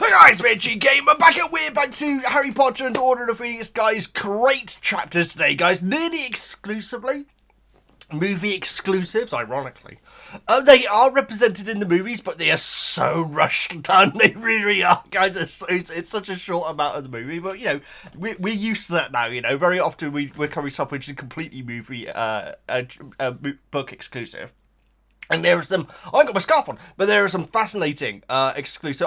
Hey guys, Veggie Gamer back at we're back to Harry Potter and Order of the Phoenix, guys. Great chapters today, guys. Nearly exclusively movie exclusives, ironically. They are represented in the movies, but they are so rushed done. They really are, guys. It's such a short amount of the movie, but you know, we're used to that now. You know, very often we're covering stuff which is completely movie book exclusive. And there are some. Oh, I ain't got my scarf on, but there are some fascinating exclusive.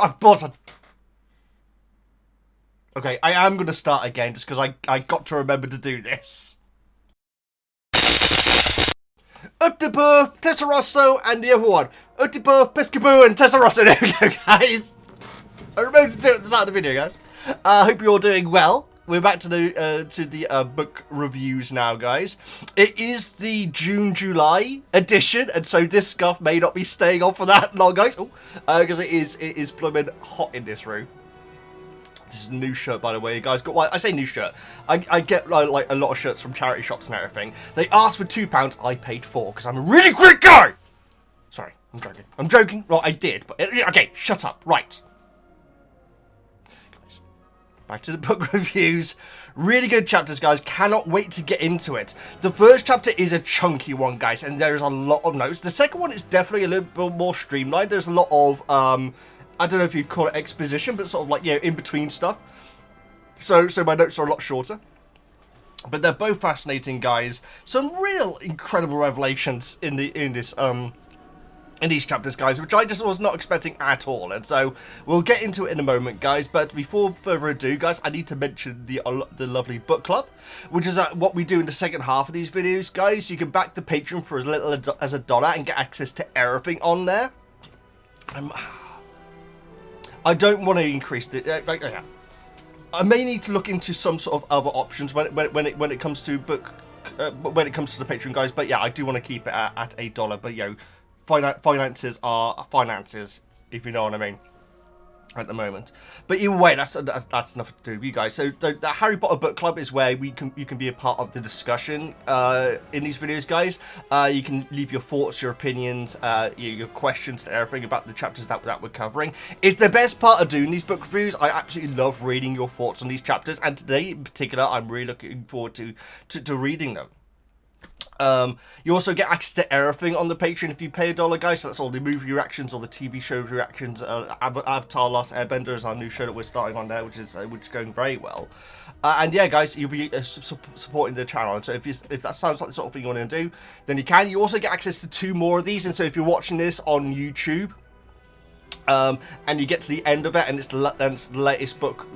Okay, I am going to start again just because I got to remember to do this. Uttipuff, Tessarosso, and the other one. Uttipuff, Pescaboo, and Tessarosso. There we go, guys. I remember to do it at the start of the video, guys. I hope you're all doing well. We're back to the book reviews now, guys. It is the June-July edition, and so this scarf may not be staying on for that long, guys. Because it is blooming hot in this room. This is a new shirt, by the way, guys. Well, I say new shirt. I get like a lot of shirts from charity shops and everything. They asked for £2. I paid £4 because I'm a really quick guy. Sorry, I'm joking. I'm joking. Right, I did, but okay, shut up. Right. Back to the book reviews. Really good chapters, guys. Cannot wait to get into it. The first chapter is a chunky one, guys, and there's a lot of notes. The second one is definitely a little bit more streamlined. There's a lot of, I don't know if you'd call it exposition, but sort of like, you know, in between stuff. So my notes are a lot shorter. But they're both fascinating, guys. Some real incredible revelations in these chapters, guys, which I just was not expecting at all. And so we'll get into it in a moment, guys. But before further ado, guys, I need to mention the lovely book club, which is what we do in the second half of these videos, guys. You can back the Patreon for as little as $1 and get access to everything on there. I don't want to increase the. I may need to look into some sort of other options when it comes to book when it comes to the Patreon, guys. But yeah, I do want to keep it at $1. But you know, finances are finances, if you know what I mean, at the moment. But either way, that's enough to do with you guys. So the Harry Potter book club is where you can be a part of the discussion in these videos, guys. You can leave your thoughts, your opinions, your questions and everything about the chapters that we're covering. It's the best part of doing these book reviews. I absolutely love reading your thoughts on these chapters, and today in particular I'm really looking forward to reading them. You also get access to everything on the Patreon if you pay $1, guys. So that's all the movie reactions, all the TV show reactions. Avatar: Last Airbender is our new show that we're starting on there, which is going very well. And yeah, guys, you'll be supporting the channel. And so if that sounds like the sort of thing you want to do, then you can. You also get access to 2 more of these. And so if you're watching this on YouTube, and you get to the end of it, and it's the latest book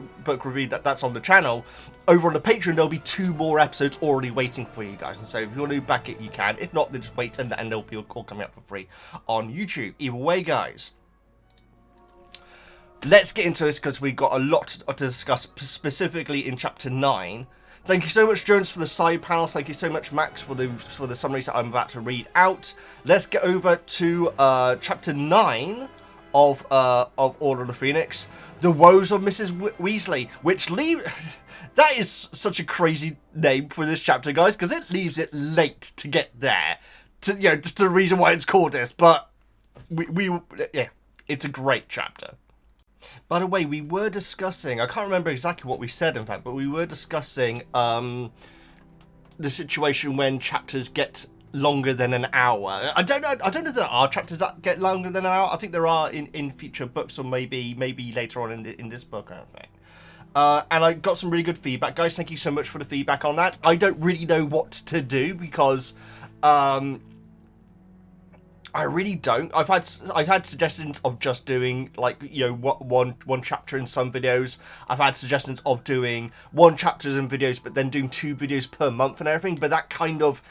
review that's on the channel, over on the Patreon there'll be 2 more episodes already waiting for you guys. And so if you want to back it, you can. If not, then just wait, and they'll be all coming up for free on YouTube. Either way, guys, let's get into this because we've got a lot to discuss, specifically in chapter 9. Thank you so much, Jones, for the side panels. Thank you so much, Max, for the summaries that I'm about to read out. Let's get over to chapter 9 of Order of the Phoenix, The Woes of Mrs. Weasley, which that is such a crazy name for this chapter, guys, because it leaves it late to get there, to just the reason why it's called this. But yeah, it's a great chapter. By the way, we were discussing, I can't remember exactly what we said, in fact, but we were discussing the situation when chapters get longer than an hour. I don't know if there are chapters that get longer than an hour. I think there are in future books, or maybe later on in this book, I don't think. And I got some really good feedback, guys. Thank you so much for the feedback on that. I don't really know what to do because I really don't. I've had suggestions of just doing one chapter in some videos. I've had suggestions of doing 1 chapter in videos, but then doing 2 videos per month and everything. But that kind of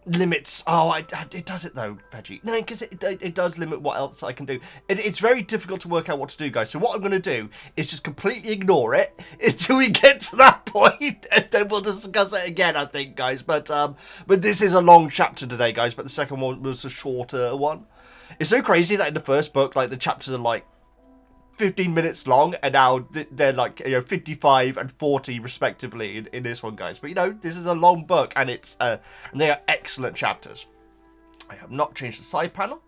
limits. It does it though, Veggie. No, because it does limit what else I can do. It's very difficult to work out what to do, guys. So what I'm going to do is just completely ignore it until we get to that point, and then we'll discuss it again, I think, guys. But this is a long chapter today, guys. But the second one was a shorter one. It's so crazy that in the first book, like, the chapters are like 15 minutes long, and now they're like 55 and 40 respectively in this one, guys. But this is a long book, and it's and they are excellent chapters. I have not changed the side panel.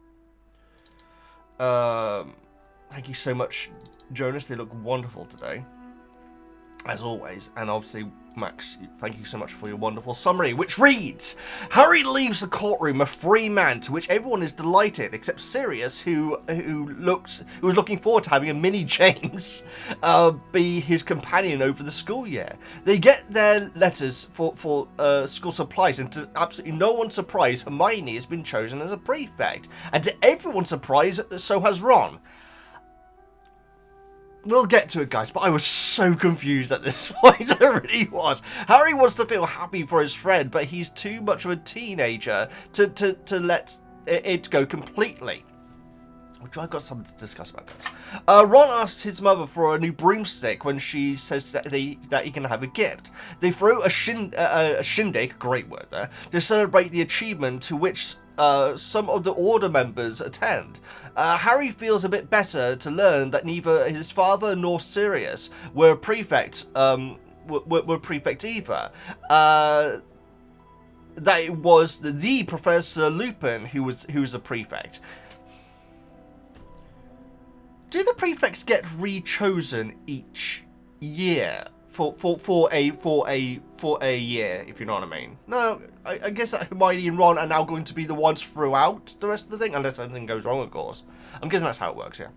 Thank you so much, Jonas. They look wonderful today, as always. And obviously, Max, thank you so much for your wonderful summary, which reads: Harry leaves the courtroom a free man, to which everyone is delighted, except Sirius, who was looking forward to having a mini James be his companion over the school year. They get their letters for school supplies, and to absolutely no one's surprise, Hermione has been chosen as a prefect, and to everyone's surprise, so has Ron. We'll get to it, guys, but I was so confused at this point. I really was. Harry wants to feel happy for his friend, but he's too much of a teenager to let it go completely. Which I've got something to discuss about, guys. Ron asks his mother for a new broomstick when she says that he can have a gift. They throw a shindig, great word there, to celebrate the achievement, to which some of the Order members attend. Harry feels a bit better to learn that neither his father nor Sirius were prefect, were prefect either. That it was the Professor Lupin who was the prefect. Do the prefects get re-chosen each year for a year, if you know what I mean? No, I guess that Hermione and Ron are now going to be the ones throughout the rest of the thing, unless anything goes wrong, of course. I'm guessing that's how it works, yeah.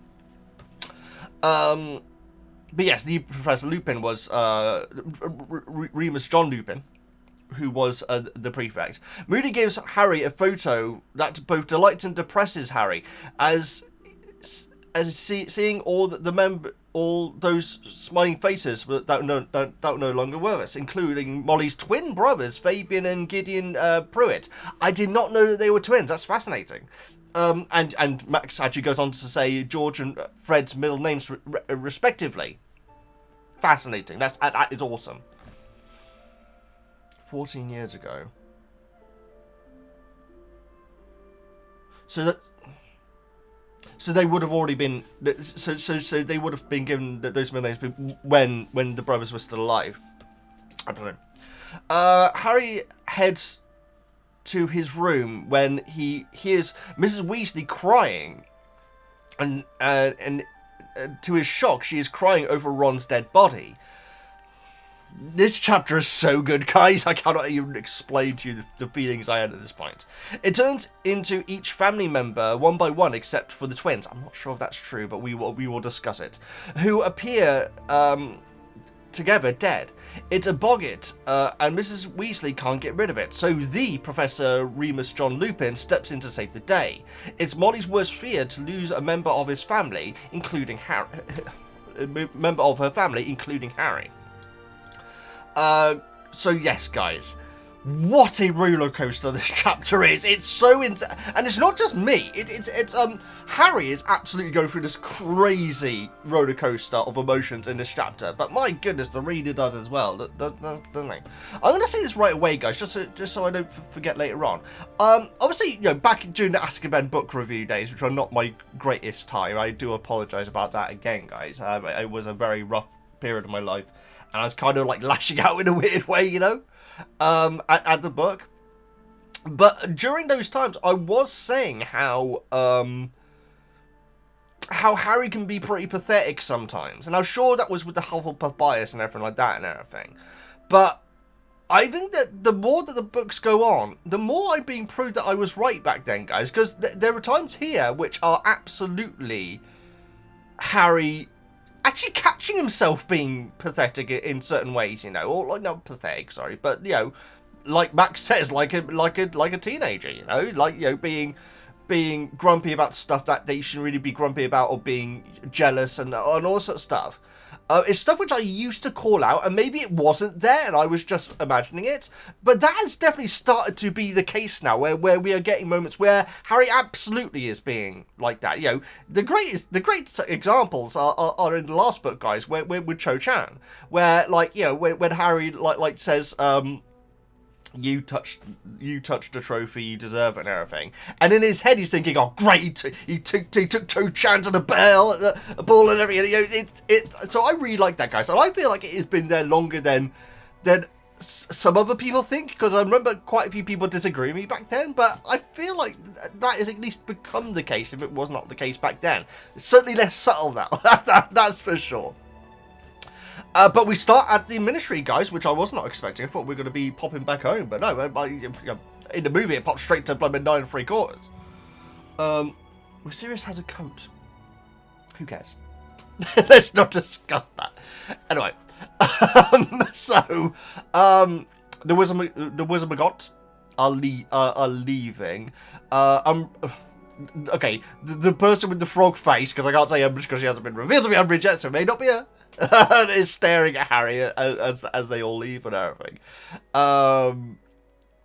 But yes, the Professor Lupin was Remus John Lupin, who was the prefect. Moody gives Harry a photo that both delights and depresses Harry, as seeing all those smiling faces that no longer were us, including Molly's twin brothers, Fabian and Gideon Pruitt. I did not know that they were twins. That's fascinating. And Max actually goes on to say George and Fred's middle names respectively. Fascinating. That is awesome. 14 years ago. So they would have already been. So they would have been given those middle names when the brothers were still alive. I don't know. Harry heads to his room when he hears Mrs. Weasley crying, and to his shock, she is crying over Ron's dead body. This chapter is so good, guys. I cannot even explain to you the feelings I had at this point. It turns into each family member one by one, except for the twins. I'm not sure if that's true, but we will discuss it. Who appear together dead. It's a Boggart, and Mrs. Weasley can't get rid of it. So the Professor Remus John Lupin steps in to save the day. It's Molly's worst fear to lose a member of his family, including Harry. A member of her family, including Harry. So yes, guys, what a roller coaster this chapter is. It's so and it's not just me. It's Harry is absolutely going through this crazy roller coaster of emotions in this chapter. But my goodness, the reader does as well, doesn't he? I'm going to say this right away, guys, just so I don't forget later on. Obviously, back during the Azkaban book review days, which are not my greatest time, I do apologise about that again, guys. It was a very rough period of my life. And I was kind of like lashing out in a weird way, at the book. But during those times, I was saying how Harry can be pretty pathetic sometimes. And I'm sure that was with the Hufflepuff bias and everything like that and everything. But I think that the more that the books go on, the more I'm being proved that I was right back then, guys. Because there are times here which are absolutely Harry actually catching himself being pathetic in certain ways, or like not pathetic, sorry, but like Max says, like a teenager, being grumpy about stuff that they shouldn't really be grumpy about, or being jealous and all sorts of stuff. It's stuff which I used to call out, and maybe it wasn't there, and I was just imagining it. But that has definitely started to be the case now, where we are getting moments where Harry absolutely is being like that. The great examples are in the last book, guys, where with Cho Chan, where when Harry like says, You touched the trophy, you deserve it and everything. And in his head, he's thinking, oh, great, he took Cho Chan to the ball and everything. So I really like that, guys. And I feel like it has been there longer than some other people think, because I remember quite a few people disagree with me back then, but I feel like that has at least become the case if it was not the case back then. It's certainly less subtle now, that's for sure. But we start at the Ministry, guys, which I was not expecting. I thought we were going to be popping back home, but no, in the movie it pops straight to 9 3/4. Sirius has a coat. Who cares? Let's not discuss that. Anyway, the Wizard Boggart are leaving. Okay, the person with the frog face, because I can't say Umbridge because she hasn't been revealed to be Umbridge yet, so it may not be her, is staring at Harry as they all leave and everything.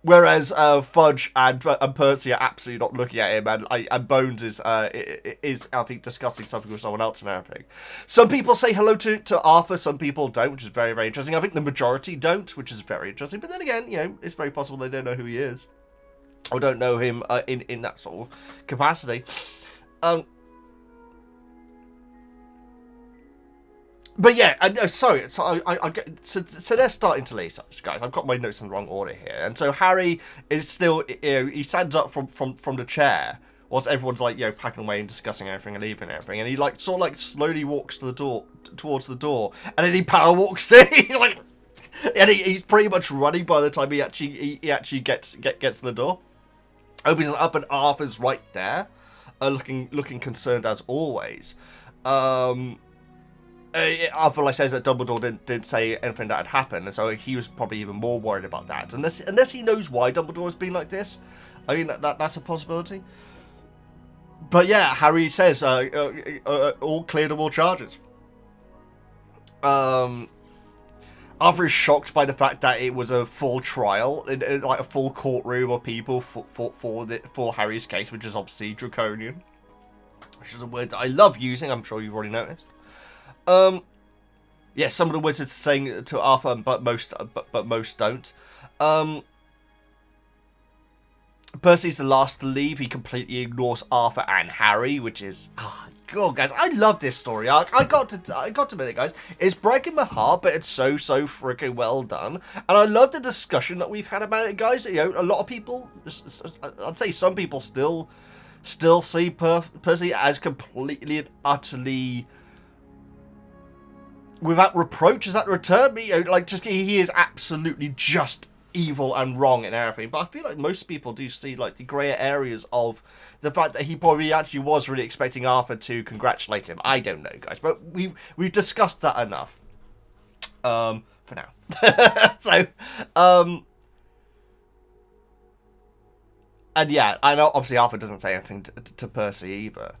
Whereas Fudge and Percy are absolutely not looking at him, and Bones is I think discussing something with someone else and everything. Some people say hello to Arthur, some people don't, which is very, very interesting. I think the majority don't, which is very interesting. But then again, you know, it's very possible they don't know who he is, or don't know him in that sort of capacity. But yeah, sorry. So so they're starting to leave, guys. I've got my notes in the wrong order here, and so Harry is still, you know, he stands up from the chair whilst everyone's like, you know, packing away and discussing everything and leaving everything, and he like sort of like slowly walks to the door, towards the door, and then he power walks in, like, and he's pretty much running by the time he actually gets to the door. Opens it up, and Arthur's right there, looking concerned as always. Arthur like says that Dumbledore didn't say anything that had happened, and so he was probably even more worried about that. Unless he knows why Dumbledore has been like this, I mean that's a possibility. But yeah, Harry says all cleared of all charges. Arthur is shocked by the fact that it was a full trial, in like a full courtroom of people for Harry's case, which is obviously draconian, which is a word that I love using. I'm sure you've already noticed. Yeah, some of the wizards are saying to Arthur, but most don't. Percy's the last to leave. He completely ignores Arthur and Harry, which is, God, guys, I love this story arc. I got to admit it, guys. It's breaking my heart, but it's so freaking well done, and I love the discussion that we've had about it, guys. You know, a lot of people, I'd say some people still see Percy as completely and utterly, without reproach, is that the term? You know, like, just he is absolutely just evil and wrong and everything. But I feel like most people do see like the grey areas of the fact that he probably actually was really expecting Arthur to congratulate him. I don't know, guys, but we've discussed that enough. For now. So, and yeah, I know obviously Arthur doesn't say anything to Percy either.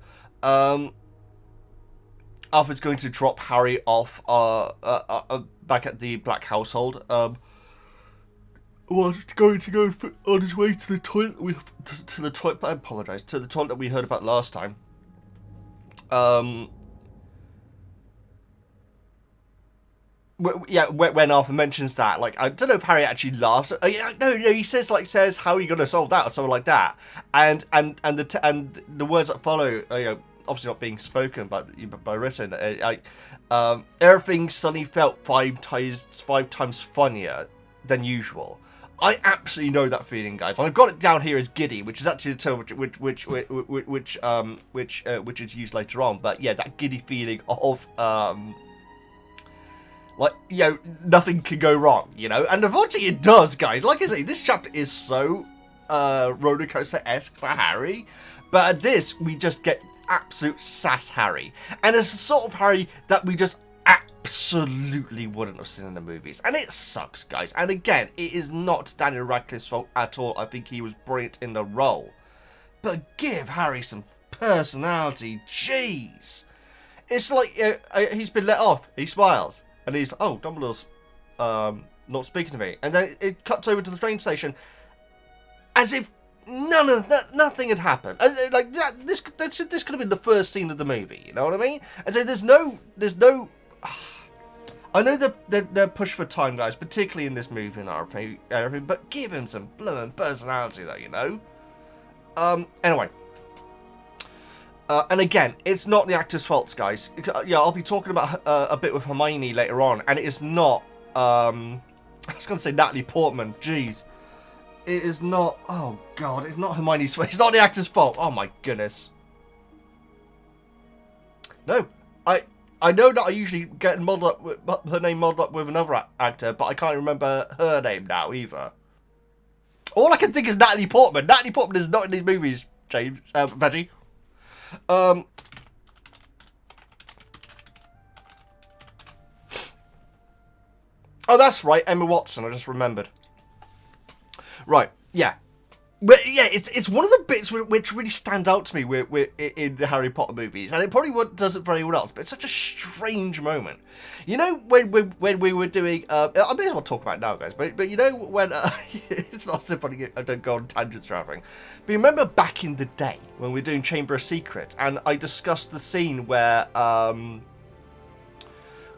Arthur's going to drop Harry off back at the Black household. Well, going to go on his way to the toilet. To the toilet. I apologise. To the toilet that we heard about last time. Yeah, when Arthur mentions that, like, I don't know if Harry actually laughs. No, he says how are you going to solve that or something like that, and the words that follow, you know, obviously not being spoken but by written, everything suddenly felt five times funnier than usual. I absolutely know that feeling, guys. And I've got it down here as giddy, which is actually the term which is used later on. But yeah, that giddy feeling of like, you know, nothing can go wrong, you know. And unfortunately, it does, guys. Like I say, this chapter is so rollercoaster-esque for Harry, but at this we just get absolute sass Harry, and it's a sort of Harry that we just absolutely wouldn't have seen in the movies, and it sucks, guys. And again, it is not Daniel Radcliffe's fault at all. I think he was brilliant in the role, but give Harry some personality. Jeez, it's like he's been let off, he smiles, and he's, oh, Dumbledore's not speaking to me, and then it cuts over to the train station as if nothing had happened. Like that, this could have been the first scene of the movie. You know what I mean? And so there's no. I know they're pushed for time, guys, particularly in this movie and everything. But give him some blooming personality, though. You know. Anyway. And again, it's not the actor's faults, guys. Yeah, I'll be talking about a bit with Hermione later on, and it is not I was going to say Natalie Portman. Jeez. It is not... Oh, God. It's not Hermione's fault. It's not the actor's fault. Oh, my goodness. No. I know that I usually get her name modeled up with another actor, but I can't remember her name now either. All I can think is Natalie Portman. Natalie Portman is not in these movies, James. Veggie. Oh, that's right. Emma Watson. I just remembered. Right. Yeah. But yeah, it's one of the bits which really stand out to me in the Harry Potter movies, and it probably doesn't for anyone else, but it's such a strange moment. You know, when we were doing, I may as well talk about it now, guys, but you know, when, it's not so funny, I don't go on tangents or anything, but you remember back in the day, when we were doing Chamber of Secrets, and I discussed the scene where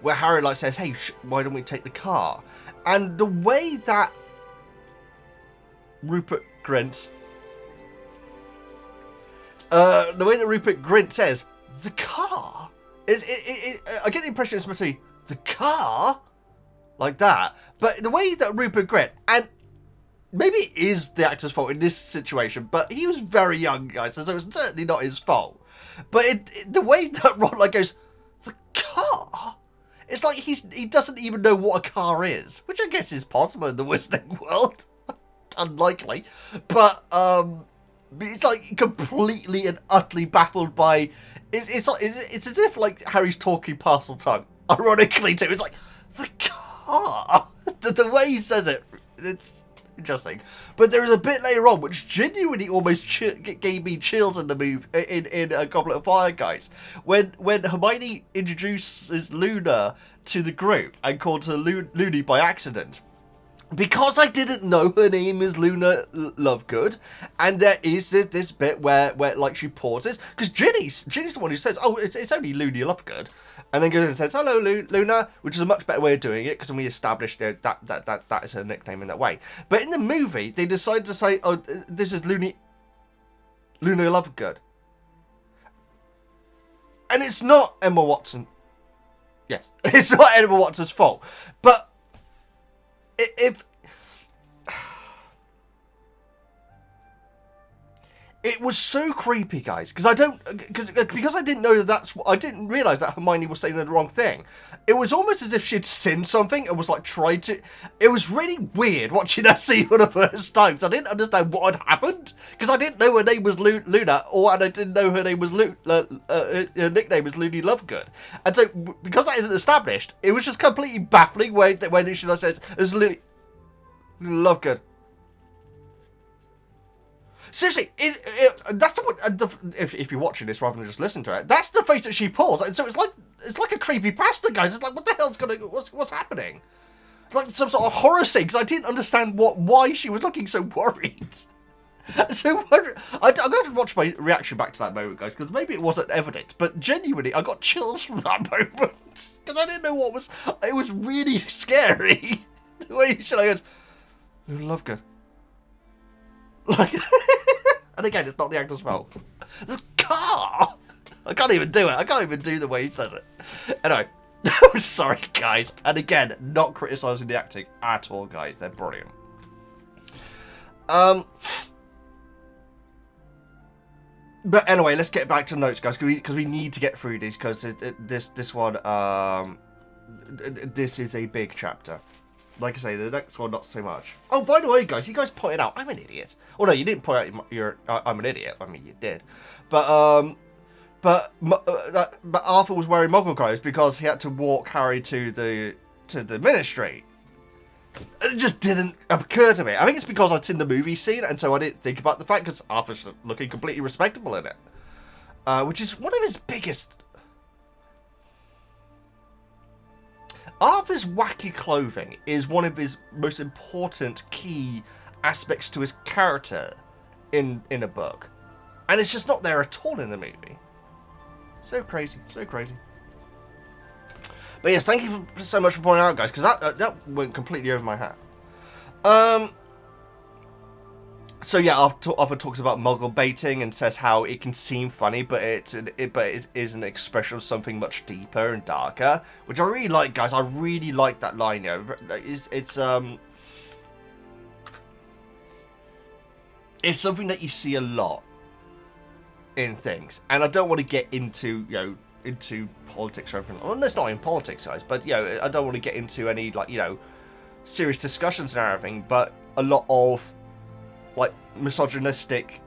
Harry, like, says, hey, why don't we take the car? And the way that Rupert Grint. The way that Rupert Grint says, the car? I get the impression it's meant to be, the car? Like that. But the way that Rupert Grint, and maybe it is the actor's fault in this situation, but he was very young, guys, so it's certainly not his fault. But the way that Ron like goes, the car? It's like he doesn't even know what a car is, which I guess is possible in the Wizarding world. Unlikely, but it's like completely and utterly baffled by. It's as if like Harry's talking parcel tongue. Ironically, too, it's like the car. the way he says it, it's interesting. But there is a bit later on which genuinely almost gave me chills in the move in a Goblet of Fire, guys. When Hermione introduces Luna to the group and calls her Loony by accident. Because I didn't know her name is Luna Lovegood, and there is this bit where like she pauses, because Ginny's the one who says, "Oh, it's only Loony Lovegood," and then goes and says, "Hello, Luna," which is a much better way of doing it, because we established that is her nickname in that way. But in the movie, they decided to say, "Oh, this is Luna Lovegood," and it's not Emma Watson. Yes, it's not Emma Watson's fault, but. If it was so creepy, guys, because I didn't know I didn't realize that Hermione was saying the wrong thing. It was almost as if she'd seen something and was like tried to. It was really weird watching that scene for the first time. So I didn't understand what had happened because I didn't know her name was Luna, and I didn't know her name was her nickname was Loony Lovegood. And so because that isn't established, it was just completely baffling when she says it's Loony Lovegood. Seriously, that's if you're watching this rather than just listening to it, that's the face that she pulls, and so it's like a creepy pasta, guys. It's like, what the hell's what's happening? It's like some sort of horror scene, because I didn't understand why she was looking so worried. So I'm going to watch my reaction back to that moment, guys, because maybe it wasn't evident, but genuinely I got chills from that moment because I didn't know what was. It was really scary. The way she goes, Lovegood. Like, and again, it's not the actor's fault. The car! I can't even do it. I can't even do the way he says it. Anyway, I'm sorry, guys. And again, not criticising the acting at all, guys. They're brilliant. But anyway, let's get back to notes, guys, because we need to get through these, because this one, this is a big chapter. Like I say, the next one, not so much. Oh, by the way, guys, you guys pointed out I'm an idiot. Well, no, you didn't point out I'm an idiot. I mean, you did. But Arthur was wearing Muggle clothes because he had to walk Harry to the Ministry. It just didn't occur to me. I think it's because I'd seen the movie scene, and so I didn't think about the fact because Arthur's looking completely respectable in it, which is one of his biggest. Arthur's wacky clothing is one of his most important key aspects to his character in a book. And it's just not there at all in the movie. So crazy, so crazy. But yes, thank you so much for pointing out, guys, because that went completely over my head. So yeah, Arthur talks about Muggle baiting and says how it can seem funny, but it is an expression of something much deeper and darker, which I really like, guys. I really like that line. It's something that you see a lot in things, and I don't want to get into into politics or anything. Well, that's not in politics, guys, but I don't want to get into any serious discussions and everything. But a lot of misogynistic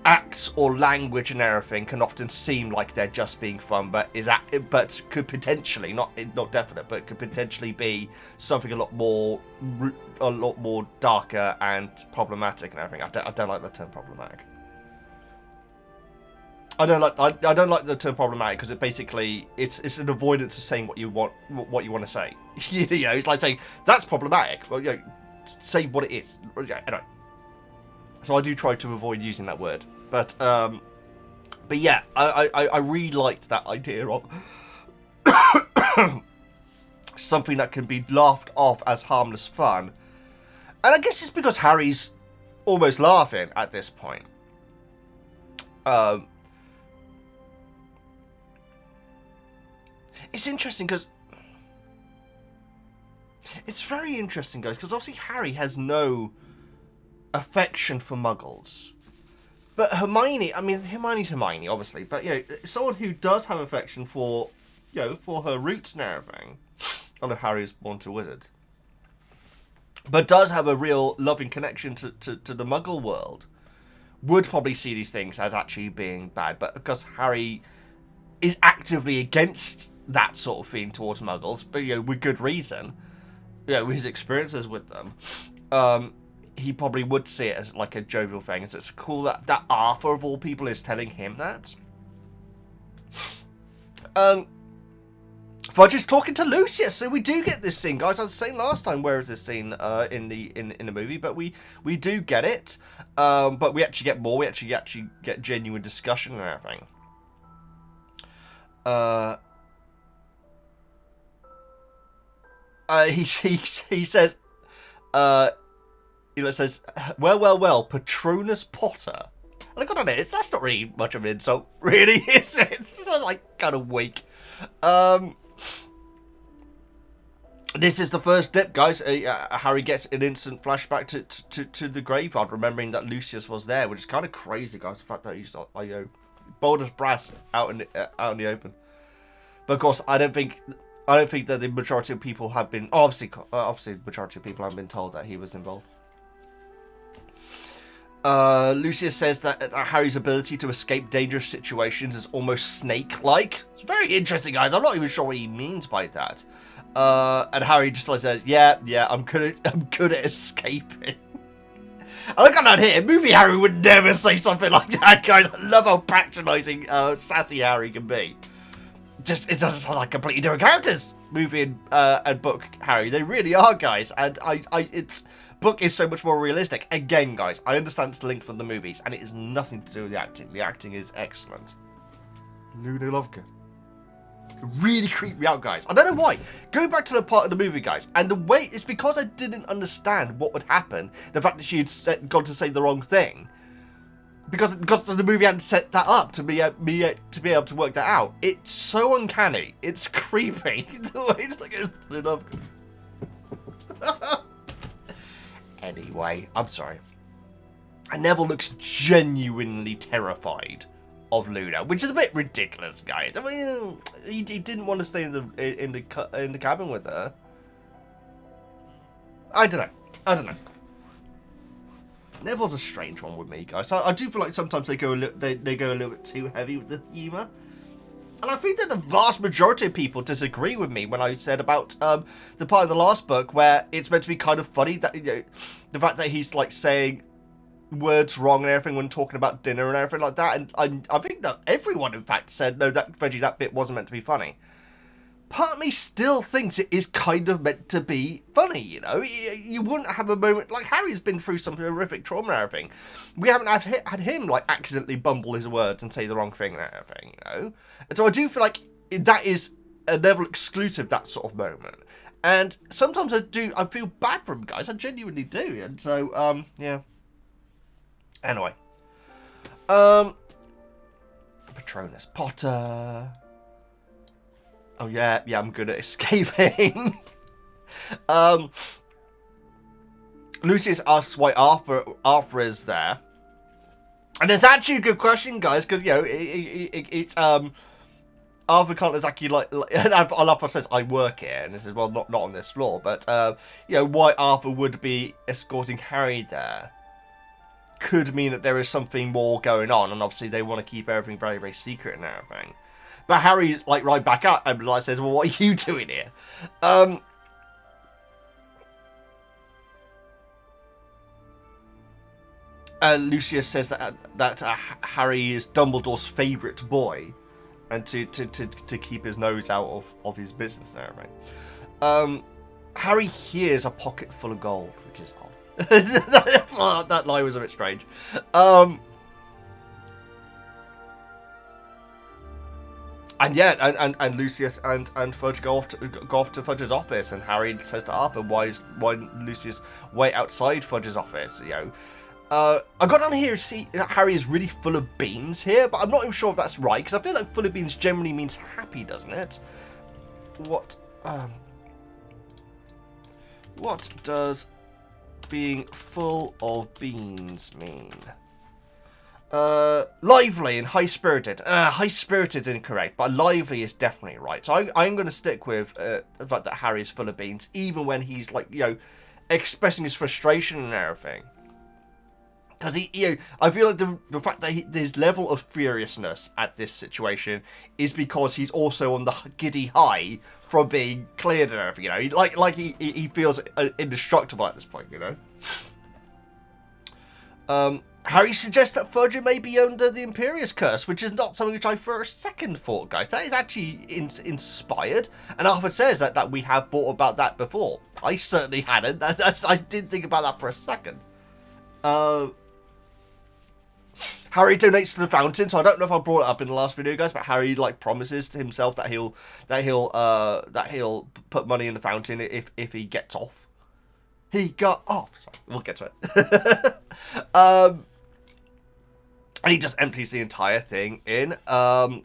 acts or language and everything can often seem like they're just being fun, but could potentially not definite, but could potentially be something a lot more darker and problematic and everything. I don't like the term problematic. I don't like the term problematic because it's an avoidance of saying what you want to say. It's like saying that's problematic. Well, say what it is. Anyway. So I do try to avoid using that word, but yeah, I really liked that idea of something that can be laughed off as harmless fun, and I guess it's because Harry's almost laughing at this point. It's interesting because it's very interesting, guys, because obviously Harry has no affection for Muggles, but Hermione's Hermione, obviously, but someone who does have affection for for her roots and everything. Although Harry is born to a wizard, but does have a real loving connection to the Muggle world, would probably see these things as actually being bad, but because Harry is actively against that sort of thing towards Muggles, but with good reason, his experiences with them, he probably would see it as like a jovial thing. And so it's cool that Arthur, of all people, is telling him that. Fudge is talking to Lucius, so we do get this scene, guys. I was saying last time, where is this scene in the movie? But we do get it. But we actually get more. We actually get genuine discussion and everything. He says, says, well, Patronus Potter. And I got on it. That's not really much of an insult, really. It's like kind of weak. This is the first dip, guys. Harry gets an instant flashback to the graveyard, remembering that Lucius was there, which is kind of crazy, guys. The fact that he's not bold as brass out in the open. But of course, I don't think that the majority of people have been obviously the majority of people haven't been told that he was involved. Lucius says that Harry's ability to escape dangerous situations is almost snake-like. It's very interesting, guys. I'm not even sure what he means by that. And Harry just says, "Yeah, I'm good at escaping." I look at that here. Movie Harry would never say something like that, guys. I love how patronising, sassy Harry can be. It's just like completely different characters. Movie and book Harry, they really are, guys. And it's book is so much more realistic. Again, guys, I understand it's linked from the movies, and it has nothing to do with the acting. The acting is excellent. Luna Lovegood really creeped me out, guys. I don't know why. Going back to the part of the movie, guys, and the way it's because I didn't understand what would happen. The fact that she had gone to say the wrong thing. Because the movie hadn't set that up to be able to work that out. It's so uncanny. It's creepy. The way it's like it's enough. Anyway, I'm sorry. And Neville looks genuinely terrified of Luna, which is a bit ridiculous, guys. I mean, he didn't want to stay in the cabin with her. I don't know. Neville's a strange one with me, guys. I do feel like sometimes they go a little bit too heavy with the humour, and I think that the vast majority of people disagree with me when I said about the part of the last book where it's meant to be kind of funny that the fact that he's like saying words wrong and everything when talking about dinner and everything like that, and I think that everyone in fact said no, that Veggie, that bit wasn't meant to be funny. Part of me still thinks it is kind of meant to be funny, You wouldn't have a moment... Like, Harry's been through some horrific trauma and everything. We haven't had him, like, accidentally bumble his words and say the wrong thing and everything, And so I do feel like that is a Neville exclusive, that sort of moment. And sometimes I feel bad for him, guys. I genuinely do. And so, yeah. Anyway. Patronus Potter. Oh yeah, I'm good at escaping. Lucius asks why Arthur is there. And it's actually a good question, guys, because, you know, it's, Arthur can't exactly, Arthur says, I work here, and this is, well, not on this floor, but, you know, why Arthur would be escorting Harry there could mean that there is something more going on, and obviously they want to keep everything very, very secret and everything. But Harry, like, right back up and, like, says, well, what are you doing here? Lucius says that Harry is Dumbledore's favourite boy, and to keep his nose out of his business and everything. Harry hears a pocket full of gold, which is odd. That line was a bit strange. And yeah, and Lucius and Fudge go off to Fudge's office, and Harry says to Arthur, why Lucius wait outside Fudge's office? You know. I got down here to see that Harry is really full of beans here, but I'm not even sure if that's right, because I feel like full of beans generally means happy, doesn't it? What does being full of beans mean? Lively and high-spirited. High-spirited is incorrect, but lively is definitely right. So I'm going to stick with the fact that Harry is full of beans, even when he's, like, you know, expressing his frustration and everything. Because I feel like the fact that his level of furiousness at this situation is because he's also on the giddy high from being cleared and everything. You know, he feels indestructible at this point. You know. Harry suggests that Fudge may be under the Imperious Curse, which is not something which I for a second thought, guys. That is actually inspired, and Arthur says that we have thought about that before. I certainly hadn't. I did think about that for a second. Harry donates to the fountain, so I don't know if I brought it up in the last video, guys, but Harry, like, promises to himself that he'll put money in the fountain if he gets off. He got off. Sorry, we'll get to it. And he just empties the entire thing in. I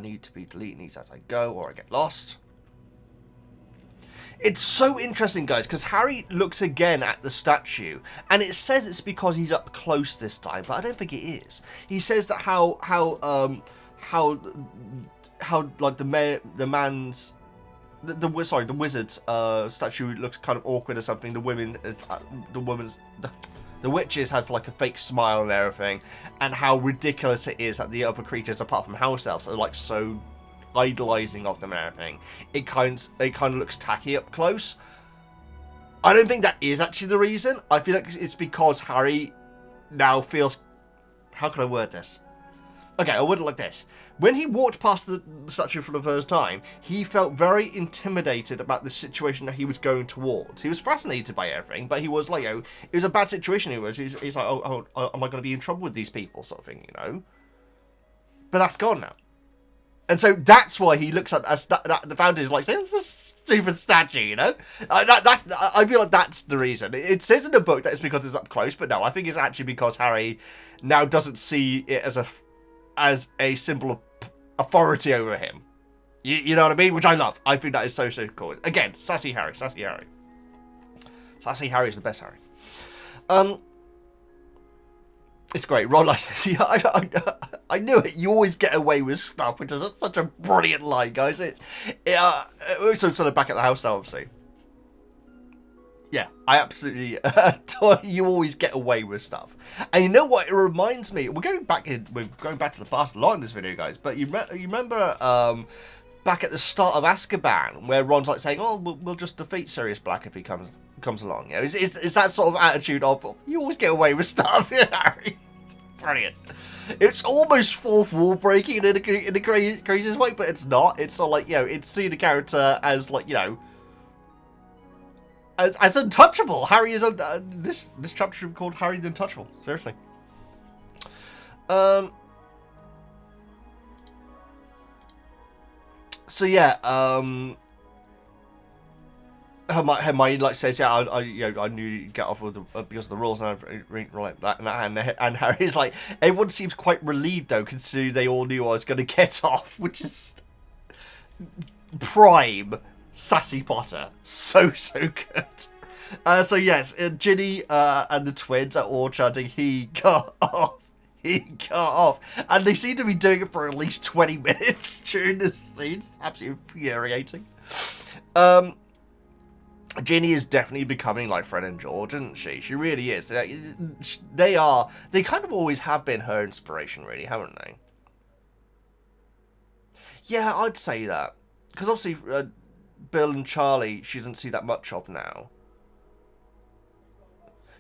need to be deleting these as I go, or I get lost. It's so interesting, guys, because Harry looks again at the statue, and it says it's because he's up close this time, but I don't think it is. He says that how like the wizard's statue looks kind of awkward or something. The witches has like a fake smile and everything, and how ridiculous it is that the other creatures, apart from house elves, are like so idolizing of them and everything. It kind of looks tacky up close. I don't think that is actually the reason. I feel like it's because Harry now feels... How can I word this? Okay, I'll word it like this. When he walked past the statue for the first time, he felt very intimidated about the situation that he was going towards. He was fascinated by everything, but he was like, it was a bad situation. He's like, oh, am I going to be in trouble with these people, sort of thing, you know? But that's gone now. And so that's why he looks at the fountain is like, say, this is a stupid statue, you know? I feel like that's the reason. It says in the book that it's because it's up close, but no, I think it's actually because Harry now doesn't see it as a symbol of authority over him. You know what I mean? Which I love. I think that is so cool. Again, sassy Harry. Sassy Harry is the best Harry. It's great. Ron says, yeah, I knew it. You always get away with stuff, which is such a brilliant line, guys. We're sort of back at the house now, obviously. Yeah, I absolutely adore you always get away with stuff. And you know what? It reminds me. We're going back to the past a lot in this video, guys. But you remember back at the start of Azkaban, where Ron's like saying, "Oh, we'll just defeat Sirius Black if he comes along." You know, it's that sort of attitude of you always get away with stuff, Harry. Brilliant. It's almost fourth wall breaking in the craziest way, but it's not. It's sort of like, you know, it's seeing the character as, like, you know, as untouchable. Harry is this chapter should be called Harry the Untouchable. Seriously. So yeah, Hermione like says, yeah, I knew you'd get off with because of the rules and everything like that. And Harry's like, everyone seems quite relieved though, considering they all knew I was going to get off, which is prime sassy Potter. So good. So yes, Ginny and the twins are all chanting, "He got off." He got off, and they seem to be doing it for at least 20 minutes during this scene. It's absolutely infuriating. Ginny is definitely becoming like Fred and George, isn't she? She really is. They kind of always have been her inspiration, really, haven't they? Yeah, I'd say that. Because obviously, Bill and Charlie, she doesn't see that much of now.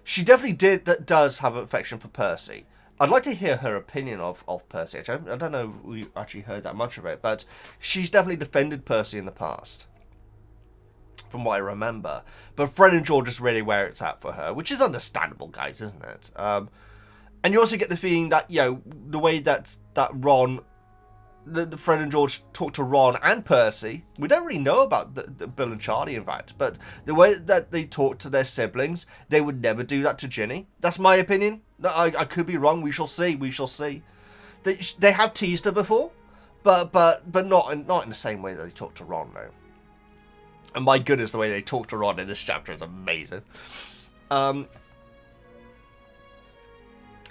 She definitely does have an affection for Percy. I'd like to hear her opinion of Percy. I don't know if we actually heard that much of it, but she's definitely defended Percy in the past, from what I remember. But Fred and George is really where it's at for her, which is understandable, guys, isn't it? And you also get the feeling that, you know, the way that Ron, the Fred and George talk to Ron and Percy, we don't really know about the Bill and Charlie, in fact, but the way that they talk to their siblings, they would never do that to Ginny. That's my opinion. I could be wrong. We shall see. We shall see. They have teased her before, but not in the same way that they talk to Ron, though. And my goodness, the way they talk to Ron in this chapter is amazing.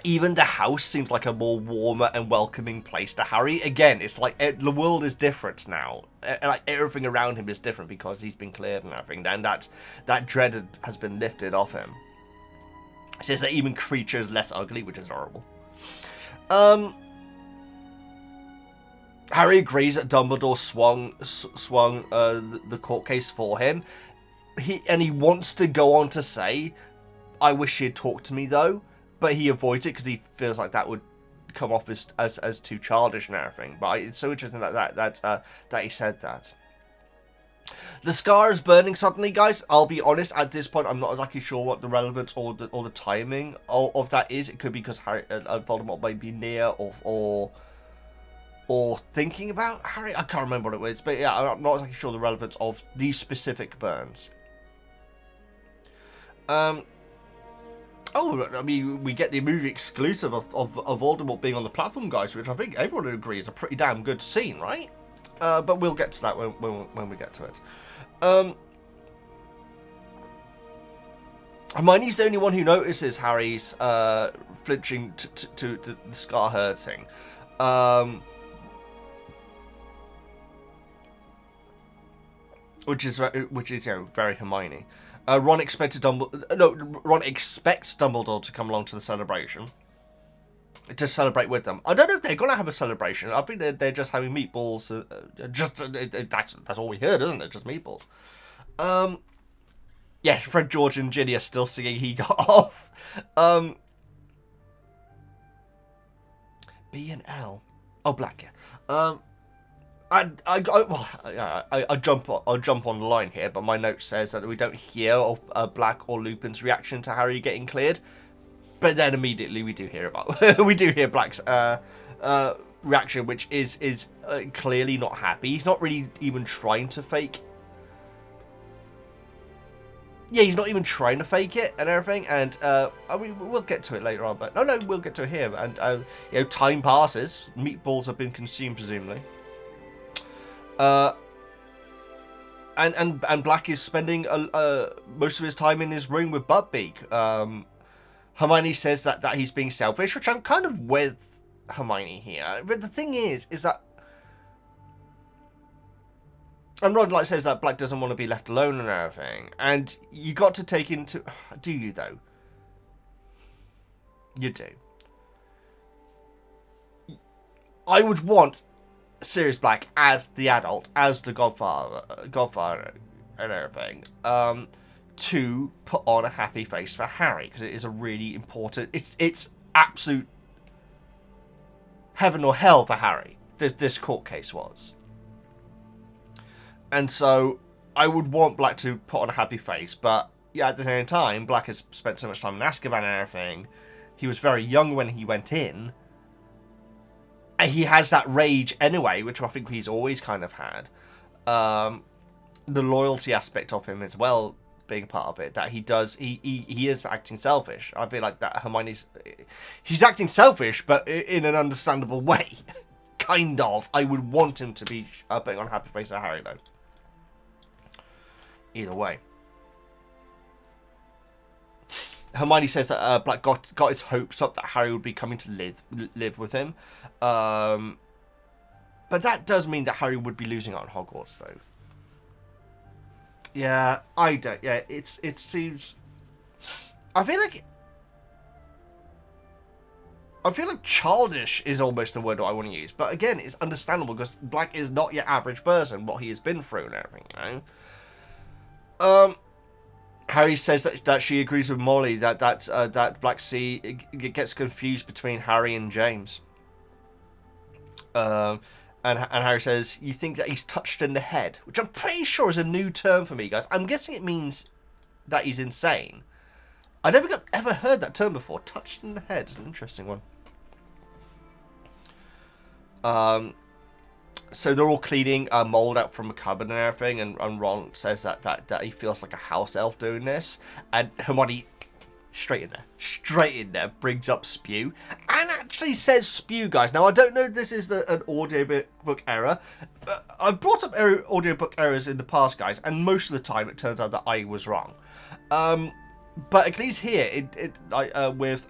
Even the house seems like a more warmer and welcoming place to Harry. Again, it's like the world is different now. Like everything around him is different because he's been cleared and everything. And that dread has been lifted off him. It says that even creature is less ugly, which is horrible. Harry agrees that Dumbledore swung the court case for him. He wants to go on to say, "I wish he'd talked to me though," but he avoids it because he feels like that would come off as too childish and everything. But it's so interesting that he said that. The scar is burning suddenly, guys. I'll be honest, at this point, I'm not exactly sure what the relevance or the timing of that is. It could be because Harry, Voldemort might be near or thinking about Harry. I can't remember what it was, but yeah, I'm not exactly sure the relevance of these specific burns. Oh, I mean, we get the movie exclusive of Voldemort being on the platform, guys, which I think everyone would agree is a pretty damn good scene, right? But we'll get to that when we get to it. Hermione's the only one who notices Harry's flinching to the scar hurting. Which is you know, very Hermione. Ron expects Dumbledore to come along to the celebration. To celebrate with them. I don't know if they're going to have a celebration. I think they're just having meatballs. That's all we heard, isn't it? Just meatballs. Yeah, Fred, George, and Ginny are still singing "He Got Off." B and L. Oh, Black. Yeah. I'll jump on the line here, but my note says that we don't hear of Black or Lupin's reaction to Harry getting cleared. But then immediately we do hear Black's reaction, which is clearly not happy. He's not really even trying to fake. Yeah, he's not even trying to fake it and everything. And I mean, we'll get to it later on, but no, we'll get to it here. And you know, time passes. Meatballs have been consumed, presumably. And Black is spending most of his time in his room with Buttbeak. Hermione says that he's being selfish, which I'm kind of with Hermione here. But the thing is that... And Ron says that Black doesn't want to be left alone and everything. And you got to take into... Do you, though? You do. I would want Sirius Black as the adult, as the godfather and everything, to put on a happy face for Harry, because it is a really important... It's absolute heaven or hell for Harry, this court case was. And so I would want Black to put on a happy face, but yeah, at the same time, Black has spent so much time in Azkaban and everything. He was very young when he went in. And he has that rage anyway, which I think he's always kind of had. the loyalty aspect of him as well being part of it, that he is acting selfish. I feel like that he's acting selfish, but in an understandable way. Kind of. I would want him to be putting on happy face at Harry, though. Either way. Hermione says that Black got his hopes up that Harry would be coming to live with him. But that does mean that Harry would be losing out on Hogwarts, though. Yeah, I don't. Yeah, it seems. I feel like childish is almost the word that I want to use. But again, it's understandable because Black is not your average person. What he has been through and everything, you know. Harry says that she agrees with Molly that Black gets confused between Harry and James. And Harry says, you think that he's touched in the head, which I'm pretty sure is a new term for me, guys. I'm guessing it means that he's insane. I never ever heard that term before. Touched in the head is an interesting one. So they're all cleaning mold out from a cupboard and everything, and Ron says that he feels like a house elf doing this, and Hermione straight in there brings up S.P.E.W. and actually says S.P.E.W, guys. Now I don't know if this is an audiobook error. I've brought up audiobook errors in the past, guys, and most of the time it turns out that I was wrong. But at least here with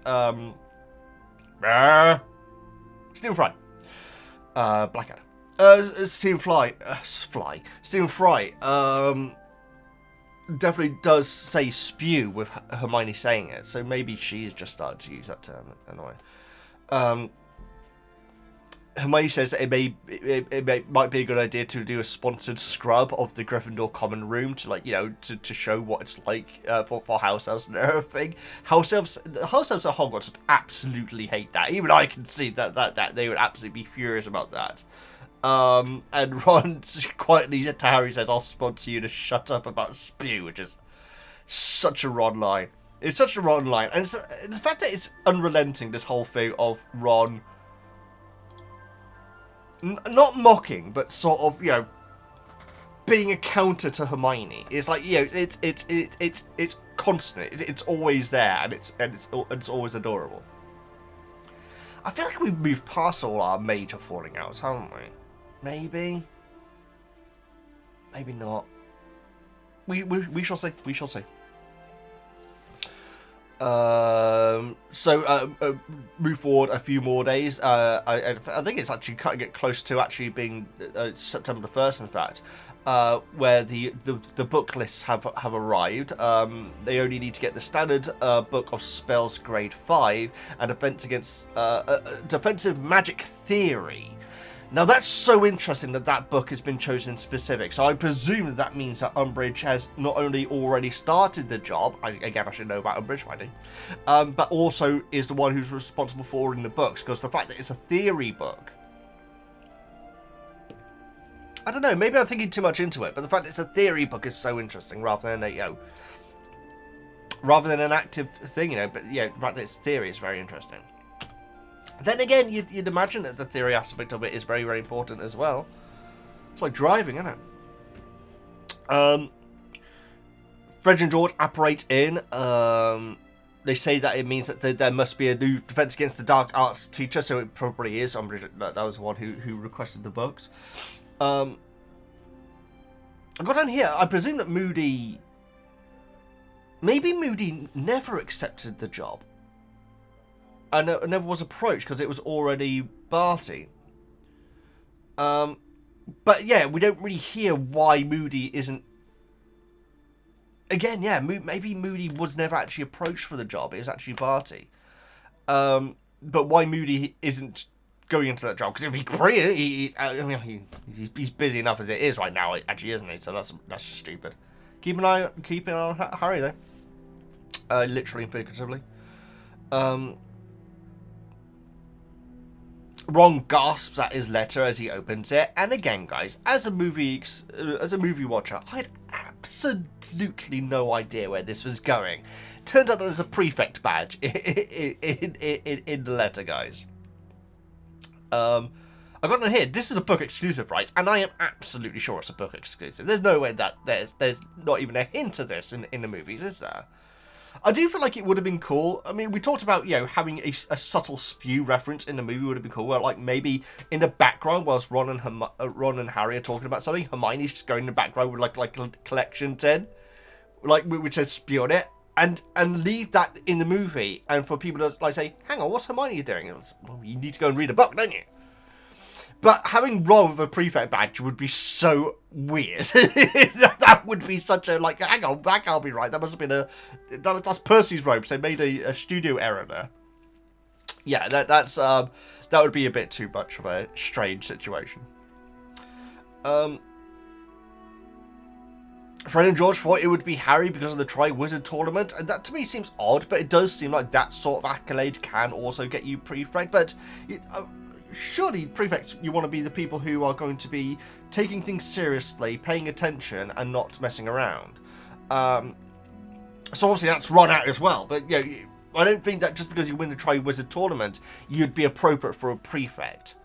Stephen Fry, Blackadder. Stephen Fry definitely does say S.P.E.W with Hermione saying it, so maybe she's just started to use that term. Annoying. Hermione says that it might be a good idea to do a sponsored scrub of the Gryffindor common room to, like, you know, to show what it's like for house elves and everything. House elves at Hogwarts would absolutely hate that. Even I can see that they would absolutely be furious about that. And Ron quietly to Harry says, I'll sponsor you to shut up about S.P.E.W, which is such a Ron line. It's such a Ron line. And the fact that it's unrelenting, this whole thing of Ron not mocking, but sort of, you know, being a counter to Hermione. It's like, you know, it's constant. It's always there, and it's always adorable. I feel like we've moved past all our major falling outs, haven't we? Maybe not. We shall see. We shall see. Move forward a few more days. I think it's actually cutting it close to actually being September the 1st, in fact, where the book lists have arrived. They only need to get the standard book of spells grade 5 and defensive magic theory. Now that's so interesting that book has been chosen specific. So I presume that means that Umbridge has not only already started the job, I should know about Umbridge, I do, but also is the one who's responsible for in the books, because the fact that it's a theory book, I don't know, maybe I'm thinking too much into it, but the fact that it's a theory book is so interesting rather than an active thing, you know. But yeah, the fact that it's theory is very interesting. Then again, you'd imagine that the theory aspect of it is very, very important as well. It's like driving, isn't it? Fudge and George apparate in. They say that it means that there must be a new Defense Against the Dark Arts teacher, so it probably is. That was the one who requested the books. I got down here. I presume that maybe Moody never accepted the job. I never was approached because it was already Barty. But yeah, we don't really hear why Moody isn't. Again, yeah, maybe Moody was never actually approached for the job. It was actually Barty. But why Moody isn't going into that job? Because it'd be great. He's busy enough as it is right now, actually, isn't he? So that's stupid. Keep an eye on Harry though. Literally and figuratively. Ron gasps at his letter as he opens it, and again, guys, as a movie watcher, I had absolutely no idea where this was going. Turns out there's a prefect badge in the letter, guys. I I got on here, this is a book exclusive, right? And I am absolutely sure it's a book exclusive. There's no way that there's not even a hint of this in the movies, is there? I do feel like it would have been cool. I mean, we talked about, you know, having a subtle S.P.E.W reference in the movie would have been cool. Where, like, maybe in the background, whilst Ron and Harry are talking about something, Hermione's just going in the background with, like a collection tin, like, which says S.P.E.W on it. And leave that in the movie, and for people to like say, hang on, what's Hermione doing? And was, well, you need to go and read a book, don't you? But having Ron with a prefect badge would be so weird. That would be such a, like, hang on, that can't be right. That must have been that's Percy's robes. They made a studio error there. Yeah, that would be a bit too much of a strange situation. Fred and George thought it would be Harry because of the Tri-Wizard tournament, and that to me seems odd, but it does seem like that sort of accolade can also get you Prefect, but surely Prefects, you want to be the people who are going to be taking things seriously, paying attention, and not messing around. So obviously that's run out as well, but you know, I don't think that just because you win the Tri-Wizard tournament, you'd be appropriate for a Prefect.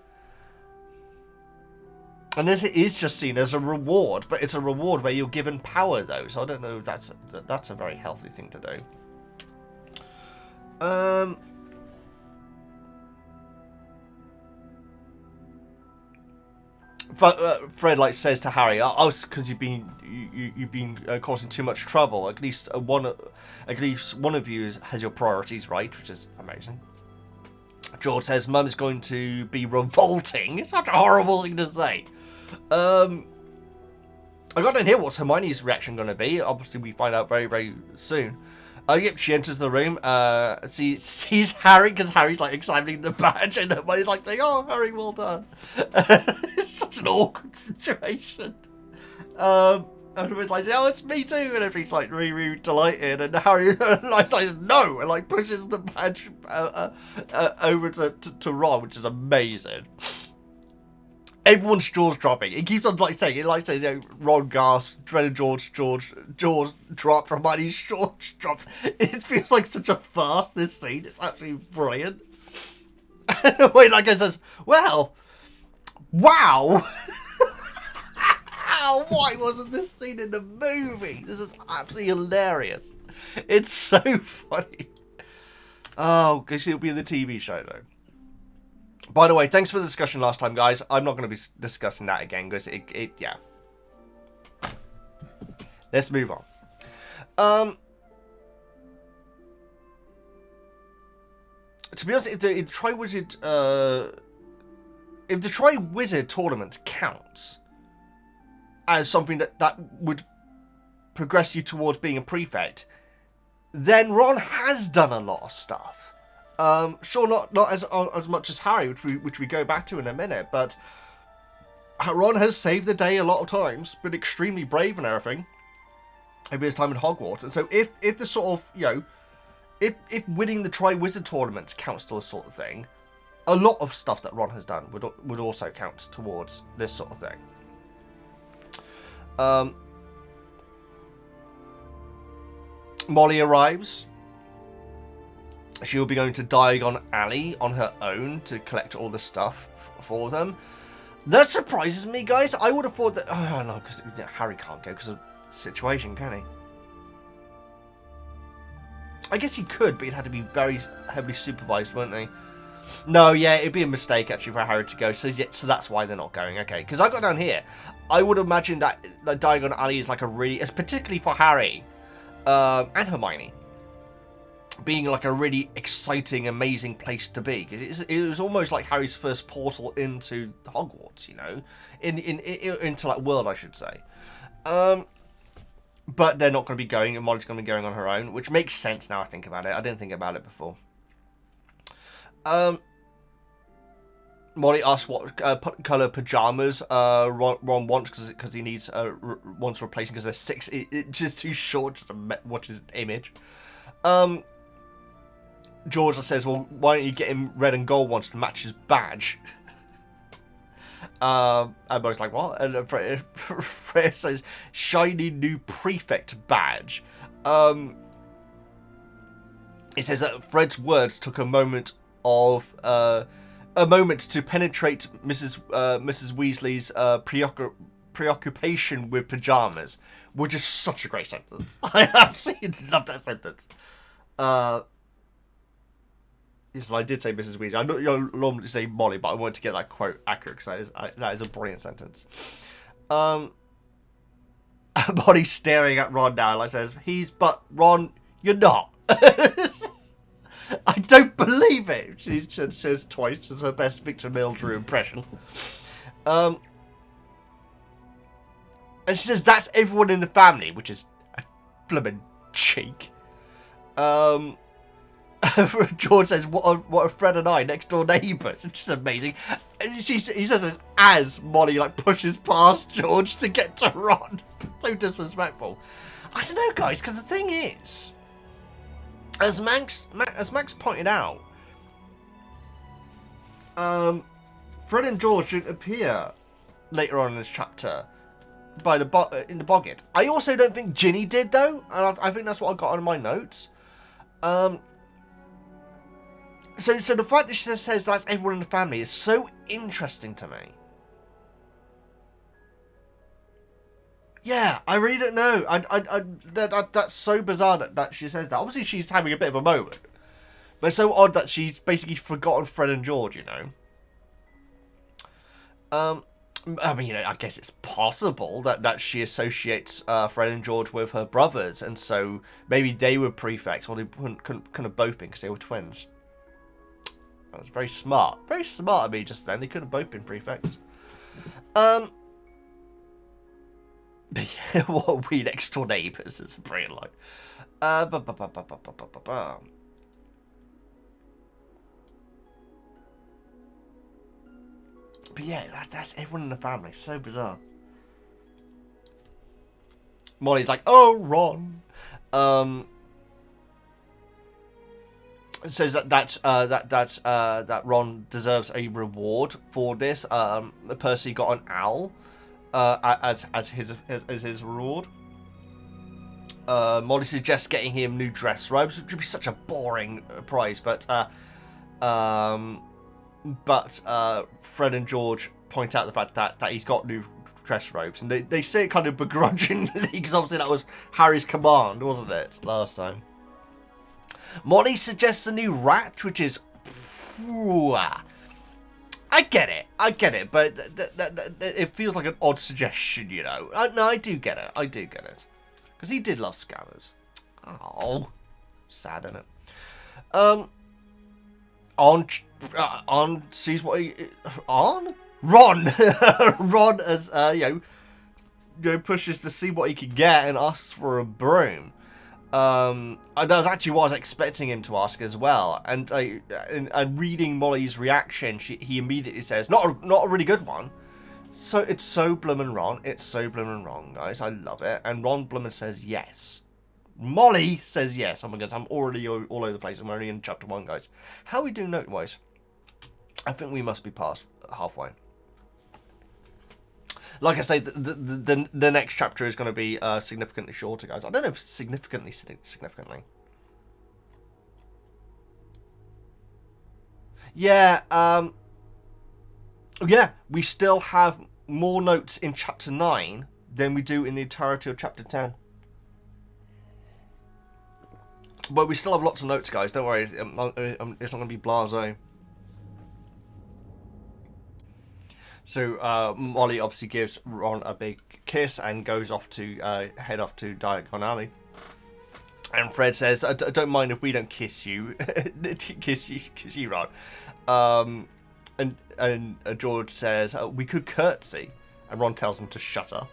And this is just seen as a reward, but it's a reward where you're given power, though. So I don't know if that's a very healthy thing to do. Fred like says to Harry, "Oh, it's because you've been causing too much trouble. At least one of you has your priorities right," which is amazing. George says, "Mum is going to be revolting." It's such a horrible thing to say. I got to hear what's Hermione's reaction going to be. Obviously, we find out very, very soon. Yep, she enters the room, sees Harry, because Harry's, like, examining the badge, and Hermione's, like, saying, "Oh, Harry, well done." It's such an awkward situation. Everyone's like, "Oh, it's me too," and everything's, like, really, really delighted, and Harry, like, says, "No," and, like, pushes the badge over to Ron, which is amazing. Everyone's jaws dropping. It keeps on saying, you know, Ron gasps, Fred and George jaws drop, Hermione's jaws drops. It feels like such a farce, this scene. It's actually brilliant. Wait, like I says, well, wow. Why wasn't this scene in the movie? This is absolutely hilarious. It's so funny. Oh, guess it'll be in the TV show, though. By the way, thanks for the discussion last time, guys. I'm not going to be discussing that again, because yeah. Let's move on. To be honest, if the Tri-Wizard tournament counts as something that would progress you towards being a prefect, then Ron has done a lot of stuff. Sure, not as much as Harry, which we go back to in a minute, but Ron has saved the day a lot of times, been extremely brave and everything over his time in Hogwarts. And so if the sort of, you know, if winning the Tri-Wizard tournament counts to this sort of thing, a lot of stuff that Ron has done would also count towards this sort of thing. Molly arrives. She'll be going to Diagon Alley on her own to collect all the stuff for them. That surprises me, guys. I would have thought that... Oh, no, because Harry can't go because of the situation, can he? I guess he could, but he'd have to be very heavily supervised, wouldn't he? No, yeah, it'd be a mistake, actually, for Harry to go. So that's why they're not going. Okay, because I got down here. I would imagine that Diagon Alley is like a really... particularly for Harry and Hermione, being like a really exciting, amazing place to be. It was almost like Harry's first portal into Hogwarts, you know, into that world, I should say. But they're not going to be going, and Molly's going to be going on her own, which makes sense now I think about it. I didn't think about it before. Molly asks what colour pyjamas Ron wants, because he needs wants replacing because they're 6 inches too short just to watch his image. George says, "Well, why don't you get him red and gold ones to match his badge?" And Molly's like, "What?" And Fred says, "Shiny new prefect badge." It says that Fred's words took a moment of a moment to penetrate Mrs. Weasley's preoccupation with pajamas, which is such a great sentence. I absolutely love that sentence. Yes, well, I did say Mrs. Weasley. I don't normally say Molly, but I wanted to get that quote accurate because that is a brilliant sentence. Molly's staring at Ron now, like says, but Ron, you're not. I don't believe it. She says twice. It's her best Victor Mildrew impression. And she says that's everyone in the family, which is a blooming cheek. George says, what are Fred and I, next door neighbours? Which is amazing. And he says this as Molly like pushes past George to get to Ron. So disrespectful. I don't know, guys, because the thing is, as Max pointed out, Fred and George should appear later on in this chapter in the Boggart. I also don't think Ginny did, though, and I think that's what I got on my notes. So the fact that she says that's everyone in the family is so interesting to me. Yeah, I really don't know. That's so bizarre that she says that. Obviously, she's having a bit of a moment. But it's so odd that she's basically forgotten Fred and George, you know. I mean, you know, I guess it's possible that she associates Fred and George with her brothers. And so maybe they were prefects, or they couldn't have both been because they were twins. That was very smart. Very smart of me just then. They could have both been prefects. But yeah, what are we next door neighbours? It's a brilliant line. But yeah, that's everyone in the family. So bizarre. Molly's like, oh, Ron. It says that Ron deserves a reward for this. Percy got an owl as his reward. Molly suggests getting him new dress robes, which would be such a boring prize, but Fred and George point out the fact that he's got new dress robes, and they say it kind of begrudgingly because obviously that was Harry's command, wasn't it, last time? Molly suggests a new rat, which is... I get it, but it feels like an odd suggestion, you know. No, I do get it. Because he did love scammers. Oh, sad, isn't it? On sees what he... On? Ron! Ron, as, pushes to see what he can get and asks for a broom. That was actually what I was expecting him to ask as well. And reading Molly's reaction, he immediately says, "Not a really good one." So it's so bloomin' Ron. It's so bloomin' Ron, guys. I love it. And Ron bloomin' says yes. Molly says yes. Oh my goodness, I'm already all over the place. I'm only in chapter 1, guys. How are we doing note-wise? I think we must be past halfway. Like I say, the next chapter is going to be significantly shorter, guys. I don't know if significantly. Yeah, yeah, we still have more notes in chapter 9 than we do in the entirety of chapter 10. But we still have lots of notes, guys. Don't worry, it's not going to be blasé. So Molly obviously gives Ron a big kiss and goes off to head off to Diagon Alley. And Fred says, "Don't mind if we don't kiss you, kiss you, Ron." And George says, "We could curtsy," and Ron tells him to shut up.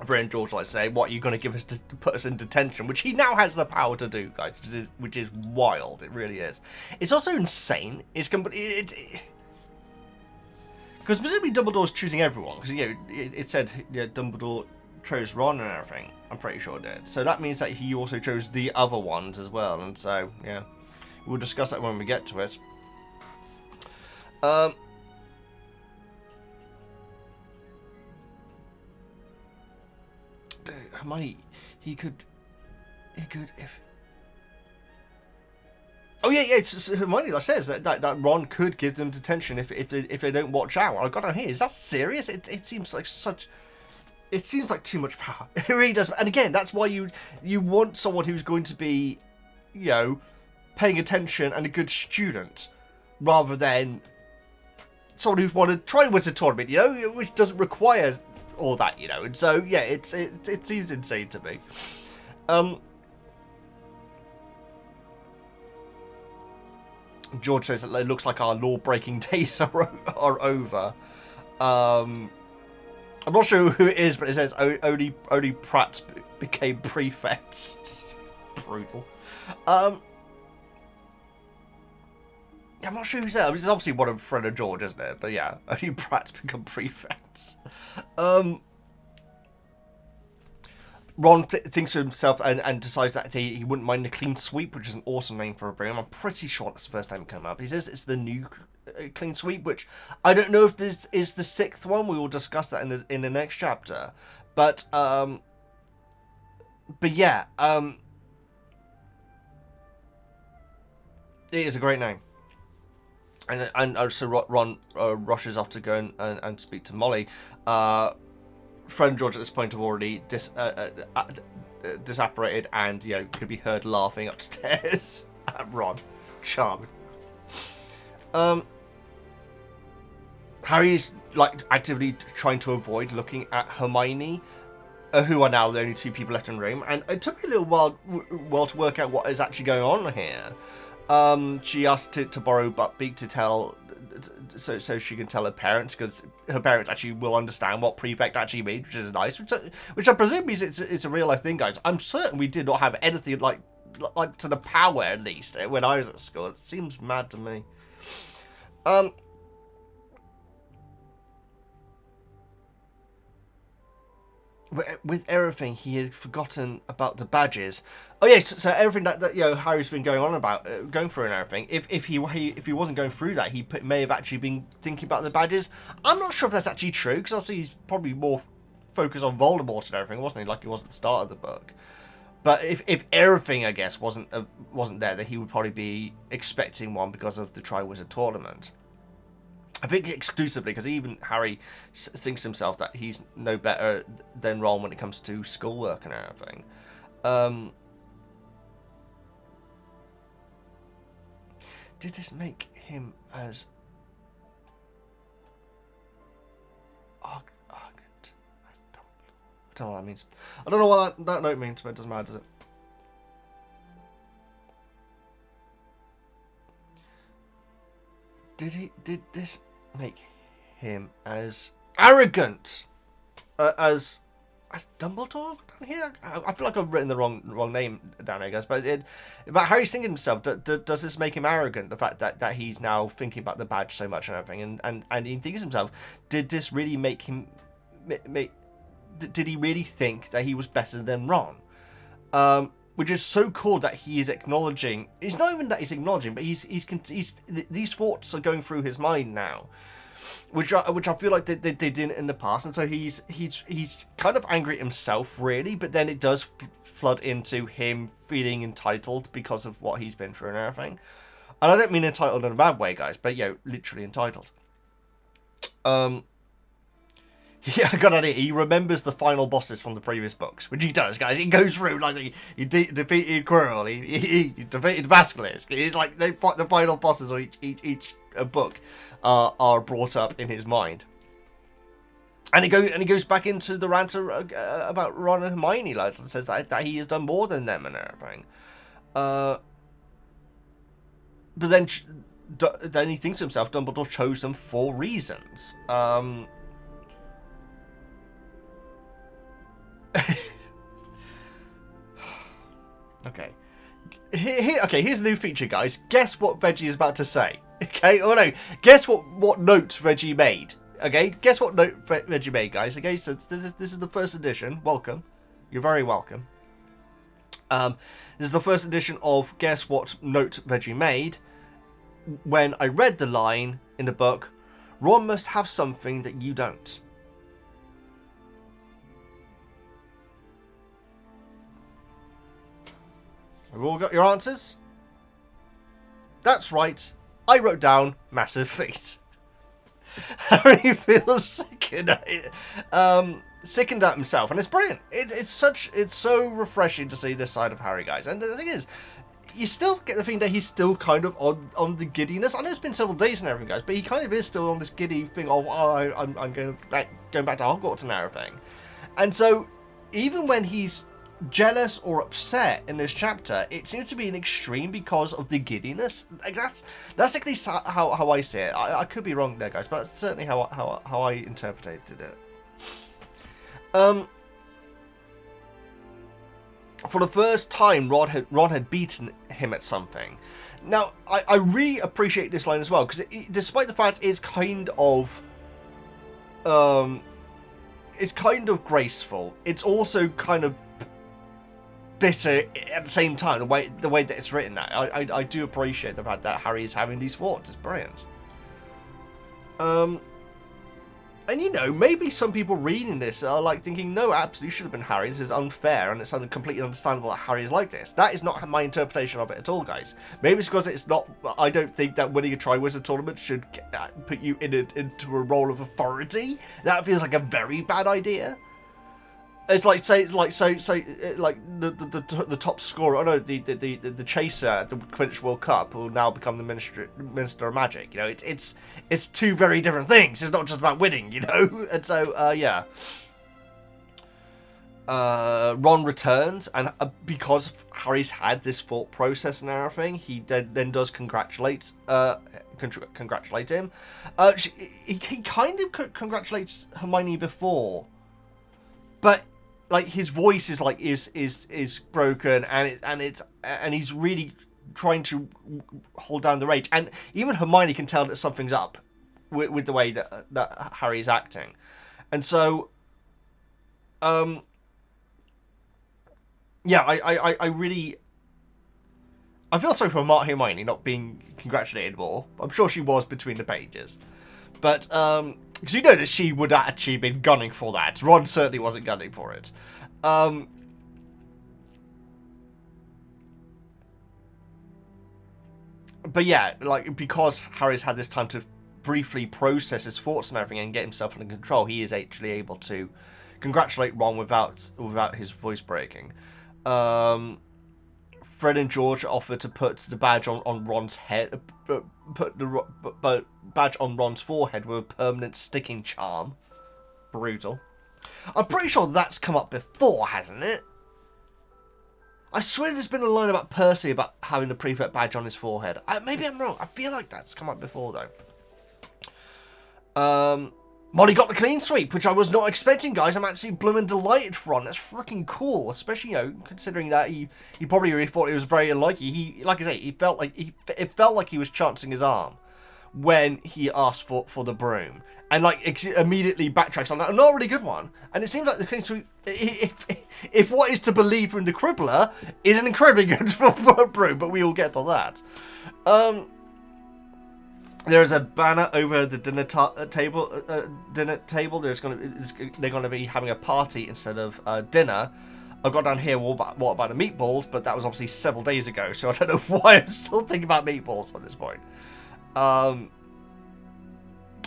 Fred and George like say, "What, are you going to give us to put us in detention?" Which he now has the power to do, guys, which is wild. It really is. It's also insane. Because specifically Dumbledore's choosing everyone. Because, it said Dumbledore chose Ron and everything. I'm pretty sure it did. So that means that he also chose the other ones as well. And so, yeah. We'll discuss that when we get to it. Hermione, he could if... Oh yeah, it's Hermione that says that Ron could give them detention if they don't watch out. I got on here. Is that serious? It seems like such. It seems like too much power. It really does. And again, that's why you want someone who's going to be, you know, paying attention and a good student, rather than someone who's won a Triwizard tournament, you know, which doesn't require all that, you know. And so yeah, it seems insane to me. George says that it looks like our law-breaking days are over. I'm not sure who it is, but it says only Pratt became prefects. Brutal. I'm not sure who's that. I mean, it's obviously one of Fred and George, isn't it? But yeah, only Pratt's become prefects. Ron thinks to himself and decides that he wouldn't mind a clean sweep, which is an awesome name for a Brigham. I'm pretty sure that's the first time it came up. He says it's the new clean sweep, which I don't know if this is the 6th one. We will discuss that in the next chapter. But yeah, it is a great name. And so Ron rushes off to go and speak to Molly. Fred and George at this point have already disapparated and, you know, could be heard laughing upstairs at Ron. Charming. Harry's like actively trying to avoid looking at Hermione, who are now the only 2 people left in the room, and it took me a little while to work out what is actually going on here. She asked to borrow Buckbeak to tell, so she can tell her parents, because her parents actually will understand what Prefect actually means, which is nice. Which I presume means it's a real life thing, guys. I'm certain we did not have anything like to the power, at least, when I was at school. It seems mad to me. With everything, he had forgotten about the badges. Oh yes, so everything that you know Harry's been going on about, going through and everything. If he wasn't going through that, he may have actually been thinking about the badges. I'm not sure if that's actually true, because obviously he's probably more focused on Voldemort and everything, wasn't he? Like he was at the start of the book. But if everything, I guess, wasn't there, then he would probably be expecting one because of the Triwizard Tournament. I think exclusively, because even Harry thinks to himself that he's no better than Ron when it comes to schoolwork and everything. Did this make him as arrogant as Dumbledore? I don't know what that means. I don't know what that note means, but it doesn't matter, does it? Did this make him as arrogant as Dumbledore down here? I feel like I've written the wrong name down here, guys. But Harry's thinking to himself, does this make him arrogant? The fact that he's now thinking about the badge so much and everything, and he thinks to himself, did this really make him? Did he really think that he was better than Ron? Which is so cool that he is acknowledging. It's not even that he's acknowledging, but he's these thoughts are going through his mind now, which I feel like they didn't in the past, and so he's kind of angry at himself, really. But then it does flood into him feeling entitled because of what he's been through and everything. And I don't mean entitled in a bad way, guys, but you know, literally entitled. Yeah, I got an idea. He remembers the final bosses from the previous books, which he does, guys. He goes through, like, he defeated Quirrell, he defeated Basilisk. It's like the final bosses of each book are brought up in his mind. And he goes back into the rant about Ron and Hermione, like, and says that he has done more than them and everything. But then he thinks to himself, Dumbledore chose them for reasons. Okay. Here's a new feature, guys. Guess what Veggie is about to say. Okay, oh no. Guess what note Veggie made. Okay, guess what note Veggie made, guys. Okay, so this is the first edition. Welcome. You're very welcome. This is the first edition of Guess What Note Veggie Made. When I read the line in the book, Ron must have something that you don't. Have you all got your answers? That's right. I wrote down massive feet. Harry feels sickened at himself, and it's brilliant. It's so refreshing to see this side of Harry, guys. And the thing is, you still get the feeling that he's still kind of on the giddiness. I know it's been several days and everything, guys, but he kind of is still on this giddy thing of, I'm going back to Hogwarts and everything. And so, even when he's jealous or upset in this chapter, it seems to be an extreme because of the giddiness. Like that's at least how I see it. I could be wrong there, guys, but that's certainly how I interpreted it. For the first time, Ron had beaten him at something. Now, I really appreciate this line as well, because despite the fact it's kind of graceful, it's also kind of bitter at the same time. The way that it's written, I do appreciate the fact that Harry is having these thoughts. It's brilliant. And you know, maybe some people reading this are like thinking, no, absolutely should have been Harry. This is unfair, and it's completely understandable that Harry is like this. That is not my interpretation of it at all, guys. Maybe it's because it's not. I don't think that winning a Triwizard tournament should put you into a role of authority. That feels like a very bad idea. It's like the top scorer. Oh no, the chaser at the Quidditch World Cup will now become the Minister of Magic. You know, it's two very different things. It's not just about winning, you know. And so yeah. Ron returns, and because Harry's had this thought process and everything, he then does congratulate him. He kind of congratulates Hermione before, but like his voice is like is broken, and he's really trying to hold down the rage, and even Hermione can tell that something's up with the way that Harry is acting, and so yeah, I really feel sorry for Hermione not being congratulated more. I'm sure she was between the pages, but because you know that she would actually been gunning for that. Ron certainly wasn't gunning for it. But yeah, like, because Harry's had this time to briefly process his thoughts and everything and get himself under control, he is actually able to congratulate Ron without his voice breaking. Fred and George offer to put the badge on Ron's head, put the badge on Ron's forehead with a permanent sticking charm. Brutal. I'm pretty sure that's come up before, hasn't it? I swear there's been a line about Percy about having the Prefect badge on his forehead. Maybe I'm wrong. I feel like that's come up before, though. Molly got the clean sweep, which I was not expecting, guys. I'm actually blooming delighted for Ron. That's freaking cool, especially, you know, considering that he probably really thought it was very unlikely. He, like I say, it felt like he was chancing his arm when he asked for the broom, and like immediately backtracks on that. Not a really good one. And it seems like the clean sweep, if what is to believe from the Quibbler, is an incredibly good broom, but we will get to that. There is a banner over the dinner table. They're going to be having a party instead of dinner. I've got down here, what about the meatballs? But that was obviously several days ago, so I don't know why I'm still thinking about meatballs at this point.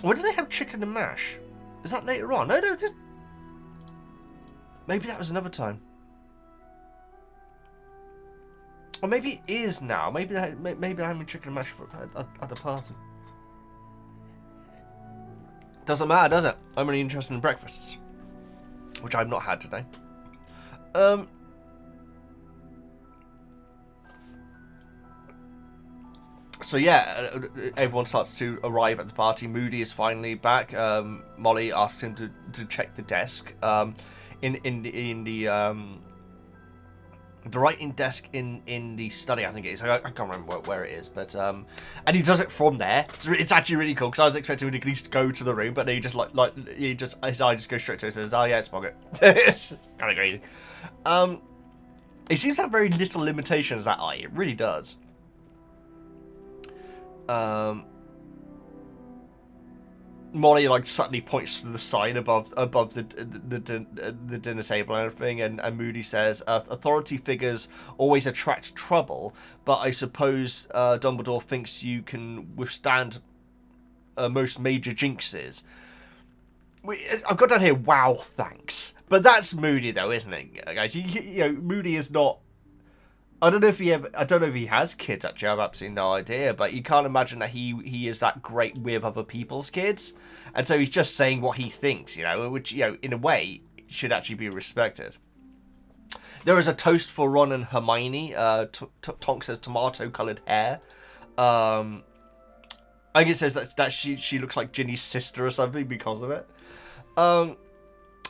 When do they have chicken and mash? Is that later on? No. Maybe that was another time. Or maybe it is now. Maybe they're having chicken and mash at the party. Doesn't matter, does it? I'm only interested in breakfasts, which I've not had today. So yeah, everyone starts to arrive at the party. Moody is finally back. Molly asks him to check the desk. The writing desk in the study, I think it is. I can't remember where it is, but and he does it from there. It's actually really cool, because I was expecting him to at least go to the room, but then he just his eye just goes straight to it and says, "Oh yeah, it's Boggart." It's kind of crazy. It seems to have very little limitations, that eye. It really does. Molly like suddenly points to the sign above the dinner table and everything, and Moody says, authority figures always attract trouble, but I suppose Dumbledore thinks you can withstand most major jinxes. I've got down here, wow, thanks. But that's Moody though, isn't it, guys? You know, Moody is not. I don't know if he has kids, actually. I have absolutely no idea. But you can't imagine that he is that great with other people's kids. And so he's just saying what he thinks, you know, which, you know, in a way, should actually be respected. There is a toast for Ron and Hermione. Tonk says tomato-coloured hair. I think it says that she looks like Ginny's sister or something because of it.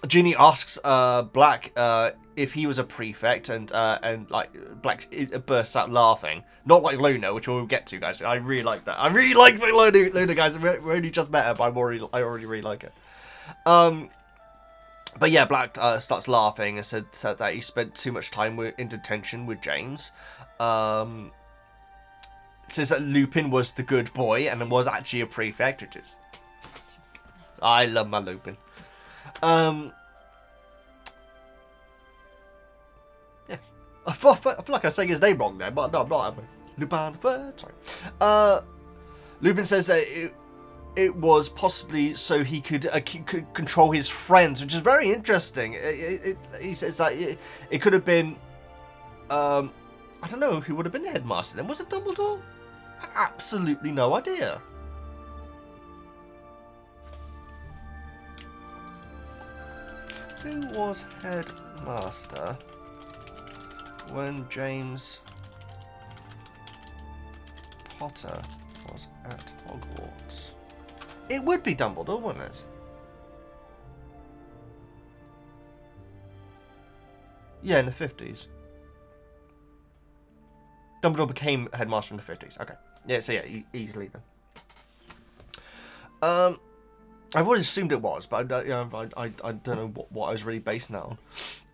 Ginny asks Black if he was a prefect, and like Black bursts out laughing, not like Luna, which we'll get to, guys. I really like that. I really like Luna, guys. We only just met her, but I already really like it. But yeah, Black starts laughing and said that he spent too much time in detention with James. Says that Lupin was the good boy and was actually a prefect, which is, I love my Lupin. Yeah, I feel like I'm saying his name wrong there, but no, I'm not. Lupin the Third. Sorry. Lupin says that it was possibly so he could control his friends, which is very interesting. He says that it could have been. I don't know who would have been the headmaster then. Was it Dumbledore? Absolutely no idea. Who was headmaster when James Potter was at Hogwarts? It would be Dumbledore, wouldn't it? Yeah, in the 50s. Dumbledore became headmaster in the 50s. Okay. Yeah, so yeah, easily then. I've always assumed it was, but I don't know what I was really basing that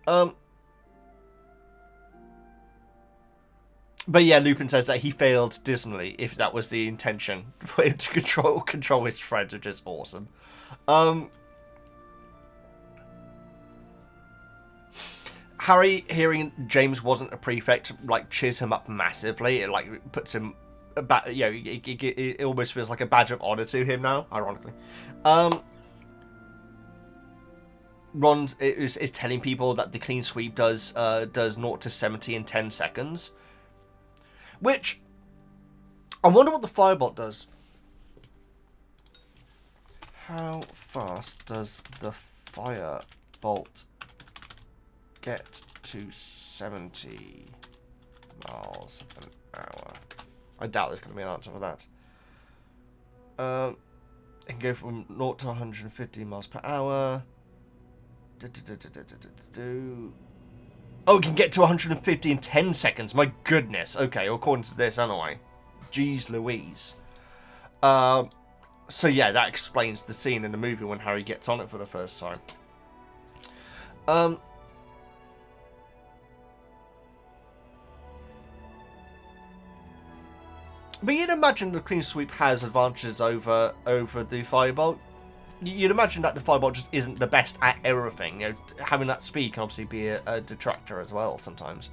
on. But yeah, Lupin says that he failed dismally, if that was the intention, for him to control his friends, which is awesome. Harry, hearing James wasn't a prefect, like, cheers him up massively. It, like, puts him, you know, it almost feels like a badge of honor to him now, ironically. Ron is telling people that the clean sweep does 0 to 70 in 10 seconds. Which, I wonder what the firebolt does. How fast does the firebolt get to 70 miles an hour? I doubt there's going to be an answer for that. It can go from 0 to 150 miles per hour. Oh, it can get to 150 in 10 seconds. My goodness. Okay, according to this, anyway. Jeez Louise. So yeah, that explains the scene in the movie when Harry gets on it for the first time. But you'd imagine the clean sweep has advantages over the firebolt. You'd imagine that the firebolt just isn't the best at everything. You know, having that speed can obviously be a detractor as well sometimes.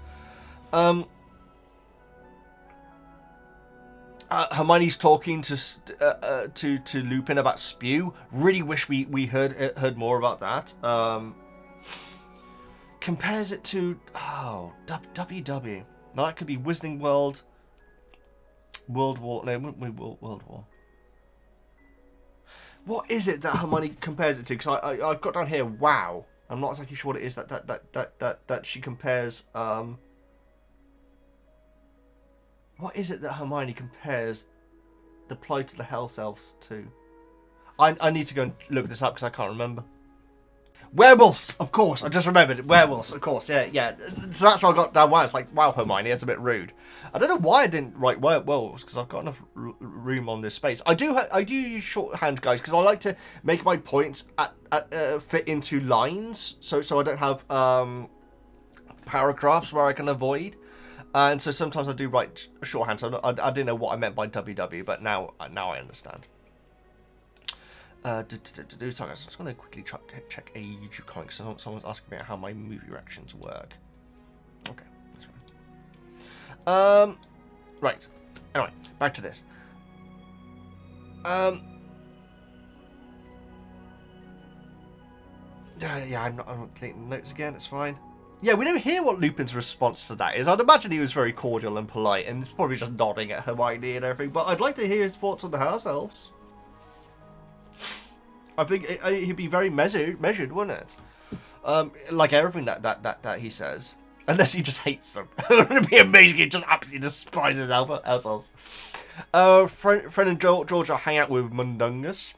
Hermione's talking to Lupin about S.P.E.W. Really wish we heard more about that. Compares it to W.W. Now that could be Wizarding World. World War. No, wouldn't we? World War. What is it that Hermione compares it to? Because I've got down here, wow. I'm not exactly sure what it is that she compares. What is it that Hermione compares the plight of the House Elves to? I need to go and look this up because I can't remember. Werewolves, of course. I just remembered it. Werewolves, of course. Yeah. So that's why I got down. Wow, it's like, wow, Hermione, that's a bit rude. I don't know why I didn't write werewolves because I've got enough room on this space. I do use shorthand, guys, because I like to make my points fit into lines, so I don't have paragraphs where I can avoid. And so sometimes I do write shorthand. So I didn't know what I meant by WW, but now I understand. Sorry, guys, I'm just going to quickly check a YouTube comment because someone's asking me how my movie reactions work. Okay, that's fine. Right. Anyway, back to this. Yeah, I'm not deleting notes again. It's fine. Yeah, we don't hear what Lupin's response to that is. I'd imagine he was very cordial and polite, and he's probably just nodding at Hermione and everything. But I'd like to hear his thoughts on the house elves. I think he'd be very measured, wouldn't it? Like everything that he says, unless he just hates them. It'd be amazing. He just absolutely despises house elves. Fred and George hang out with Mundungus.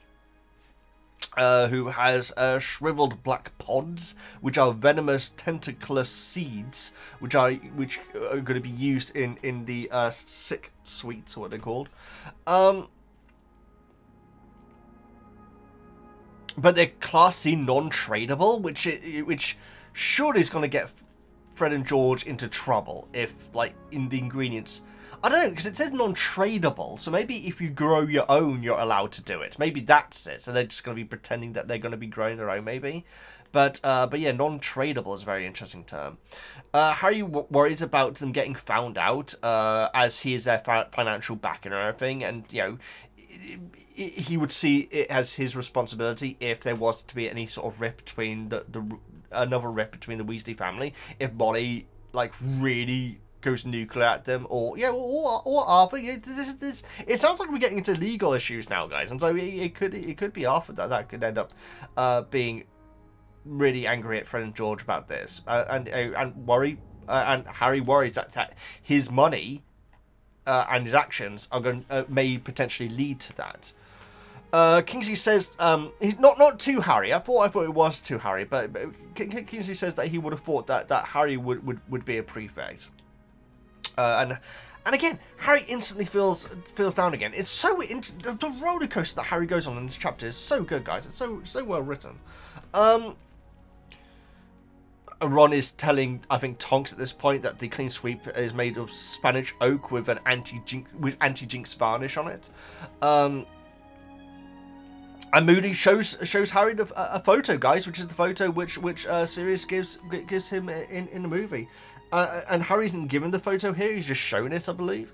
Who has shriveled black pods, which are venomous tentaculous seeds, which are going to be used in the sick sweets, or what they're called. But they're Class C non-tradable, which surely is going to get Fred and George into trouble if, like, in the ingredients. I don't know, because it says non-tradable, so maybe if you grow your own, you're allowed to do it. Maybe that's it, so they're just going to be pretending that they're going to be growing their own, maybe. But yeah, non-tradable is a very interesting term. Harry worries about them getting found out, as he is their financial backer and everything, and, you know, he would see it as his responsibility if there was to be any sort of rip between another rip between the Weasley family, if Molly, like, really goes nuclear at them, or Arthur. It sounds like we're getting into legal issues now, guys, and so it could be Arthur that could end up being really angry at Fred and George about this, and Harry worries that his money and his actions are may potentially lead to that. Kingsley says he's not to Harry. I thought it was to Harry, but Kingsley says that he would have thought that Harry would be a prefect. And again, Harry instantly feels down again. It's so the roller coaster that Harry goes on in this chapter is so good, guys. It's so well written. Ron is telling, I think, Tonks at this point that the clean sweep is made of Spanish oak with an anti-jinx varnish on it. And Moody shows Harry a photo, guys, which is the photo which Sirius gives him in the movie. And Harry isn't given the photo here; he's just shown it, I believe.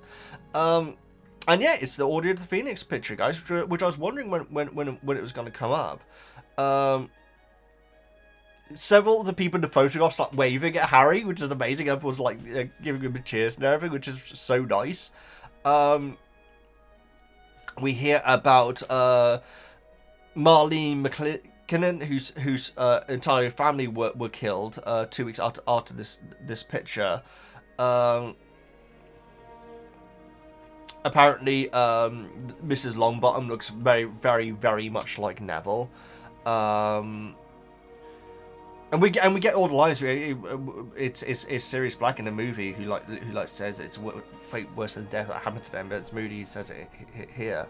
And yeah, it's the Order of the Phoenix picture, guys, which I was wondering when it was going to come up. Several of the people in the photographs start waving at Harry, which is amazing. Everyone's like giving him a cheers and everything, which is so nice. We hear about Marlene McKinnon, whose entire family were killed 2 weeks after this picture. Apparently, Mrs. Longbottom looks very, very, very much like Neville. And we get all the lines. It's Sirius Black in the movie who says it's fate worse than death that happened to them, but it's Moody who says it here.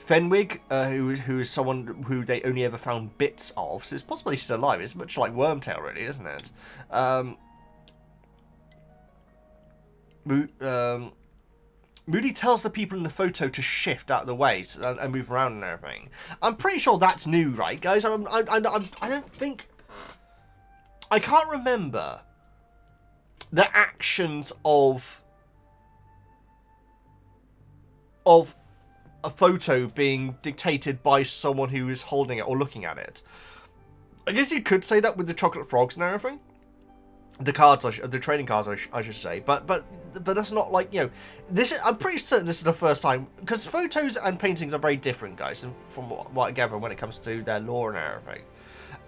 Fenwig, who is someone who they only ever found bits of, so it's possibly still alive. It's much like Wormtail, really, isn't it? Moody tells the people in the photo to shift out of the way and move around and everything. I'm pretty sure that's new, right, guys? I don't think... I can't remember the actions of a photo being dictated by someone who is holding it or looking at it. I guess you could say that with the chocolate frogs and everything. The cards, the trading cards, I should say, but that's not like, you know, this. I'm pretty certain this is the first time, because photos and paintings are very different, guys, from what I gather when it comes to their lore and everything.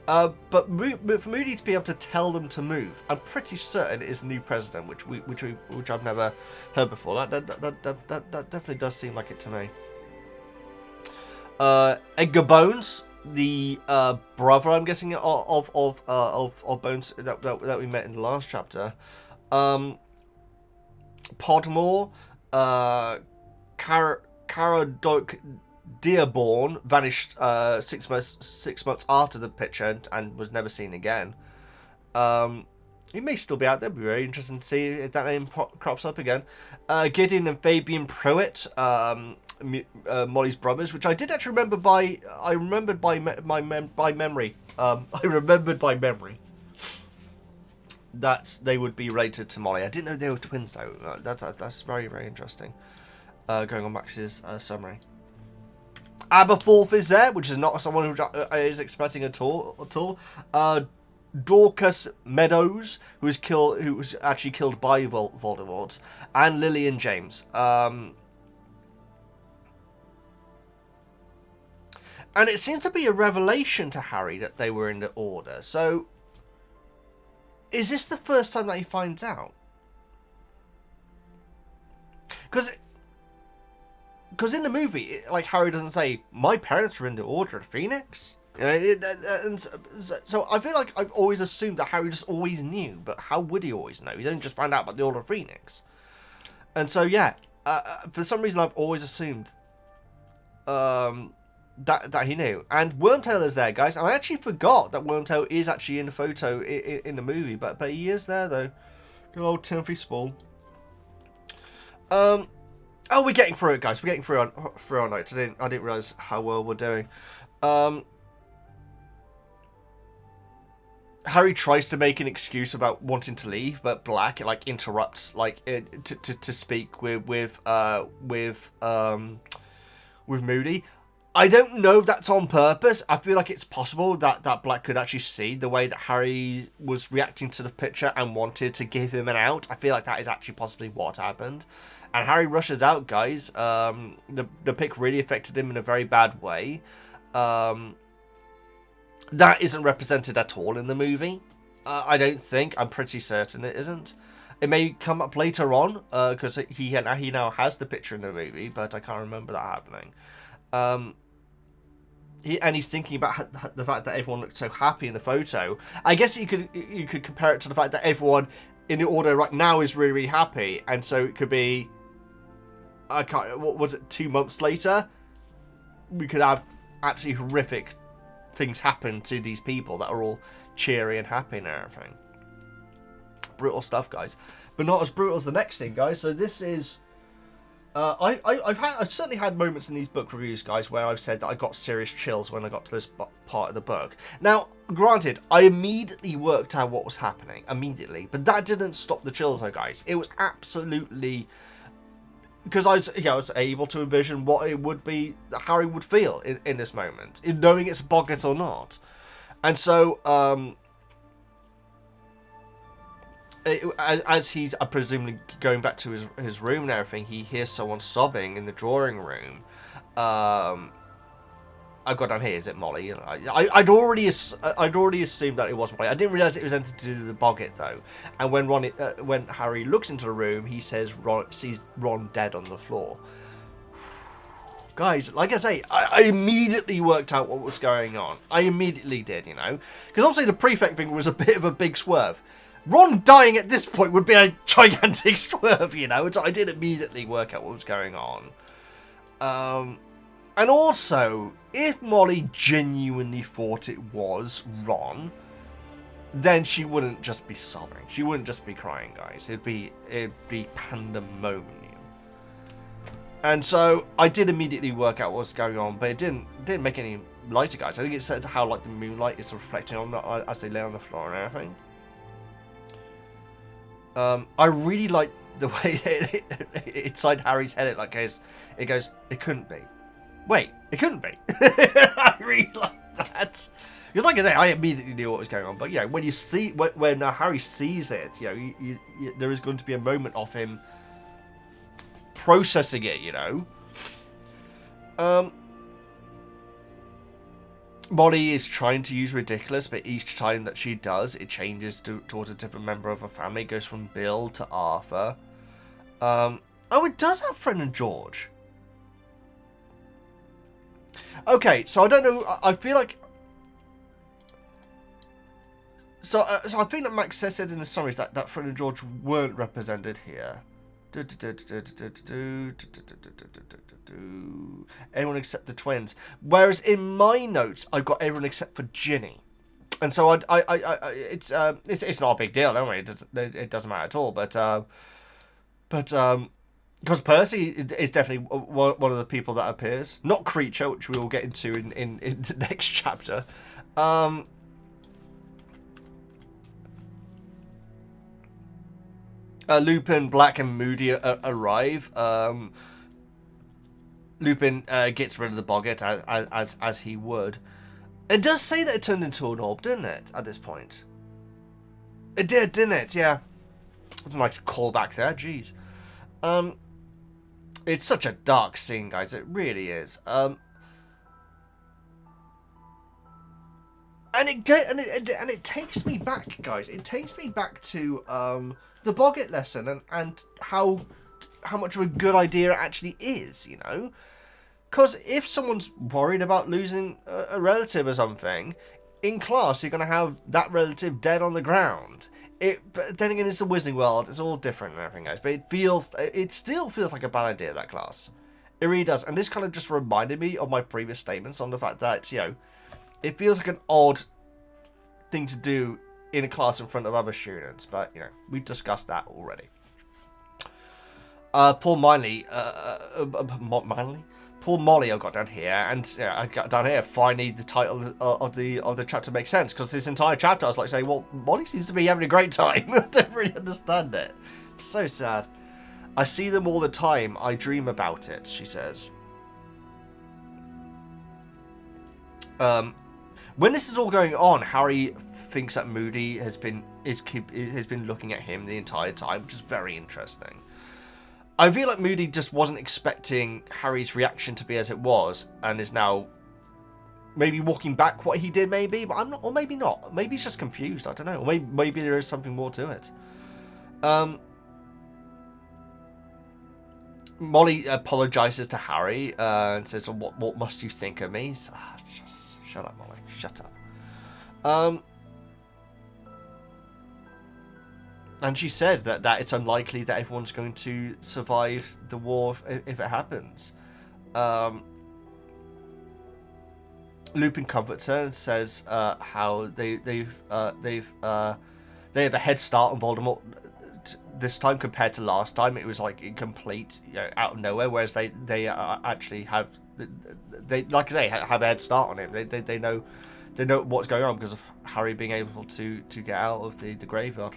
But for Moody to be able to tell them to move, I'm pretty certain it is the new president, which I've never heard before. That definitely does seem like it to me. Edgar Bones, the brother, I'm guessing, of Bones that we met in the last chapter. Podmore, Caradoc Dearborn vanished 6 months after the picture and was never seen again. He may still be out there. It'd be very interesting to see if that name crops up again. Gideon and Fabian Pruitt, Molly's brothers, which I did actually remember by. I remembered by memory. I remembered by memory that they would be related to Molly. I didn't know they were twins though. That's very, very interesting. Going on Max's summary. Aberforth is there, which is not someone who is expecting at all. Dorcas Meadows, who was actually killed by Voldemort, and Lillian James. And it seemed to be a revelation to Harry that they were in the Order. So, is this the first time that he finds out? Because in the movie, like, Harry doesn't say, my parents were in the Order of Phoenix. And so I feel like I've always assumed that Harry just always knew, but how would he always know? He didn't just find out about the Order of Phoenix. And so, yeah, for some reason I've always assumed that he knew. And Wormtail is there, guys. I actually forgot that Wormtail is actually in the photo in the movie, but he is there, though. Good old Timothy Spall. Oh, we're getting through it, guys. We're getting through our notes. I didn't realise how well we're doing. Harry tries to make an excuse about wanting to leave, but Black interrupts to speak with Moody. I don't know if that's on purpose. I feel like it's possible that Black could actually see the way that Harry was reacting to the picture and wanted to give him an out. I feel like that is actually possibly what happened. And Harry rushes out, guys. The pick really affected him in a very bad way. That isn't represented at all in the movie. I don't think. I'm pretty certain it isn't. It may come up later on, because he now has the picture in the movie, but I can't remember that happening. He's thinking about the fact that everyone looked so happy in the photo. I guess you could compare it to the fact that everyone in the Order right now is really, really happy, and so it could be. What was it? 2 months later, we could have absolutely horrific things happen to these people that are all cheery and happy and everything. Brutal stuff, guys, but not as brutal as the next thing, guys. So this is I've certainly had moments in these book reviews, guys, where I've said that I got serious chills when I got to this part of the book. Now, granted, I immediately worked out what was happening immediately, but that didn't stop the chills, though, guys. It was absolutely, because I was able to envision what it would be that Harry would feel in this moment, in knowing it's Boggart or not. And so, as he's presumably going back to his room and everything, he hears someone sobbing in the drawing room. I've got down here, is it Molly? I'd already assumed that it was Molly. I didn't realise it was anything to do with the Boggart, though. And when Harry looks into the room, he sees Ron dead on the floor. Guys, like I say, I immediately worked out what was going on. I immediately did, because obviously the Prefect thing was a bit of a big swerve. Ron dying at this point would be a gigantic swerve, so I did immediately work out what was going on. And also, if Molly genuinely thought it was Ron, then she wouldn't just be sobbing. She wouldn't just be crying, guys. It'd be pandemonium. And so I did immediately work out what was going on, but it didn't make any lighter, guys. I think it's said how the moonlight is reflecting on them as they lay on the floor and everything. I really like the way inside Harry's head it goes, it couldn't be. Wait, it couldn't be. I really like that. Because like I say, I immediately knew what was going on. But, when you see, when Harry sees it, there is going to be a moment of him processing it, Molly is trying to use ridiculous, but each time that she does, it changes towards a different member of her family. It goes from Bill to Arthur. It does have Fred and George. Okay, so I don't know. I feel like. So I think that Max said in the summaries that Fred and George weren't represented here. Everyone except the twins. Whereas in my notes, I've got everyone except for Ginny. And so it's not a big deal anyway. It doesn't matter at all. But because Percy is definitely one of the people that appears, not Creature, which we will get into in the next chapter. Lupin, Black, and Moody arrive. Lupin gets rid of the Boggart as he would. It does say that it turned into an orb, didn't it? At this point, it did, didn't it? Yeah. It's a nice callback there. Jeez. It's such a dark scene, guys. It really is. And it takes me back, guys. It takes me back to the Boggart lesson and how much of a good idea it actually is, you know. Because if someone's worried about losing a relative or something, in class you're going to have that relative dead on the ground. But then again, it's the Wizarding World. It's all different and everything, guys. But it still feels like a bad idea, that class. It really does. And this kind of just reminded me of my previous statements on the fact that, you know, it feels like an odd thing to do in a class in front of other students. But, you know, we've discussed that already. Poor Miley, Poor Molly I've got down here, and I got down here, finally the title of the chapter makes sense, because this entire chapter I was like saying, well, Molly seems to be having a great time. I don't really understand it. So sad. I see them all the time. I dream about it, she says. When this is all going on, Harry thinks that Moody has been looking at him the entire time, which is very interesting. I feel like Moody just wasn't expecting Harry's reaction to be as it was, and is now maybe walking back what he did, maybe, but I'm not, or maybe not. Maybe he's just confused. I don't know. Or maybe there is something more to it. Molly apologizes to Harry and says, well, "What must you think of me?" So, just shut up, Molly. Shut up. And she said that it's unlikely that everyone's going to survive the war if it happens. Lupin comforts her and says how they have a head start on Voldemort this time compared to last time. It was like incomplete, you know, out of nowhere, whereas they actually have have a head start on him. They know what's going on because of Harry being able to get out of the graveyard.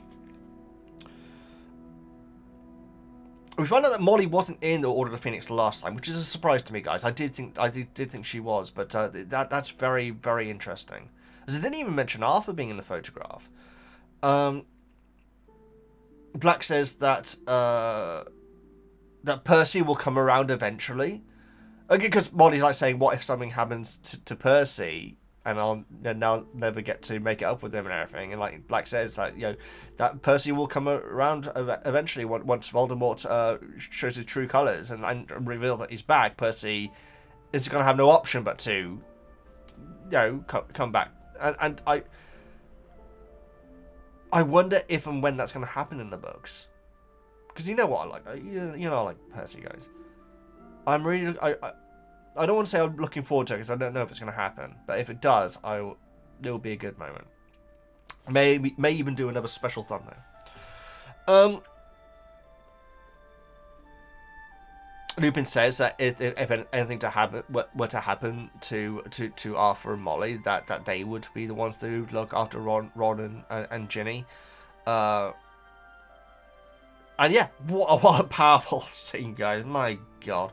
We find out that Molly wasn't in the Order of the Phoenix last time, which is a surprise to me, guys. I did think she was, but that's very, very interesting. As it didn't even mention Arthur being in the photograph. Black says that that Percy will come around eventually. Okay, because Molly's like saying, "What if something happens to Percy, and I'll never get to make it up with him and everything?" And like Black says that, you know, that Percy will come around eventually once Voldemort shows his true colours and reveal that he's back. Percy is going to have no option but to, you know, come back. And I wonder if and when that's going to happen in the books, because you know what I like. You know I like Percy, guys. I'm really I don't want to say I'm looking forward to it because I don't know if it's going to happen. But if it does, it'll be a good moment. May even do another special thumbnail. Lupin says that if anything were to happen to Arthur and Molly, that they would be the ones to look after Ron and Ginny. And yeah, what a powerful scene, guys! My God.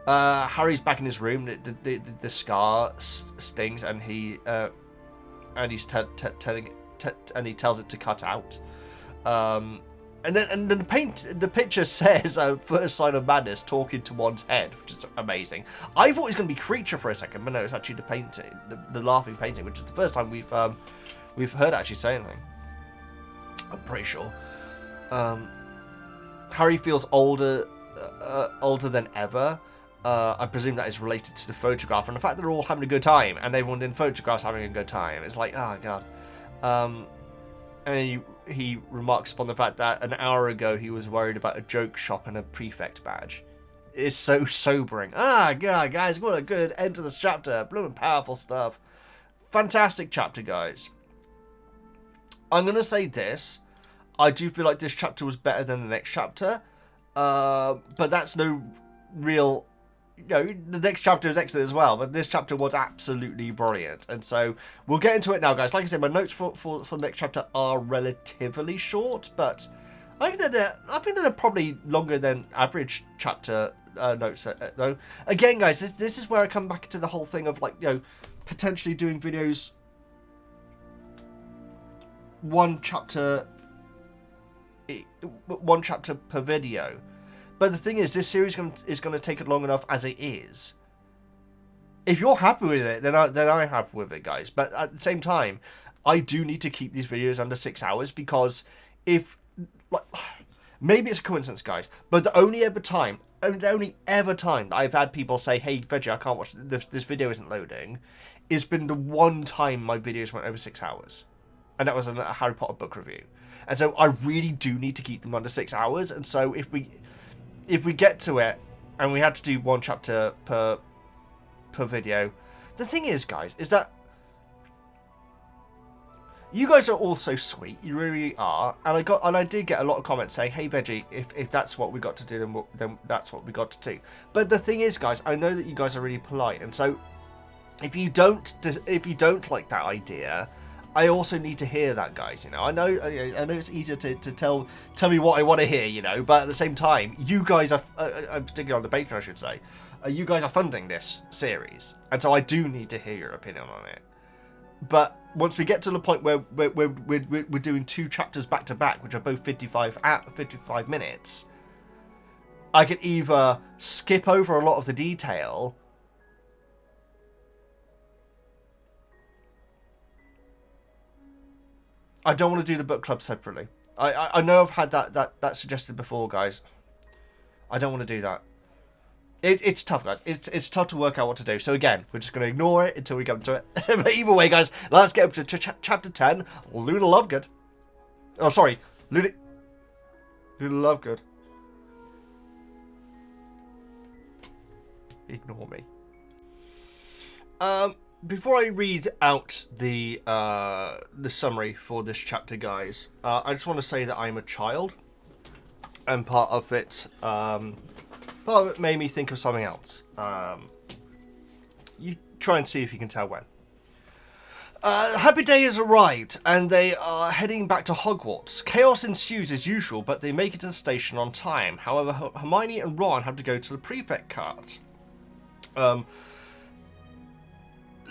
Harry's back in his room. The scar stings, and he's and he tells it to cut out. And then the picture says first sign of madness, talking to one's head, which is amazing. I thought it was going to be Creature for a second, but no, it's actually the painting, the laughing painting, which is the first time we've heard it actually say anything. I'm pretty sure. Harry feels older than ever. I presume that is related to the photograph and the fact that they're all having a good time, and everyone in photographs having a good time. It's like, oh god. And he remarks upon the fact that an hour ago he was worried about a joke shop and a prefect badge. It's so sobering. Ah, god, guys, what a good end to this chapter. Blooming powerful stuff. Fantastic chapter, guys. I'm going to say this. I do feel like this chapter was better than the next chapter. But that's no real... You know, the next chapter is excellent as well, but this chapter was absolutely brilliant. And so we'll get into it now, guys. Like I said, my notes for the next chapter are relatively short, but I think they're probably longer than average chapter notes, though. Again, guys, this is where I come back to the whole thing of, like, you know, potentially doing videos one chapter per video. But the thing is, this series is going to take it long enough as it is. If you're happy with it, then I'm happy with it, guys. But at the same time, I do need to keep these videos under 6 hours, because if, like, maybe it's a coincidence, guys, but the only ever time that I've had people say, "Hey, Veggie, I can't watch this video isn't loading," has been the one time my videos went over 6 hours, and that was a Harry Potter book review. And so I really do need to keep them under 6 hours. And so if we get to it and we had to do one chapter per video, the thing is, guys, is that you guys are all so sweet. You really are. And I did get a lot of comments saying, "Hey, Veggie, if that's what we got to do, then that's what we got to do." But the thing is, guys, I know that you guys are really polite, and so if you don't like that idea, I also need to hear that, guys. You know, I know it's easier to tell me what I want to hear, you know, but at the same time, you guys are, particularly on the Patreon, I should say, you guys are funding this series, and so I do need to hear your opinion on it. But once we get to the point where we're doing 2 chapters back to back, which are both 55 minutes, I can either skip over a lot of the detail. I don't want to do the book club separately. I know I've had that suggested before, guys. I don't want to do that. It's tough, guys. It's tough to work out what to do. So again, we're just going to ignore it until we come to it. But either way, guys, let's get up to chapter 10, Luna Lovegood. Oh, sorry. Luna Lovegood. Ignore me. Before I read out the summary for this chapter, guys, I just want to say that I'm a child, and part of it made me think of something else. You try and see if you can tell when. Happy Day has arrived, and they are heading back to Hogwarts. Chaos ensues as usual, but they make it to the station on time. However, Hermione and Ron have to go to the Prefect cart,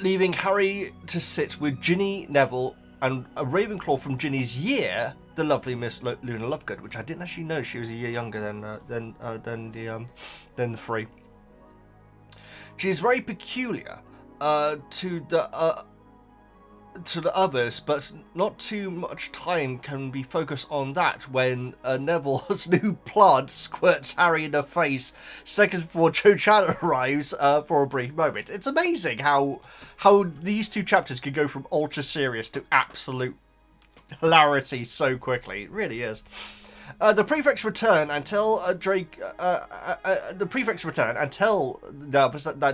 leaving Harry to sit with Ginny, Neville, and a Ravenclaw from Ginny's year, the lovely Miss Luna Lovegood, which I didn't actually know she was a year younger than the 3. She's very peculiar to the others, but not too much time can be focused on that when Neville's new plant squirts Harry in the face seconds before Cho Chan arrives for a brief moment. It's amazing how these 2 chapters can go from ultra serious to absolute hilarity so quickly. It really is. The prefects return and tell that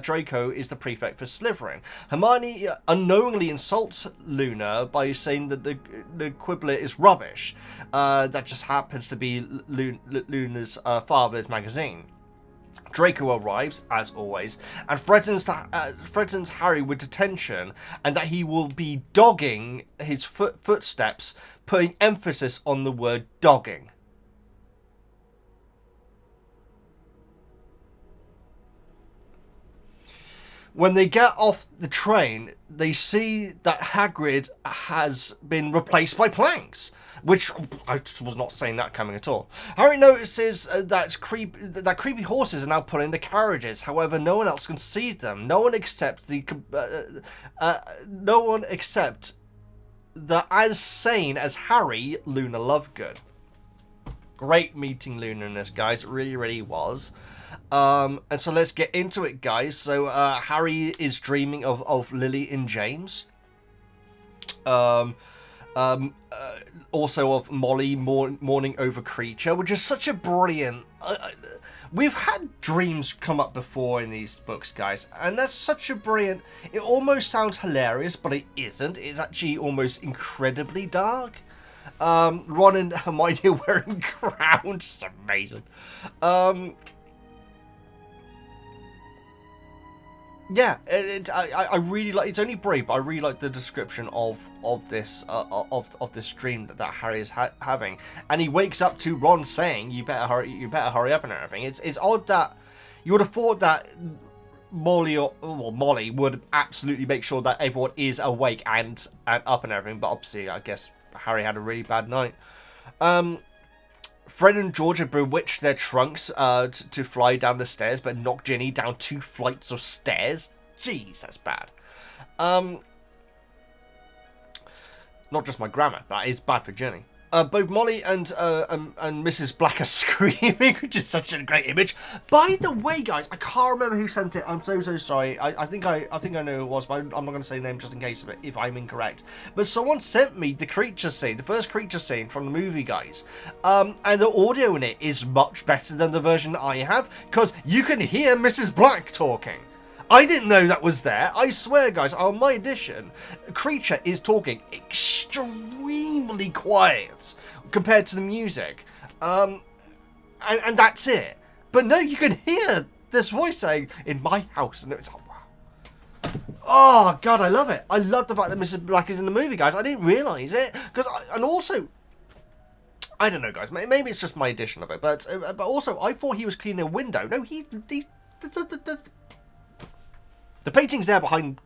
Draco is the prefect for Slytherin. Hermione unknowingly insults Luna by saying that the Quibbler is rubbish. That just happens to be Luna's father's magazine. Draco arrives, as always, and threatens Harry with detention and that he will be dogging his footsteps, putting emphasis on the word dogging. When they get off the train, they see that Hagrid has been replaced by planks, which I was not saying that coming at all. Harry notices that creepy horses are now pulling the carriages. However, no one else can see them. No one except the as sane as Harry, Luna Lovegood. Great meeting Luna in this, guys. It really, really was. And so let's get into it, guys. So Harry is dreaming of Lily and James. Also of Molly mourning over Creature, which is such a brilliant... we've had dreams come up before in these books, guys, and that's such a brilliant... It almost sounds hilarious, but it isn't. It's actually almost incredibly dark. Ron and Hermione are wearing crowns. It's amazing. Yeah, I really like. It's only brief, but I really like the description of this this dream that Harry is having, and he wakes up to Ron saying, "You better hurry up," and everything. It's odd that you would have thought that Molly would absolutely make sure that everyone is awake and up and everything, but obviously, I guess Harry had a really bad night. Fred and George have bewitched their trunks to fly down the stairs, but knocked Ginny down 2 flights of stairs. Jeez, that's bad. Not just my grammar, that is bad for Ginny. Both Molly and Mrs. Black are screaming, which is such a great image. By the way, guys, I can't remember who sent it. I'm so sorry. I think I know who it was, but I'm not going to say the name just in case if I'm incorrect. But someone sent me the creature scene, the first creature scene from the movie, guys. And the audio in it is much better than the version I have, because you can hear Mrs. Black talking. I didn't know that was there. I swear, guys, on my edition, Creature is talking extremely quiet compared to the music. And that's it. But no, you can hear this voice saying, "In my house," and it's like, wow. Oh, God, I love it. I love the fact that Mrs. Black is in the movie, guys. I didn't realise it. And also, I don't know, guys, maybe it's just my edition of it, but also, I thought he was cleaning a window. No, the painting's there behind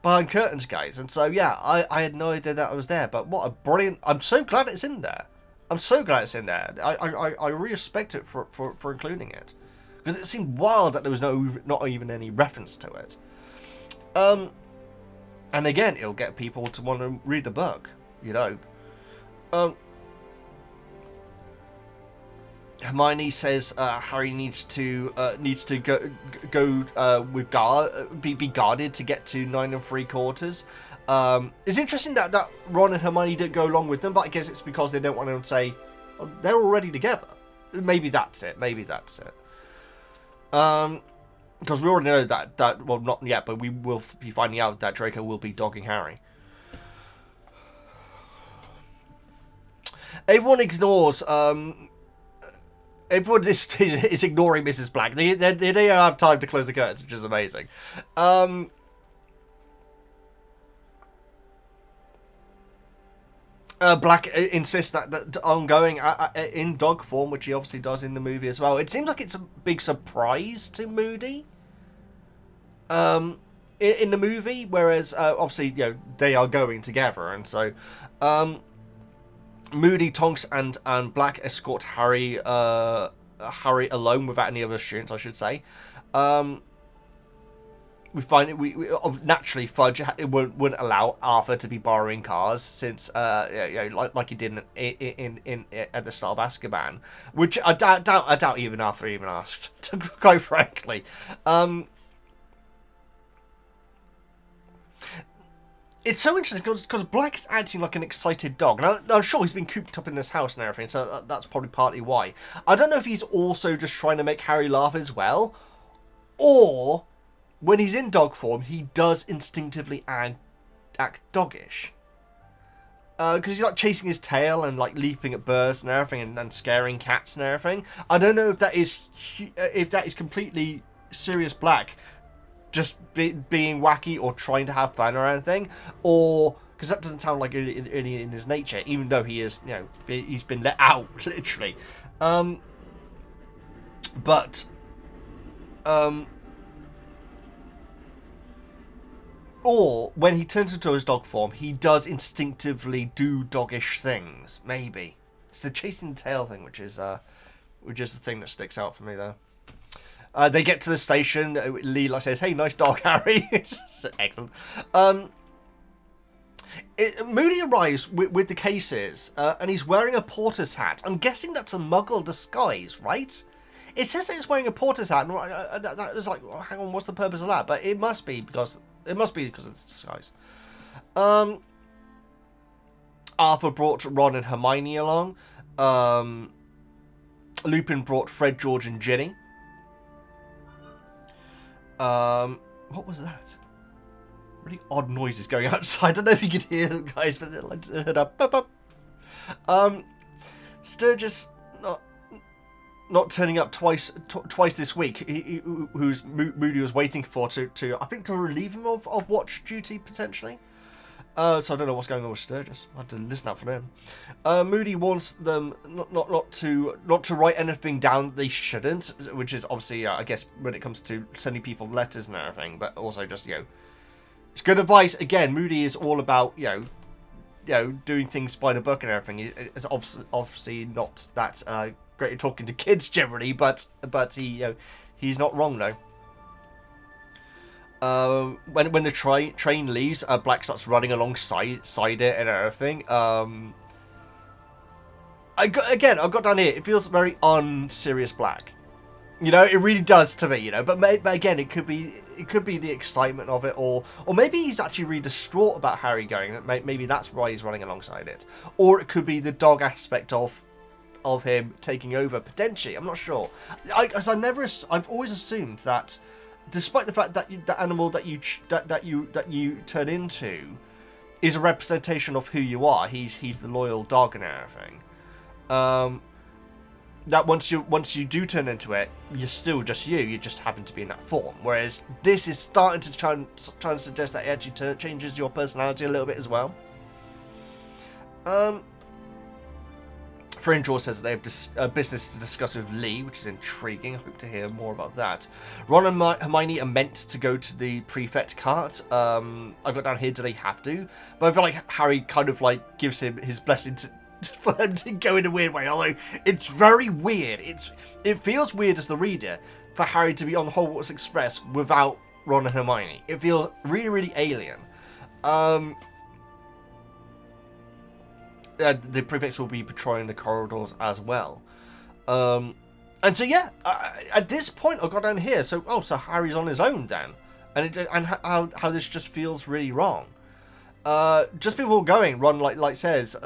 curtains, guys, and so yeah, I had no idea that it was there. But what a brilliant! I'm so glad it's in there. I really respect it for including it, because it seemed wild that there was not even any reference to it. And again, it'll get people to want to read the book, you know. Hermione says Harry needs to go with be guarded to get to 9 3/4. It's interesting that Ron and Hermione didn't go along with them, but I guess it's because they don't want to say, oh, they're already together. Maybe that's it. Because we already know that well, not yet, but we will be finding out that Draco will be dogging Harry. Everyone ignores. Everyone is ignoring Mrs. Black. They don't have time to close the curtains, which is amazing. Black insists that ongoing in dog form, which he obviously does in the movie as well. It seems like it's a big surprise to Moody in the movie, whereas obviously, you know, they are going together, and so Moody, Tonks, and Black escort Harry alone without any other students, I should say. We find it. Naturally, Fudge wouldn't allow Arthur to be borrowing cars, since you know, like he did in at the start of Azkaban, which I doubt even Arthur even asked, to quite frankly. It's so interesting because Black is acting like an excited dog. And I'm sure he's been cooped up in this house and everything, so that's probably partly why. I don't know if he's also just trying to make Harry laugh as well, or when he's in dog form, he does instinctively act doggish. Because he's like chasing his tail and like leaping at birds and everything, and scaring cats and everything. I don't know if that is completely Sirius Black just being wacky or trying to have fun or anything, or because that doesn't sound like really in his nature, even though he is, you know, he's been let out literally. Or when he turns into his dog form, he does instinctively do doggish things. Maybe it's the chasing the tail thing, which is the thing that sticks out for me there. They get to the station. Leela says, "Hey, nice dog, Harry." Excellent. Moody arrives with the cases, and he's wearing a porter's hat. I'm guessing that's a Muggle disguise, right? It says that he's wearing a porter's hat, and that was like, well, hang on, what's the purpose of that? But it must be because of the disguise. Arthur brought Ron and Hermione along. Lupin brought Fred, George, and Ginny. What was that? What really odd noises going outside. I don't know if you can hear them, guys, but they're like heard up. Bup, bup. Sturgis not turning up twice this week. Who's Moody was waiting for to I think to relieve him of watch duty potentially. So I don't know what's going on with Sturgis. I have to listen out for them. Moody wants them not to write anything down they shouldn't, which is obviously I guess when it comes to sending people letters and everything, but also just it's good advice. Again, Moody is all about doing things by the book and everything. It's obviously not that great at talking to kids generally, but he's not wrong though. When the train leaves, Black starts running alongside it and everything. I got down here. It feels very un-Sirius Black. It really does to me. But again, it could be the excitement of it, or maybe he's actually really distraught about Harry going. Maybe that's why he's running alongside it, or it could be the dog aspect of him taking over potentially. I'm not sure. I've always assumed that, despite the fact that the animal that you turn into is a representation of who you are, he's the loyal dog and everything. That once you do turn into it, you're still just you. You just happen to be in that form. Whereas this is starting to try and suggest that it actually changes your personality a little bit as well. Fringe says that they have business to discuss with Lee, which is intriguing. I hope to hear more about that. Ron and Hermione are meant to go to the Prefect cart. I got down here, do they have to? But I feel like Harry kind of gives him his blessing for them to go in a weird way. Although it's very weird. It feels weird as the reader for Harry to be on the Hogwarts Express without Ron and Hermione. It feels really, really alien. The Prefects will be patrolling the corridors as well. And so at this point I got down here. So Harry's on his own then, and how this just feels really wrong. Just before going, Ron says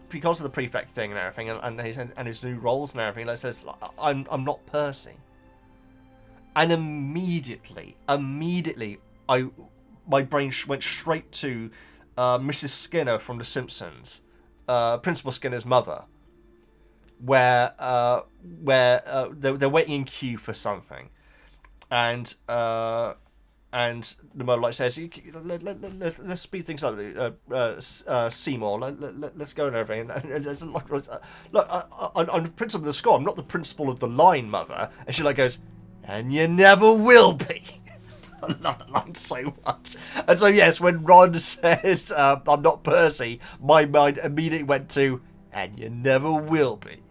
because of the Prefect thing and everything, and his new roles and everything, says I'm not Percy. And immediately my brain went straight to Mrs. Skinner from The Simpsons, Principal Skinner's mother, where they're waiting in queue for something, and the mother says, let's speed things up, Seymour, let's go and everything. And look, I'm the principal of the school. I'm not the principal of the line, mother. And she goes, and you never will be. I love that line so much. And so yes, when Ron says I'm not Percy, my mind immediately went to, and you never will be.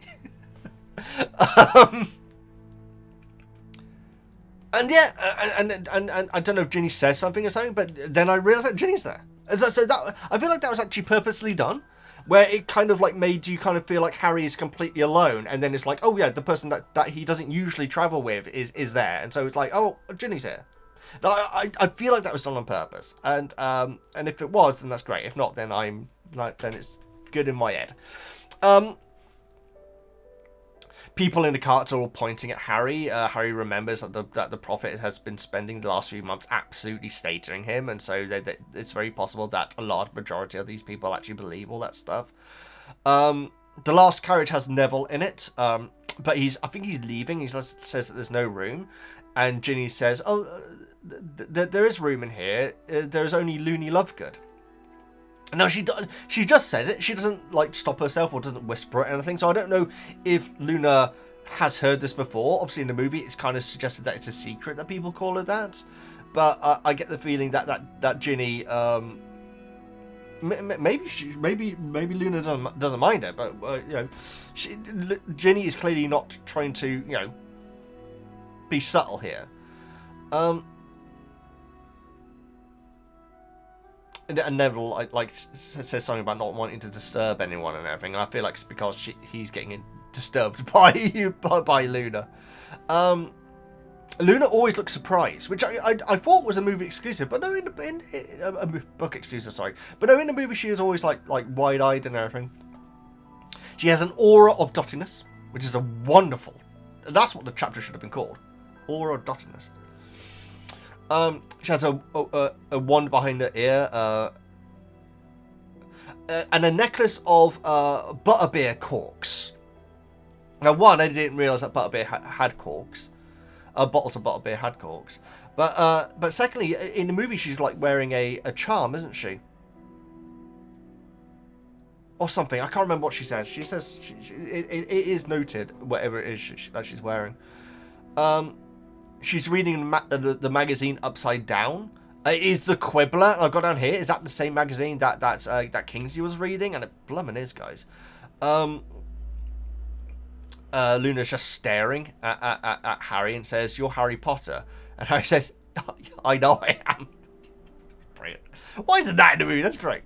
And I don't know if Ginny says something or something, but then I realised that Ginny's there. And so that, I feel like that was actually purposely done, where it kind of made you kind of feel like Harry is completely alone, and then it's the person that he doesn't usually travel with is there, and so it's Ginny's here. I feel like that was done on purpose, and if it was, then that's great. If not, then then it's good in my head. People in the carts are all pointing at Harry. Harry remembers that the Prophet has been spending the last few months absolutely stating him, and so it's very possible that a large majority of these people actually believe all that stuff. The last carriage has Neville in it, but I think he's leaving. He says that there's no room, and Ginny says, there is room in here. There's only Loony Lovegood. No, she just says it. She doesn't stop herself or doesn't whisper it or anything. So I don't know if Luna has heard this before. Obviously, in the movie, it's kind of suggested that it's a secret that people call her that. But I get the feeling that Ginny, maybe Luna doesn't mind it, but Ginny is clearly not trying to be subtle here. And Neville says something about not wanting to disturb anyone and everything, and I feel like it's because he's getting disturbed by Luna. Luna always looks surprised, which I thought was a movie exclusive, but no, in a book exclusive, sorry. But no, in the movie she is always like wide-eyed and everything. She has an aura of dottiness, which is a wonderful. That's what the chapter should have been called, aura of dottiness. She has a wand behind her ear, and a necklace of butterbeer corks. Now, one, I didn't realise that butterbeer had corks. Bottles of butterbeer had corks. But secondly, in the movie, she's like wearing a charm, isn't she? Or something. I can't remember what she says. She says it is noted, whatever it is that she's wearing. She's reading the magazine upside down. It is the Quibbler. I've got down here. Is that the same magazine that Kingsley was reading? And it blummin' is, guys. Luna's just staring at Harry and says, "You're Harry Potter." And Harry says, "I know I am." Brilliant. Why isn't that in the movie? That's great.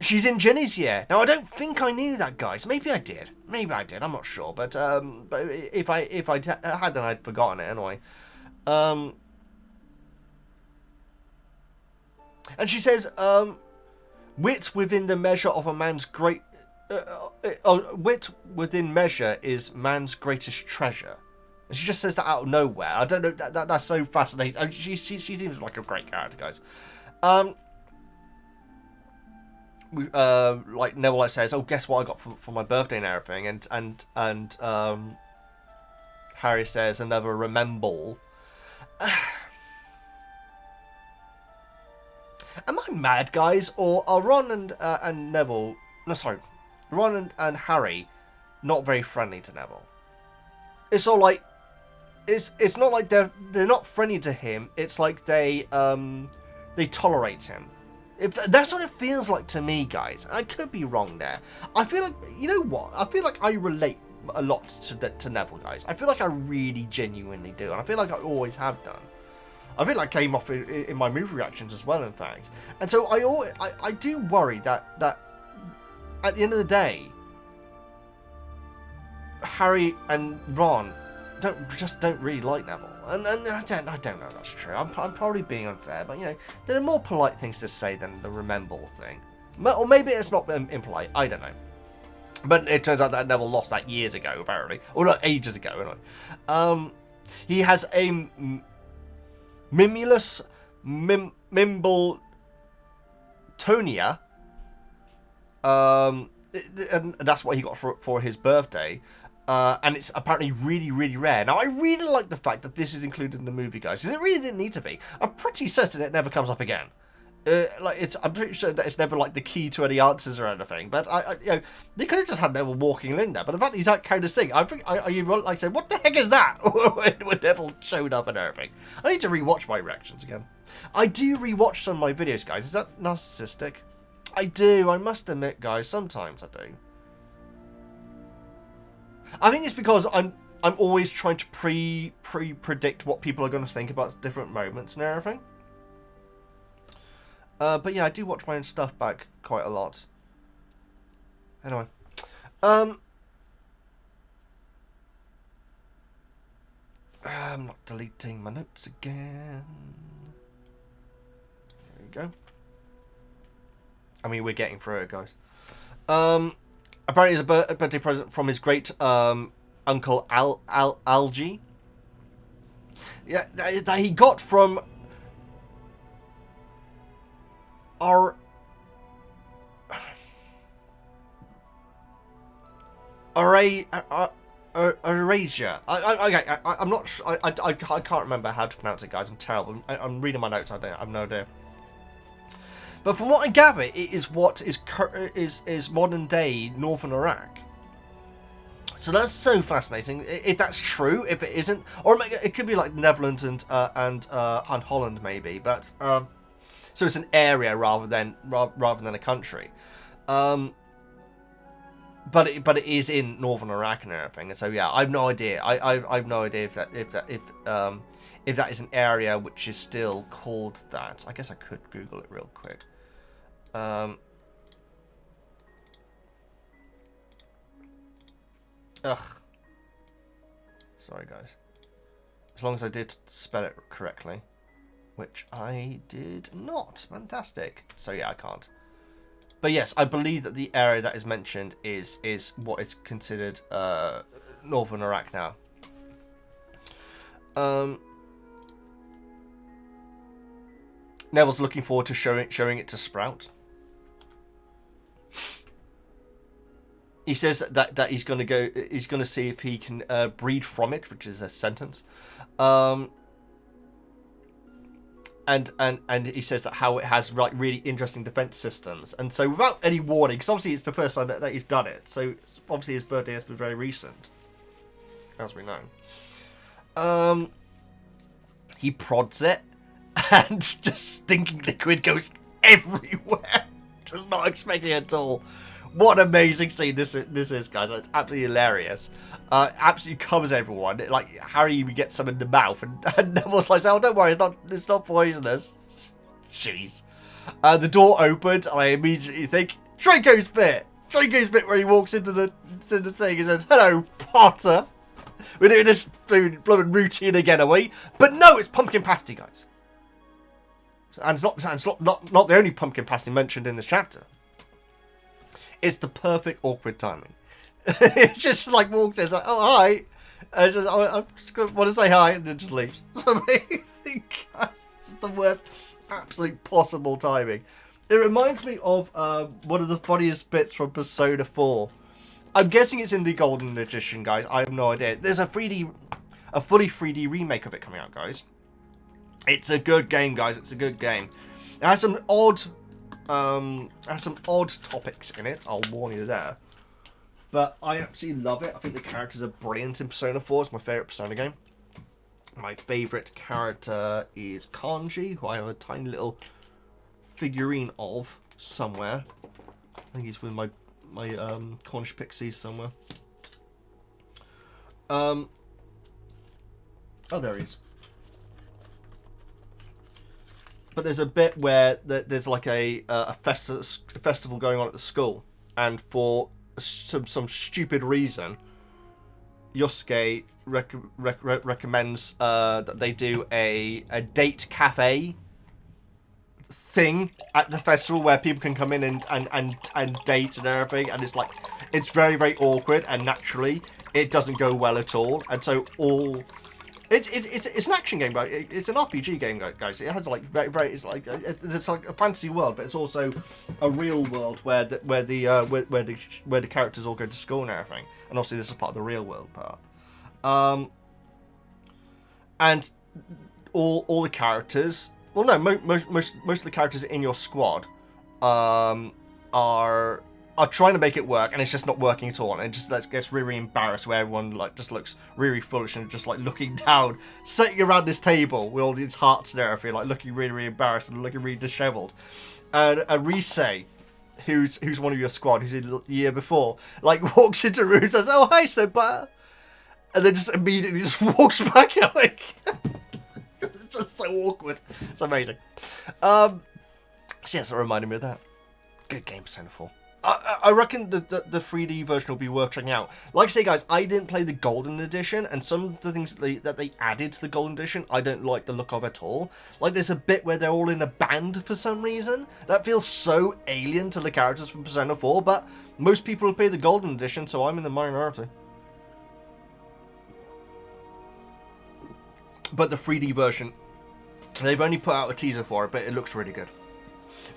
She's in Ginny's year. Now, I don't think I knew that, guys. Maybe I did. Maybe I did. I'm not sure. But if I had, then I'd forgotten it anyway. And she says, "Wit within the measure of a man's great... wit within measure is man's greatest treasure." And she just says that out of nowhere. I don't know. That's so fascinating. She seems like a great character, guys. Like Neville says, "Oh, guess what I got for my birthday and everything," and Harry says, "Another remember." Am I mad, guys, or are Ron and Neville? No, sorry, Ron and Harry not very friendly to Neville? It's all like it's not like they're not friendly to him. It's like they tolerate him. If that's what it feels like to me, guys. I could be wrong there. I feel like, you know what? I feel like I relate a lot to Neville, guys. I feel like I really genuinely do, and I feel like I always have done. I feel like I came off in my movie reactions as well, in fact. And so I do worry that at the end of the day, Harry and Ron don't really like Neville. And I don't know if that's true. I'm probably being unfair, but you know, there are more polite things to say than the remember thing. Or maybe it's not impolite. I don't know. But it turns out that Neville lost that years ago, apparently, or not ages ago. Anyway. He has a Mimbulus Mimbultonia. And that's what he got for his birthday. And it's apparently really, really rare. Now, I really like the fact that this is included in the movie, guys, because it really didn't need to be. I'm pretty certain it never comes up again. I'm pretty sure that it's never like the key to any answers or anything. But you know, they could have just had Neville walking in there. But the fact that he's that kind of thing, I think you like say, what the heck is that? when Neville showed up and everything. I need to rewatch my reactions again. I do rewatch some of my videos, guys. Is that narcissistic? I do. I must admit, guys. Sometimes I do. I think it's because I'm always trying to predict what people are going to think about different moments and everything. But yeah, I do watch my own stuff back quite a lot. Anyway, I'm not deleting my notes again. There we go. I mean, we're getting through it, guys. Apparently, it's a birthday present from his great uncle Algie. Yeah, that he got from Eurasia. I'm not. I can't remember how to pronounce it, guys. I'm terrible. I'm reading my notes. I have no idea. But from what I gather, it is what is modern day northern Iraq. So that's so fascinating. If that's true, if it isn't, or it could be like the Netherlands and Holland maybe. But so it's an area rather than a country. But it is in northern Iraq and everything. And so yeah, I've no idea. I've no idea if that is an area which is still called that. I guess I could Google it real quick. Sorry, guys. As long as I did spell it correctly, which I did not. Fantastic. So yeah, I can't. But yes, I believe that the area that is mentioned is what is considered northern Iraq now. Neville's looking forward to showing it to Sprout. He says that he's going to see if he can breed from it, which is a sentence. And he says that how it has like really interesting defense systems. And so without any warning, because obviously it's the first time that he's done it, so obviously his birthday has been very recent, as we know. He prods it, and just stinking liquid goes everywhere. Just not expecting it at all. What an amazing scene this is, guys. It's absolutely hilarious. Absolutely covers everyone. Like, Harry even gets some in the mouth, and Neville's like, oh, don't worry, it's not poisonous. Jeez. The door opened, and I immediately think, Draco's bit! Draco's bit where he walks into the thing and says, hello, Potter. We're doing this blooming routine again, are we? But no, it's pumpkin pasty, guys. And it's not the only pumpkin pasty mentioned in this chapter. It's the perfect awkward timing. It just like walks in, it's like, oh, hi. And just, I just want to say hi, and then just leaves. It's amazing. It's the worst absolute possible timing. It reminds me of one of the funniest bits from Persona 4. I'm guessing it's in the Golden Edition, guys. I have no idea. There's a fully 3D remake of it coming out, guys. It's a good game, guys. It's a good game. It has some odd topics in it. I'll warn you there. But I absolutely love it. I think the characters are brilliant in Persona 4. It's my favourite Persona game. My favourite character is Kanji, who I have a tiny little figurine of somewhere. I think he's with my Cornish Pixies somewhere. Oh, there he is. But there's a bit where there's like a festival going on at the school, and for some stupid reason, Yosuke recommends that they do a date cafe thing at the festival where people can come in and date and everything, and it's like, it's very, very awkward, and naturally it doesn't go well at all, and so it's an action game, right? It's an RPG game, guys. It has like it's like a fantasy world, but it's also a real world where the characters all go to school and everything. And obviously this is part of the real world part. And all the characters, well, no, most of the characters in your squad are trying to make it work, and it's just not working at all, and it just gets really embarrassed, where everyone like just looks really foolish and just like looking down, sitting around this table with all these hearts and everything, like looking really, really embarrassed and looking really dishevelled. And Arise, who's one of your squad, who's in the year before, like walks into the room and says, "Oh, hi, Senpai," and then just immediately just walks back out. Like, it's just so awkward. It's amazing. So yeah, so it reminded me of that. Good game, Persona 4. I reckon the 3D version will be worth checking out. Like I say, guys, I didn't play the Golden Edition, and some of the things that they added to the Golden Edition, I don't like the look of at all. Like, there's a bit where they're all in a band for some reason. That feels so alien to the characters from Persona 4, but most people will play the Golden Edition, so I'm in the minority. But the 3D version, they've only put out a teaser for it, but it looks really good.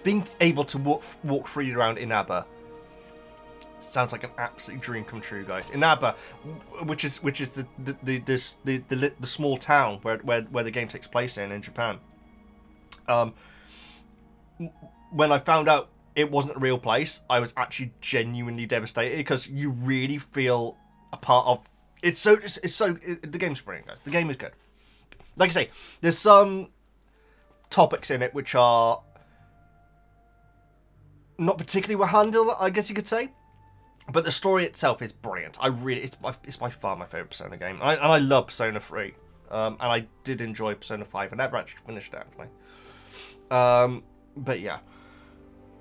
Being able to walk freely around Inaba sounds like an absolute dream come true, guys. Inaba, which is the small town where the game takes place in Japan. When I found out it wasn't a real place, I was actually genuinely devastated, because you really feel a part of. The game's brilliant, guys. The game is good. Like I say, there's some topics in it which are not particularly well handled, I guess you could say, but the story itself is brilliant. It's by far my favourite Persona game, and I love Persona 3, and I did enjoy Persona 5. I never actually finished it, actually. But yeah.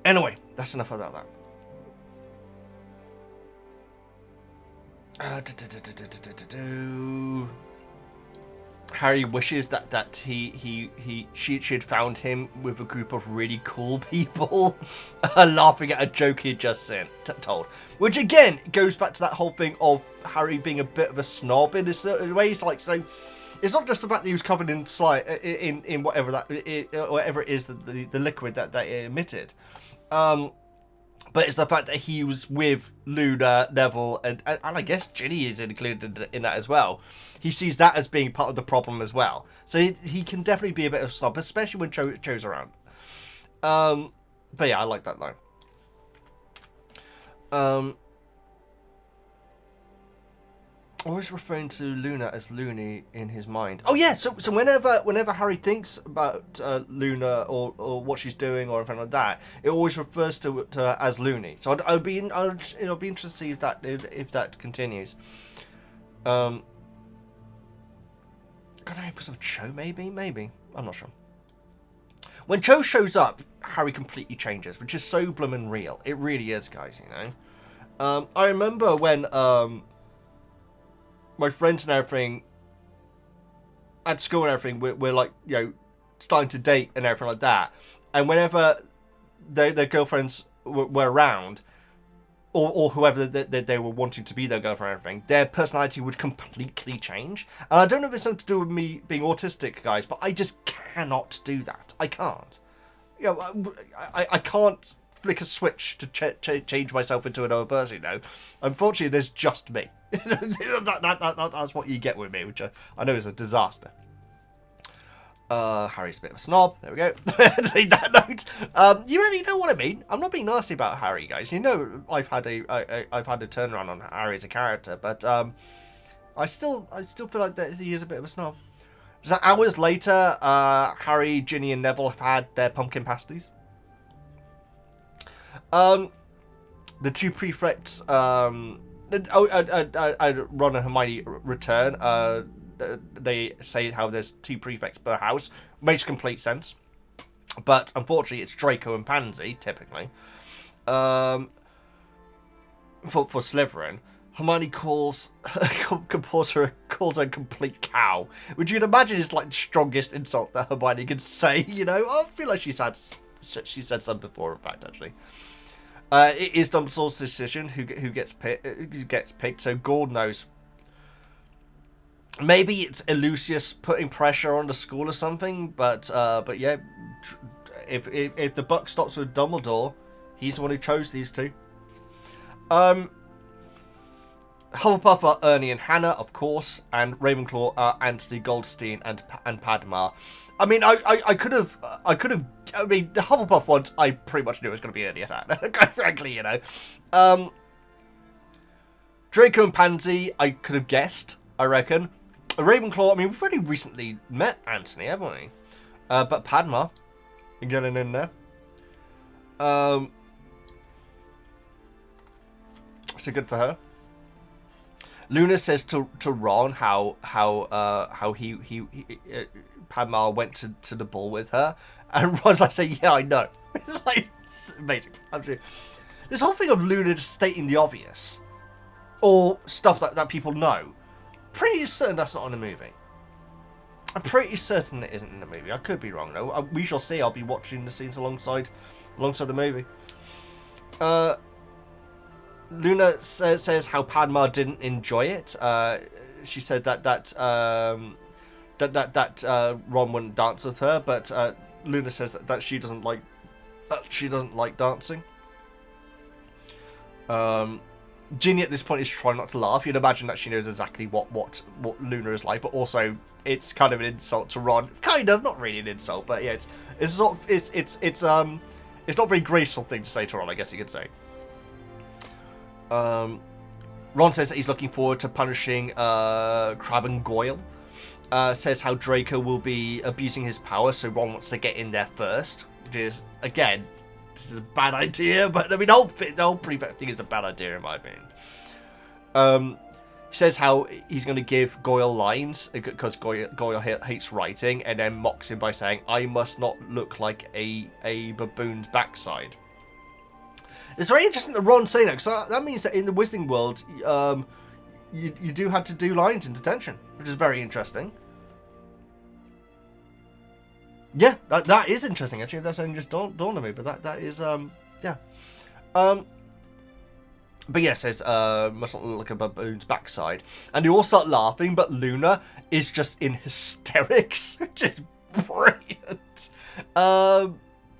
Anyway, that's enough about that. Harry wishes that she had found him with a group of really cool people laughing at a joke he'd just told. Which again goes back to that whole thing of Harry being a bit of a snob in a certain way. He's like, so it's not just the fact that he was covered in slime, in whatever whatever it is, the liquid that it emitted. But it's the fact that he was with Luna, Neville, and I guess Ginny is included in that as well. He sees that as being part of the problem as well. So he can definitely be a bit of a snob, especially when Cho's around. But yeah, I like that line. Always referring to Luna as Loony in his mind. Oh yeah, so whenever Harry thinks about Luna or what she's doing or anything like that, it always refers to her as Loony. So it'll be interesting to see if that continues. Got an episode of Cho, maybe? I'm not sure. When Cho shows up, Harry completely changes, which is so bloomin' real. It really is, guys, you know. I remember when my friends and everything at school and everything, we're like, you know, starting to date and everything like that. And whenever their girlfriends were around, or whoever they were wanting to be their girlfriend and everything, their personality would completely change. And I don't know if it's something to do with me being autistic, guys, but I just cannot do that. I can't. You know, I can't flick a switch to change myself into another person, you know. Unfortunately, there's just me. That's what you get with me, which I know is a disaster. Harry's a bit of a snob. There we go. Take that note. You already know what I mean. I'm not being nasty about Harry, guys. You know I've had a turnaround on Harry as a character, but I still feel like that he is a bit of a snob. So hours later, Harry, Ginny, and Neville have had their pumpkin pasties. The two prefects, Ron and Hermione return. They say how there's two prefects per house. Makes complete sense. But unfortunately, it's Draco and Pansy, typically. For Slytherin, Hermione calls her a complete cow. Which you'd imagine is like the strongest insult that Hermione could say, you know? I feel like she said some before, in fact, actually. It is Dumbledore's decision who gets picked, so God knows. Maybe it's Lucius putting pressure on the school or something, but yeah, if the buck stops with Dumbledore, he's the one who chose these two. Hufflepuff are Ernie and Hannah, of course, and Ravenclaw are Anthony, Goldstein, and Padma. I mean, I could have. I mean, the Hufflepuff ones, I pretty much knew it was going to be Ernie and Hannah. Quite frankly, you know. Draco and Pansy, I could have guessed. I reckon. Ravenclaw, I mean, we've already recently met Anthony, haven't we? But Padma, getting in there. So good for her. Luna says to Ron how he Padma went to the ball with her, and Ron's like, saying, yeah, I know. It's like, it's amazing. Absolutely. This whole thing of Luna just stating the obvious, or stuff that people know. Pretty certain that's not in the movie. I'm pretty certain it isn't in the movie. I could be wrong though. We shall see. I'll be watching the scenes alongside the movie. Luna says how Padma didn't enjoy it. She said that Ron wouldn't dance with her, but Luna says that she doesn't like dancing. Ginny at this point is trying not to laugh. You'd imagine that she knows exactly what Luna is like, but also it's kind of an insult to Ron. Kind of, not really an insult, but yeah, it's not a very graceful thing to say to Ron, I guess you could say. Ron says that he's looking forward to punishing Crabbe and Goyle. Says how Draco will be abusing his power, so Ron wants to get in there first. Which is, again, this is a bad idea, but I mean, the whole prefect thing is a bad idea in my opinion. He says how he's going to give Goyle lines because Goyle hates writing, and then mocks him by saying, "I must not look like a baboon's backside." It's very interesting that Ron's saying that, because that means that in the Wizarding world, you do have to do lines in detention, which is very interesting. Yeah, that is interesting, actually. That's only just dawned on me, but that is, yeah. But yeah, says, must not look like a baboon's backside. And you all start laughing, but Luna is just in hysterics, which is brilliant.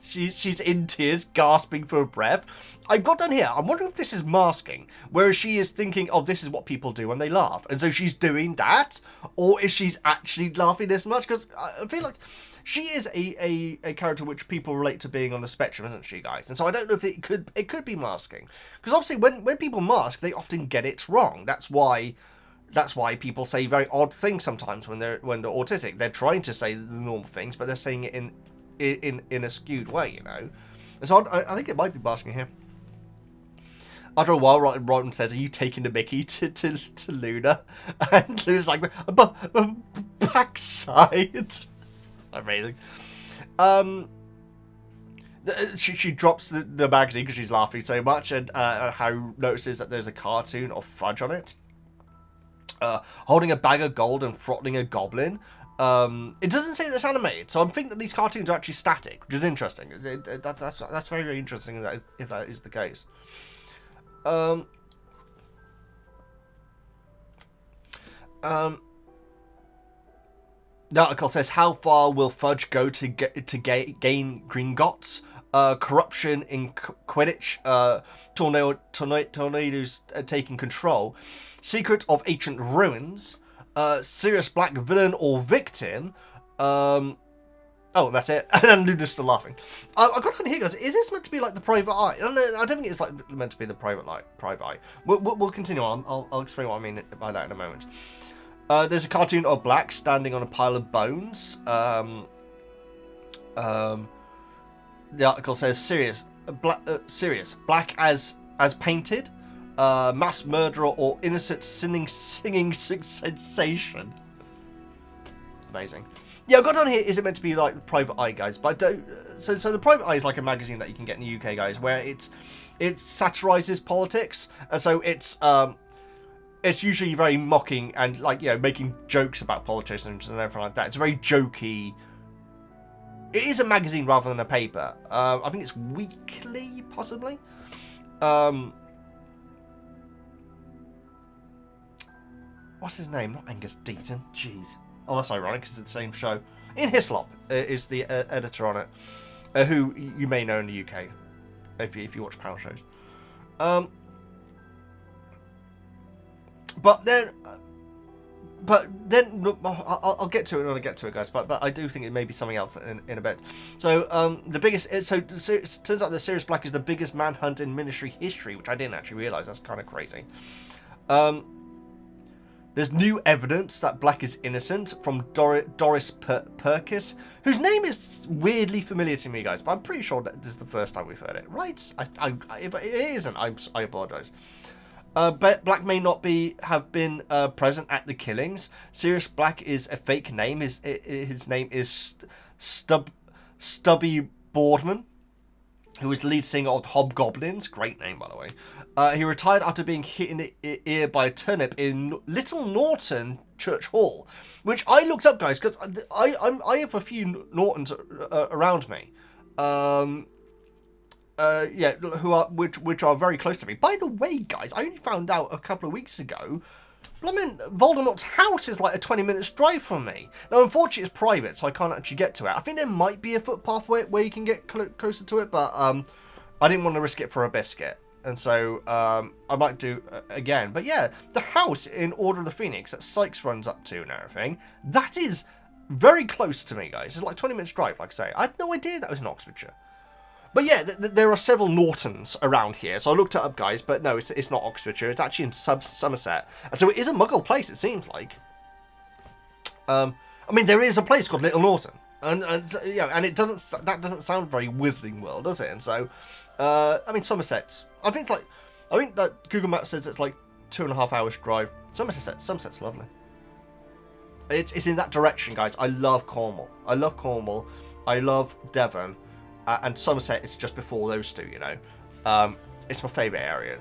She's in tears, gasping for breath. I've got down here, I'm wondering if this is masking, whereas she is thinking, oh, this is what people do when they laugh. And so she's doing that, or is she actually laughing this much? Because I feel like she is a character which people relate to being on the spectrum, isn't she, guys? And so I don't know if it could be masking. Because obviously when people mask, they often get it wrong. That's why people say very odd things sometimes when they're autistic. They're trying to say the normal things, but they're saying it in a skewed way, you know. And so I think it might be masking here. After a while, Ron says, "Are you taking the Mickey to Luna?" And Luna's like, "Backside." Amazing. She drops the magazine because she's laughing so much, and Harry notices that there's a cartoon of Fudge on it, holding a bag of gold and throttling a goblin. It doesn't say that it's animated, so I'm thinking that these cartoons are actually static, which is interesting. That's very, very interesting if that is the case. The article says, how far will Fudge go to gain Gringotts? Corruption in Quidditch, tornadoes taking control, secret of ancient ruins, Sirius Black, villain or victim. Oh, that's it. And Luna's still laughing. I've got on here, guys. Is this meant to be like the private eye? I don't think it's like meant to be the private eye. We'll continue on. I'll explain what I mean by that in a moment. There's a cartoon of Black standing on a pile of bones. The article says Sirius Black as painted, mass murderer or innocent singing sensation. Amazing. Yeah, I've got on here, is it meant to be like the Private Eye, guys? But I don't. So the Private Eye is like a magazine that you can get in the UK, guys, where it satirizes politics, and so it's usually very mocking and like, you know, making jokes about politicians and everything like that. It's very jokey. It is a magazine rather than a paper. I think it's weekly, possibly. What's his name? Not Angus Deaton. Jeez. Oh, that's ironic because it's the same show. Ian Hislop is the editor on it, who you may know in the UK if you watch panel shows. But then I'll get to it when I get to it, guys. But I do think it may be something else in a bit. So the biggest. So it turns out that Sirius Black is the biggest manhunt in Ministry history, which I didn't actually realise. That's kind of crazy. There's new evidence that Black is innocent from Doris Perkis, whose name is weirdly familiar to me, guys, but I'm pretty sure that this is the first time we've heard it, right? If it isn't, I apologise. Black may not have been present at the killings. Sirius Black is a fake name. His name is Stubby Boardman, who is the lead singer of the Hobgoblins. Great name, by the way. He retired after being hit in the ear by a turnip in Little Norton Church Hall, which I looked up, guys, because I have a few Nortons around me. Yeah, which are very close to me. By the way, guys, I only found out a couple of weeks ago, Voldemort's house is like a 20-minute drive from me. Now, unfortunately, it's private, so I can't actually get to it. I think there might be a footpath where you can get closer to it, but I didn't want to risk it for a biscuit. And so I might do again. But yeah, the house in Order of the Phoenix that Sykes runs up to and everything, that is very close to me, guys. It's like 20 minutes drive, like I say. I had no idea that was in Oxfordshire. But yeah, there are several Nortons around here. So I looked it up, guys. But no, it's not Oxfordshire. It's actually in Somerset. And so it is a Muggle place, it seems like. I mean, there is a place called Little Norton. And you know, and that doesn't sound very Wizarding World, does it? And so, I mean, Somerset's. I think that Google Maps says it's like 2.5 hours drive. Somerset's lovely. It's in that direction, guys. I love Cornwall. I love Devon, and Somerset is just before those two. You know, it's my favourite area.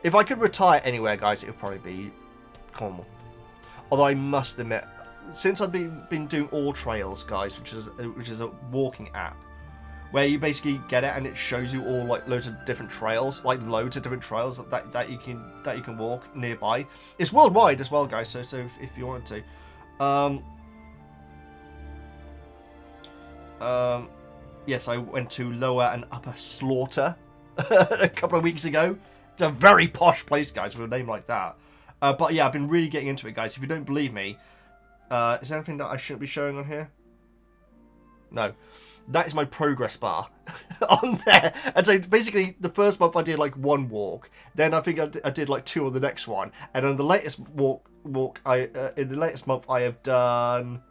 If I could retire anywhere, guys, it would probably be Cornwall. Although I must admit, since I've been doing All Trails, guys, which is a walking app, where you basically get it and it shows you all like loads of different trails, like loads of different trails that you can walk nearby. It's worldwide as well, guys. So if you wanted to, yes, I went to Lower and Upper Slaughter a couple of weeks ago. It's a very posh place, guys, with a name like that. But yeah, I've been really getting into it, guys. If you don't believe me, is there anything that I shouldn't be showing on here? No. That is my progress bar on there. And so basically, the first month I did like 1 walk. Then I think I did like 2 on the next one. And on the latest walk in the latest month I have done...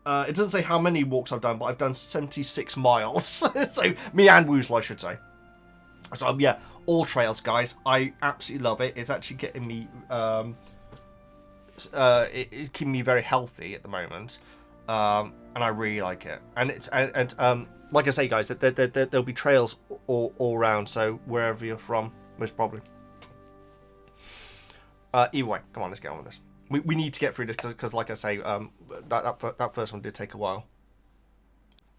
it doesn't say how many walks I've done, but I've done 76 miles. So, me and Weasley, I should say. So, yeah, all trails, guys. I absolutely love it. It's actually getting me... it's keeping me very healthy at the moment. And I really like it. And it's like I say, guys, there'll be trails all around. So wherever you're from, most probably. Either way, come on, let's get on with this. We need to get through this because, like I say, that first one did take a while.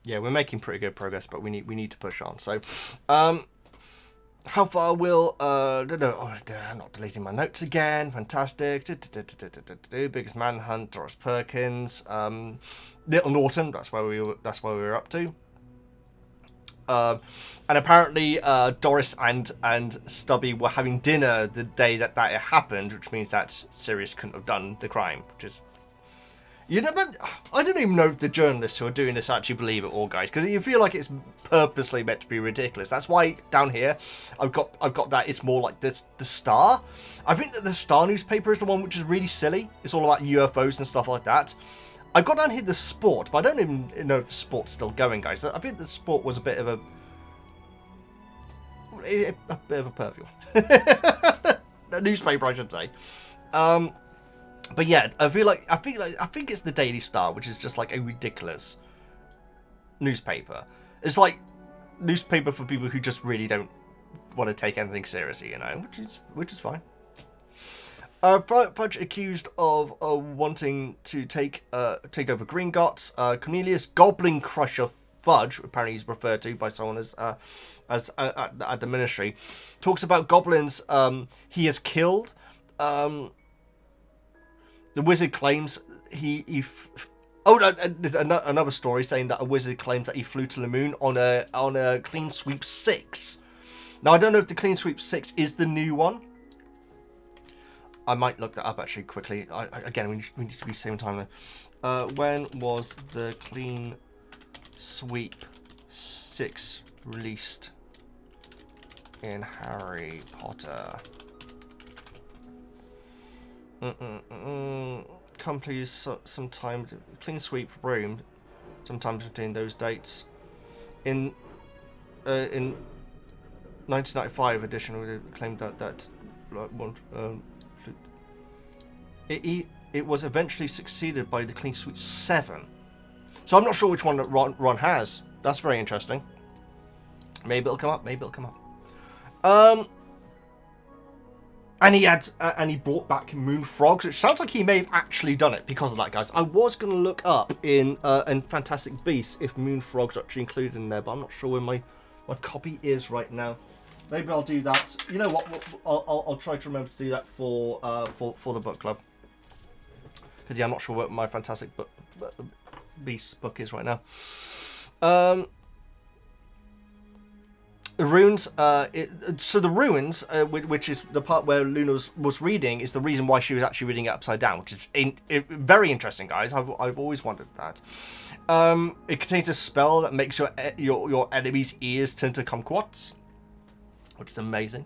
Yeah, we're making pretty good progress, but we need to push on. So, how far will I'm not deleting my notes again. Fantastic. Biggest manhunt, Doris Perkins, Little Norton. That's where we were up to. And apparently Doris and Stubby were having dinner the day that it happened, which means that Sirius couldn't have done the crime, which is... I don't even know if the journalists who are doing this actually believe it all, guys, because you feel like it's purposely meant to be ridiculous. That's why down here I've got that it's more like the Star. I think that the Star newspaper is the one which is really silly. It's all about UFOs and stuff like that. I've got down here the Sport, but I don't even know if the Sport's still going, guys. I think the Sport was a bit of a pervy one. A newspaper, I should say. But yeah, I think it's the Daily Star, which is just like a ridiculous newspaper. It's like newspaper for people who just really don't want to take anything seriously, you know, which is fine. Fudge accused of wanting to take over Gringotts. Cornelius Goblin Crusher Fudge, apparently he's referred to by someone as at the ministry, talks about goblins he has killed. The wizard claims another story saying that a wizard claims that he flew to the moon on a clean sweep 6. Now I don't know if the clean sweep 6 is the new one. I might look that up actually quickly. Again, we need to be same time there. When was the clean sweep 6 released in Harry Potter? Companies sometimes clean sweep room sometimes between those dates. In 1995 edition, we claimed that it was eventually succeeded by the clean sweep 7. So I'm not sure which one that Ron has. That's very interesting. Maybe it'll come up. And he brought back moon frogs, which sounds like he may have actually done it because of that, guys. I was going to look up in Fantastic Beasts if moon frogs are actually included in there, but I'm not sure where my copy is right now. Maybe I'll do that. You know what? I'll try to remember to do that for the book club. Because yeah, I'm not sure what my Fantastic Beasts book is right now. The runes, so the ruins, which is the part where Luna was reading, is the reason why she was actually reading it upside down, which is very interesting, guys. I've always wondered that. It contains a spell that makes your enemy's ears turn to kumquats, which is amazing.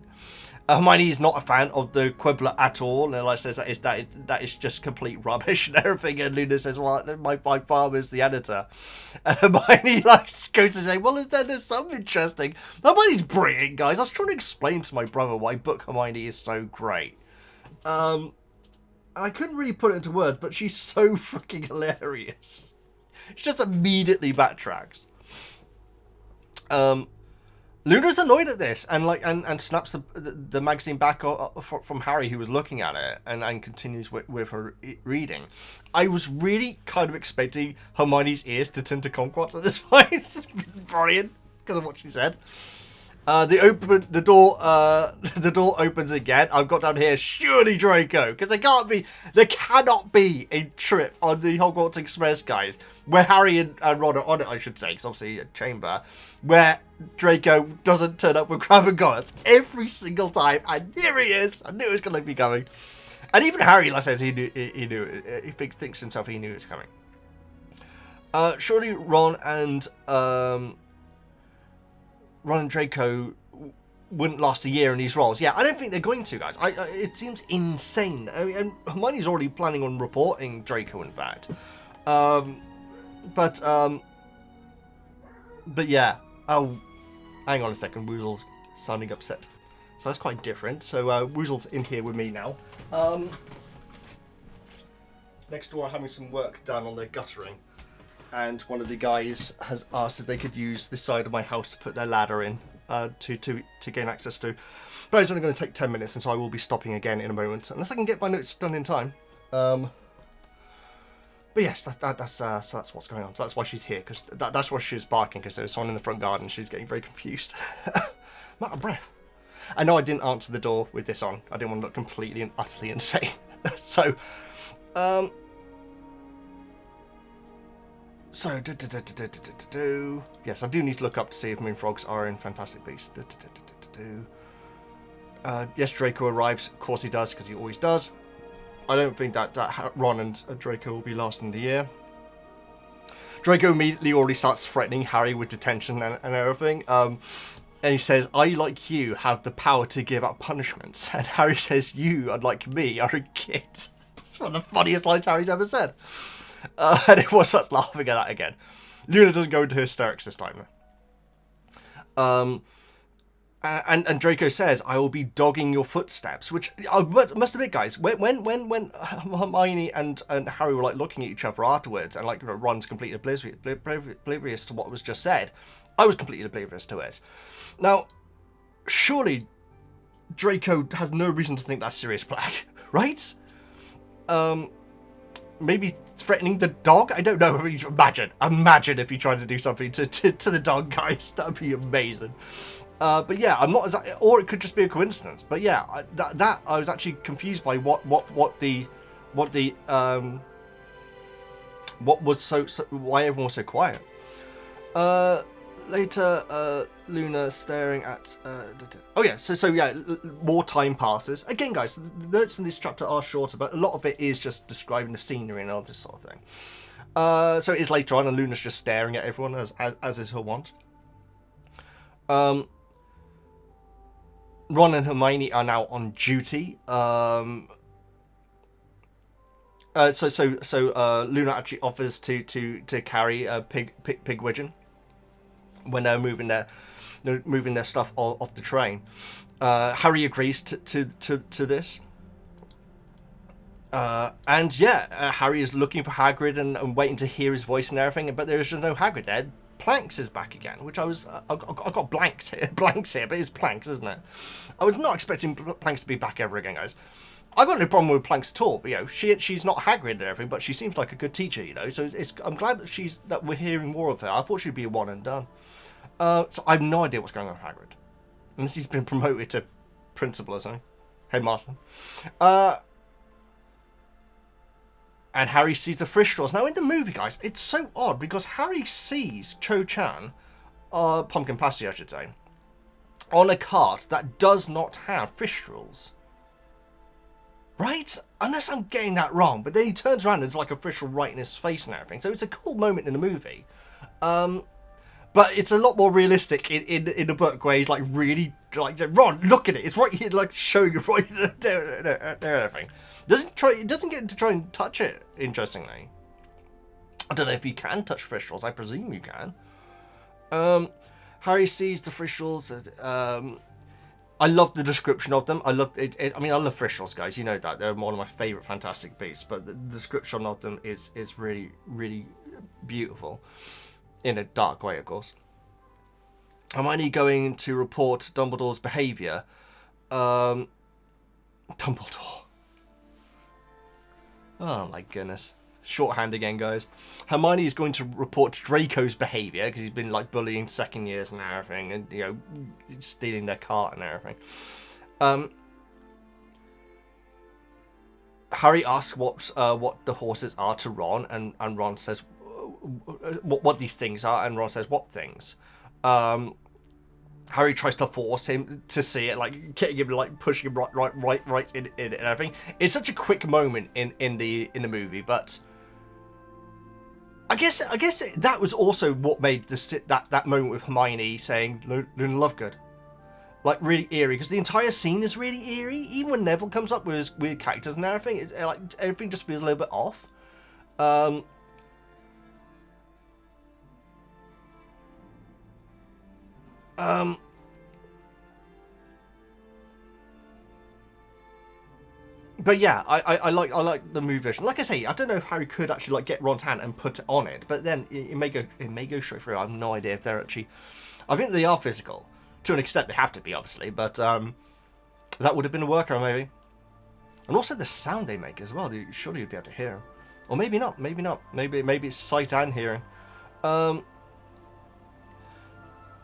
Hermione is not a fan of the Quibbler at all, and like says that is just complete rubbish and everything. And Luna says, "Well, my father is the editor," and Hermione goes to say, "Well, there's something interesting." Hermione's brilliant, guys. I was trying to explain to my brother why Book Hermione is so great. I couldn't really put it into words, but she's so freaking hilarious. She just immediately backtracks. Luna's annoyed at this and snaps the magazine back from Harry, who was looking at it, and continues with her reading. I was really kind of expecting Hermione's ears to turn to kumquats at this point. It's brilliant because of what she said. The door opens again. I've got down here, surely Draco, because there cannot be a trip on the Hogwarts Express, guys, where Harry and Ron are on it, I should say, because obviously a chamber, where Draco doesn't turn up with Crab and Goddess every single time, and here he is. I knew it was going to be coming. And even Harry, like I said, he knew it. He thinks himself he knew it was coming. Surely Ron and Draco wouldn't last a year in these roles. Yeah, I don't think they're going to, guys. It seems insane. And Hermione's already planning on reporting Draco, in fact. But yeah. Oh, hang on a second. Woozle's sounding upset. So that's quite different. So Woozle's in here with me now. Next door, having some work done on their guttering. And one of the guys has asked if they could use this side of my house to put their ladder in to gain access to. But it's only going to take 10 minutes, and so I will be stopping again in a moment, unless I can get my notes done in time. But yes, that's what's going on. So that's why she's here, because that's why she was barking, because there was someone in the front garden. She's getting very confused. I'm out of breath. I know I didn't answer the door with this on. I didn't want to look completely and utterly insane. So, yes, I do need to look up to see if moonfrogs are in Fantastic Beasts. Yes, Draco arrives. Of course he does, because he always does. I don't think that Ron and Draco will be last in the year. Draco immediately already starts threatening Harry with detention and everything. And he says, I, like you, have the power to give up punishments. And Harry says, you, unlike me, are a kid. It's one of the funniest lines Harry's ever said. And everyone starts laughing at that again. Luna doesn't go into hysterics this time. And Draco says, I will be dogging your footsteps. Which, I must admit, guys, when Hermione and Harry were like looking at each other afterwards, and like Ron's completely oblivious to what was just said, I was completely oblivious to it. Now, surely Draco has no reason to think that's Sirius Black, right? Maybe threatening the dog? I don't know. I mean, imagine if he tried to do something to the dog, guys. That'd be amazing. But yeah, I'm not exactly, or it could just be a coincidence. But yeah, that I was actually confused by what was so why everyone was so quiet. Later, Luna staring at. Oh yeah, so yeah, more time passes. Again, guys, the notes in this chapter are shorter, but a lot of it is just describing the scenery and all this sort of thing. So it is later on, and Luna's just staring at everyone as is her wont. Ron and Hermione are now on duty. So Luna actually offers to carry Pigwidgeon when they're moving their stuff off the train. Harry agrees to this. And yeah, Harry is looking for Hagrid and waiting to hear his voice and everything, but there is just no Hagrid there. Planks is back again, which I got blanks here, but it's Planks, isn't it? I was not expecting Planks to be back ever again, guys. I got no problem with Planks at all, but you know, she's not Hagrid and everything, but she seems like a good teacher, you know. So I'm glad that we're hearing more of her. I thought she'd be a one and done. So I have no idea what's going on with Hagrid, unless he's been promoted to principal or something, headmaster. And Harry sees the Thestrals. Now, in the movie, guys, it's so odd because Harry sees Cho-Chan, Pumpkin Pasty, I should say, on a cart that does not have Thestrals. Right? Unless I'm getting that wrong. But then he turns around and there's like a Thistral right in his face and everything. So it's a cool moment in the movie. But it's a lot more realistic in the book where he's like really like, Ron, look at it. It's right here, like showing you right there, everything. It doesn't get to try and touch it, interestingly. I don't know if you can touch Thestrals. I presume you can. Harry sees the Thestrals. I love the description of them. I love it. I mean, I love Thestrals, guys. You know that. They're one of my favourite Fantastic Beasts. But the description of them is really, really beautiful. In a dark way, of course. Hermione going to report Dumbledore's behaviour. Dumbledore. Oh my goodness. Shorthand again, guys. Hermione is going to report Draco's behaviour because he's been like bullying second years and everything, and you know, stealing their cart and everything. Harry asks what the horses are to Ron, and Ron says what these things are, and Ron says what things. Harry tries to force him to see it, like getting him, like pushing him right in and everything. It's such a quick moment in the movie, but I guess that was also what made that moment with Hermione saying Luna Lovegood like really eerie, because the entire scene is really eerie. Even when Neville comes up with his weird characters and everything, like everything just feels a little bit off. But yeah, I like the movie version. Like I say, I don't know if Harry could actually like get Ron's hand and put it on it, but then it may go straight through. I have no idea if they're actually. I think they are physical to an extent. They have to be, obviously, but that would have been a workaround maybe. And also the sound they make as well. Surely you'd be able to hear them, or maybe not. Maybe not. Maybe it's sight and hearing.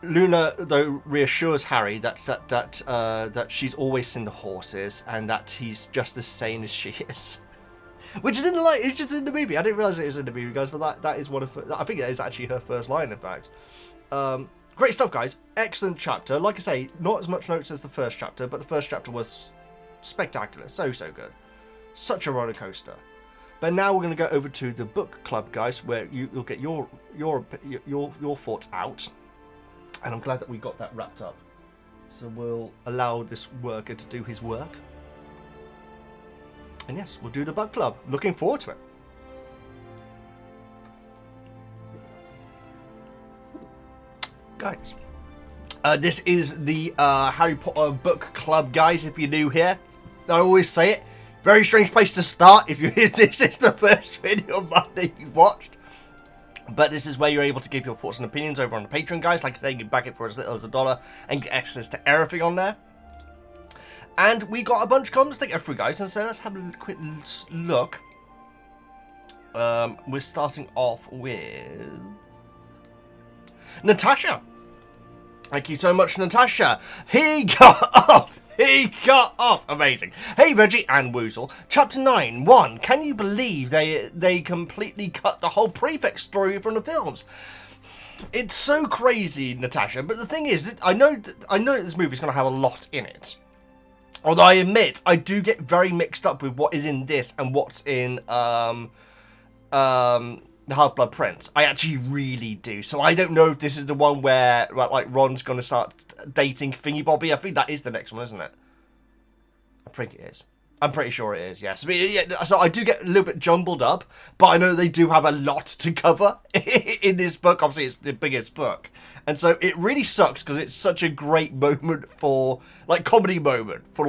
Luna, though, reassures Harry that she's always seen the horses and that he's just as sane as she is, which is it's just in the movie. I didn't realise it was in the movie, guys, but that is one of I think that is actually her first line, in fact. Great stuff, guys. Excellent chapter. Like I say, not as much notes as the first chapter, but the first chapter was spectacular. So good. Such a roller coaster. But now we're going to go over to the book club, guys, where you'll get your thoughts out. And I'm glad that we got that wrapped up. So we'll allow this worker to do his work. And yes, we'll do the book club. Looking forward to it. Guys, this is the Harry Potter book club, guys. If you're new here, I always say it. Very strange place to start if this is the first video of mine that you've watched. But this is where you're able to give your thoughts and opinions over on the Patreon, guys. Like I say, you can back it for as little as $1 and get access to everything on there. And we got a bunch of comments to get through, guys. And so let's have a quick look. We're starting off with Natasha. Thank you so much, Natasha. He got off. Amazing. Hey, Veggie and Woozle. Chapter 9, 1. Can you believe they completely cut the whole Prefect story from the films? It's so crazy, Natasha. But the thing is, I know that this movie's going to have a lot in it. Although I admit, I do get very mixed up with what is in this and what's in the Half-Blood Prince. I actually really do. So I don't know if this is the one where like Ron's going to start dating Thingy Bobby. I think that is the next one, isn't it? I think it is. I'm pretty sure it is, yes. So I do get a little bit jumbled up, but I know they do have a lot to cover in this book. Obviously, it's the biggest book. And so it really sucks because it's such a great moment for, like, comedy moment for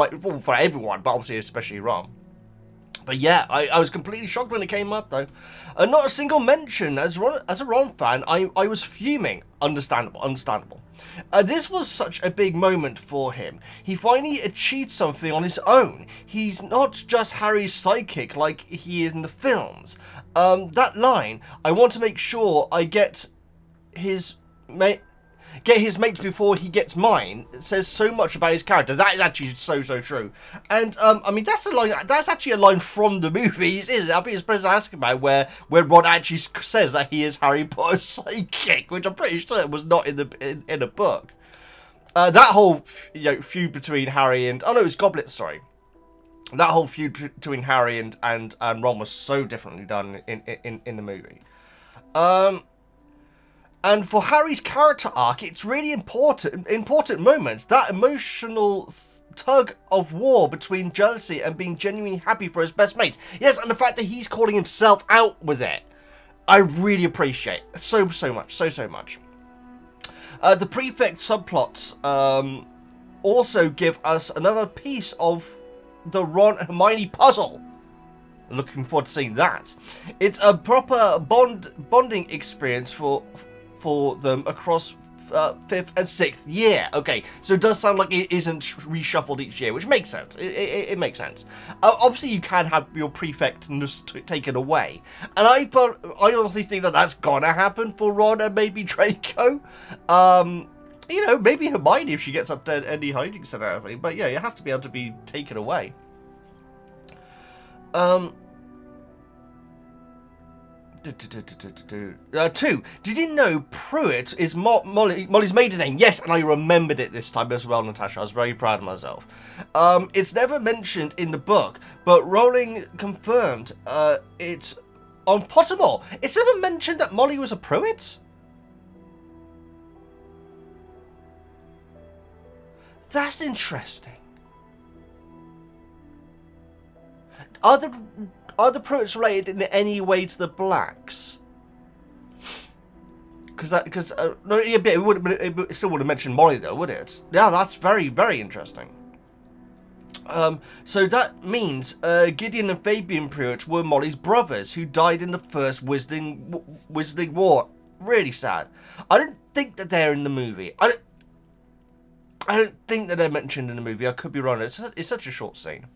everyone, but obviously especially Ron. But yeah, I was completely shocked when it came up, though. Not a single mention. As a Ron fan, I was fuming. Understandable. This was such a big moment for him. He finally achieved something on his own. He's not just Harry's sidekick like he is in the films. That line, I want to make sure I get his mates before he gets mine, says so much about his character. That is actually so true. And I mean, that's actually a line from the movies, isn't it? I think it's Professor Azkaban where Ron actually says that he is Harry Potter's sidekick, which I'm pretty sure was not in the book. That whole feud between Harry and it was Goblet, sorry. That whole feud between Harry and Ron was so differently done in the movie. And for Harry's character arc, it's really important moments. That emotional tug of war between jealousy and being genuinely happy for his best mate. Yes, and the fact that he's calling himself out with it. I really appreciate so much. The Prefect subplots also give us another piece of the Ron and Hermione puzzle. Looking forward to seeing that. It's a proper bonding experience for them across 5th and 6th year. Okay, so it does sound like it isn't reshuffled each year, which makes sense. It makes sense. Obviously, you can have your prefectness taken away, and I honestly think that that's gonna happen for Ron and maybe Draco. You know, maybe Hermione if she gets up to any hiding center or anything, but yeah, it has to be able to be taken away. 2. Did you know Pruitt is Molly's maiden name? Yes, and I remembered it this time as well, Natasha. I was very proud of myself. It's never mentioned in the book, but Rowling confirmed it's on Pottermore. It's never mentioned that Molly was a Pruitt? That's interesting. Are the Pruitts related in any way to the Blacks? Because no, it still would have mentioned Molly though, would it? Yeah, that's very, very interesting. So that means Gideon and Fabian Pruitt were Molly's brothers who died in the first Wizarding War. Really sad. I don't think that they're in the movie. I don't think that they're mentioned in the movie. I could be wrong. It's such a short scene.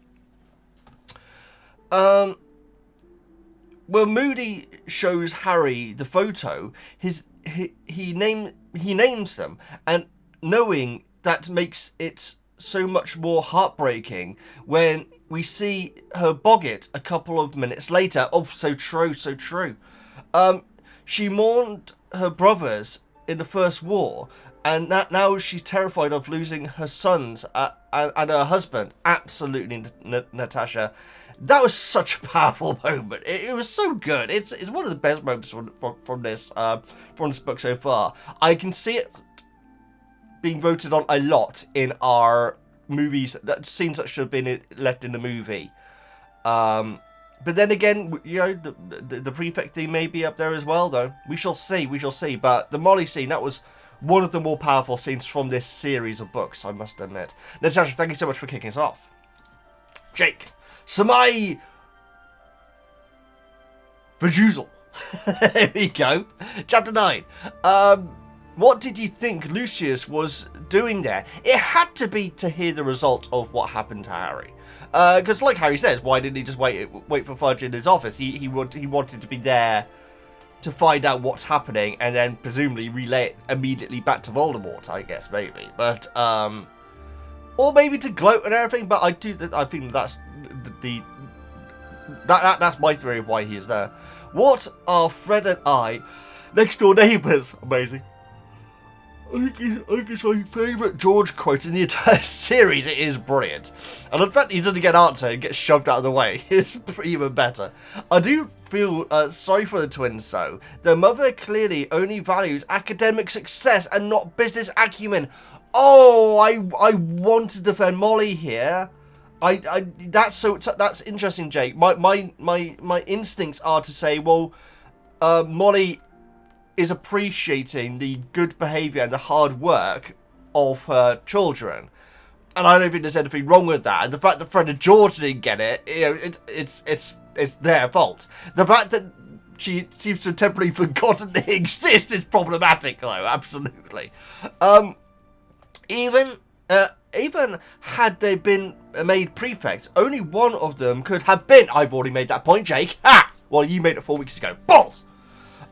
Well, Moody shows Harry the photo. He names them, and knowing that makes it so much more heartbreaking when we see her Boggart a couple of minutes later. Oh, so true, so true. She mourned her brothers in the First War, and now she's terrified of losing her sons and her husband. Absolutely, Natasha. That was such a powerful moment. It was so good. It's one of the best moments from this book so far. I can see it being voted on a lot in our movies. That scenes that should have been left in the movie. But then again, you know, the prefect theme may be up there as well, though. We shall see. We shall see. But the Molly scene, that was one of the more powerful scenes from this series of books, I must admit. Natasha, thank you so much for kicking us off. Jake. So my Vajuzzel. There we go. Chapter 9. What did you think Lucius was doing there? It had to be to hear the result of what happened to Harry. Because like Harry says, why didn't he just wait for Fudge in his office? He wanted to be there to find out what's happening and then presumably relay it immediately back to Voldemort, I guess, maybe. But, or maybe to gloat and everything, but I think that's that's my theory of why he is there. What are Fred and I next door neighbours? Amazing. I think it's my favourite George quote in the entire series. It is brilliant. And the fact he doesn't get an answer and gets shoved out of the way is even better. I do feel sorry for the twins though. Their mother clearly only values academic success and not business acumen. Oh, I want to defend Molly here. That's interesting, Jake. My instincts are to say, well, Molly is appreciating the good behaviour and the hard work of her children, and I don't think there's anything wrong with that. And the fact that Fred and George didn't get it, you know, it's their fault. The fact that she seems to have temporarily forgotten they exist is problematic, though. Absolutely. Even had they been made prefects, only one of them could have been. I've already made that point, Jake. Ha! Well, you made it 4 weeks ago. Balls!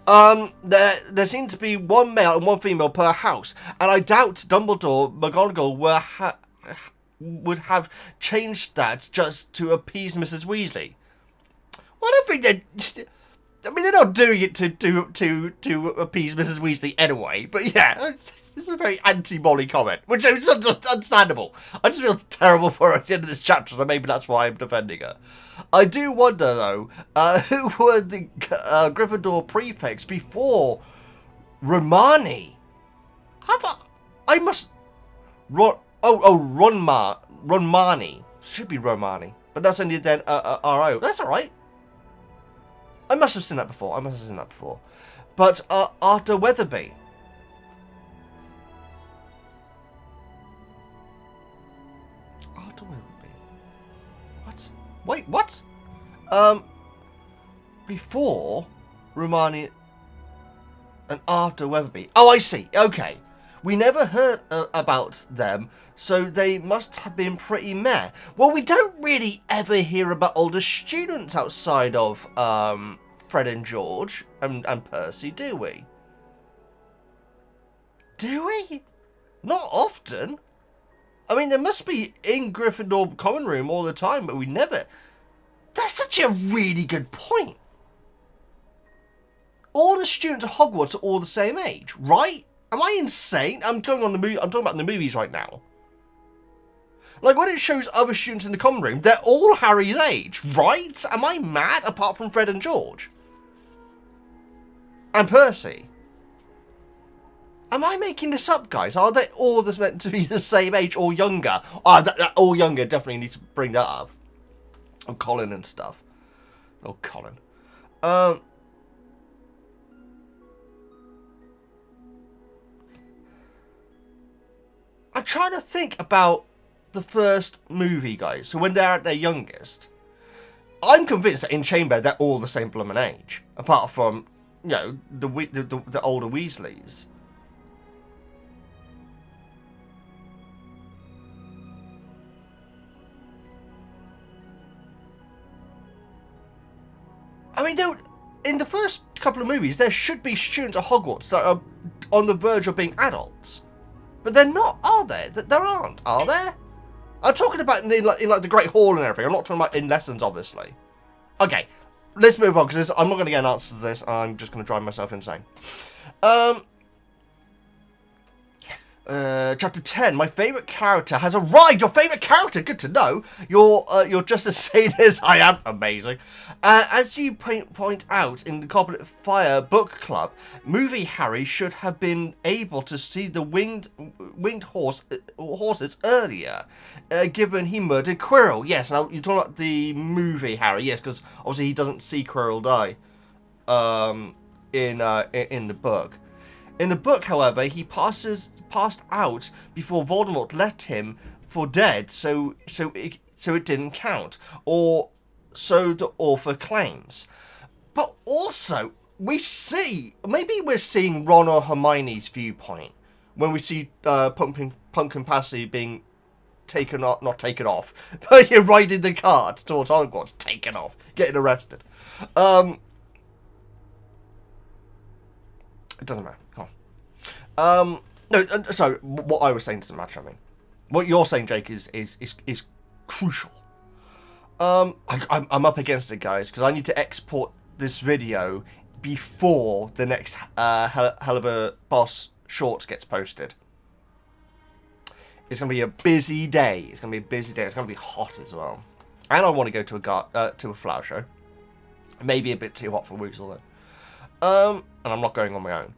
There seemed to be one male and one female per house, and I doubt Dumbledore, McGonagall would have changed that just to appease Mrs. Weasley. Well, I don't think they're not doing it to appease Mrs. Weasley anyway. But yeah. This is a very anti-Molly comment, which is understandable. I just feel terrible for her at the end of this chapter, so maybe that's why I'm defending her. I do wonder, though, who were the Gryffindor prefects before Romani? Romani. Should be Romani, but that's only then R.O. That's alright. I must have seen that before. But after Weatherby. Wait, what? Before Romani and after Weatherby. Oh, I see. Okay. We never heard about them, so they must have been pretty meh. Well, we don't really ever hear about older students outside of Fred and George and Percy, do we? Do we? Not often. I mean, there must be in Gryffindor common room all the time, but we never... That's such a really good point. All the students at Hogwarts are all the same age, right? Am I insane? I'm talking about the movies right now. Like, when it shows other students in the common room, they're all Harry's age, right? Am I mad? Apart from Fred and George. And Percy. Am I making this up, guys? Are they all meant to be the same age or younger? All younger, definitely need to bring that up. Oh, Colin and stuff. Oh, Colin. I'm trying to think about the first movie, guys. So when they're at their youngest, I'm convinced that in Chamber they're all the same blooming age, apart from, you know, the older Weasleys. I mean, in the first couple of movies, there should be students at Hogwarts that are on the verge of being adults. But they're not, are they? There aren't, are there? I'm talking about in like the Great Hall and everything. I'm not talking about in lessons, obviously. Okay, let's move on, because I'm not going to get an answer to this. I'm just going to drive myself insane. Chapter 10. My favourite character has arrived. Your favourite character? Good to know. You're just as sane as I am. Amazing. As you point out in the Goblet of Fire book club, movie Harry should have been able to see the winged horses earlier, given he murdered Quirrell. Yes, now you're talking about the movie Harry. Yes, because obviously he doesn't see Quirrell die. In the book. In the book, however, he passed out before Voldemort left him for dead, so it didn't count, or so the author claims. But also, we're seeing Ron or Hermione's viewpoint when we see Pumpkin Passy being not taken off, but you're riding the cart towards Hogwarts, taken off, getting arrested. It doesn't matter. Come on. No, sorry. What I was saying doesn't matter. I mean, what you're saying, Jake, is crucial. I'm up against it, guys, because I need to export this video before the next Hell of a Boss short gets posted. It's gonna be a busy day. It's gonna be hot as well, and I want to go to a flower show. Maybe a bit too hot for Weasley though. And I'm not going on my own.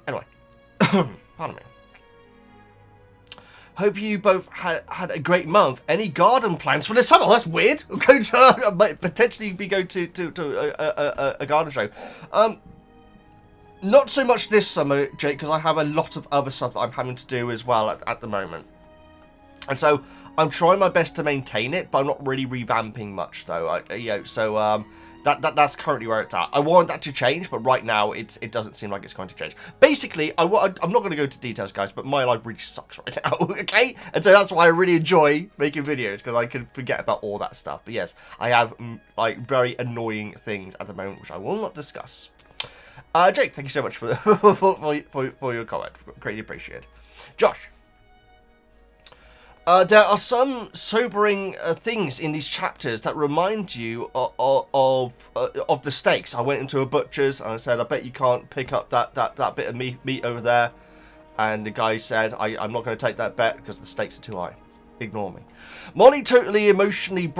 Anyway. Pardon me. Hope you both had a great month. Any garden plans for the summer? That's weird. I'm going to potentially be going to a garden show. Not so much this summer, Jake, because I have a lot of other stuff that I'm having to do as well at the moment. And so I'm trying my best to maintain it, but I'm not really revamping much though. That's currently where it's at. I want that to change, but right now it doesn't seem like it's going to change. Basically, I'm not going to go into details, guys, but my life really sucks right now, okay? And so that's why I really enjoy making videos, because I can forget about all that stuff. But yes, I have like very annoying things at the moment, which I will not discuss. Jake, thank you so much for your comment. Greatly appreciated. Josh. There are some sobering things in these chapters that remind you of the stakes. I went into a butcher's and I said, I bet you can't pick up that bit of meat over there. And the guy said, I'm not going to take that bet because the stakes are too high. Ignore me. Molly totally emotionally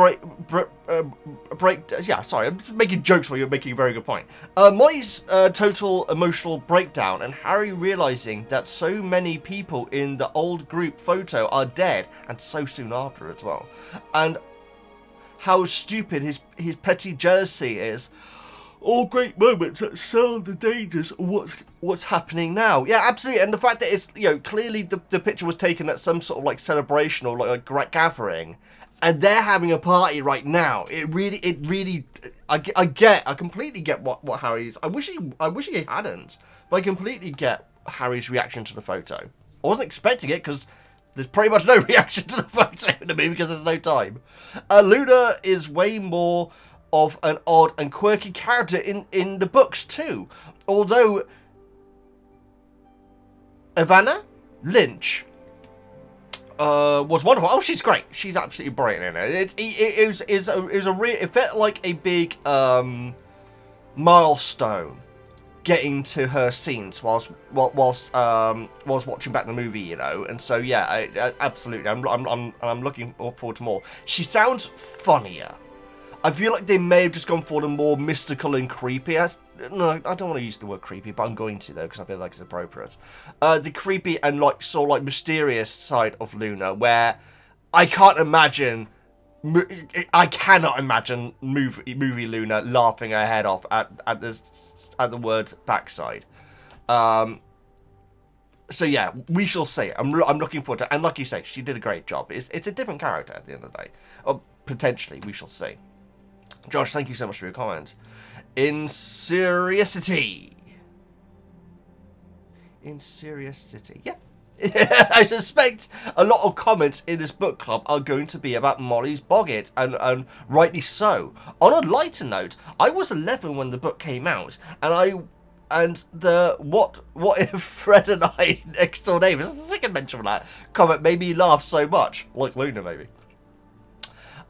yeah, sorry, I'm just making jokes while you're making a very good point. Molly's total emotional breakdown and Harry realizing that so many people in the old group photo are dead, and so soon after as well. And how stupid his petty jealousy is. All great moments that sell the dangers of what's happening now. Yeah, absolutely. And the fact that it's, you know, clearly the picture was taken at some sort of like celebration or like a gathering, and they're having a party right now. It really, I completely get what Harry is. I wish he hadn't, but I completely get Harry's reaction to the photo. I wasn't expecting it because there's pretty much no reaction to the photo in the movie because there's no time. Luna is way more of an odd and quirky character in the books too. Although Ivana Lynch was wonderful. Oh, she's great. She's absolutely brilliant in it. It felt like a big milestone getting to her scenes whilst watching back the movie, you know. And so yeah, I absolutely, I'm looking forward to more. She sounds funnier. I feel like they may have just gone for the more mystical and creepy. No, I don't want to use the word creepy, but I'm going to though because I feel like it's appropriate. The creepy and like sort of like mysterious side of Luna, where I cannot imagine movie Luna laughing her head off at the word backside. So yeah, we shall see. I'm looking forward to it. And like you say, she did a great job. It's a different character at the end of the day. Or potentially, we shall see. Josh, thank you so much for your comment. In Seriousity. Yeah. I suspect a lot of comments in this book club are going to be about Molly's Boggart, and rightly so. On a lighter note, I was 11 when the book came out, and the what if Fred and I next door neighbours, the second mention of that comment made me laugh so much, like Luna maybe.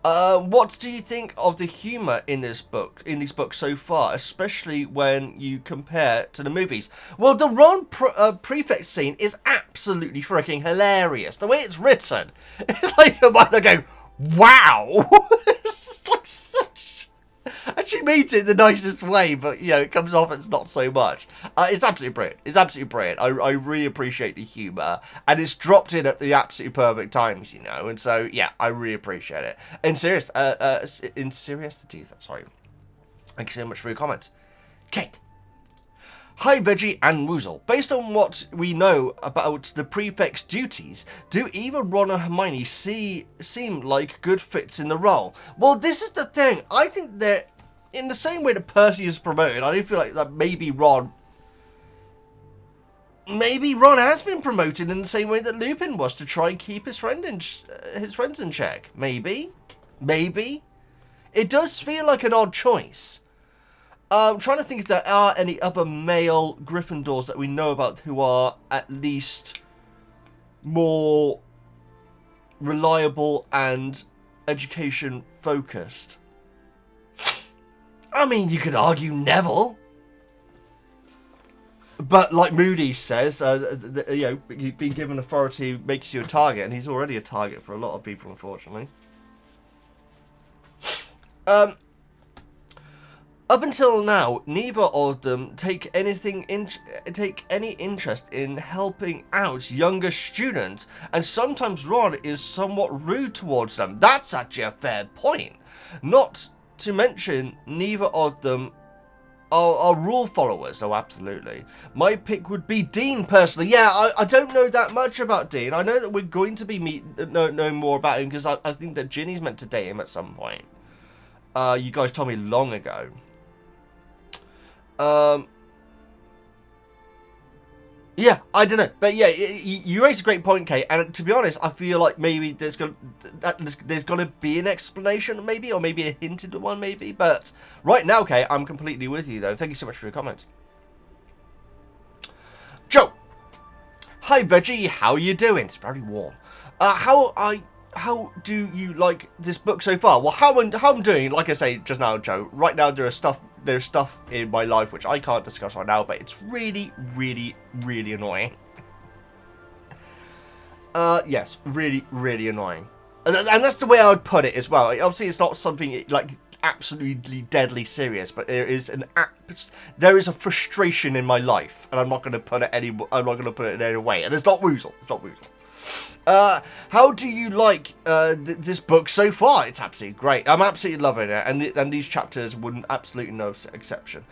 What do you think of the humour in these books so far, especially when you compare to the movies? Well, the Ron Prefect scene is absolutely freaking hilarious. The way it's written, it's like your mind going, "Wow!" It's like such. And she means it in the nicest way, but you know it comes off as not so much. It's absolutely brilliant. It's absolutely brilliant. I really appreciate the humour, and it's dropped in at the absolutely perfect times, you know. And so yeah, I really appreciate it. In seriousity, sorry. Thank you so much for your comments. Okay. Hi Veggie and Woozle. Based on what we know about the Prefect's duties, do either Ron or Hermione seem like good fits in the role? Well, this is the thing. I think that in the same way that Percy is promoted, I do feel like that maybe Ron has been promoted in the same way that Lupin was, to try and keep his friends in check. Maybe. It does feel like an odd choice. I'm trying to think if there are any other male Gryffindors that we know about who are at least more reliable and education focused. I mean, you could argue Neville. But like Moody says, you know, being given authority makes you a target, and he's already a target for a lot of people, unfortunately. Up until now, neither of them take any interest in helping out younger students, and sometimes Ron is somewhat rude towards them. That's actually a fair point. Not to mention, neither of them are rule followers. Oh, absolutely. My pick would be Dean, personally. Yeah, I don't know that much about Dean. I know that we're going to be know more about him, because I think that Ginny's meant to date him at some point. You guys told me long ago. Yeah, I don't know, but yeah, you raised a great point, Kate. And to be honest, I feel like maybe there's going to be an explanation, maybe, or maybe a hinted one, maybe. But right now, Kate, I'm completely with you, though. Thank you so much for your comment, Joe. Hi, Veggie. How are you doing? It's very warm. How do you like this book so far? Well, how I'm doing, like I say just now, Joe. Right now, there's stuff in my life which I can't discuss right now, but it's really, really, really annoying. Yes, really, really annoying, and that's the way I would put it as well. Obviously, it's not something like absolutely deadly serious, but there is a frustration in my life, and I'm not going to put it in any way. And it's not Woozle. It's not Woozle. How do you like this book so far? It's absolutely great. I'm absolutely loving it, and these chapters wouldn't absolutely no exception.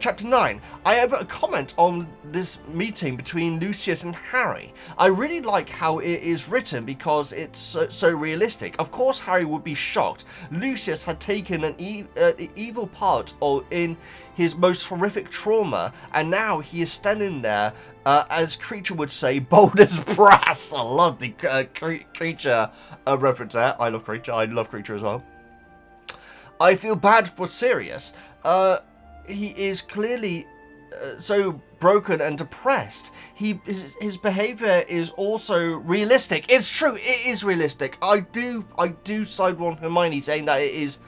Chapter 9. I have a comment on this meeting between Lucius and Harry. I really like how it is written because it's so realistic. Of course, Harry would be shocked. Lucius had taken an evil part in his most horrific trauma, and now he is standing there, as Creature would say, bold as brass. I love the Creature reference there. I love Creature. I love Creature as well. I feel bad for Sirius. He is clearly so broken and depressed. His behavior is also realistic. It's true, it is realistic. I do side on Hermione saying that it is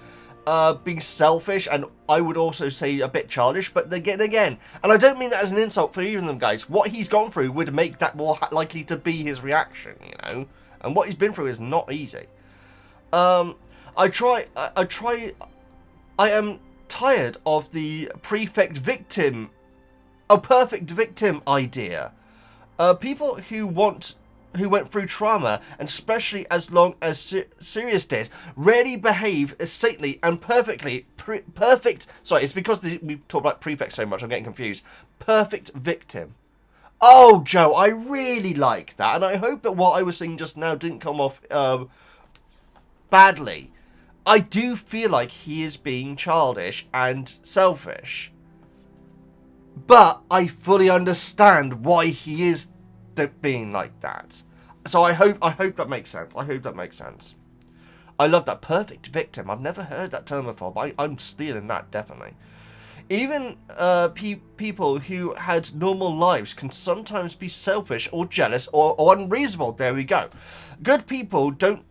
being selfish, and I would also say a bit childish, but again, and I don't mean that as an insult for either of them, guys. What he's gone through would make that more likely to be his reaction, you know? And what he's been through is not easy. I am tired of the perfect victim idea. People who went through trauma, and especially as long as Sirius did, rarely behave saintly and perfect. Sorry, it's because we've talked about prefects so much, I'm getting confused. Perfect victim. Oh, Joe, I really like that, and I hope that what I was saying just now didn't come off badly. I do feel like he is being childish and selfish. But I fully understand why he is being like that. So I hope that makes sense. I hope that makes sense. I love that, perfect victim. I've never heard that term before, but I'm stealing that, definitely. Even people who had normal lives can sometimes be selfish or jealous or unreasonable. There we go. Good people don't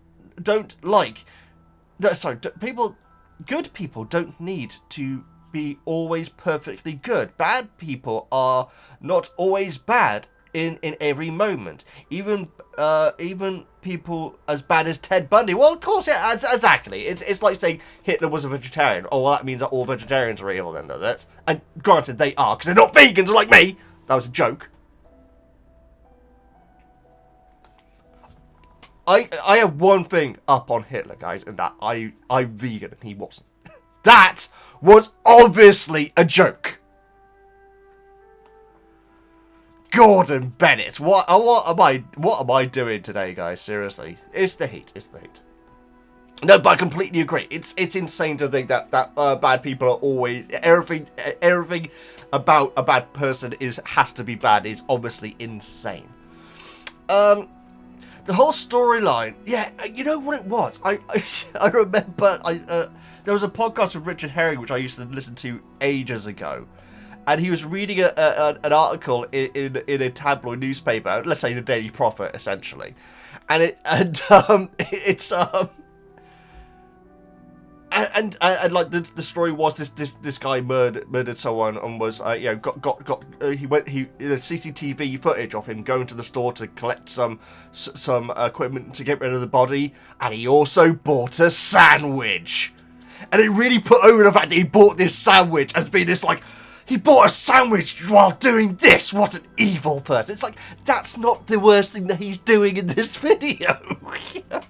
like... Sorry, good people don't need to be always perfectly good. Bad people are not always bad in every moment. Even people as bad as Ted Bundy. Well, of course, yeah, exactly. It's like saying Hitler was a vegetarian. Oh, well, that means that all vegetarians are evil then, does it? And granted, they are, because they're not vegans like me. That was a joke. I have one thing up on Hitler, guys, and that I'm vegan and he wasn't. That was obviously a joke. Gordon Bennett, what am I doing today, guys? Seriously, it's the heat. It's the heat. No, but I completely agree. It's insane to think that bad people are always everything about a bad person has to be bad is obviously insane. The whole storyline, yeah, you know what it was? I remember there was a podcast with Richard Herring which I used to listen to ages ago, and he was reading an article in a tabloid newspaper, let's say the Daily Prophet, essentially, and like the story was this guy murdered someone and was he CCTV footage of him going to the store to collect some equipment to get rid of the body, and he also bought a sandwich, and it really put over the fact that he bought this sandwich as being this like, he bought a sandwich while doing this. What an evil person! It's like, that's not the worst thing that he's doing in this video. You know?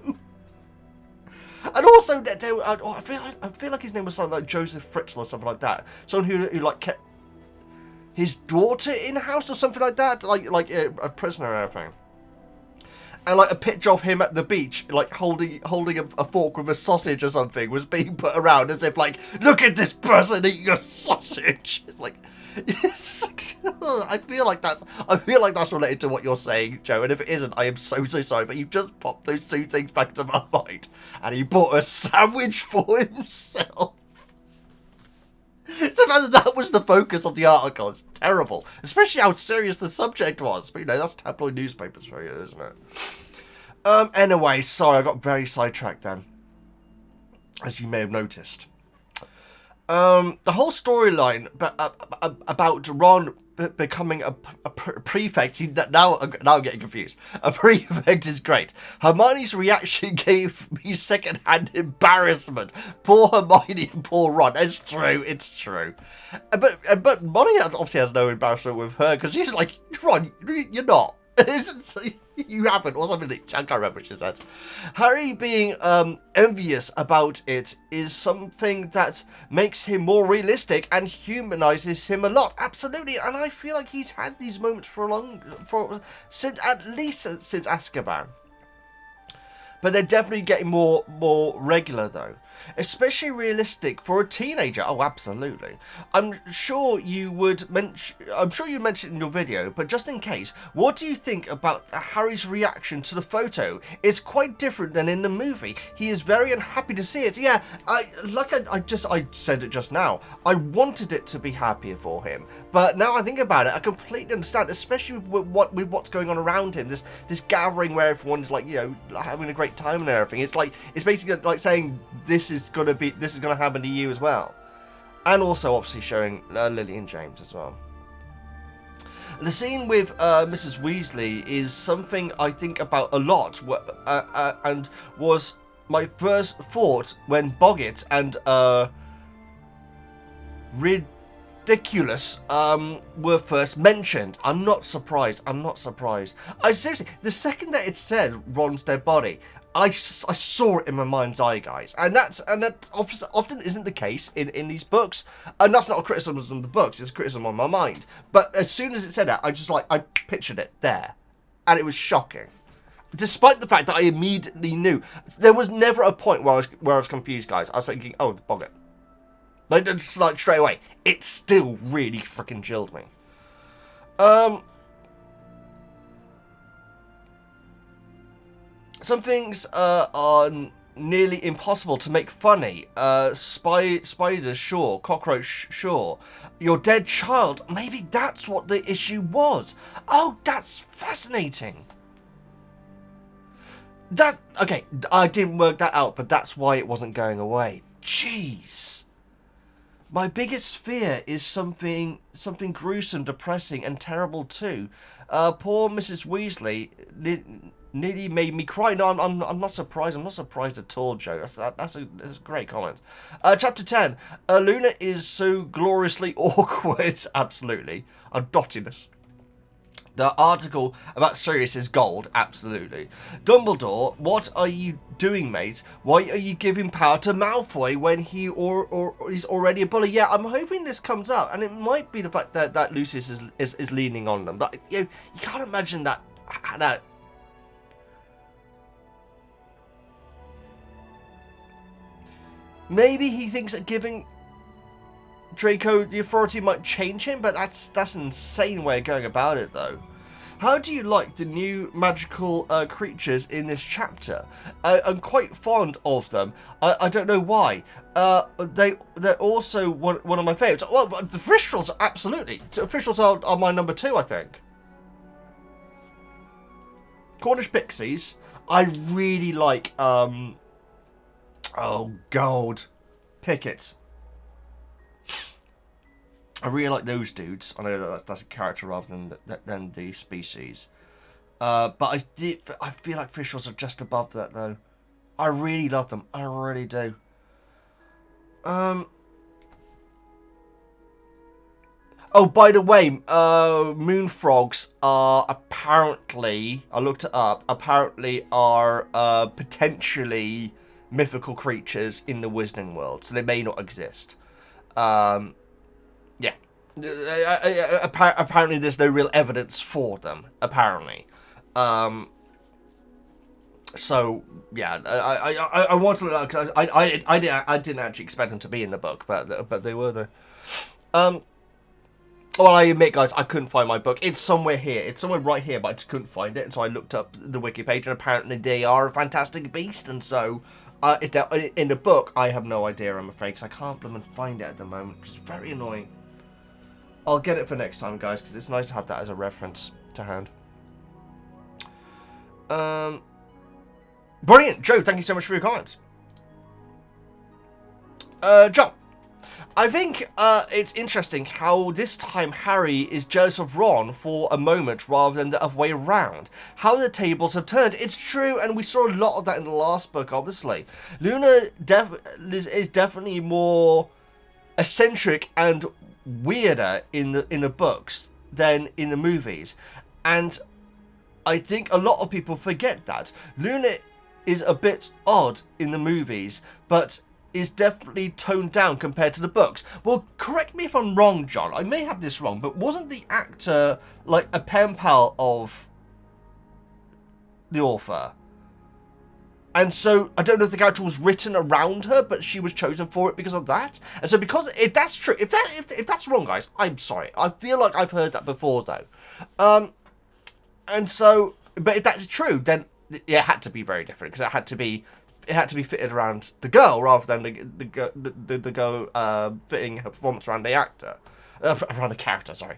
And also, I feel like his name was something like Joseph Fritzl or something like that. Someone who like kept his daughter in house or something like that, like a prisoner or everything. And like a picture of him at the beach, like holding a fork with a sausage or something, was being put around as if like, look at this person eating a sausage. It's like, I feel like that's related to what you're saying, Joe. And if it isn't, I am so sorry. But you've just popped those two things back to my mind, and he bought a sandwich for himself. So that was the focus of the article. It's terrible, especially how serious the subject was. But you know, that's tabloid newspapers for you, isn't it? Anyway, sorry, I got very sidetracked then, as you may have noticed. The whole storyline about Ron becoming a prefect, now I'm getting confused. A prefect is great. Hermione's reaction gave me second-hand embarrassment. Poor Hermione and poor Ron. It's true. But Molly obviously has no embarrassment with her, because she's like, Ron, you're not. You haven't, or something. I can't remember what she said. Harry being envious about it is something that makes him more realistic and humanizes him a lot. Absolutely, and I feel like he's had these moments since Azkaban. But they're definitely getting more regular though. Especially realistic for a teenager. Oh, absolutely. I'm sure you mention it in your video, but just in case, what do you think about Harry's reaction to the photo? It's quite different than in the movie. He is very unhappy to see it. Yeah, I said it just now. I wanted it to be happier for him, but now I think about it, I completely understand, especially with what's going on around him. This gathering where everyone's like, you know, having a great time and everything. It's basically like saying this is gonna happen to you as well, and also obviously showing Lily and James as well. The scene with Mrs. Weasley is something I think about a lot, and was my first thought when Boggart and Ridiculous were first mentioned. I'm not surprised. I seriously, the second that it said Ron's dead body, I saw it in my mind's eye, guys, and that often isn't the case in these books, and that's not a criticism of the books, it's a criticism on my mind. But as soon as it said that, I pictured it there, and it was shocking. Despite the fact that I immediately knew, there was never a point where I was confused, guys. I was thinking, oh, the Boggart. Just like straight away, it still really freaking chilled me. Some things are nearly impossible to make funny. Spiders, sure. Cockroach, sure. Your dead child, maybe that's what the issue was. Oh, that's fascinating. Okay, I didn't work that out, but that's why it wasn't going away. Jeez. My biggest fear is something gruesome, depressing, and terrible too. Poor Mrs. Weasley nearly made me cry. No, I'm not surprised. I'm not surprised at all, Joe. That's a great comment. Chapter 10. Luna is so gloriously awkward. Absolutely. A dottiness. The article about Sirius is gold. Absolutely. Dumbledore, what are you doing, mate? Why are you giving power to Malfoy when he's already a bully? Yeah, I'm hoping this comes up, and it might be the fact that Lucius is leaning on them. But you can't imagine that. Maybe he thinks that giving Draco the authority might change him, but that's an insane way of going about it, though. How do you like the new magical creatures in this chapter? I'm quite fond of them. I don't know why. They're also one of my favourites. Well, the Thestrals, absolutely. The Thestrals are my number 2, I think. Cornish Pixies. I really like. Oh, God. Pickets. I really like those dudes. I know that's a character rather than the species. But I feel like Thestrals are just above that, though. I really love them. I really do. Oh, by the way, moon frogs are apparently, I looked it up, apparently are potentially mythical creatures in the Wizarding world. So they may not exist. Yeah. Apparently there's no real evidence for them, apparently. So, yeah, I want to look, because I didn't actually expect them to be in the book, but they were there. Well, I admit, guys, I couldn't find my book. It's somewhere here. It's somewhere right here, but I just couldn't find it. And so I looked up the wiki page, and apparently they are a fantastic beast. And so, if they're in the book, I have no idea, I'm afraid, because I can't blooming find it at the moment, which is very annoying. I'll get it for next time, guys, because it's nice to have that as a reference to hand. Brilliant. Joe, thank you so much for your comments. John. I think it's interesting how this time Harry is jealous of Ron for a moment rather than the other way around. How the tables have turned. It's true, and we saw a lot of that in the last book, obviously. Luna is definitely more eccentric and weirder in the books than in the movies. And I think a lot of people forget that. Luna is a bit odd in the movies, but is definitely toned down compared to the books. Well, correct me if I'm wrong, John. I may have this wrong, but wasn't the actor like a pen pal of the author? And so I don't know if the character was written around her, but she was chosen for it because of that. And so because if that's true, if that's wrong, guys, I'm sorry. I feel like I've heard that before though. And so, but if that's true, then it had to be very different because it had to be fitted around the girl rather than the girl fitting her performance around the actor, around the character. Sorry.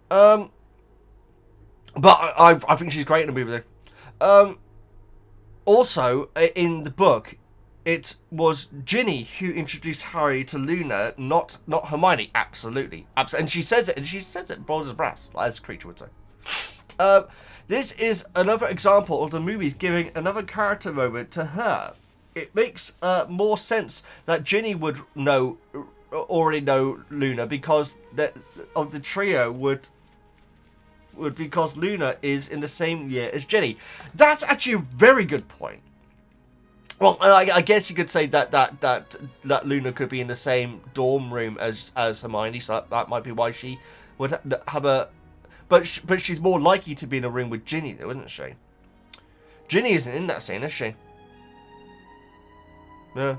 But I think she's great in the movie. Also, in the book, it was Ginny who introduced Harry to Luna, not Hermione. Absolutely. And she says it, bold as brass, as a creature would say. This is another example of the movies giving another character moment to her. It makes more sense that Ginny would already know Luna because of the trio would because Luna is in the same year as Ginny. That's actually a very good point. Well, I guess you could say that Luna could be in the same dorm room as Hermione, so that might be why she would have a. But she's more likely to be in a room with Ginny, though, isn't she? Ginny isn't in that scene, is she? No.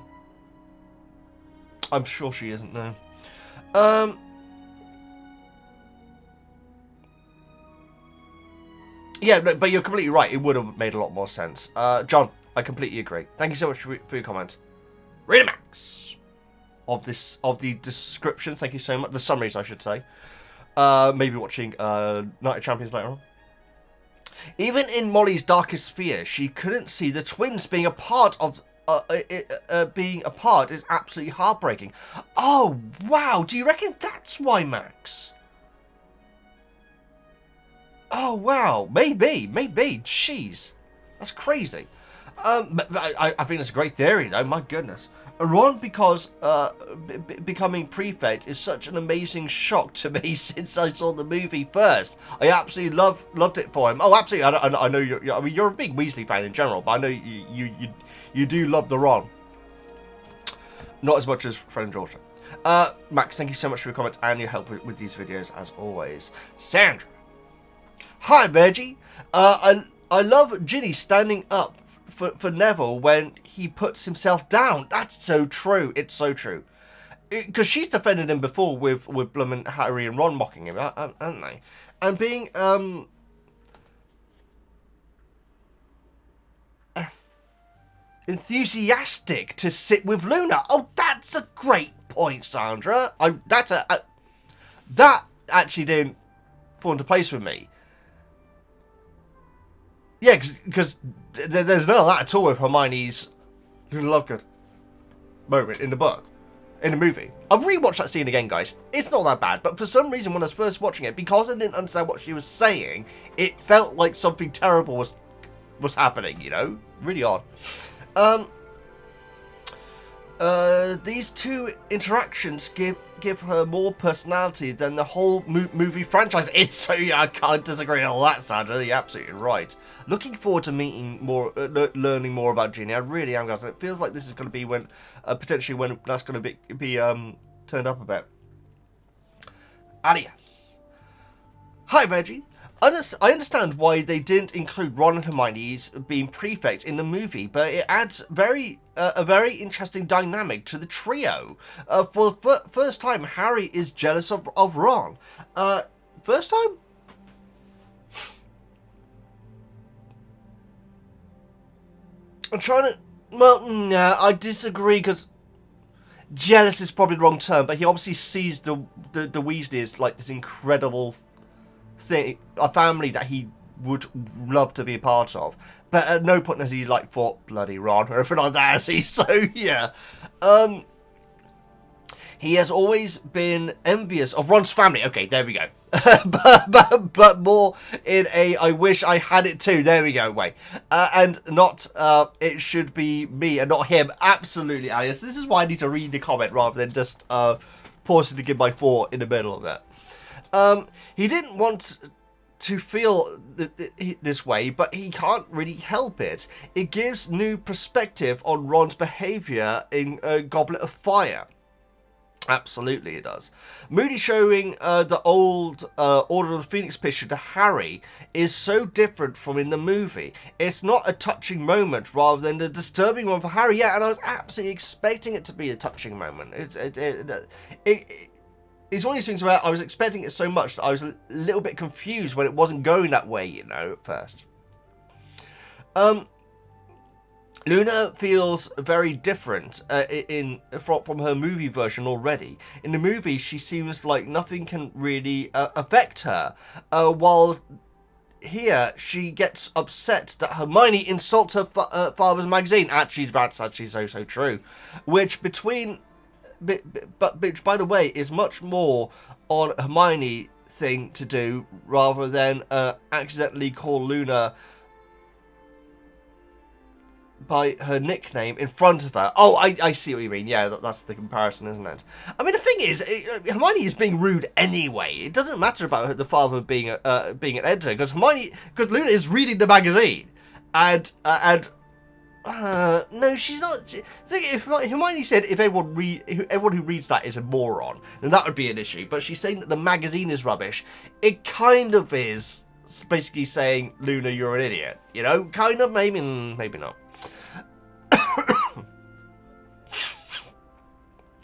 I'm sure she isn't, no. Yeah, but you're completely right. It would have made a lot more sense. John, I completely agree. Thank you so much for your comment. Redimax of the descriptions. Thank you so much. The summaries, I should say. Maybe watching Night of Champions later on. Even in Molly's darkest fear, she couldn't see the twins being a part of. Being apart is absolutely heartbreaking. Oh wow! Do you reckon that's why, Max? Oh wow, maybe. Jeez, that's crazy. I think that's a great theory, though. My goodness, Ron, because becoming prefect is such an amazing shock to me since I saw the movie first. I absolutely loved it for him. Oh, absolutely. I know you're a big Weasley fan in general, but I know you do love the Ron. Not as much as Fred and Georgia. Max, thank you so much for your comments and your help with these videos as always. Sandra. Hi, Veggie. I love Ginny standing up for Neville when he puts himself down. That's so true. It's so true. Because she's defended him before with Blum and Harry and Ron mocking him, haven't they? And being enthusiastic to sit with Luna. Oh, that's a great point, Sandra. That actually didn't fall into place with me. Yeah, because there's none of that at all with Hermione's Lovegood moment in the book, in the movie. I've rewatched that scene again, guys. It's not that bad, but for some reason when I was first watching it, because I didn't understand what she was saying, it felt like something terrible was happening, you know? Really odd. These two interactions give her more personality than the whole movie franchise. It's so, yeah, I can't disagree on that, Sandra. You're absolutely right. Looking forward to meeting more, learning more about Ginny. I really am, guys. And it feels like this is going to be when, potentially when that's going to be turned up a bit. Alias. Hi, Veggie. I understand why they didn't include Ron and Hermione's being prefect in the movie, but it adds a very interesting dynamic to the trio. For the first time, Harry is jealous of Ron. First time? I'm trying to... Well, no, I disagree, because jealous is probably the wrong term, but he obviously sees the Weasleys like this incredible thing, a family that he would love to be a part of, but at no point has he like thought bloody Ron or anything like that, has he? So yeah, he has always been envious of Ron's family. Okay, there we go. but more in a I wish I had it too. There we go. Way and not it should be me and not him. Absolutely, Alice. This is why I need to read the comment rather than just pausing to give my thought in the middle of it. He didn't want to feel this way, but he can't really help it. It gives new perspective on Ron's behaviour in Goblet of Fire. Absolutely it does. Moody showing the old Order of the Phoenix picture to Harry is so different from in the movie. It's not a touching moment rather than a disturbing one for Harry. Yeah, and I was absolutely expecting it to be a touching moment. It's one of these things where I was expecting it so much that I was a little bit confused when it wasn't going that way, you know, at first. Luna feels very different from her movie version already. In the movie, she seems like nothing can really affect her, while here she gets upset that Hermione insults her father's magazine. Actually, that's actually so true. Which, by the way, is much more on Hermione thing to do rather than accidentally call Luna by her nickname in front of her. Oh, I see what you mean. Yeah, that's the comparison, isn't it? I mean, the thing is, Hermione is being rude anyway. It doesn't matter about the father being an editor, because Luna is reading the magazine, and no, she's not. If Hermione said if everyone who reads that is a moron, then that would be an issue. But she's saying that the magazine is rubbish. It kind of is basically saying, Luna, you're an idiot. You know, kind of, maybe not.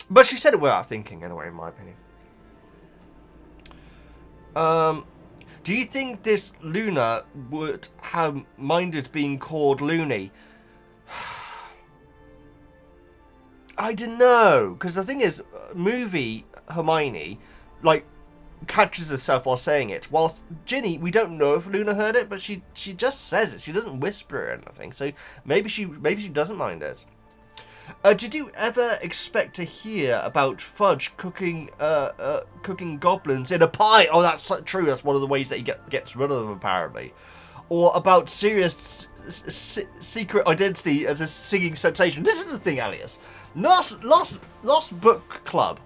But she said it without thinking, anyway, in my opinion. Do you think this Luna would have minded being called Loony? I don't know, because the thing is, movie Hermione, like, catches herself while saying it, whilst Ginny, we don't know if Luna heard it, but she just says it. She doesn't whisper or anything, so maybe she doesn't mind it. Did you ever expect to hear about Fudge cooking goblins in a pie? Oh, that's true. That's one of the ways that he gets rid of them, apparently. Or about Sirius' secret identity as a singing sensation. This is the thing, Alias. Last book club.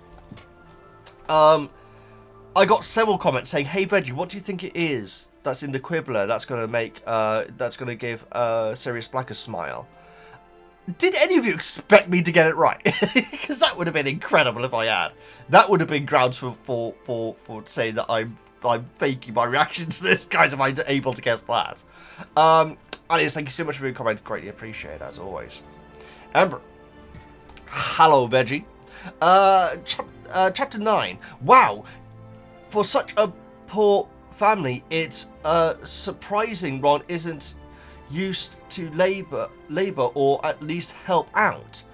I got several comments saying, "Hey Veggie, what do you think it is that's in the Quibbler that's going to give Sirius Black a smile?" Did any of you expect me to get it right? Because that would have been incredible if I had. That would have been grounds for saying that I'm faking my reaction to this, guys. Am I able to guess that? Alias, thank you so much for your comment. Greatly appreciate, as always. Amber, hello Veggie. Chapter 9. Wow. For such a poor family, it's surprising Ron isn't used to labour or at least help out.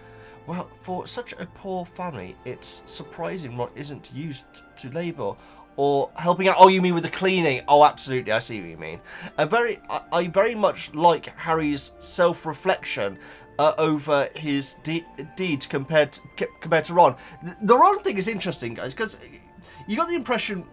Well, for such a poor family, it's surprising Ron isn't used to labour or helping out. Oh, you mean with the cleaning? Oh, absolutely, I see what you mean. I very much like Harry's self-reflection over his deeds compared to Ron. The Ron thing is interesting, guys, because you got the impression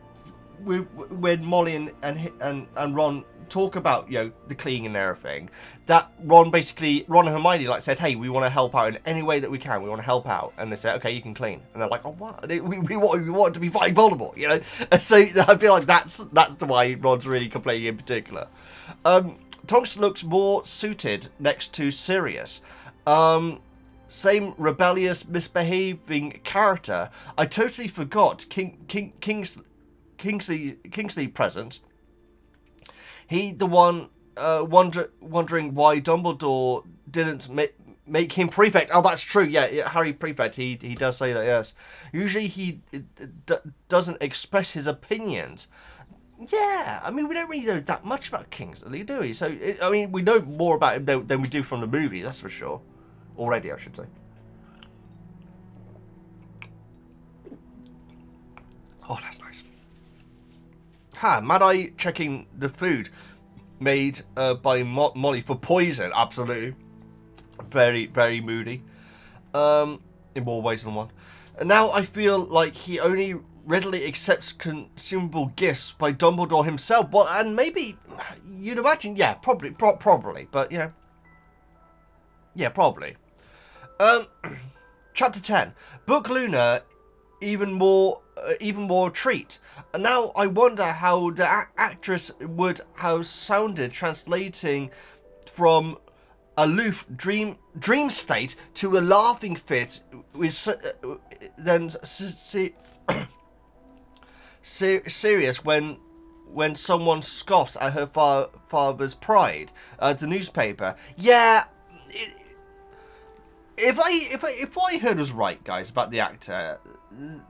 when Molly and Ron talk about, you know, the cleaning and everything, that Ron and Hermione like said, hey, we want to help out in any way that we can. We want to help out, and they said, okay, you can clean, and they're like, oh, what? We want to be fighting Voldemort, you know. And so I feel like that's the why Ron's really complaining in particular. Tonks looks more suited next to Sirius. Same rebellious, misbehaving character. I totally forgot Kingsley present. He the one wondering why Dumbledore didn't make him prefect. Oh, that's true. Yeah, Harry prefect. He does say that. Yes. Usually he doesn't express his opinions. Yeah, I mean, we don't really know that much about Kingsley, do we? So I mean, we know more about him than we do from the movie. That's for sure. Already, I should say. Oh, that's nice. Mad Eye checking the food made by Molly for poison. Absolutely. Very, very moody. In more ways than one. And now I feel like he only readily accepts consumable gifts by Dumbledore himself. Well, and maybe, you'd imagine, yeah, probably, but, you know. Yeah, probably. Chapter 10. Book Luna even more treat. And now I wonder how the actress would have sounded translating from aloof dream state to a laughing fit with then serious when someone scoffs at her father's pride. The newspaper. Yeah. If I heard was right, guys, about the actor,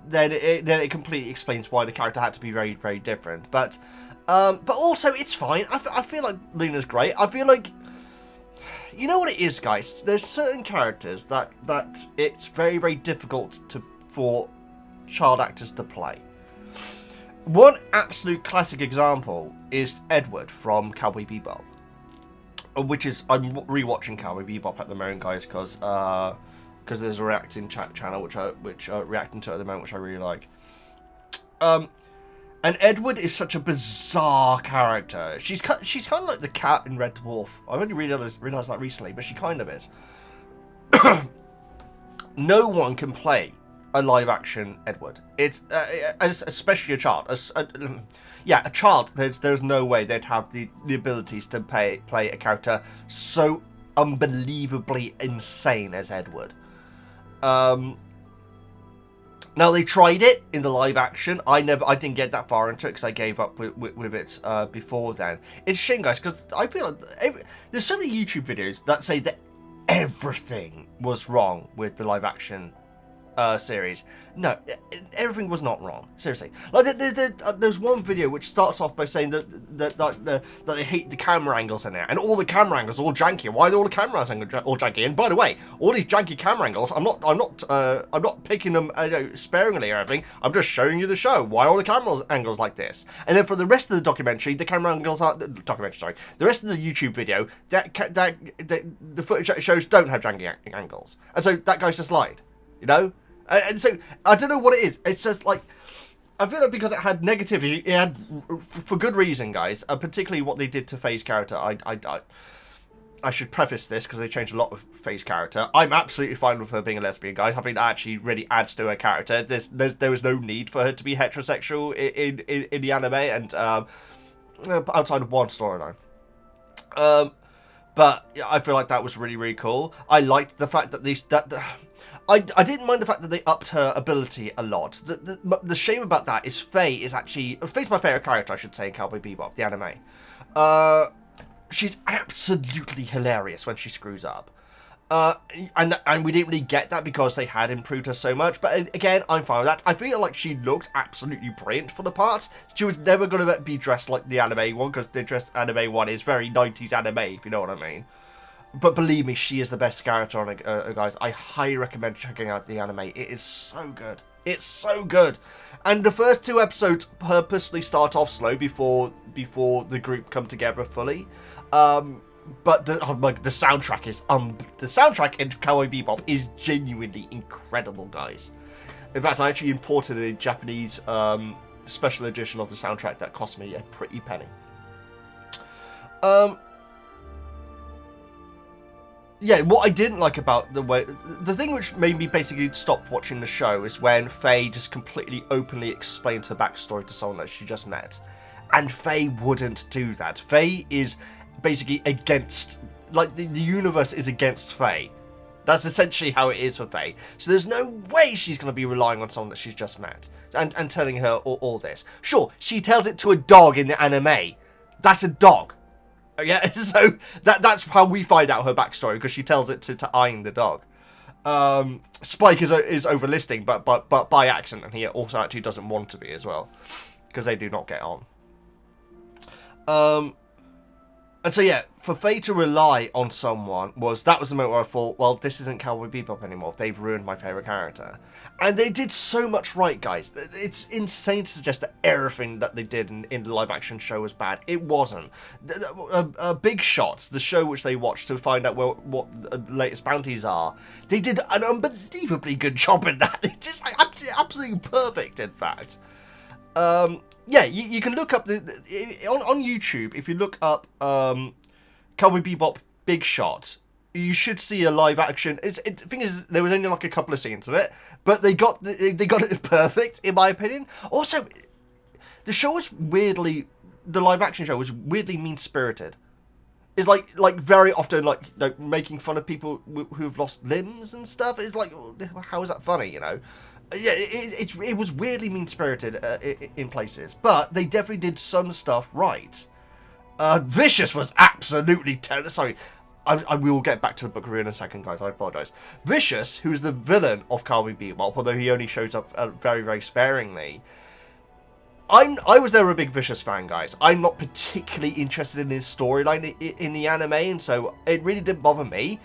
then it completely explains why the character had to be very, very different. But also it's fine. I feel like Luna's great. I feel like, you know what it is, guys. There's certain characters that it's very, very difficult for child actors to play. One absolute classic example is Edward from Cowboy Bebop. Which is, I'm rewatching Cowboy Bebop at the moment, guys, because there's a reacting channel which reacting to it at the moment, which I really like. And Edward is such a bizarre character. She's kind of like the cat in Red Dwarf. I've only realised that recently, but she kind of is. No one can play a live action Edward. It's especially a child. A child. There's no way they'd have the abilities to play a character so unbelievably insane as Edward. Now they tried it in the live action. I didn't get that far into it because I gave up with it before then. It's a shame, guys, because I feel like there's so many YouTube videos that say that everything was wrong with the live action series. No, everything was not wrong. Seriously, like there's one video which starts off by saying that they hate the camera angles in it, and all the camera angles are all janky. Why are all the camera angles all janky? And by the way, all these janky camera angles, I'm not picking them sparingly or anything. I'm just showing you the show. Why are all the camera angles like this? And then for the rest of the documentary, the camera angles are the rest of the YouTube video, the footage that it shows don't have janky angles, and so that guy's just lied, you know. And so, I don't know what it is. It's just like, I feel like because it had negativity, it had, for good reason, guys, particularly what they did to Faye's character. I should preface this because they changed a lot of Faye's character. I'm absolutely fine with her being a lesbian, guys. I think that actually really adds to her character. There was no need for her to be heterosexual in the anime, and outside of one storyline. But yeah, I feel like that was really, really cool. I liked the fact that I didn't mind the fact that they upped her ability a lot. The shame about that is Faye's my favourite character, I should say, in Cowboy Bebop, the anime. She's absolutely hilarious when she screws up. And we didn't really get that because they had improved her so much. But again, I'm fine with that. I feel like she looked absolutely brilliant for the part. She was never going to be dressed like the anime one, because the anime one is very 90s anime, if you know what I mean. But believe me, she is the best character on it, guys. I highly recommend checking out the anime. It is so good. It's so good. And the first 2 episodes purposely start off slow before the group come together fully. But the soundtrack is the soundtrack in Cowboy Bebop is genuinely incredible, guys. In fact, I actually imported a Japanese special edition of the soundtrack that cost me a pretty penny. Yeah, what I didn't like about the thing which made me basically stop watching the show is when Faye just completely openly explains her backstory to someone that she just met. And Faye wouldn't do that. Faye is basically against, like, the universe is against Faye. That's essentially how it is for Faye. So there's no way she's going to be relying on someone that she's just met and telling her all this. Sure, she tells it to a dog in the anime. That's a dog. Yeah, so that's how we find out her backstory, because she tells it to Ein, the dog. Spike is overlisting, but by accident, and he also actually doesn't want to be as well, because they do not get on. And so yeah, for Faye to rely on someone was the moment where I thought, well, this isn't Cowboy Bebop anymore. They've ruined my favourite character. And they did so much right, guys. It's insane to suggest that everything that they did in the live-action show was bad. It wasn't. Big Shots, the show which they watched to find out what the latest bounties are, they did an unbelievably good job in that. It's just absolutely perfect, in fact. Yeah, you can look up on YouTube. If you look up Cowboy Bebop Big Shot, you should see a live action. The thing is, there was only like a couple of scenes of it, but they got it perfect, in my opinion. Also, the show was weirdly, the live action show was weirdly mean spirited. It's like very often like making fun of people who've lost limbs and stuff. It's like, how is that funny? Yeah, it was weirdly mean spirited in places, but they definitely did some stuff right. Vicious was absolutely terrible. Sorry, I will get back to the book review in a second, guys. I apologise. Vicious, who's the villain of Calvin Bebop, although he only shows up very, very sparingly. I was never a big Vicious fan, guys. I'm not particularly interested in his storyline in the anime, and so it really didn't bother me.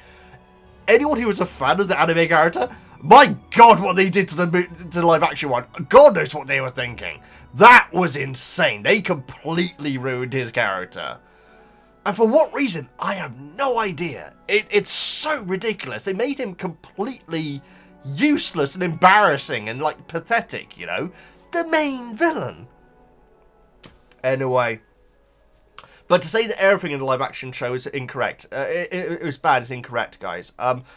Anyone who was a fan of the anime character, my God, what they did to the live action one. God knows what they were thinking. That was insane. They completely ruined his character. And for what reason, I have no idea. It's so ridiculous. They made him completely useless and embarrassing and, like, pathetic, The main villain. Anyway. But to say that everything in the live-action show is incorrect, it was bad, it's incorrect, guys.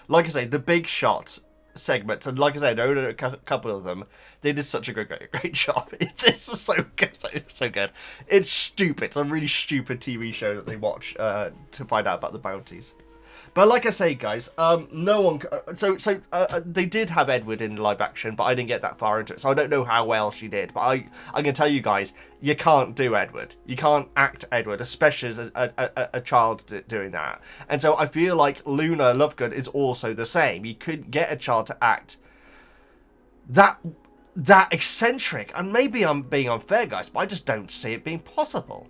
Like I say, the big shot segments, and like I said, I know a couple of them, they did such a great job. It's just so good, so good. It's stupid. It's a really stupid TV show that they watch to find out about the bounties. But like I say, guys, no one. So they did have Edward in live action, but I didn't get that far into it, so I don't know how well she did. But I can tell you guys, you can't do Edward. You can't act Edward, especially as a child doing that. And so I feel like Luna Lovegood is also the same. You could get a child to act that eccentric, and maybe I'm being unfair, guys, but I just don't see it being possible.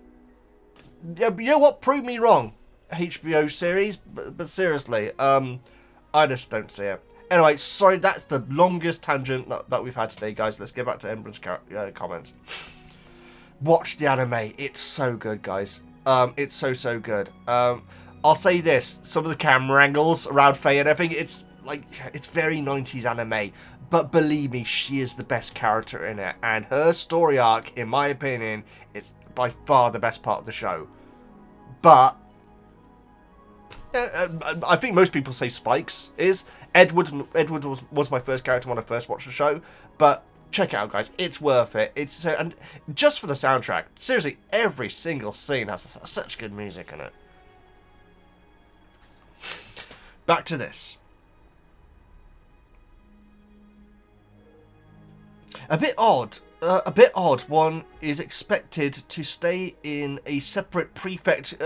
You know what? Prove me wrong. HBO series, but seriously, I just don't see it. Anyway, sorry, that's the longest tangent that we've had today, guys. Let's get back to Embren's comments. Watch the anime. It's so good, guys. It's so good. I'll say this. Some of the camera angles around Faye and everything, it's very 90s anime. But believe me, she is the best character in it. And her story arc, in my opinion, is by far the best part of the show. But I think most people say Spikes is. Edward was my first character when I first watched the show, but check it out, guys. It's worth it. It's and just for the soundtrack, seriously, every single scene has such good music in it. Back to this. A bit odd. One is expected to stay in a separate prefect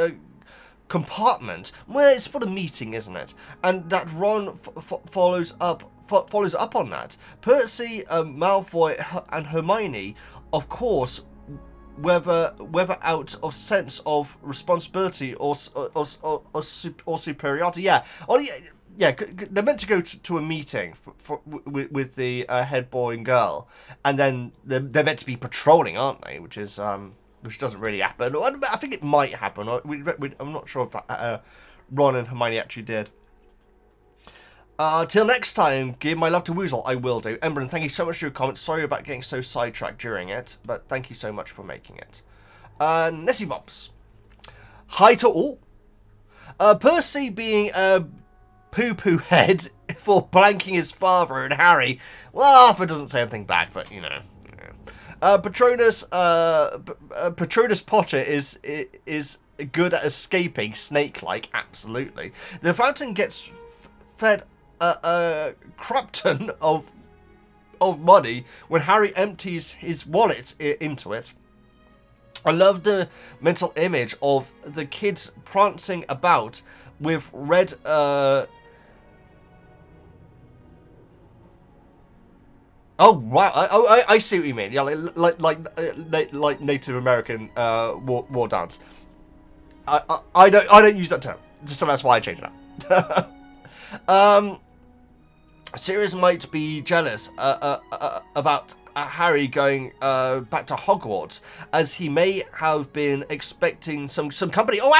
compartment where it's for the meeting, isn't it? And that Ron follows up on that. Percy, Malfoy, and Hermione, of course, whether out of sense of responsibility or superiority. Yeah, they're meant to go to a meeting with the head boy and girl, and then they're meant to be patrolling, aren't they? Which doesn't really happen. I think it might happen. I'm not sure if Ron and Hermione actually did. Till next time, give my love to Woozle. I will do. Embren, thank you so much for your comments. Sorry about getting so sidetracked during it, but thank you so much for making it. Nessie Bobs. Hi to all. Percy being a poo-poo head for blanking his father and Harry. Well, Arthur doesn't say anything back, but Patronus Potter is good at escaping snake-like, absolutely. The fountain gets fed a crap ton of money when Harry empties his wallet into it. I love the mental image of the kids prancing about with red oh wow! I see what you mean. Yeah, like Native American war dance. I don't use that term. Just so that's why I changed that. Sirius might be jealous about Harry going back to Hogwarts, as he may have been expecting some company. Oh,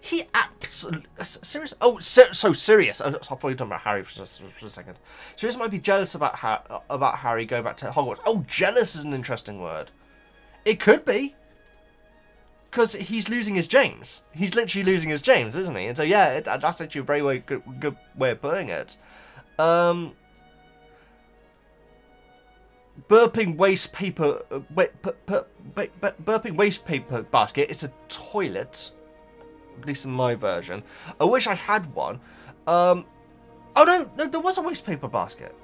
Sirius. Oh, so Sirius. I thought you were talking about Harry for a second. Sirius might be jealous about Harry going back to Hogwarts. Oh, jealous is an interesting word. It could be. because he's losing his James. He's literally losing his James, isn't he? And so yeah, that's actually a very good way of putting it. Burping waste paper, burping waste paper basket. It's a toilet, at least in my version. I wish I had one. Oh no, there was a waste paper basket.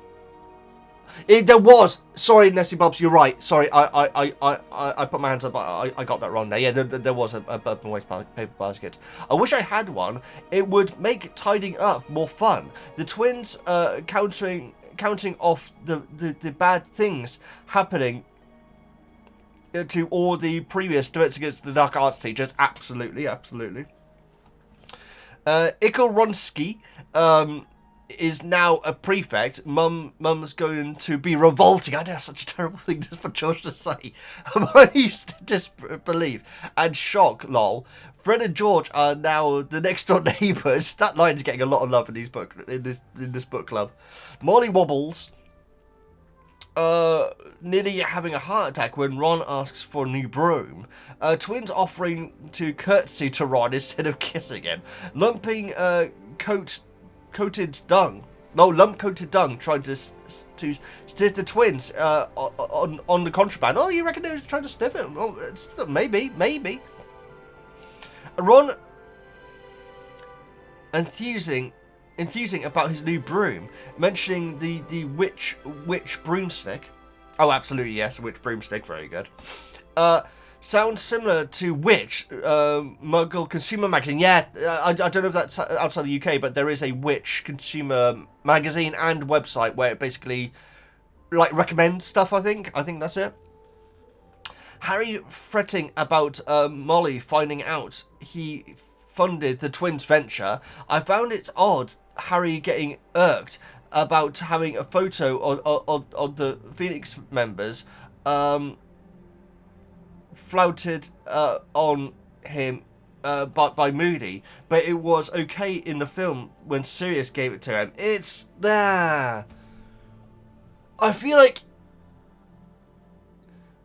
There was. Sorry, Nessie Bobs, you're right. Sorry, I put my hands up. I got that wrong there. Yeah, there was a burping waste paper basket. I wish I had one. It would make tidying up more fun. The twins counting off the bad things happening to all the previous Debates Against the Dark Arts teachers. Absolutely. Ikoronsky is now a prefect. Mum's going to be revolting. I know, such a terrible thing just for George to say. I used to disbelieve and shock, lol. Fred and George are now the next door neighbours. That line is getting a lot of love in this book club. Molly wobbles, nearly having a heart attack when Ron asks for a new broom. Twins offering to curtsy to Ron instead of kissing him. Lumping lump-coated dung trying to stiff the twins on the contraband. Oh, you reckon they were trying to stiff him? Oh, maybe. Ron enthusing about his new broom, mentioning the witch broomstick. Oh, absolutely, yes, a witch broomstick, very good. Sounds similar to Witch, Muggle Consumer Magazine. Yeah, I don't know if that's outside the UK, but there is a Witch Consumer Magazine and website where it basically, like, recommends stuff, I think that's it. Harry fretting about Molly finding out he funded the twins' venture. I found it odd, Harry getting irked about having a photo of the Phoenix members flouted on him by Moody, but it was okay in the film when Sirius gave it to him. It's there. I feel like,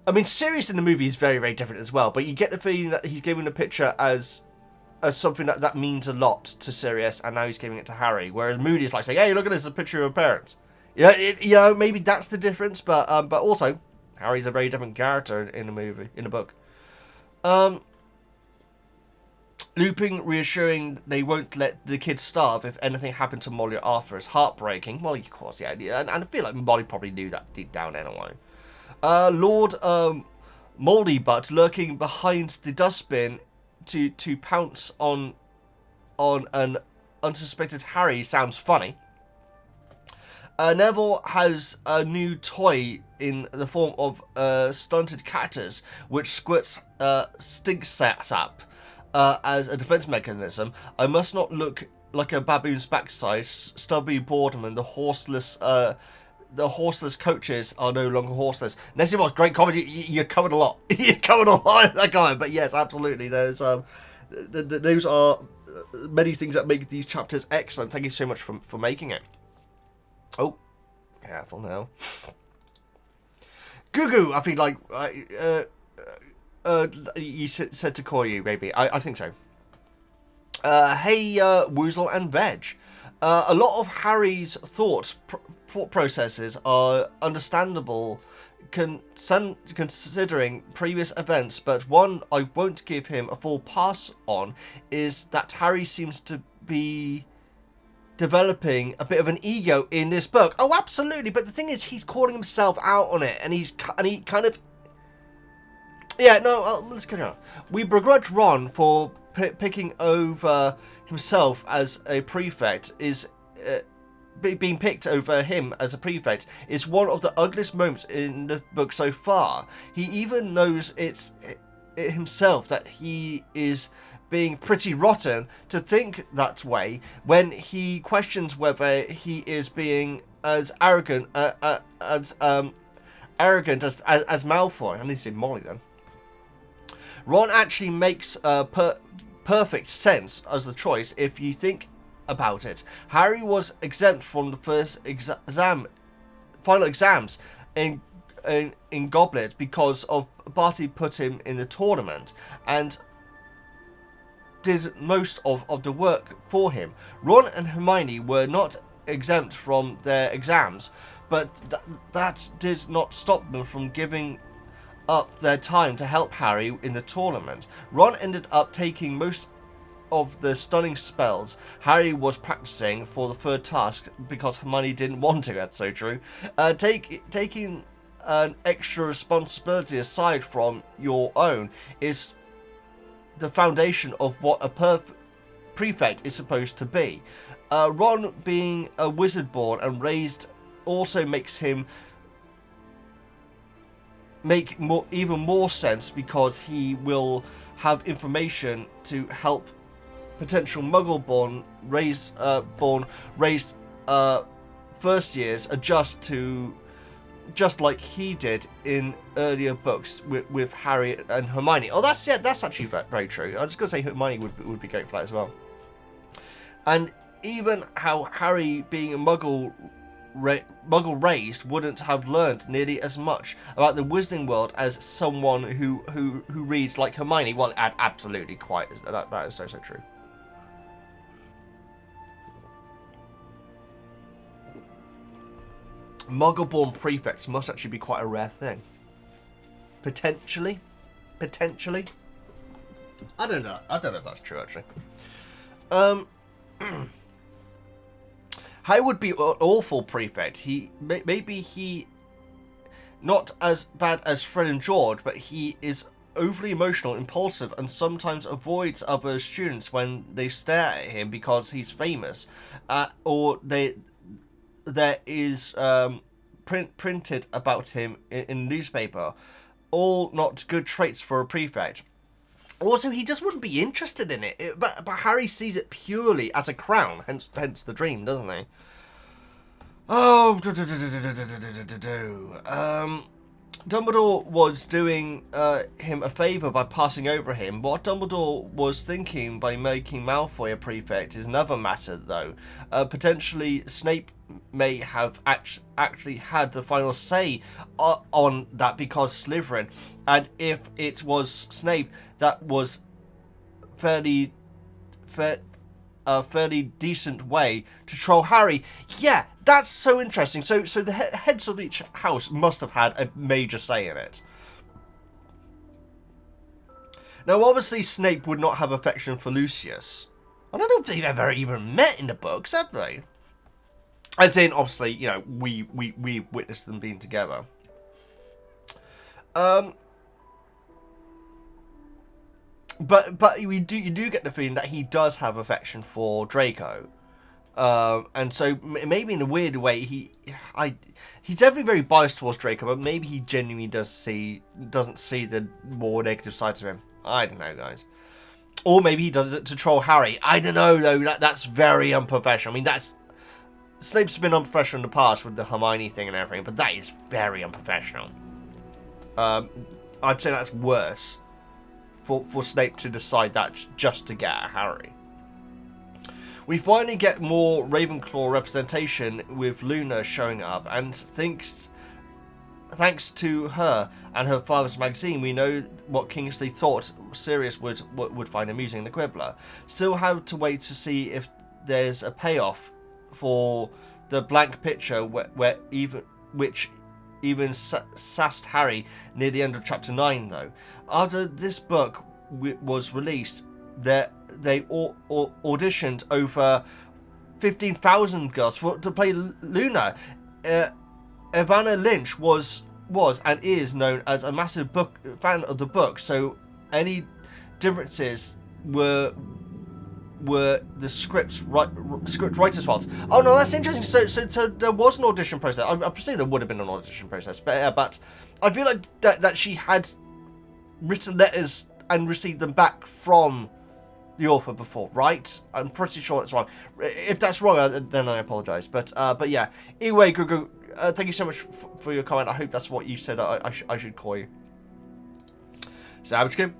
I mean, Sirius in the movie is very, very different as well, but you get the feeling that he's giving the picture as something that means a lot to Sirius, and now he's giving it to Harry, whereas Moody's like saying, hey, look at this, a picture of your parents. Yeah, maybe that's the difference, but also, Harry's a very different character in the book. Lupin reassuring they won't let the kids starve if anything happened to Molly or Arthur is heartbreaking. Well, of course, yeah, and I feel like Molly probably knew that deep down anyway. Lord Moldy Butt lurking behind the dustbin to pounce on an unsuspected Harry sounds funny. Neville has a new toy in the form of a stunted cactus, which squirts stink sap as a defense mechanism. I must not look like a baboon's backside. Stubby Boardman, the horseless coaches are no longer horseless. Nessie was great comedy. You covered a lot. You covered a lot in that comment. But yes, absolutely. Those are many things that make these chapters excellent. Thank you so much for making it. Oh, careful now. Gugu, I think like you said to call you, maybe. I think so. Hey, Woozle and Veg. A lot of Harry's thought processes are understandable considering previous events, but one I won't give him a full pass on is that Harry seems to be developing a bit of an ego in this book. Oh, absolutely, but the thing is, he's calling himself out on it, and he kind of... Yeah, no, let's carry on. We begrudge Ron for picking over himself as a prefect being picked over him as a prefect is one of the ugliest moments in the book so far. He even knows it himself that he is being pretty rotten to think that way when he questions whether he is being as arrogant as Malfoy. I need to say Molly then. Ron actually makes perfect sense as the choice if you think about it. Harry was exempt from the first final exams in Goblet because of Barty put him in the tournament, and did most of the work for him. Ron and Hermione were not exempt from their exams, but that did not stop them from giving up their time to help Harry in the tournament. Ron ended up taking most of the stunning spells Harry was practicing for the third task because Hermione didn't want to. That's so true. Taking an extra responsibility aside from your own is the foundation of what a prefect is supposed to be. Ron being a wizard born and raised also makes him make even more sense because he will have information to help potential Muggle-born raised first years adjust to just like he did in earlier books with Harry and Hermione. Oh, that's actually very true. I was going to say Hermione would be great for that as well. And even how Harry, being a Muggle raised, wouldn't have learned nearly as much about the Wizarding world as someone who reads like Hermione. Well, absolutely, quite. That is so true. Muggle-born prefects must actually be quite a rare thing. Potentially. I don't know if that's true actually. How would be an awful prefect? Maybe he not as bad as Fred and George, but he is overly emotional, impulsive, and sometimes avoids other students when they stare at him because he's famous, or there is printed about him in the newspaper. All not good traits for a prefect. Also, he just wouldn't be interested in it. But Harry sees it purely as a crown, hence the dream, doesn't he? Oh, Dumbledore was doing him a favour by passing over him. What Dumbledore was thinking by making Malfoy a prefect is another matter, though. Potentially, Snape may have actually had the final say on that because Slytherin, and if it was Snape, that was fairly decent way to troll Harry. Yeah, that's so interesting. So the heads of each house must have had a major say in it. Now, obviously, Snape would not have affection for Lucius. I don't know if they've ever even met in the books, have they? As in, obviously, you know, we witnessed them being together. But you do get the feeling that he does have affection for Draco, and so maybe in a weird way he's definitely very biased towards Draco, but maybe he genuinely doesn't see the more negative sides of him. I don't know, guys. Or maybe he does it to troll Harry. I don't know though. That's very unprofessional. I mean, Snape's been unprofessional in the past with the Hermione thing and everything, but that is very unprofessional. I'd say that's worse. For Snape to decide that just to get at Harry. We finally get more Ravenclaw representation with Luna showing up, and thanks to her and her father's magazine, we know what Kingsley thought Sirius would find amusing in the Quibbler. Still have to wait to see if there's a payoff for the blank picture which even sassed Harry near the end of chapter 9, though. After this book was released, they auditioned over 15,000 girls to play Luna. Evanna Lynch was and is known as a massive fan of the book, so any differences were the script writers' faults. Oh no, that's interesting. So there was an audition process. I presume there would have been an audition process, but I feel like that she had written letters and received them back from the author before, right? I'm pretty sure that's wrong. If that's wrong, then I apologise. But yeah. Anyway, Gugu, thank you so much for your comment. I hope that's what you said I should call you. Savage Kim.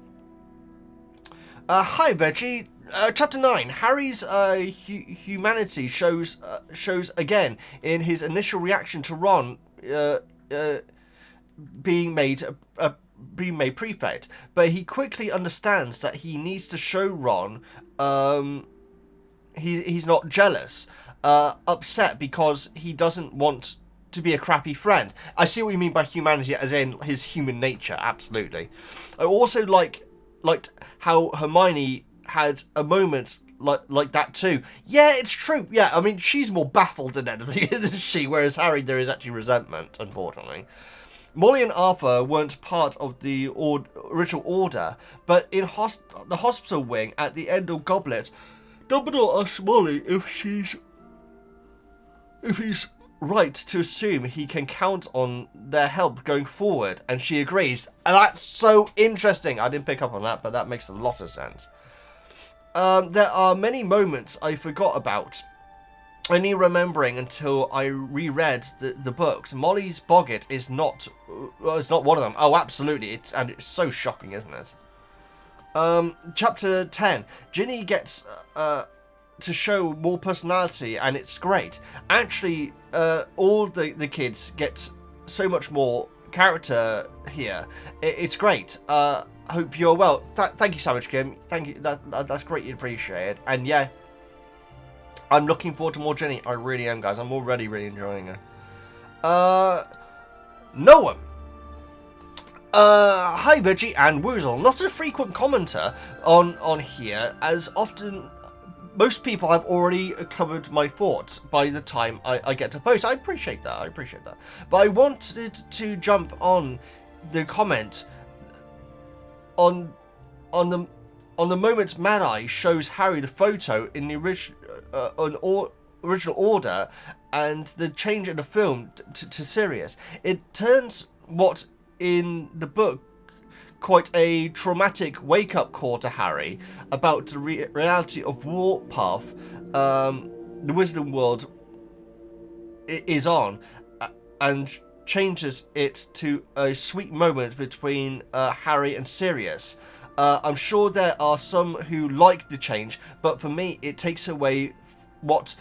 Hi, Veggie. Chapter 9. Harry's humanity shows again in his initial reaction to Ron being made a being made prefect, but he quickly understands that he needs to show Ron he's not jealous, upset because he doesn't want to be a crappy friend. I see what you mean by humanity, as in his human nature, absolutely. I also liked how Hermione had a moment like that too. Yeah, it's true. Yeah, I mean, she's more baffled than anything, isn't she? Whereas Harry, there is actually resentment, unfortunately. Molly and Arthur weren't part of the original order, but in the hospital wing at the end of Goblet, Dumbledore asks Molly if he's right to assume he can count on their help going forward, and she agrees. And that's so interesting. I didn't pick up on that, but that makes a lot of sense. There are many moments I forgot about, only remembering until I reread the books. Molly's Boggart is not one of them. Oh, absolutely. It's so shocking, isn't it? Chapter 10. Ginny gets to show more personality, and it's great. Actually, all the kids get so much more character here. It's great. Hope you're well. Thank you so much, Kim. Thank you. That's greatly appreciated. And yeah, I'm looking forward to more Ginny. I really am, guys. I'm already really enjoying her. Noam. Hi, Veggie and Woozle. Not a frequent commenter on here, as often most people have already covered my thoughts by the time I get to post. I appreciate that. But I wanted to jump on the comment on the moment Mad Eye shows Harry the photo in the original order and the change in the film to Sirius. It turns what in the book quite a traumatic wake-up call to Harry about the reality of Warpath the Wizarding World is on, and changes it to a sweet moment between Harry and Sirius. I'm sure there are some who like the change, but for me it takes away what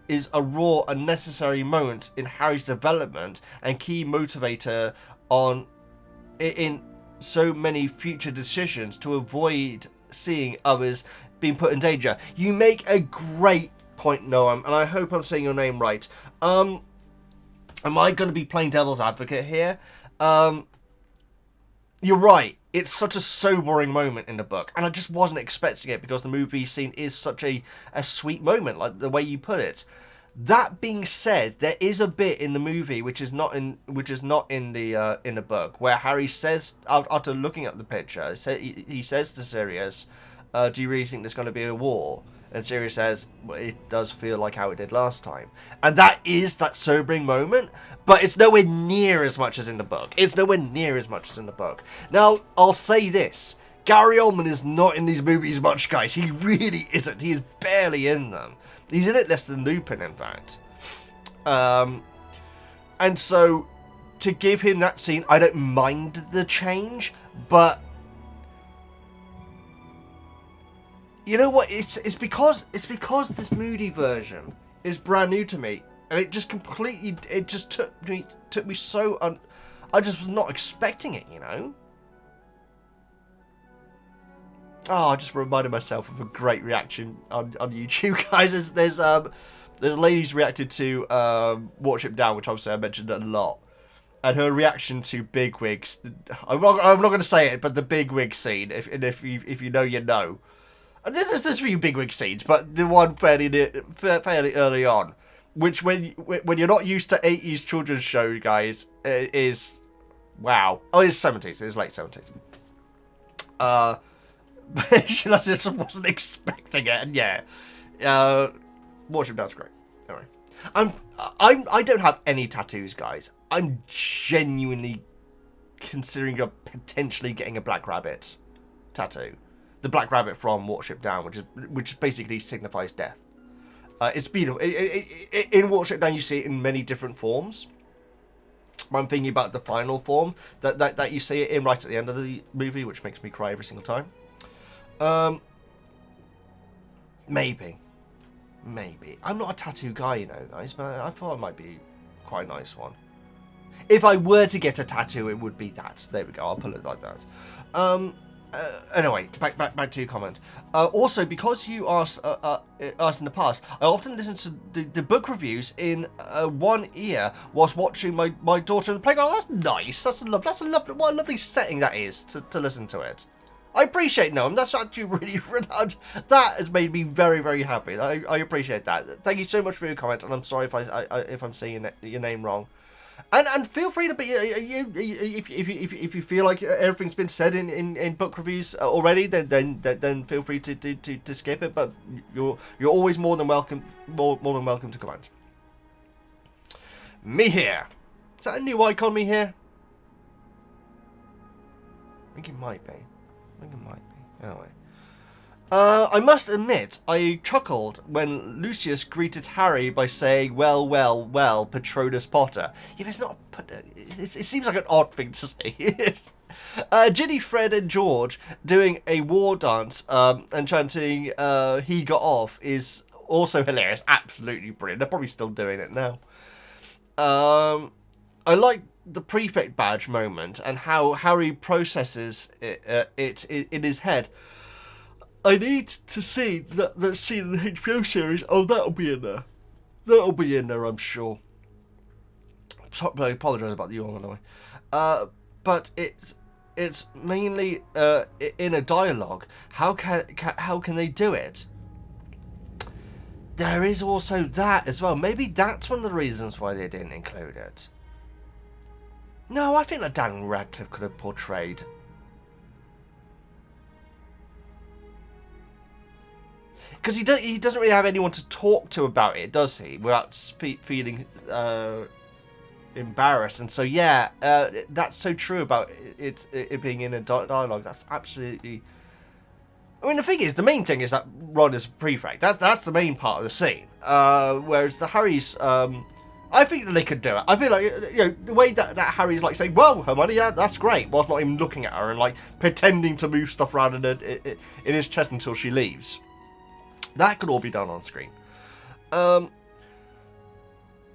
is a raw and necessary moment in Harry's development and key motivator in so many future decisions to avoid seeing others being put in danger. You make a great point, Noam, and I hope I'm saying your name right. Am I going to be playing devil's advocate here? You're right. It's such a sobering moment in the book, and I just wasn't expecting it because the movie scene is such a sweet moment, like the way you put it. That being said, there is a bit in the movie which is not in the book, where Harry says, after looking at the picture, he says to Sirius, "Do you really think there's going to be a war?" And Sirius says, "Well, it does feel like how it did last time." And that is that sobering moment, but it's nowhere near as much as in the book. Now, I'll say this. Gary Oldman is not in these movies much, guys. He really isn't. He is barely in them. He's in it less than Lupin, in fact. And so, to give him that scene, I don't mind the change, but you know what? It's because this moody version is brand new to me, and it just completely took me so I just was not expecting it, you know. Oh, I just reminded myself of a great reaction on YouTube, guys. There's a lady who's reacted to Watership Down, which obviously I mentioned a lot, and her reaction to Bigwigs. I'm not going to say it, but the Bigwig scene. If you know, you know. And there's a few Bigwig scenes, but the one fairly early on, which when you're not used to 80s children's show, guys, is wow. Oh, it's 70s. It's late 70s. But she just wasn't expecting it, and yeah, Watership Down's great. Anyway, I don't have any tattoos, guys. I'm genuinely considering potentially getting a Black Rabbit tattoo, the Black Rabbit from Watership Down, which basically signifies death. It's beautiful. In Watership Down, you see it in many different forms. I'm thinking about the final form that you see it in right at the end of the movie, which makes me cry every single time. Maybe. I'm not a tattoo guy, you know, guys, but I thought it might be quite a nice one. If I were to get a tattoo, it would be that. There we go. I'll put it like that. Anyway, back to your comment. Also, because you asked in the past, I often listen to the book reviews in one ear whilst watching my daughter in the playground. That's nice. That's a lovely. What a lovely setting that is to listen to it. I appreciate Noam. That's actually really that has made me very, very happy. I appreciate that. Thank you so much for your comment, and I'm sorry if I'm saying your name wrong. And feel free to be if you feel like everything's been said in book reviews already, then feel free to skip it. But you're always more than welcome to comment. Me here. Is that a new icon? Me here. I think it might be. Anyway. I must admit, I chuckled when Lucius greeted Harry by saying, well, Patronus Potter. Yeah, it's not... It seems like an odd thing to say. Ginny, Fred and George doing a war dance and chanting, he got off, is also hilarious. Absolutely brilliant. They're probably still doing it now. I like the Prefect badge moment and how Harry processes it in his head. I need to see that scene in the HBO series. Oh, that'll be in there. That'll be in there, I'm sure. I apologise about the yawn, by the way. But it's mainly in a dialogue. How can they do it? There is also that as well. Maybe that's one of the reasons why they didn't include it. No, I think that Daniel Radcliffe could have portrayed. Because he doesn't really have anyone to talk to about it, does he? Without feeling embarrassed. And so, yeah, that's so true about it being in a dialogue. That's absolutely... I mean, the thing is, the main thing is that Ron is a prefect. That's the main part of the scene. Whereas the Harry's... I think that they could do it. I feel like, you know, the way that Harry's like saying, well, Hermione, yeah, that's great, whilst not even looking at her and like pretending to move stuff around in his chest until she leaves. That could all be done on screen.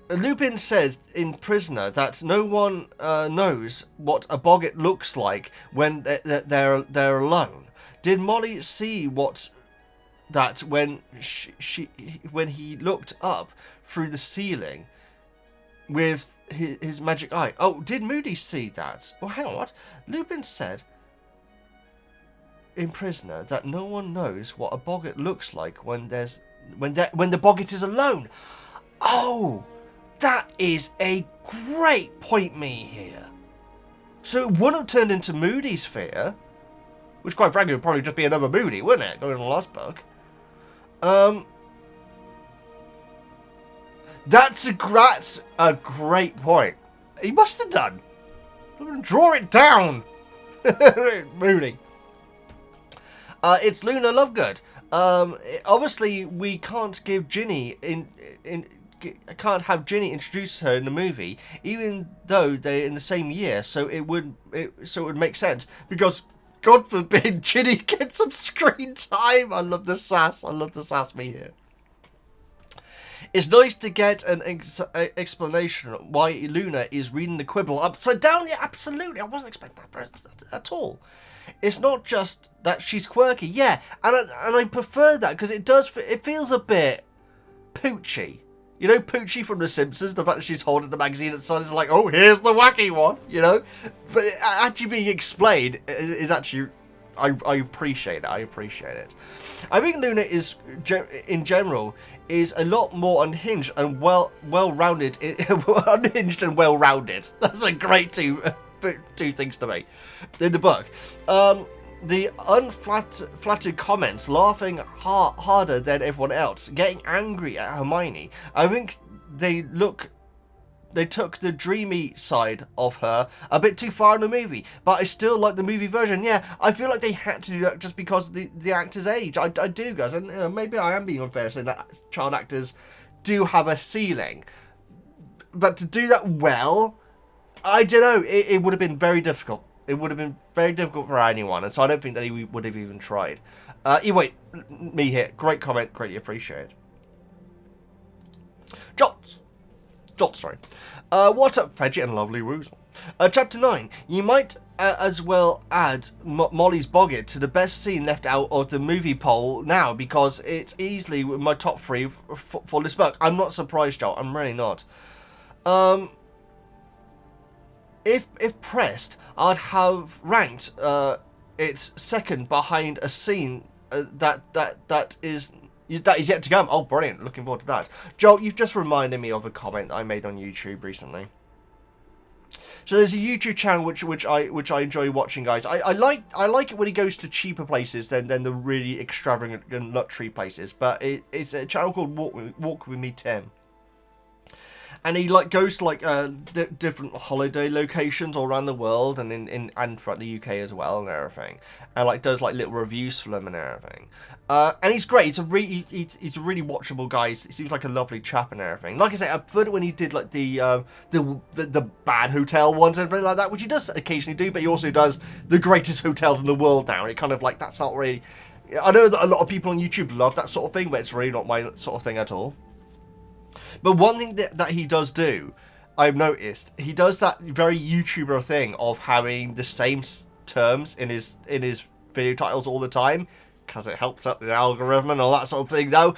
Lupin says in Prisoner that no one knows what a Boggart looks like when they're alone. Did Molly see that when when he looked up through the ceiling with his magic eye? Oh, did Moody see that? Well, hang on, what? Lupin said in Prisoner that no one knows what a Boggart looks like when the Boggart is alone. Oh, that is a great point, me here. So it wouldn't have turned into Moody's fear, which quite frankly would probably just be another Moody, wouldn't it? Going in the last book. That's a great point. He must have done. Draw it down, Moody. It's Luna Lovegood. Obviously, we can't give Ginny can't have Ginny introduce her in the movie, even though they're in the same year. So it would make sense because, God forbid, Ginny gets some screen time. I love the sass. I love the sass me here. It's nice to get an explanation why Luna is reading the Quibble upside down. Yeah, absolutely. I wasn't expecting that at all. It's not just that she's quirky, yeah, and I prefer that because it feels a bit Poochie. You know, Poochie from The Simpsons, the fact that she's holding the magazine outside is like, oh, here's the wacky one, you know? But it actually being explained is actually, I appreciate it, I appreciate it. I think Luna is, in general, is a lot more unhinged and well-rounded, unhinged and well-rounded. That's a great two things to me in the book. The unflattered comments, laughing harder than everyone else, getting angry at Hermione. I think they took the dreamy side of her a bit too far in the movie, but I still like the movie version. Yeah, I feel like they had to do that just because of the actor's age. I do, guys, and you know, maybe I am being unfair saying that child actors do have a ceiling, but to do that well, I don't know. It would have been very difficult. It would have been very difficult for anyone, and so I don't think that he would have even tried. Wait, me here. Great comment. Greatly appreciated. Jots. Jolt, sorry. What's up, Veggie and lovely Woozle? Chapter 9. You might as well add Molly's Boggart to the best scene left out of the movie poll now, because it's easily my top 3 for this book. I'm not surprised, Joel. I'm really not. If pressed, I'd have ranked its second behind a scene that is yet to come. Oh, brilliant. Looking forward to that. Joel, you've just reminded me of a comment I made on YouTube recently. So there's a YouTube channel which I enjoy watching, guys. I like it when he goes to cheaper places than the really extravagant and luxury places. But it's a channel called Walk With Me Tim. And he goes to different holiday locations all around the world and and throughout the UK as well and everything, and does little reviews for them and everything. And he's great. He's a really watchable guy. He seems like a lovely chap and everything. Like I say, I preferred it when he did the bad hotel ones and everything like that, which he does occasionally do. But he also does the greatest hotels in the world now. And it kind of that's not really. I know that a lot of people on YouTube love that sort of thing, but it's really not my sort of thing at all. But one thing that he does do, I've noticed, he does that very YouTuber thing of having the same terms in his video titles all the time, because it helps out the algorithm and all that sort of thing. No,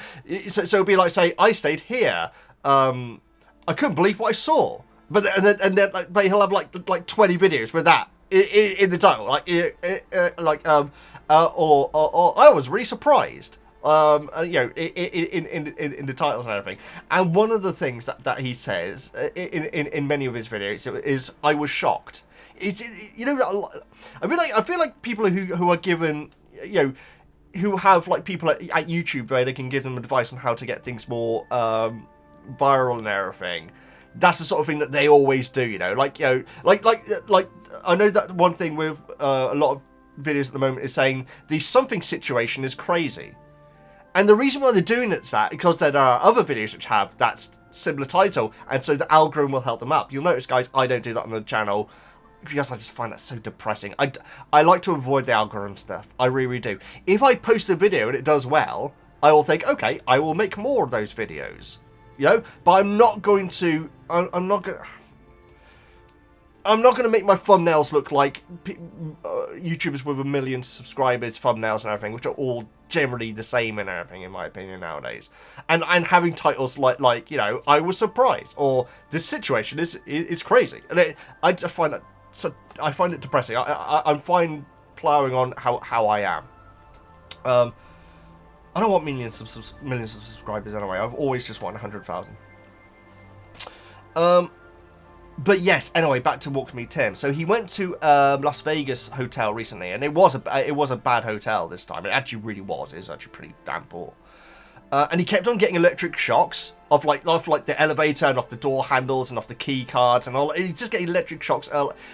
so it'd be like, say, I stayed here. I couldn't believe what I saw. But then but he'll have like 20 videos with that in the title, or I was really surprised. In the titles and everything. And one of the things that he says in many of his videos is, "I was shocked." I feel like people who are given, who have people at YouTube where they can give them advice on how to get things more viral and everything. That's the sort of thing that they always do. I know that one thing with a lot of videos at the moment is saying the something situation is crazy. And the reason why they're doing it is because there are other videos which have that similar title, and so the algorithm will help them up. You'll notice, guys, I don't do that on the channel, because I just find that so depressing. I like to avoid the algorithm stuff. I really do. If I post a video and it does well, I will think, okay, I will make more of those videos. But I'm not going to... I'm not going to make my thumbnails look like YouTubers with 1 million subscribers thumbnails and everything, which are all generally the same and everything, in my opinion, nowadays. And having titles like I was surprised, or this situation is crazy. And I just find that I find it depressing. I'm fine ploughing on how I am. I don't want millions of subscribers anyway. I've always just wanted 100,000. But yes, anyway, back to Walk With Me Tim. So he went to Las Vegas hotel recently, and it was a bad hotel this time. It actually really was. It was actually pretty damn poor. And he kept on getting electric shocks off the elevator and off the door handles and off the key cards and all. He's just getting electric shocks,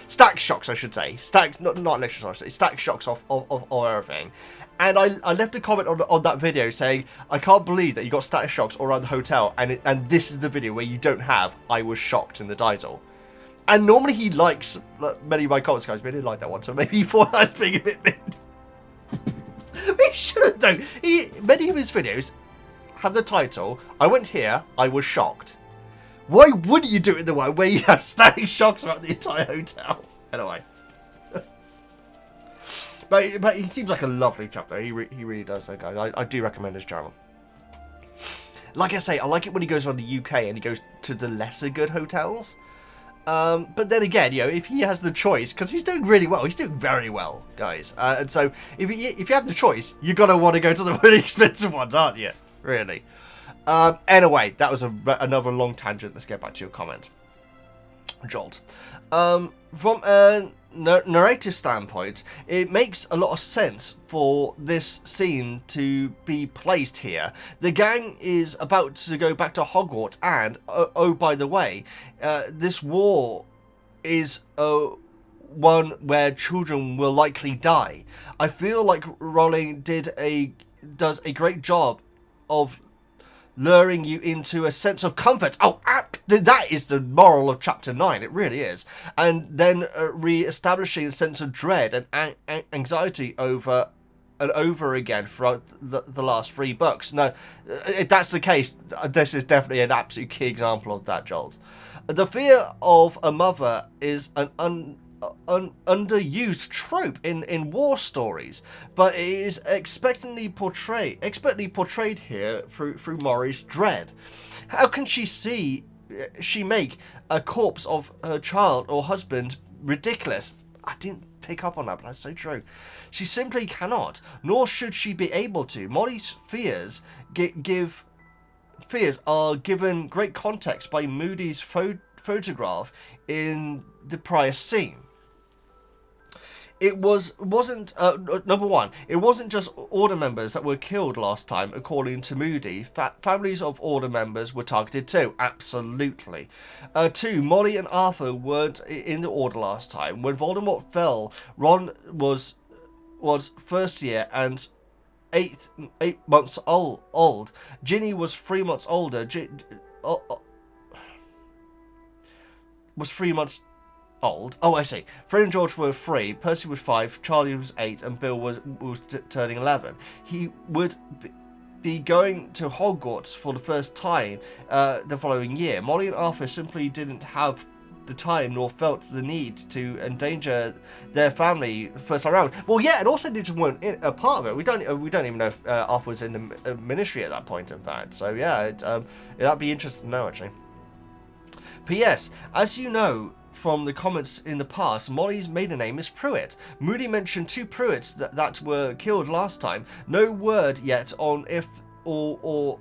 stack shocks, I should say. Not electric shocks, stack shocks off everything. And I left a comment on that video saying, I can't believe that you got static shocks all around the hotel, and this is the video where you don't have I was shocked in the title. And normally he likes many of my comments, guys, but he didn't like that one, so maybe he thought I was being a bit mean. He should have done. Many of his videos have the title, I went here, I was shocked. Why wouldn't you do it the one where you have static shocks around the entire hotel? Anyway. But he seems like a lovely chap, though. He really does, though, guys. I do recommend his channel. Like I say, I like it when he goes around the UK and he goes to the lesser good hotels. But then again, if he has the choice, because he's doing really well, he's doing very well, guys. And so if you have the choice, you're gonna want to go to the really expensive ones, aren't you? Really. Anyway, that was another long tangent. Let's get back to your comment, Jolt. From a narrative standpoint, it makes a lot of sense for this scene to be placed here. The gang is about to go back to Hogwarts, and oh by the way, this war is one where children will likely die. I feel like Rowling does a great job of luring you into a sense of comfort. Oh, that is the moral of chapter 9. It really is. And then re-establishing a sense of dread and anxiety over and over again throughout the last 3 books. No, if that's the case, this is definitely an absolute key example of that, Joel. The fear of a mother is an underused trope in war stories, but it is expertly portrayed here through Maury's dread. How can she make a corpse of her child or husband ridiculous? I didn't pick up on that, but that's so true. She simply cannot, nor should she be able to. Molly's fears are given great context by Moody's photograph in the prior scene. It wasn't number one. It wasn't just Order members that were killed last time, according to Moody. Families of Order members were targeted too. Absolutely. 2. Molly and Arthur weren't in the Order last time. When Voldemort fell, Ron was first year and 8 months old. Ginny was 3 months older. Was 3 months old. Oh, I see. Fred and George were 3, Percy was 5, Charlie was 8, and Bill was turning 11. He would be going to Hogwarts for the first time the following year. Molly and Arthur simply didn't have the time nor felt the need to endanger their family the first time around. Well, yeah, and also they just weren't a part of it. We don't even know if Arthur was in the ministry at that point, in fact. So yeah, that'd be interesting to know, actually. P.S. As you know from the comments in the past, Molly's maiden name is Pruitt. Moody mentioned 2 Pruitts that were killed last time. No word yet on if or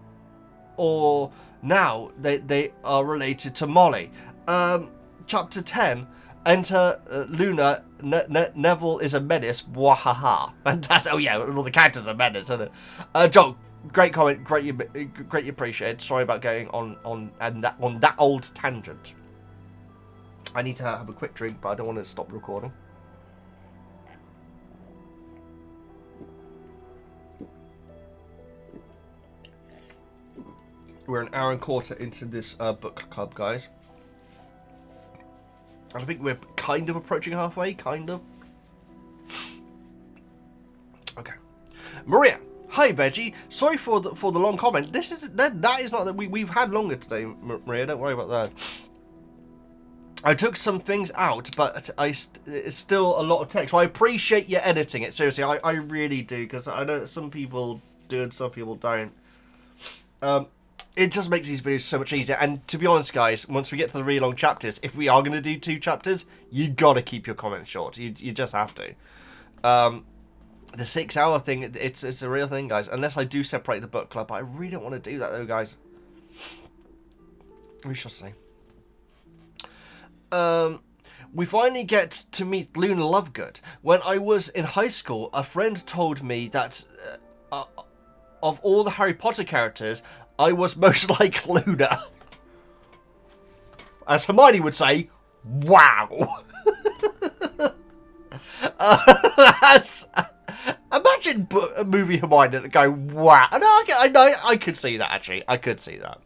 now they are related to Molly. Chapter 10. Enter Luna. Neville is a menace. Wahaha. Fantastic. Oh yeah, all the characters are menace, isn't it? Joel, great comment. Greatly appreciated. Sorry about going on that old tangent. I need to have a quick drink, but I don't want to stop recording. We're an hour and a quarter into this book club, guys. I think we're kind of approaching halfway, kind of. Okay. Maria. Hi, Veggie. Sorry for the long comment. That is not that we've had longer today, Maria. Don't worry about that. I took some things out, but it's still a lot of text. So I appreciate you editing it. Seriously, I really do, because I know that some people do and some people don't. It just makes these videos so much easier. And to be honest, guys, once we get to the really long chapters, if we are going to do 2 chapters, you got to keep your comments short. You just have to. The 6-hour thing, it's a real thing, guys. Unless I do separate the book club, I really don't want to do that, though, guys. We shall see. We finally get to meet Luna Lovegood. When I was in high school, a friend told me that of all the Harry Potter characters, I was most like Luna. As Hermione would say, wow. Imagine a movie Hermione that go, wow. And I could see that, actually. I could see that.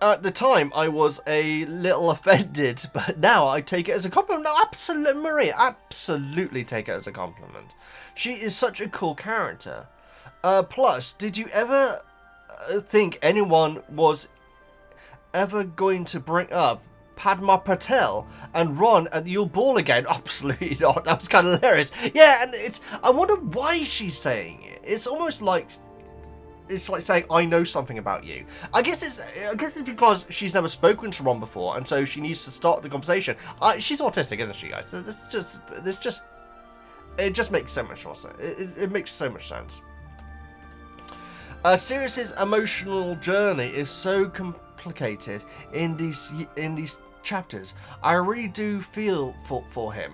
At the time, I was a little offended, but now I take it as a compliment. No, absolutely, Maria, absolutely take it as a compliment. She is such a cool character. Plus, did you ever think anyone was ever going to bring up Padma Patel and Ron at the Yule Ball again? Absolutely not. That was kind of hilarious. Yeah, and I wonder why she's saying it. It's almost like, it's like saying, I know something about you. I guess it's because she's never spoken to Ron before, and so she needs to start the conversation. She's autistic, isn't she, guys? It just makes so much more sense. It makes so much sense. Sirius's emotional journey is so complicated in these chapters. I really do feel for him.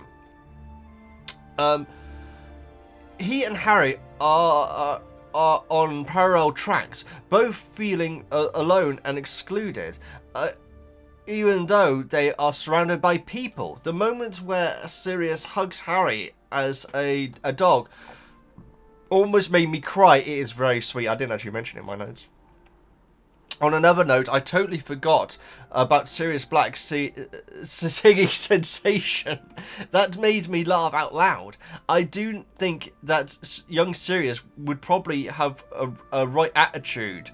He and Harry are on parallel tracks, both feeling alone and excluded, even though they are surrounded by people. The moments where Sirius hugs Harry as a dog almost made me cry. It is very sweet. I didn't actually mention it in my notes. On another note, I totally forgot about Sirius Black's singing sensation. That made me laugh out loud. I do think that young Sirius would probably have a right attitude.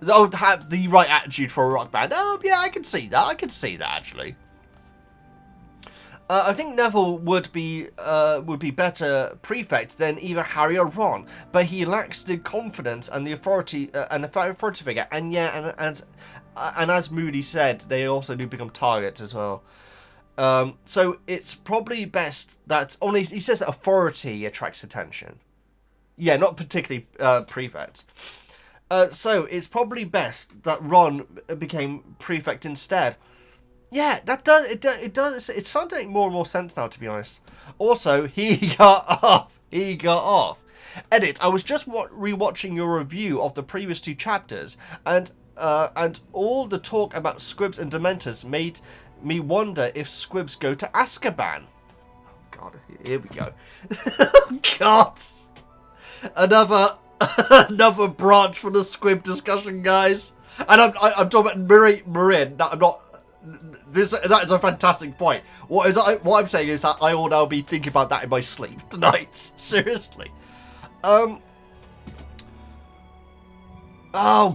Would have the right attitude for a rock band. Oh, yeah, I can see that. I can see that, actually. I think Neville would be better prefect than either Harry or Ron, but he lacks the confidence and the authority figure. And yeah, and as Moody said, they also do become targets as well. So it's probably best that only he says that authority attracts attention. Yeah, not particularly prefect. So it's probably best that Ron became prefect instead. Yeah, it does. It's starting to make more and more sense now, to be honest. Also, he got off. Edit. I was just rewatching your review of the previous 2 chapters, and all the talk about Squibs and Dementors made me wonder if Squibs go to Azkaban. Oh God, here we go. Oh God, another branch for the Squib discussion, guys. And I'm talking about Marin. I'm not. That is a fantastic point. What I'm saying is that I will now be thinking about that in my sleep tonight. Seriously. Oh,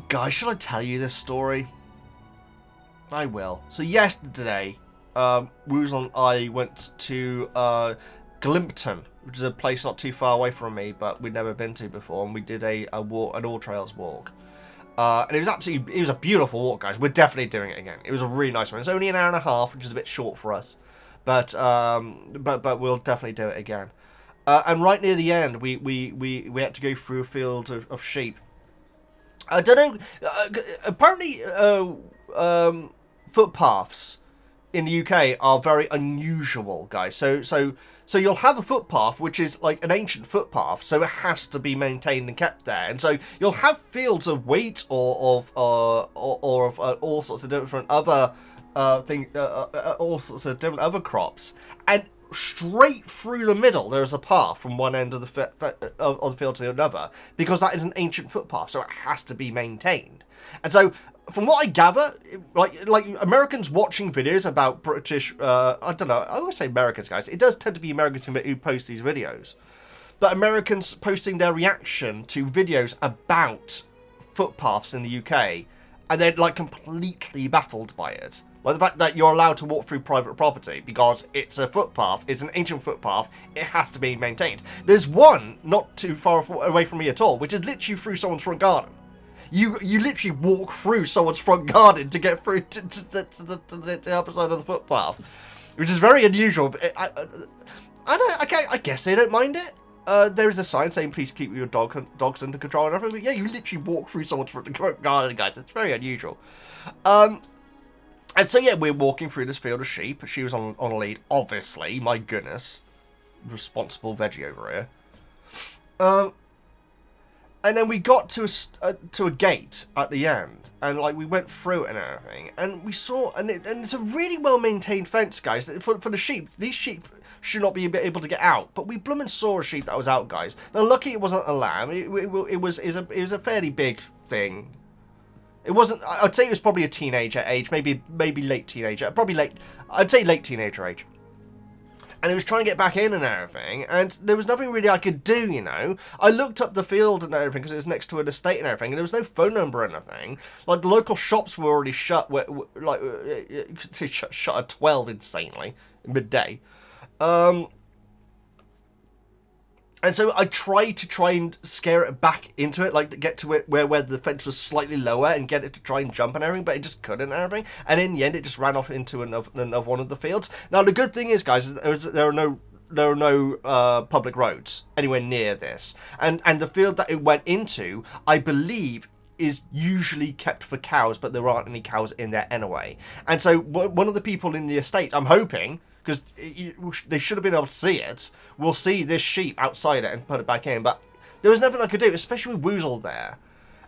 guys, should I tell you this story? I will. So yesterday, Woozle and I went to Glimpton, which is a place not too far away from me, but we'd never been to before, and we did an All Trails walk. And it was a beautiful walk, guys. We're definitely doing it again. It was a really nice one. It's only an hour and a half, which is a bit short for us, but we'll definitely do it again. And right near the end, we had to go through a field of sheep. I don't know. Apparently, footpaths in the UK are very unusual, guys. So you'll have a footpath, which is like an ancient footpath, so it has to be maintained and kept there. And so you'll have fields of wheat or of all sorts of different other all sorts of different other crops. And straight through the middle, there is a path from one end of the field to another, because that is an ancient footpath, so it has to be maintained. And so, from what I gather, like Americans watching videos about British, I don't know, I always say Americans, guys. It does tend to be Americans who post these videos. But Americans posting their reaction to videos about footpaths in the UK, and they're like completely baffled by it. Like the fact that you're allowed to walk through private property because it's a footpath, it's an ancient footpath, it has to be maintained. There's one not too far away from me at all, which is literally through someone's front garden. You literally walk through someone's front garden to get through to the other side of the footpath, which is very unusual. But I guess they don't mind it. There is a sign saying please keep your dogs under control and everything. But yeah, you literally walk through someone's front garden, guys. It's very unusual. And so yeah, we're walking through this field of sheep. She was on a lead, obviously. My goodness, responsible veggie over here. And then we got to a gate at the end, and like we went through it and everything, and we saw, and it's a really well maintained fence, guys. For the sheep, these sheep should not be able to get out, but we bloomin' saw a sheep that was out, guys. Now, lucky it wasn't a lamb. It was a fairly big thing. It wasn't. I'd say it was probably a teenager age, maybe late teenager, probably late. I'd say late teenager age. And it was trying to get back in and everything, and there was nothing really I could do, you know. I looked up the field and everything because it was next to an estate and everything, and there was no phone number or anything. Like, the local shops were already shut, they shut at 12, insanely, midday. And so I tried and scare it back into it, like to get to it where the fence was slightly lower and get it to try and jump and everything, but it just couldn't and everything. And in the end, it just ran off into another one of the fields. Now, the good thing is, guys, there are no public roads anywhere near this. And the field that it went into, I believe, is usually kept for cows, but there aren't any cows in there anyway. And so one of the people in the estate, I'm hoping, because they should have been able to see it, we'll see this sheep outside it and put it back in. But there was nothing I could do, especially with Woozle there.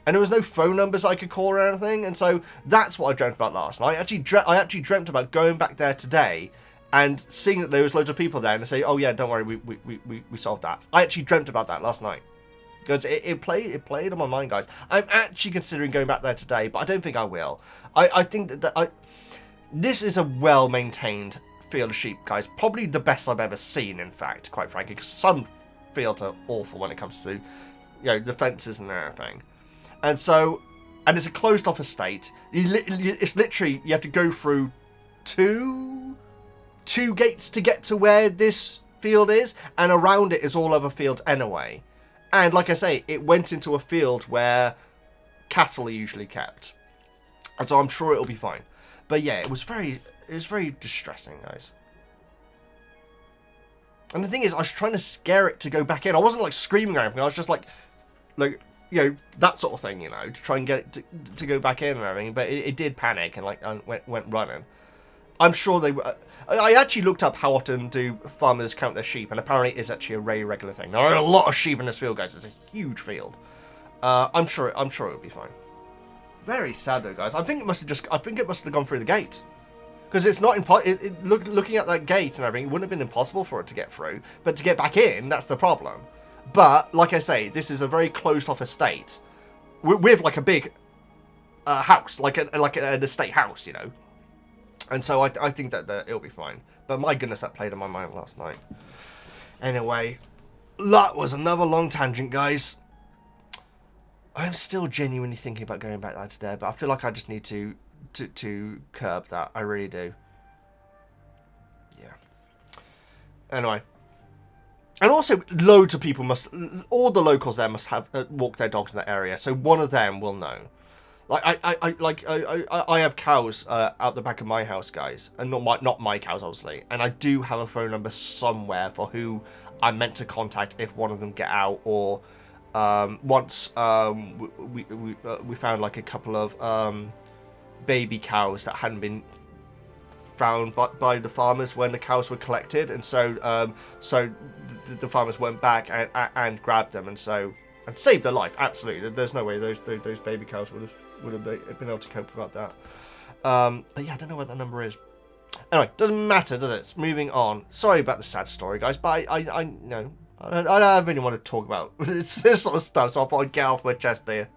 And there was no phone numbers I could call or anything. And so that's what I dreamt about last night. I actually dreamt about going back there today and seeing that there was loads of people there and say, oh yeah, don't worry, we solved that. I actually dreamt about that last night. Because it played on my mind, guys. I'm actually considering going back there today, but I don't think I will. I think that this is a well-maintained field of sheep, guys. Probably the best I've ever seen, in fact, quite frankly. Because some fields are awful when it comes to, the fences and everything. And it's a closed-off estate. It's literally, you have to go through two gates to get to where this field is, and around it is all other fields anyway. And like I say, it went into a field where cattle are usually kept, and so I'm sure it'll be fine. But yeah, it was very distressing, guys. And the thing is, I was trying to scare it to go back in. I wasn't like screaming or anything. I was just like that sort of thing, to try and get it to go back in and everything. But it did panic and went running. I'm sure they were. I actually looked up how often do farmers count their sheep, and apparently it is actually a very regular thing. There are a lot of sheep in this field, guys. It's a huge field. I'm sure it'll be fine. Very sad though, guys. I think it must have gone through the gate, because it's not looking at that gate and everything. It wouldn't have been impossible for it to get through, but to get back in, that's the problem. But like I say, this is a very closed-off estate with like a big house, like an estate house, And so I think that it'll be fine. But my goodness, that played on my mind last night. Anyway, that was another long tangent, guys. I'm still genuinely thinking about going back there today, but I feel like I just need to curb that. I really do. Yeah. Anyway. And also, loads of people all the locals there must have walked their dogs in that area, so one of them will know. I have cows out the back of my house, guys, and not my cows, obviously. And I do have a phone number somewhere for who I'm meant to contact if one of them get out, or once we found like a couple of baby cows that hadn't been found by the farmers when the cows were collected, and so the farmers went back and grabbed them, and saved their life. Absolutely, there's no way those baby cows would have been able to cope without that. But yeah, I don't know what that number is. Anyway, doesn't matter, does it? Moving on. Sorry about the sad story, guys, but I don't really want to talk about this sort of stuff, so I thought I'd get off my chest there.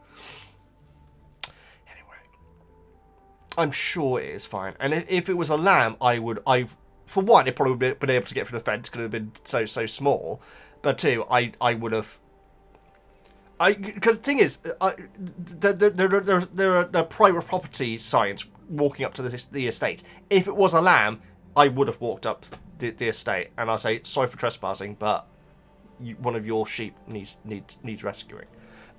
I'm sure it is fine. And if it was a lamb, for one, it probably would have been able to get through the fence because it would have been so small. But two, I would have. Because the thing is, there are private property signs walking up to the estate. If it was a lamb, I would have walked up the estate, and I'd say, sorry for trespassing, but one of your sheep needs rescuing.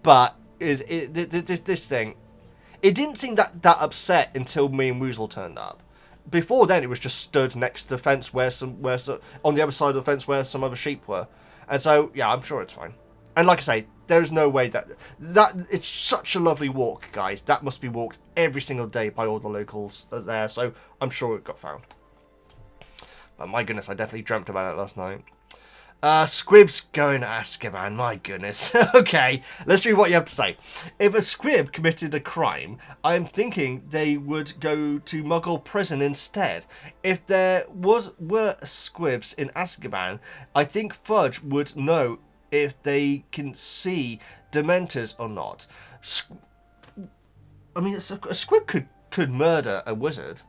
But this thing. It didn't seem that upset until me and Woozle turned up. Before then, it was just stood next to the fence where on the other side of the fence where some other sheep were. And so, yeah, I'm sure it's fine. And like I say, there's no way that it's such a lovely walk, guys. That must be walked every single day by all the locals there. So I'm sure it got found. But my goodness, I definitely dreamt about it last night. Squib's going to Azkaban, my goodness. Okay, let's read what you have to say. If a Squib committed a crime, I'm thinking they would go to Muggle prison instead. If there were Squibs in Azkaban, I think Fudge would know if they can see Dementors or not. I mean, a Squib could murder a wizard.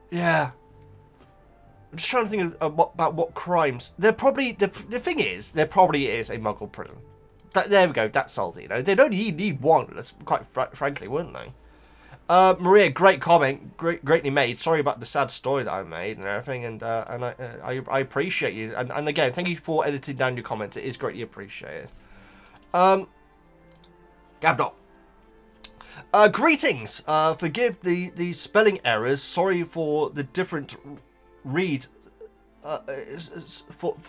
Yeah. I'm just trying to think about what crimes. There probably the thing is there probably is a Muggle prison. There we go. That's salty. They'd only need one. That's quite frankly, wouldn't they? Maria, great comment, greatly made. Sorry about the sad story that I made and everything, and I appreciate you. And again, thank you for editing down your comments. It is greatly appreciated. Gavdot. Greetings. Forgive the spelling errors. Sorry for the different read.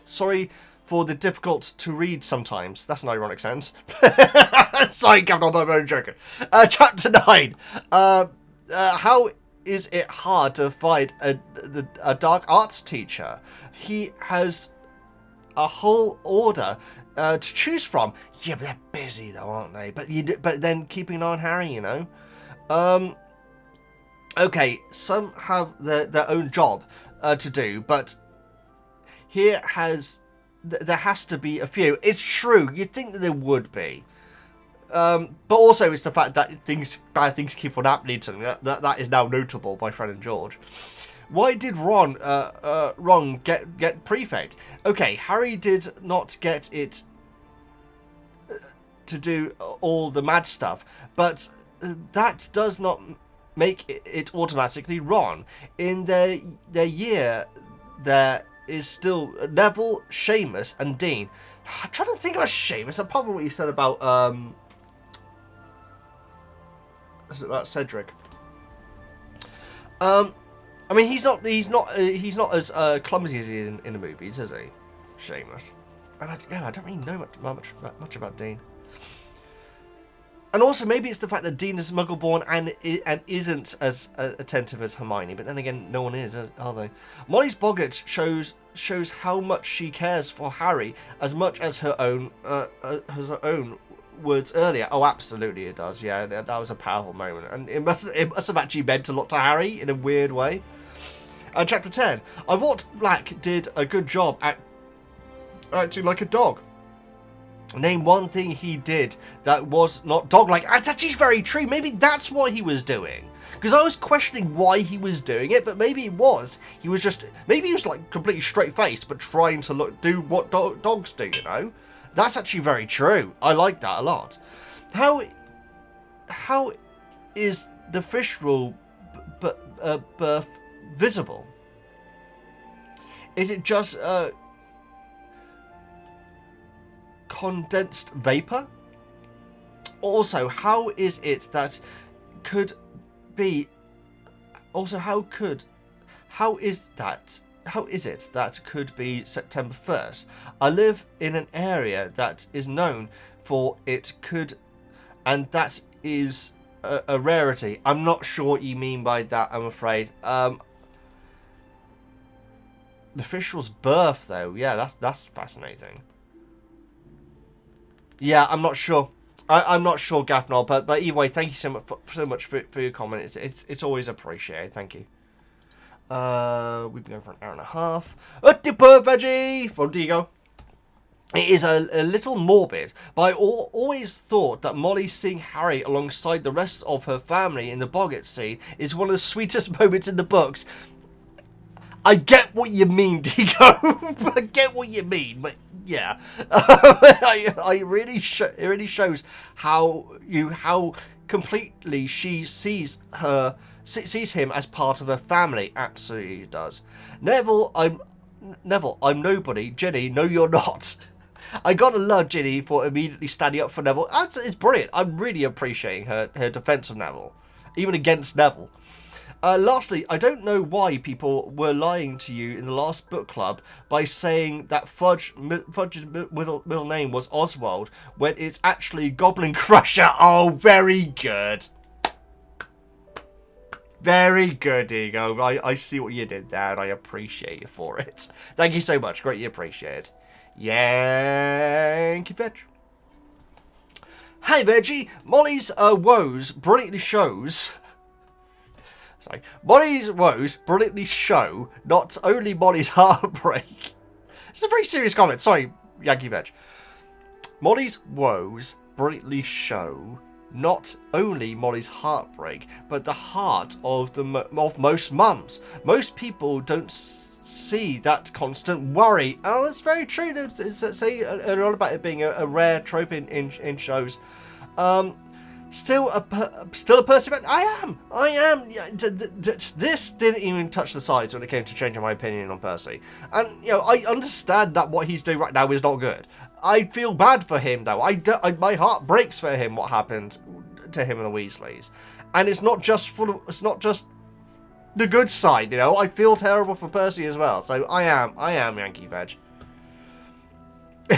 Sorry for the difficult to read sometimes. That's an ironic sentence. Sorry, Captain, I'm only joking. Chapter 9. How is it hard to find a dark arts teacher? He has a whole order to choose from. Yeah, but they're busy though, aren't they? But then keeping an eye on Harry, you know. Okay, some have their own job to do, but there has to be a few. It's true. You'd think that there would be. But also it's the fact that bad things keep on happening to them. That is now notable by Fred and George. Why did Ron get Prefect? Okay, Harry did not get it to do all the mad stuff, but that does not make it automatically Ron. In their year, there is still Neville, Seamus, and Dean. I'm trying to think about Seamus. Apart from what you said about Cedric. I mean, he's not as clumsy as he is in the movies, is he? Seamus. And I don't really know much about Dean. And also, maybe it's the fact that Dean is Muggle-born and isn't as attentive as Hermione. But then again, no one is, are they? Molly's Boggart shows how much she cares for Harry as much as her own words earlier. Oh, absolutely, it does. Yeah, that was a powerful moment, and it must have actually meant a lot to Harry in a weird way. Chapter 10. I thought Black did a good job at acting like a dog. Name one thing he did that was not dog-like. That's actually very true. Maybe that's what he was doing. Because I was questioning why he was doing it, but maybe it was. Maybe he was like completely straight-faced, but trying to do what dogs do, you know? That's actually very true. I like that a lot. How is the Thestrals birth visible? Is it just condensed vapor? Also, how is it that could be? Also, how is it that could be September 1st? I live in an area that is known for it could, and that is a rarity. I'm not sure what you mean by that, I'm afraid. The Thestrals' birth, though, yeah, that's fascinating. Yeah, I'm not sure. I'm not sure, Gaffnol, but either way, thank you so much for your comment. It's always appreciated. Thank you. We've been going for an hour and a half. Veggie from Diagon. It is a little morbid, but I always thought that Molly seeing Harry alongside the rest of her family in the Boggart scene is one of the sweetest moments in the books. I get what you mean, Digo. I get what you mean, but yeah, it really shows how completely she sees him as part of her family. Absolutely does. Neville, I'm nobody. Ginny, no, you're not. I gotta love Ginny for immediately standing up for Neville. It's brilliant. I'm really appreciating her defense of Neville, even against Neville. Lastly, I don't know why people were lying to you in the last book club by saying that Fudge's middle name was Oswald when it's actually Goblin Crusher. Oh, very good. Very good, Diego. I see what you did there, and I appreciate you for it. Thank you so much. Greatly appreciated. Yankee Fetch. Hey, Veggie. Molly's woes brilliantly shows... Sorry. Molly's woes brilliantly show not only Molly's heartbreak. It's a very serious comment. Sorry, Yankee Veg. Molly's woes brilliantly show not only Molly's heartbreak, but the heart of most mums. Most people don't see that constant worry. Oh, that's very true. It's saying earlier on about it being a rare trope in shows. Still a Percy fan. I am. Yeah, this didn't even touch the sides when it came to changing my opinion on Percy. And I understand that what he's doing right now is not good. I feel bad for him though. My heart breaks for him. What happened to him and the Weasleys, and it's not just the good side. I feel terrible for Percy as well. So I am Yankee Veg.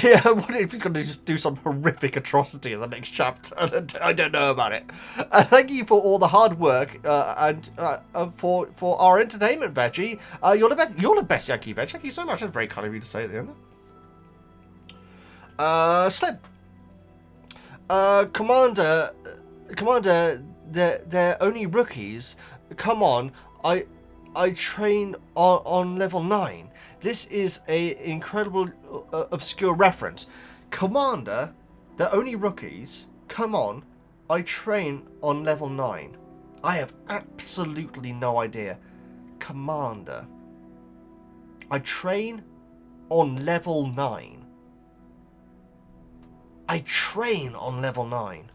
Yeah, what if he's going to just do some horrific atrocity in the next chapter? I don't know about it. Thank you for all the hard work and for our entertainment, Veggie. You're the best, Yankee Veg. Thank you so much. That's very kind of you to say at the end. Slim. Commander, they're only rookies. Come on, I train on level 9. This is a incredible obscure reference. Commander, they're only rookies. Come on, I train on level 9. I have absolutely no idea. Commander, I train on level 9. I train on level 9.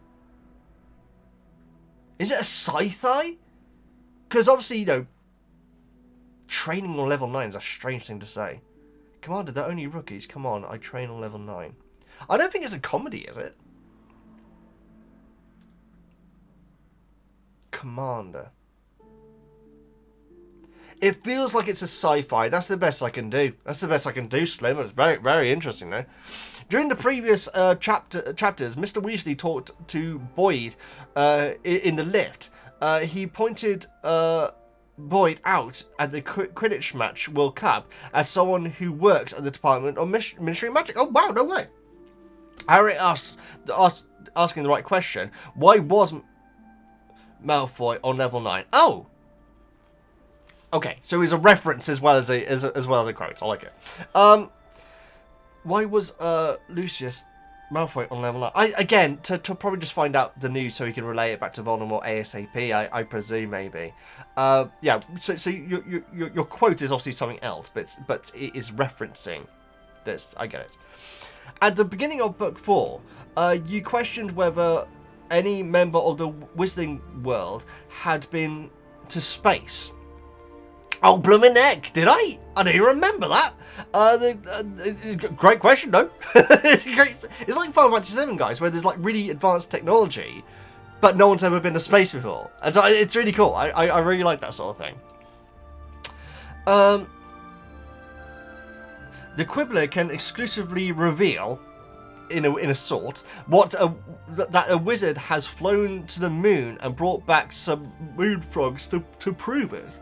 Is it a sci-fi? Because obviously, you know, training on level 9 is a strange thing to say. Commander, they're only rookies. Come on, I train on level 9. I don't think it's a comedy, is it? Commander. It feels like it's a sci-fi. That's the best I can do. That's the best I can do, Slim. It's very, very interesting, though. During the previous chapters, Mr. Weasley talked to Boyd in the lift. He pointed Boyd out at the Quidditch match World Cup as someone who works at the Department of Ministry of Magic. Oh, wow, no way. Harry asking the right question. Why was Malfoy on level 9? Oh! Okay, so it's a reference as well as a quote. I like it. Why was Lucius Malfoy on level 9? Again, to probably just find out the news so he can relay it back to Voldemort ASAP. I presume maybe. Yeah. So your quote is obviously something else, but it is referencing this. I get it. At the beginning of book 4, you questioned whether any member of the Wizarding World had been to space. Oh, bloomin' heck, did I? I don't even remember that. Great question, no? It's like Final Fantasy 7, guys, where there's like really advanced technology, but no one's ever been to space before. And so it's really cool. I really like that sort of thing. The Quibbler can exclusively reveal, in a sort, that a wizard has flown to the moon and brought back some moon frogs to prove it.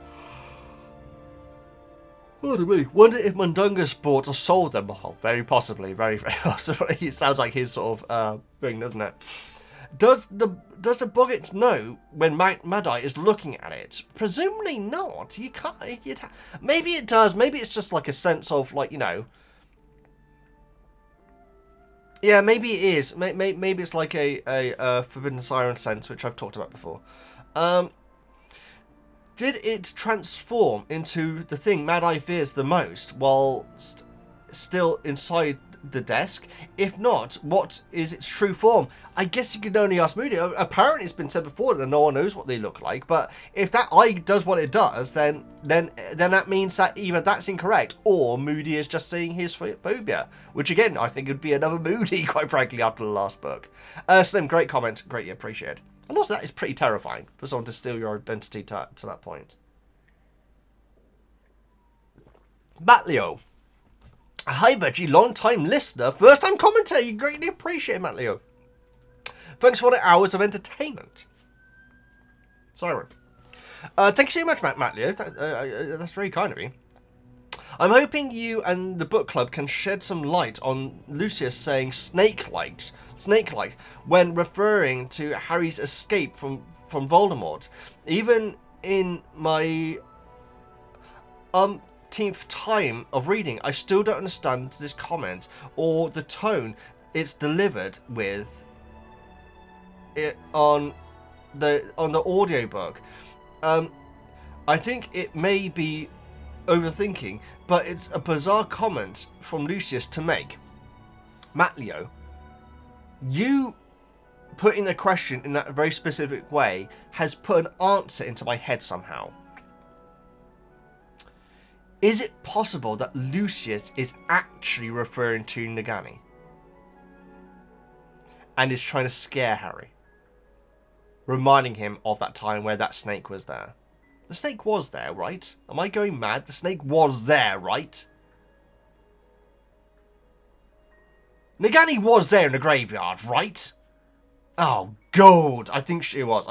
Oh, to me. Wonder if Mundungus bought or sold them. Oh, very possibly, very, very possibly. It sounds like his sort of thing, doesn't it? Does the Boggart know when Mad-Eye is looking at it? Presumably not. You can't. Maybe it does. Maybe it's just like a sense of, like, you know. Yeah, maybe it is. Maybe it's like a Forbidden Siren sense, which I've talked about before. Did it transform into the thing Mad-Eye fears the most while still inside the desk? If not, what is its true form? I guess you could only ask Moody. Apparently it's been said before that no one knows what they look like, but if that eye does what it does, then that means that either that's incorrect or Moody is just seeing his phobia, which again, I think would be another Moody, quite frankly, after the last book. Slim, great comment. Greatly appreciated. And also, that is pretty terrifying for someone to steal your identity to that point. Matleo. Hi, Veggie, long-time listener, first-time commentator. You greatly appreciate it, Matleo. Thanks for the hours of entertainment. Siren. Thank you so much, Matleo. That's very kind of you. I'm hoping you and the book club can shed some light on Lucius saying snake-like when referring to Harry's escape from Voldemort. Even in my umpteenth time of reading, I still don't understand this comment or the tone it's delivered with it on the audiobook. I think it may be overthinking, but it's a bizarre comment from Lucius to make. Matleo, you putting the question in that very specific way has put an answer into my head somehow. Is it possible that Lucius is actually referring to Nagini and is trying to scare Harry, reminding him of that time where that snake was there? The snake was there, right? Am I going mad? The snake was there, right? Nagini was there in the graveyard, right? Oh, God. I think she was.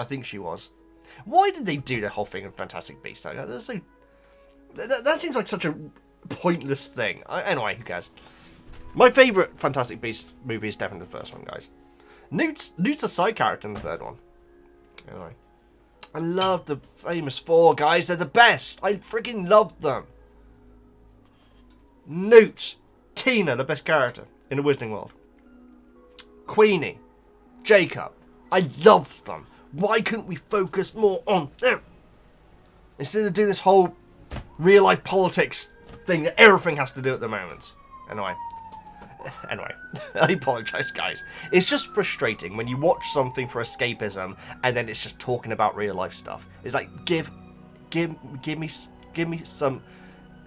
Why did they do the whole thing in Fantastic Beasts? That seems like such a pointless thing. Anyway, who cares? My favourite Fantastic Beasts movie is definitely the first one, guys. Newt's a side character in the third one. Anyway. I love the famous four, guys. They're the best. I freaking love them. Newt. Tina, the best character in the Wizarding World. Queenie. Jacob. I love them. Why couldn't we focus more on them? Instead of doing this whole real-life politics thing that everything has to do at the moment. Anyway, I apologise, guys. It's just frustrating when you watch something for escapism and then it's just talking about real-life stuff. It's like, give me some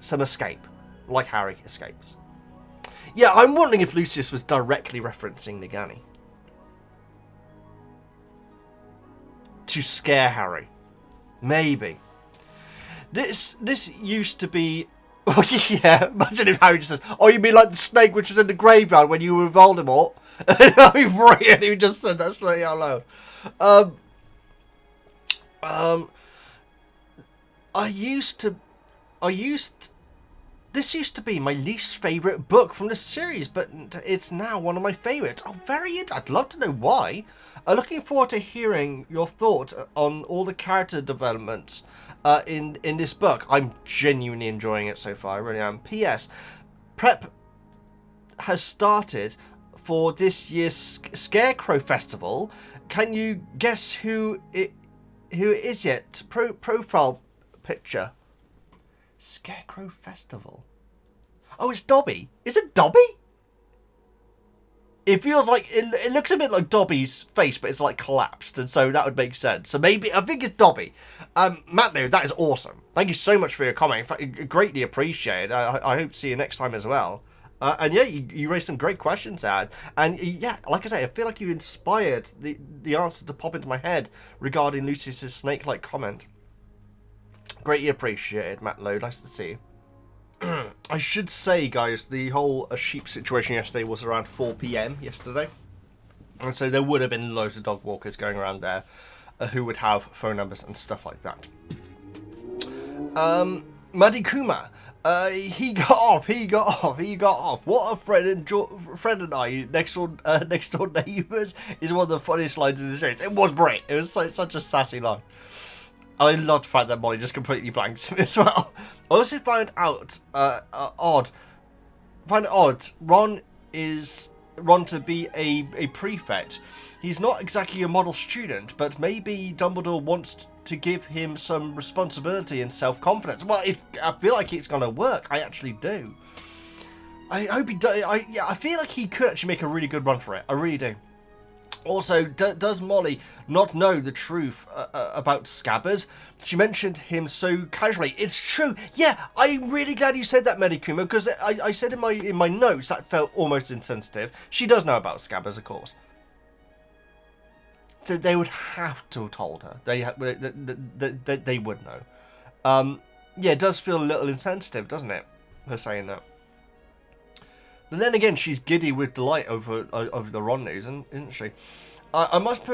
escape, like Harry escapes. Yeah, I'm wondering if Lucius was directly referencing Nagini to scare Harry. Maybe. This used to be... Oh, yeah, imagine if Harry just said, oh, you mean like the snake which was in the graveyard when you were with Voldemort? I mean, brilliant, he just said that straight out loud. This used to be my least favourite book from the series, but it's now one of my favourites. Oh, I'd love to know why. Looking forward to hearing your thoughts on all the character developments in this book. I'm genuinely enjoying it so far, I really am. P.S. Prep has started for this year's Scarecrow Festival. Can you guess who it is yet? Profile picture. Scarecrow Festival. Oh, it's Dobby. Is it Dobby? It feels like it looks a bit like Dobby's face, but it's like collapsed, and so that would make sense. So maybe I think it's Dobby. Matt, that is awesome. Thank you so much for your comment. In fact, greatly appreciated. I hope to see you next time as well. And yeah, you raised some great questions, Dad. And yeah, like I say, I feel like you inspired the answer to pop into my head regarding Lucius's snake-like comment. Greatly appreciated, Matt Lowe. Nice to see you. I should say, guys, the whole sheep situation yesterday was around 4 PM yesterday. And so there would have been loads of dog walkers going around there who would have phone numbers and stuff like that. Maddy Kuma. He got off. What a friend and I, next door neighbours, is one of the funniest lines in the series. It was great. It was such a sassy line. I love the fact that Molly just completely blanked him as well. I also find out odd Ron to be a prefect. He's not exactly a model student, but maybe Dumbledore wants to give him some responsibility and self-confidence. Well, I feel like it's gonna work. I actually do. I hope he does. I feel like he could actually make a really good run for it. I really do. Also, does Molly not know the truth about Scabbers? She mentioned him so casually. It's true. Yeah, I'm really glad you said that, Medikuma, because I said in my notes that felt almost insensitive. She does know about Scabbers, of course. So they would have to have told her. They would know. Yeah, it does feel a little insensitive, doesn't it? Her saying that. But then again, she's giddy with delight over the Ron news, isn't she? I much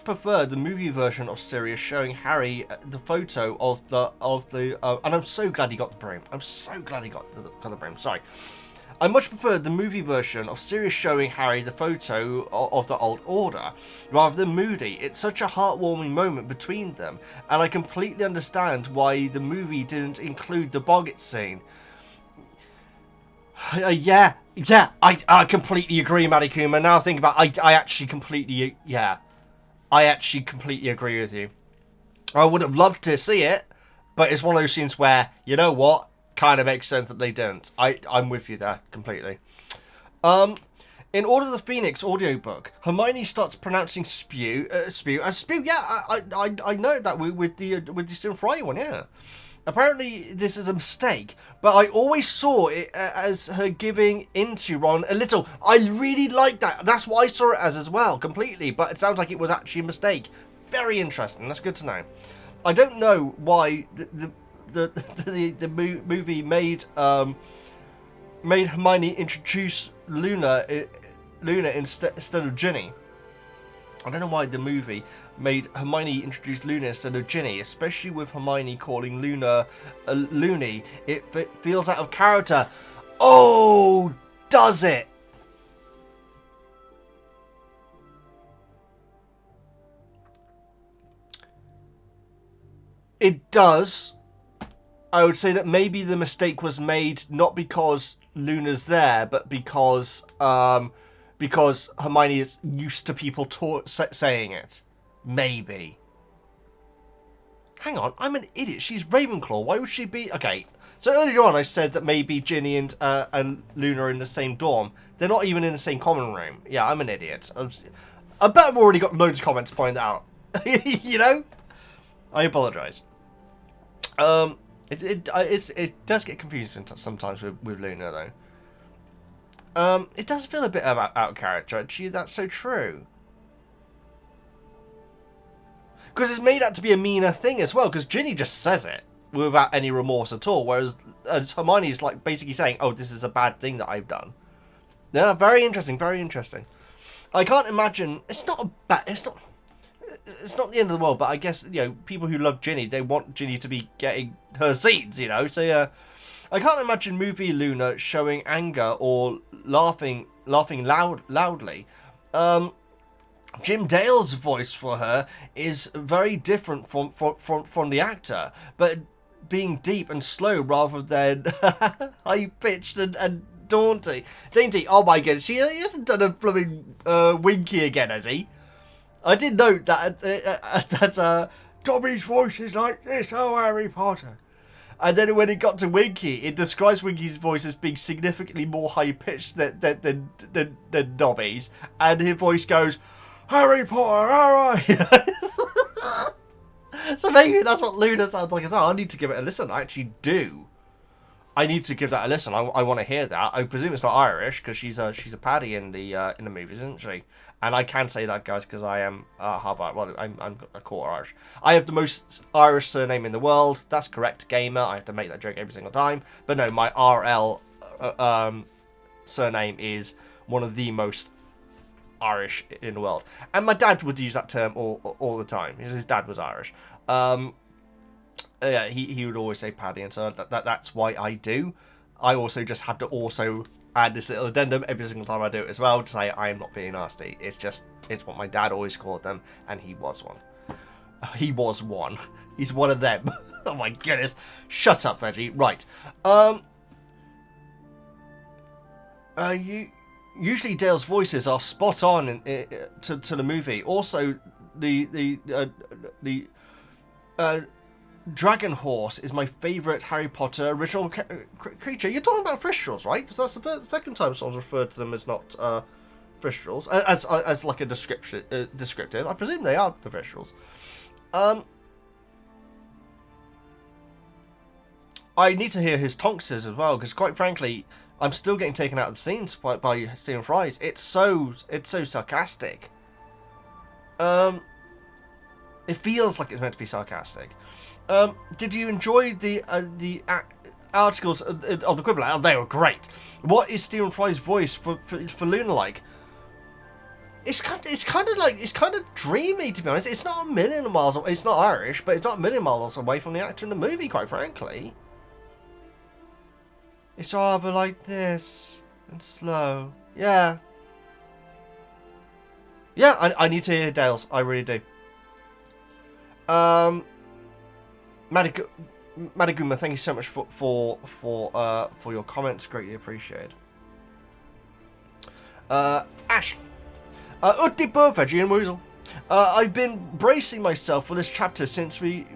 prefer the movie version of Sirius showing Harry the photo of the and I'm so glad he got the broom. I'm so glad he got the broom. Sorry. I much prefer the movie version of Sirius showing Harry the photo of the Old Order, rather than Moody. It's such a heartwarming moment between them, and I completely understand why the movie didn't include the Boggart scene. Yeah, I completely agree, Marikuma. Now I think about it, I actually completely agree with you. I would have loved to see it, but it's one of those scenes where, you know what, kind of makes sense that they don't. I'm with you there, completely. In Order of the Phoenix audiobook, Hermione starts pronouncing S.P.E.W as S.P.E.W. Yeah, I know that with the Sim Fry one, yeah. Apparently, this is a mistake, but I always saw it as her giving into Ron a little. I really like that. That's what I saw it as well, completely. But it sounds like it was actually a mistake. Very interesting. That's good to know. I don't know why the movie made Hermione introduce Luna instead of Ginny. I don't know why the movie made Hermione introduce Luna instead of Ginny, especially with Hermione calling Luna a loony. It feels out of character. Oh, does it? It does. I would say that maybe the mistake was made not because Luna's there, but because Hermione is used to people saying it. Maybe. Hang on, I'm an idiot. She's Ravenclaw. Why would she be... Okay, so earlier on I said that maybe Ginny and Luna are in the same dorm. They're not even in the same common room. Yeah, I'm an idiot. I bet I've already got loads of comments to point out. You know? I apologise. It does get confusing sometimes with Luna, though. It does feel a bit out of character, actually. That's so true. Because it's made out to be a meaner thing as well, because Ginny just says it without any remorse at all, whereas Hermione's like basically saying, oh, this is a bad thing that I've done. Yeah, very interesting, very interesting. I can't imagine... It's not the end of the world, but I guess, you know, people who love Ginny, they want Ginny to be getting her scenes, you know? So, yeah, I can't imagine movie Luna showing anger or laughing loudly. Jim Dale's voice for her is very different from the actor, but being deep and slow rather than high-pitched and dainty. Oh my goodness, he hasn't done a blooming Winky again, has he? I did note that Dobby's voice is like this, oh Harry Potter. And then when it got to Winky, it describes Winky's voice as being significantly more high-pitched than Dobby's. And his voice goes, Harry Potter, alright! So maybe that's what Luna sounds like as well. I need to give it a listen. I actually do. I need to give that a listen. I want to hear that. I presume it's not Irish, because she's a Paddy in the movies, isn't she? And I can say that, guys, because I am half Irish. Well, I'm a quarter Irish. I have the most Irish surname in the world. That's correct, gamer. I have to make that joke every single time. But no, my RL surname is one of the most Irish in the world. And my dad would use that term all the time. His dad was Irish. Yeah, he would always say Paddy, and so that's why I do. I also just have to also add this little addendum every single time I do it as well, to say I am not being nasty. It's what my dad always called them, and he was one. He was one. He's one of them. Oh my goodness. Shut up, Veggie. Right. Usually Dale's voices are spot on to the movie. Also, the Dragon Horse is my favourite Harry Potter original creature. You're talking about Thestrals, right? Because that's the second time someone's referred to them as not Thestrals, as like a descriptive. I presume they are the Thestrals. I need to hear his tonks as well, because quite frankly, I'm still getting taken out of the scenes by Stephen Fry's. It's so sarcastic. It feels like it's meant to be sarcastic. Did you enjoy the articles of the Quibbler? Oh, they were great. What is Stephen Fry's voice for Luna like? It's kind of dreamy, to be honest. It's not a million miles. It's not Irish, but it's not a million miles away from the actor in the movie, quite frankly. It's rather like this and slow. Yeah. Yeah, I need to hear Dale's. I really do. Madaguma, thank you so much for your comments. Greatly appreciated. Ash. Utti Veggie and Weasel. I've been bracing myself for this chapter since we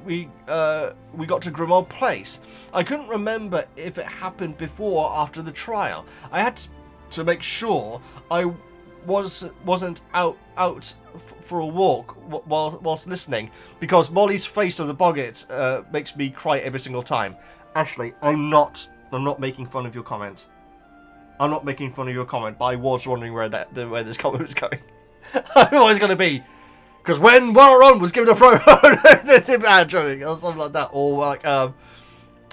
got to Grimmuald Place. I couldn't remember if it happened before or after the trial. I had to make sure I wasn't out for a walk whilst listening, because Molly's face of the Boggart makes me cry every single time. Ashley, I'm not making fun of your comment. I'm not making fun of your comment, but I was wondering where this comment was going. I know what it's going to be. Because when Warren was given a promo, or something like that,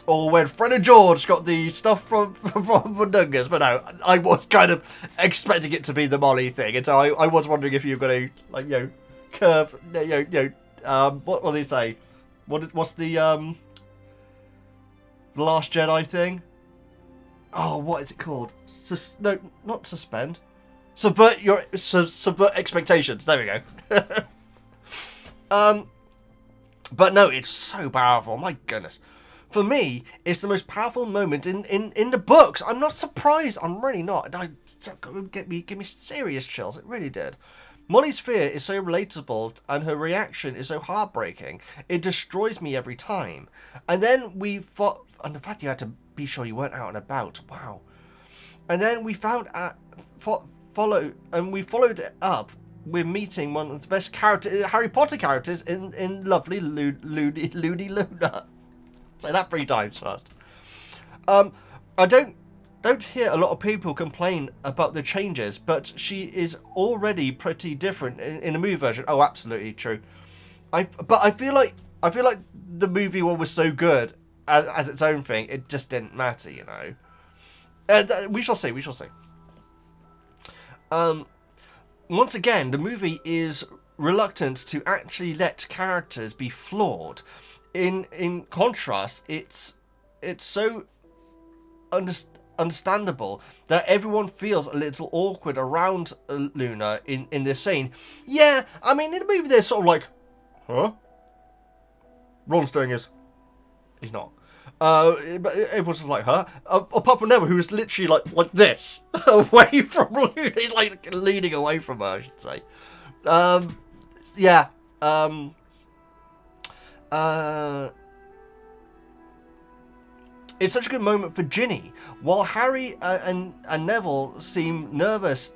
or when Fred and George got the stuff from Mundungus, but no, I was kind of expecting it to be the Molly thing, and so I was wondering if you were going to, like, curve, what do they say? What's the Last Jedi thing? Oh, what is it called? No, not suspend. Subvert expectations. There we go. But no, it's so powerful. My goodness. For me, it's the most powerful moment in the books. I'm not surprised. I'm really not. Give me serious chills. It really did. Molly's fear is so relatable, and her reaction is so heartbreaking. It destroys me every time. And then we fought, and the fact you had to be sure you weren't out and about. Wow. And then we followed it up with meeting one of the best Harry Potter characters in lovely Loony Luna. Say that 3 times first. I don't hear a lot of people complain about the changes, but she is already pretty different in the movie version. Oh, absolutely true. But I feel like the movie one was so good as its own thing, it just didn't matter, you know. We shall see. We shall see. Once again, the movie is reluctant to actually let characters be flawed. In contrast, it's so understandable that everyone feels a little awkward around Luna in this scene. Yeah, I mean, in the movie they're sort of like, huh? Ron's doing his. He's not. But everyone's just like, huh? Apart from Neville, who is literally like this, away from Luna. He's like leaning away from her, I should say. Yeah. It's such a good moment for Ginny. While Harry and Neville seem nervous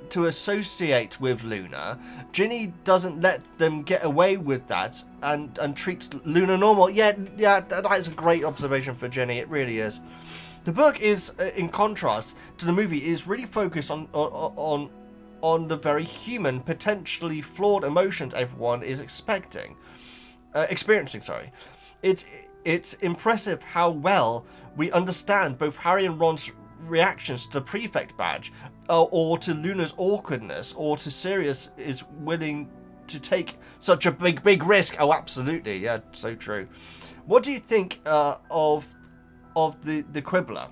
to associate with Luna, Ginny doesn't let them get away with that and treats Luna normal. Yeah, that is a great observation for Ginny. It really is. The book is, in contrast to the movie, is really focused on the very human, potentially flawed emotions everyone is experiencing. Sorry, it's impressive how well we understand both Harry and Ron's reactions to the Prefect badge, or to Luna's awkwardness, or to Sirius is willing to take such a big risk. Oh, absolutely, yeah, so true. What do you think of the Quibbler?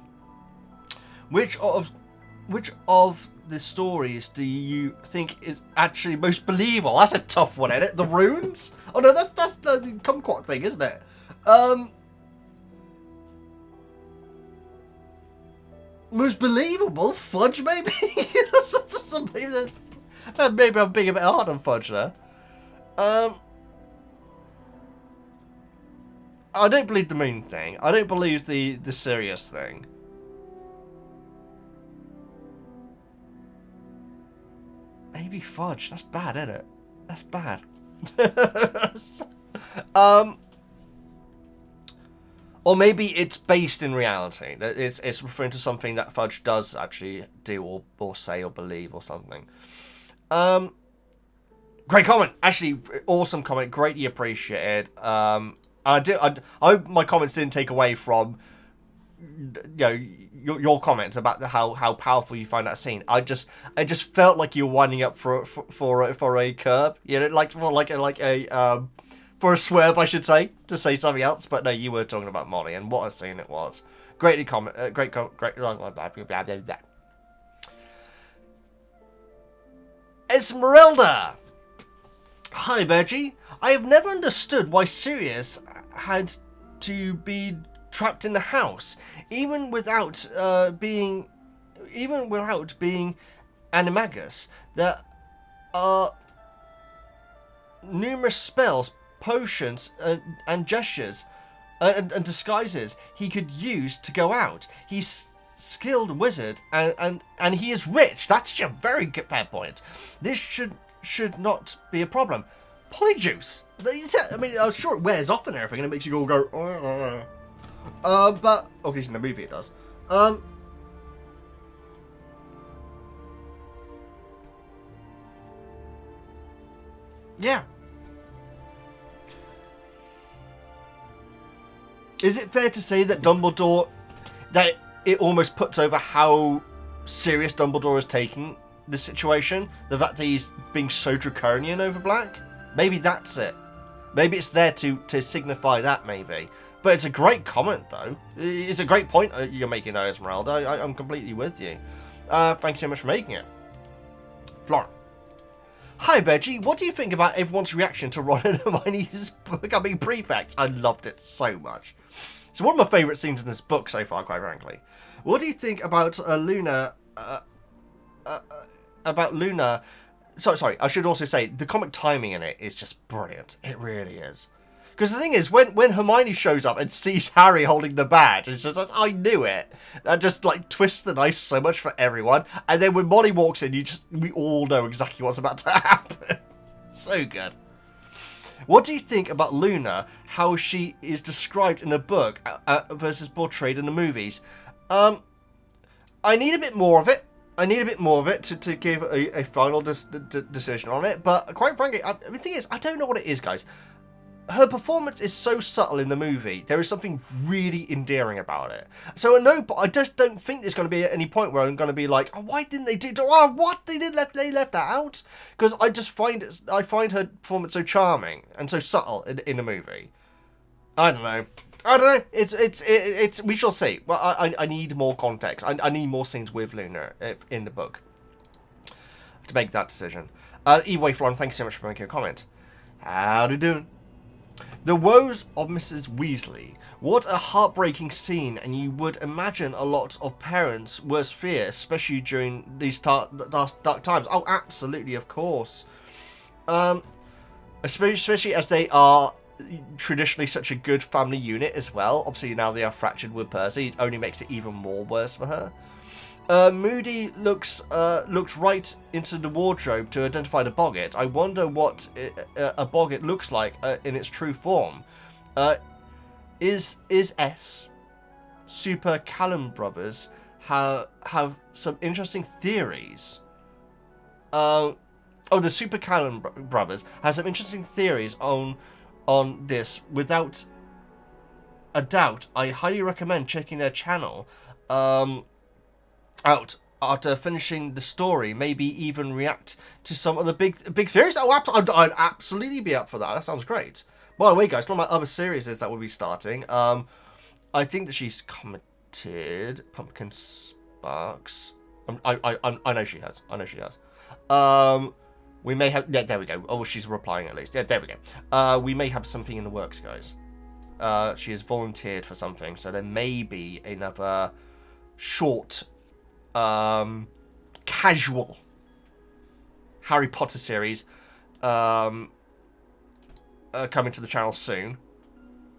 Which of the stories do you think is actually most believable? That's a tough one, isn't it? The runes? Oh no, that's the kumquat thing, isn't it? Most believable? Fudge, maybe? Maybe I'm being a bit hard on Fudge there. I don't believe the moon thing. I don't believe the Sirius thing. Maybe Fudge. That's bad, isn't it? That's bad. Or maybe it's based in reality. It's referring to something that Fudge does actually do or say or believe or something. Great comment. Actually, awesome comment. Greatly appreciated. I hope my comments didn't take away from your comments about how powerful you find that scene. I just felt like you were winding up for a curb. You know, like for a swerve, I should say, to say something else. But no, you were talking about Molly, and what a scene it was. Great. Esmeralda. Hi, Veggie. I have never understood why Sirius had to be trapped in the house, even without being animagus. There are numerous spells, potions, and gestures and disguises he could use to go out. He's skilled wizard and he is rich. That's a very good fair point. This should not be a problem. Polyjuice. I mean, I'm sure it wears off and everything, and it makes you all go. But obviously in the movie it does. Yeah. Is it fair to say that that it almost puts over how serious Dumbledore is taking the situation? The fact that he's being so draconian over Black? Maybe that's it. Maybe it's there to signify that, maybe. But it's a great comment, though. It's a great point you're making there, Esmeralda. I'm completely with you. Thanks so much for making it. Florin. Hi, Veggie. What do you think about everyone's reaction to Ron and Hermione's becoming prefects? I loved it so much. It's one of my favourite scenes in this book so far, quite frankly. What do you think about Luna... about Luna... Sorry, I should also say, the comic timing in it is just brilliant. It really is. Because the thing is, when Hermione shows up and sees Harry holding the badge, it's just like, I knew it. That just, like, twists the knife so much for everyone. And then when Molly walks in, we all know exactly what's about to happen. So good. What do you think about Luna, how she is described in the book versus portrayed in the movies? I need a bit more of it. To give a final decision on it. But quite frankly, the thing is, I don't know what it is, guys. Her performance is so subtle in the movie. There is something really endearing about it. So I just don't think there's going to be at any point where I'm going to be like, oh, why didn't they do? Oh, what they left that out? Because I just find her performance so charming and so subtle in the movie. I don't know. It's we shall see. Well, I need more context. I need more scenes with Luna in the book to make that decision. Either way, Florin, thank you so much for making a comment. How you doing? The woes of Mrs. Weasley. What a heartbreaking scene, and you would imagine a lot of parents' worst fear, especially during these dark times. Oh, absolutely, of course. Especially as they are traditionally such a good family unit as well. Obviously, now they are fractured with Percy. It only makes it even more worse for her. Moody looks right into the wardrobe to identify the Boggart. I wonder what a Boggart looks like in its true form. Is S. Super Callum Brothers have some interesting theories. The Super Callum Brothers has some interesting theories on this. Without a doubt, I highly recommend checking their channel out after finishing the story. Maybe even react to some of the big theories. Oh, I'd absolutely be up for that. That sounds great. By the way, guys, one of my other series that will be starting. I think that she's commented Pumpkin Sparks. I know she has. We may have... Yeah, there we go. Oh, she's replying at least. Yeah, there we go. We may have something in the works, guys. She has volunteered for something, so there may be another short, casual Harry Potter series coming to the channel soon.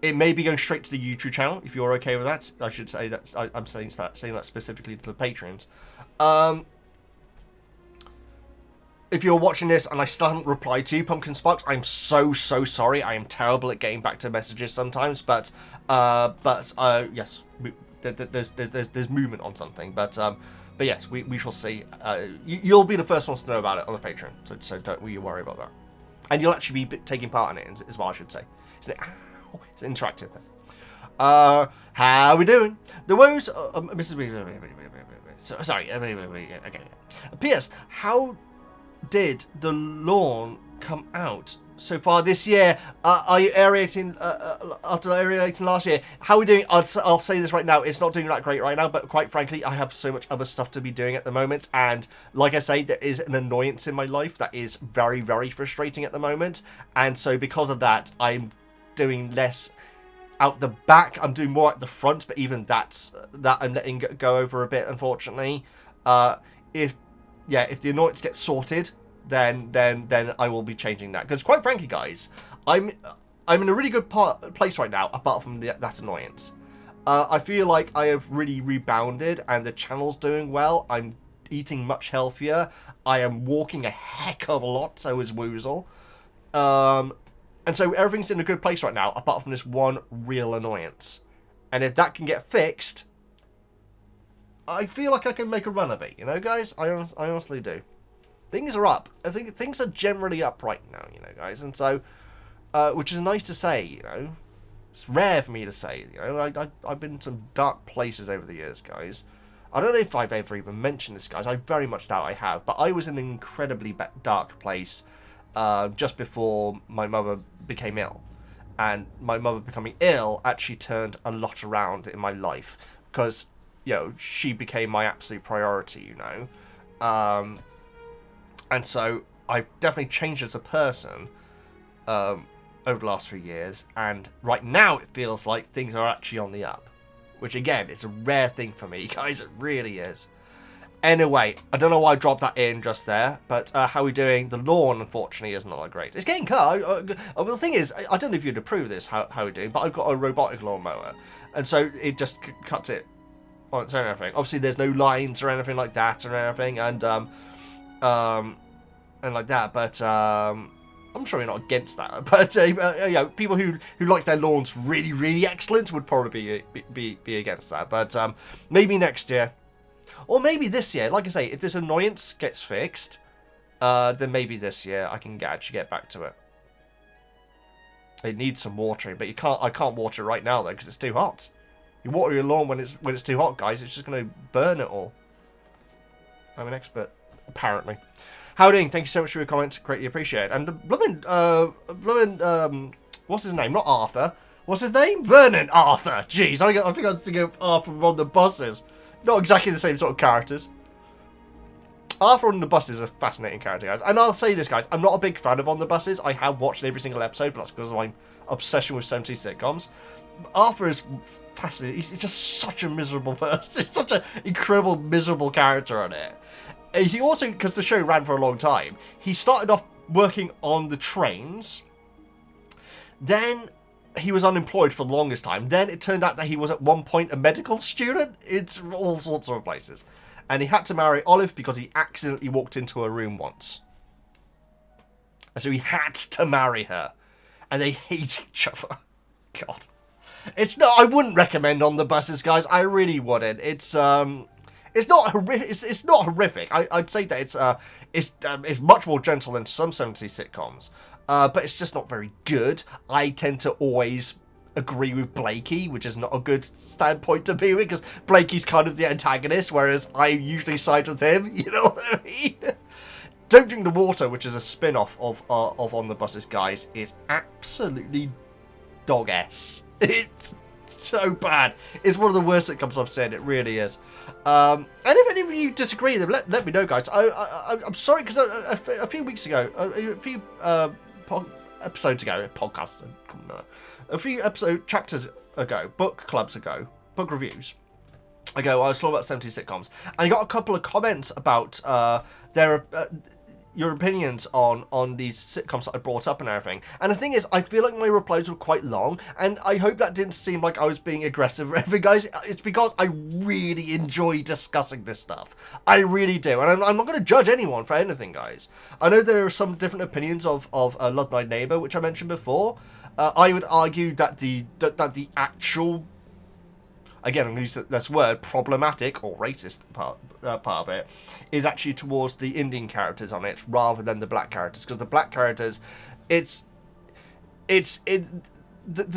It may be going straight to the YouTube channel, if you're okay with that. I should say that. I'm saying that specifically to the patrons. If you're watching this and I still haven't replied to you, Pumpkin Sparks, I'm so sorry. I am terrible at getting back to messages sometimes, but yes, there's movement on something. But yes, we shall see. You'll be the first ones to know about it on the Patreon, so don't you worry about that. And you'll actually be taking part in it as well, I should say. It's an interactive thing. How are we doing? The woes Mrs. Sorry. Okay. P.S. How did the lawn come out so far this year? Are you aerating after aerating last year? How are we doing? I'll say this right now, it's not doing that great right now, but quite frankly, I have so much other stuff to be doing at the moment, and like I say, there is an annoyance in my life that is very, very frustrating at the moment, and so because of that, I'm doing less out the back. I'm doing more at the front, but even that I'm letting go over a bit, unfortunately. If the annoyance gets sorted, then I will be changing that. Because quite frankly, guys, I'm in a really good place right now, apart from that annoyance. I feel like I have really rebounded, and the channel's doing well. I'm eating much healthier. I am walking a heck of a lot, so is Woozle. And so everything's in a good place right now, apart from this one real annoyance. And if that can get fixed, I feel like I can make a run of it, you know, guys? I honestly do. Things are up. I think things are generally up right now, you know, guys. And so, which is nice to say, you know. It's rare for me to say, you know. I've been in some dark places over the years, guys. I don't know if I've ever even mentioned this, guys. I very much doubt I have. But I was in an incredibly dark place just before my mother became ill. and my mother becoming ill actually turned a lot around in my life, because, you know, she became my absolute priority, you know. And so I've definitely changed as a person over the last few years, and right now it feels like things are actually on the up, which again, it's a rare thing for me, guys. It really is. Anyway, I don't know why I dropped that in just there, but how are we doing? The lawn, unfortunately, is not that great. It's getting cut. Well, the thing is, I don't know if you'd approve this, how we're doing, but I've got a robotic lawnmower, and so it just cuts it on its own and everything. Obviously, there's no lines or anything like that or anything, and like that, but I'm sure you're not against that. But you know, people who like their lawns really, really excellent would probably be against that. But maybe next year. Or maybe this year, like I say, if this annoyance gets fixed, then maybe this year I can actually get back to it. It needs some watering, but I can't water it right now though, because it's too hot. You water your lawn when it's too hot, guys. It's just going to burn it all. I'm an expert, apparently. How are you doing? Thank you so much for your comments. Greatly appreciate it. And what's his name? Not Arthur. What's his name? Vernon Arthur. Jeez, I think I was thinking of Arthur on the buses. Not exactly the same sort of characters. Arthur on the Bus is a fascinating character, guys. And I'll say this, guys. I'm not a big fan of On the Buses. I have watched every single episode, but that's because of my obsession with 70s sitcoms. Arthur is fascinating. He's just such a miserable person. He's such an incredible, miserable character on it. He also, because the show ran for a long time, he started off working on the trains. Then he was unemployed for the longest time. Then it turned out that he was at one point a medical student. It's all sorts of places. And he had to marry Olive because he accidentally walked into her room once. And so he had to marry her. And they hate each other. God. It's not, I wouldn't recommend On the Buses, guys. I really wouldn't. It's not horrific. It's not horrific. I'd say that it's much more gentle than some 70s sitcoms. But it's just not very good. I tend to always agree with Blakey, which is not a good standpoint to be with, because Blakey's kind of the antagonist, whereas I usually side with him. You know what I mean? Don't Drink the Water, which is a spin-off of On the Buses, guys, is absolutely dog-ass. It's so bad. It's one of the worst sitcoms I've seen. It really is. And if any of you disagree, then let me know, guys. I'm sorry, because a few weeks ago, a few episodes ago, a few chapters ago, book clubs ago, book reviews ago, I was talking about 70s sitcoms, and I got a couple of comments about your opinions on these sitcoms that I brought up and everything. And the thing is, I feel like my replies were quite long, and I hope that didn't seem like I was being aggressive or anything, guys. It's because I really enjoy discussing this stuff. I really do. And I'm not going to judge anyone for anything, guys. I know there are some different opinions of Love Thy Neighbour, which I mentioned before. I would argue that the actual, again, I'm going to use this word, problematic or racist part of it, is actually towards the Indian characters on it rather than the black characters. Because the black characters, the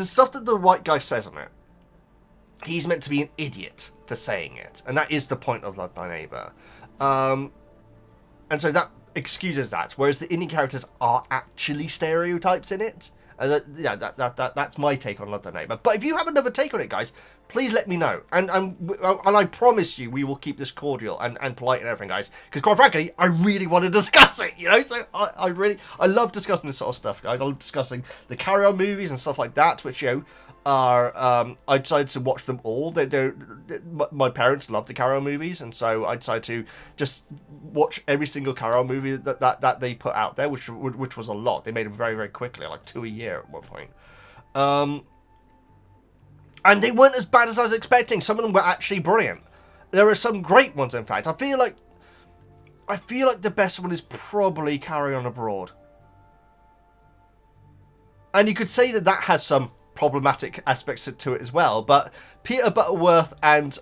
stuff that the white guy says on it, he's meant to be an idiot for saying it. And that is the point of Love Thy Neighbour. And so that excuses that. Whereas the Indian characters are actually stereotypes in it. Yeah, that's my take on Love Thy Neighbour. But if you have another take on it, guys, please let me know. And I promise you, we will keep this cordial and polite and everything, guys. Because quite frankly, I really want to discuss it, you know? So I love discussing this sort of stuff, guys. I love discussing the Carry On movies and stuff like that, which, you know, are, I decided to watch them all. My parents love the Carry On movies, and so I decided to just watch every single Carry On movie that they put out there, which was a lot. They made them very, very quickly, like 2 a year at one point. And they weren't as bad as I was expecting. Some of them were actually brilliant. There are some great ones, in fact. I feel like the best one is probably Carry On Abroad. And you could say that has some problematic aspects to it as well, but Peter Butterworth and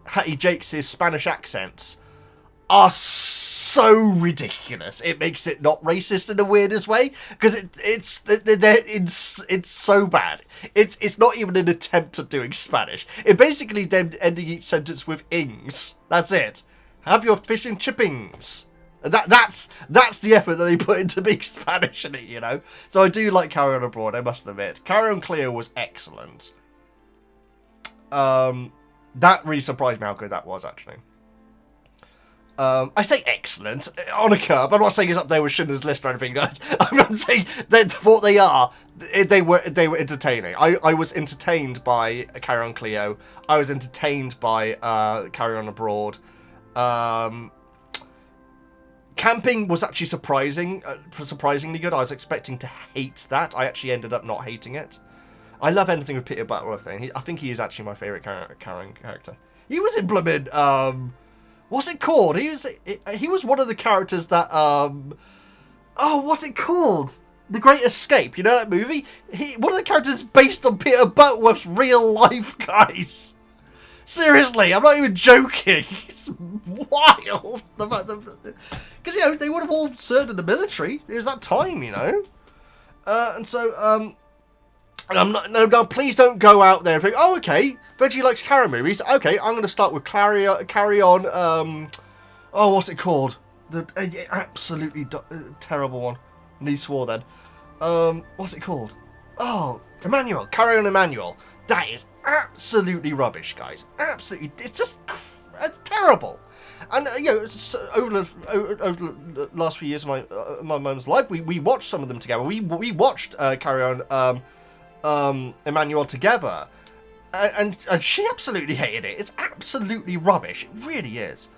Hattie Jakes' Spanish accents are so ridiculous. It makes it not racist in the weirdest way, because it's so bad. It's not even an attempt at doing Spanish. It basically then ending each sentence with ings. That's it. Have your fish and chippings. That's the effort that they put into being Spanish in it, you know. So I do like Carry On Abroad, I must admit. Carry On Cleo was excellent. That really surprised me how good that was, actually. I say excellent on a curve. I'm not saying it's up there with Schindler's List or anything, guys. I'm saying that what they are, they were entertaining. I was entertained by Carry On Cleo. I was entertained by Carry On Abroad. Camping was actually surprisingly good. I was expecting to hate that. I actually ended up not hating it. I love anything with Peter Butterworth. I think he is actually my favourite character. He was in Bloomin', what's it called? He was one of the characters that what's it called? The Great Escape. You know that movie? One of the characters based on Peter Butterworth's real life, guys. Seriously, I'm not even joking. It's wild. The fact that, because you know they would have all served in the military. It was that time, you know. And so and I'm not. No, please don't go out there and think, oh, okay, Veggie likes Karen movies. Okay, I'm going to start with Carry On. What's it called? The absolutely terrible one. And he swore then. What's it called? Oh, Emmanuel. Carry On Emmanuel. That is absolutely rubbish, guys. Absolutely, it's just terrible. And you know, over the last few years of my mum's life, we watched some of them together. We watched Carry On. Emmanuel together, and she absolutely hated it. It's absolutely rubbish. It really is.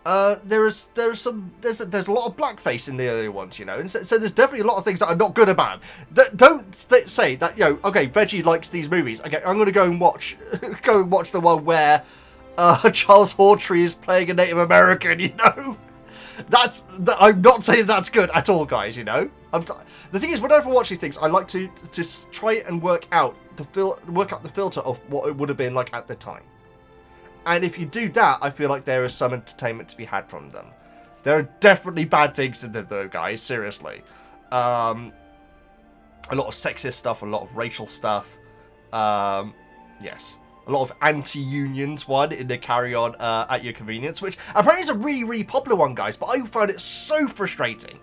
There's a lot of blackface in the earlier ones, you know, and so there's definitely a lot of things that are not good about them. Don't say that, you know, okay, Veggie likes these movies. Okay, I'm gonna go and watch the one where Charles Hawtrey is playing a Native American, you know. I'm not saying that's good at all, guys, you know. The thing is, whenever I watch these things, I like to try and work out the filter of what it would have been like at the time. And if you do that, I feel like there is some entertainment to be had from them. There are definitely bad things in them, though, guys, seriously. A lot of sexist stuff, a lot of racial stuff. Yes. A lot of anti-unions one in the Carry On at Your Convenience, which apparently is a really, really popular one, guys, but I found it so frustrating.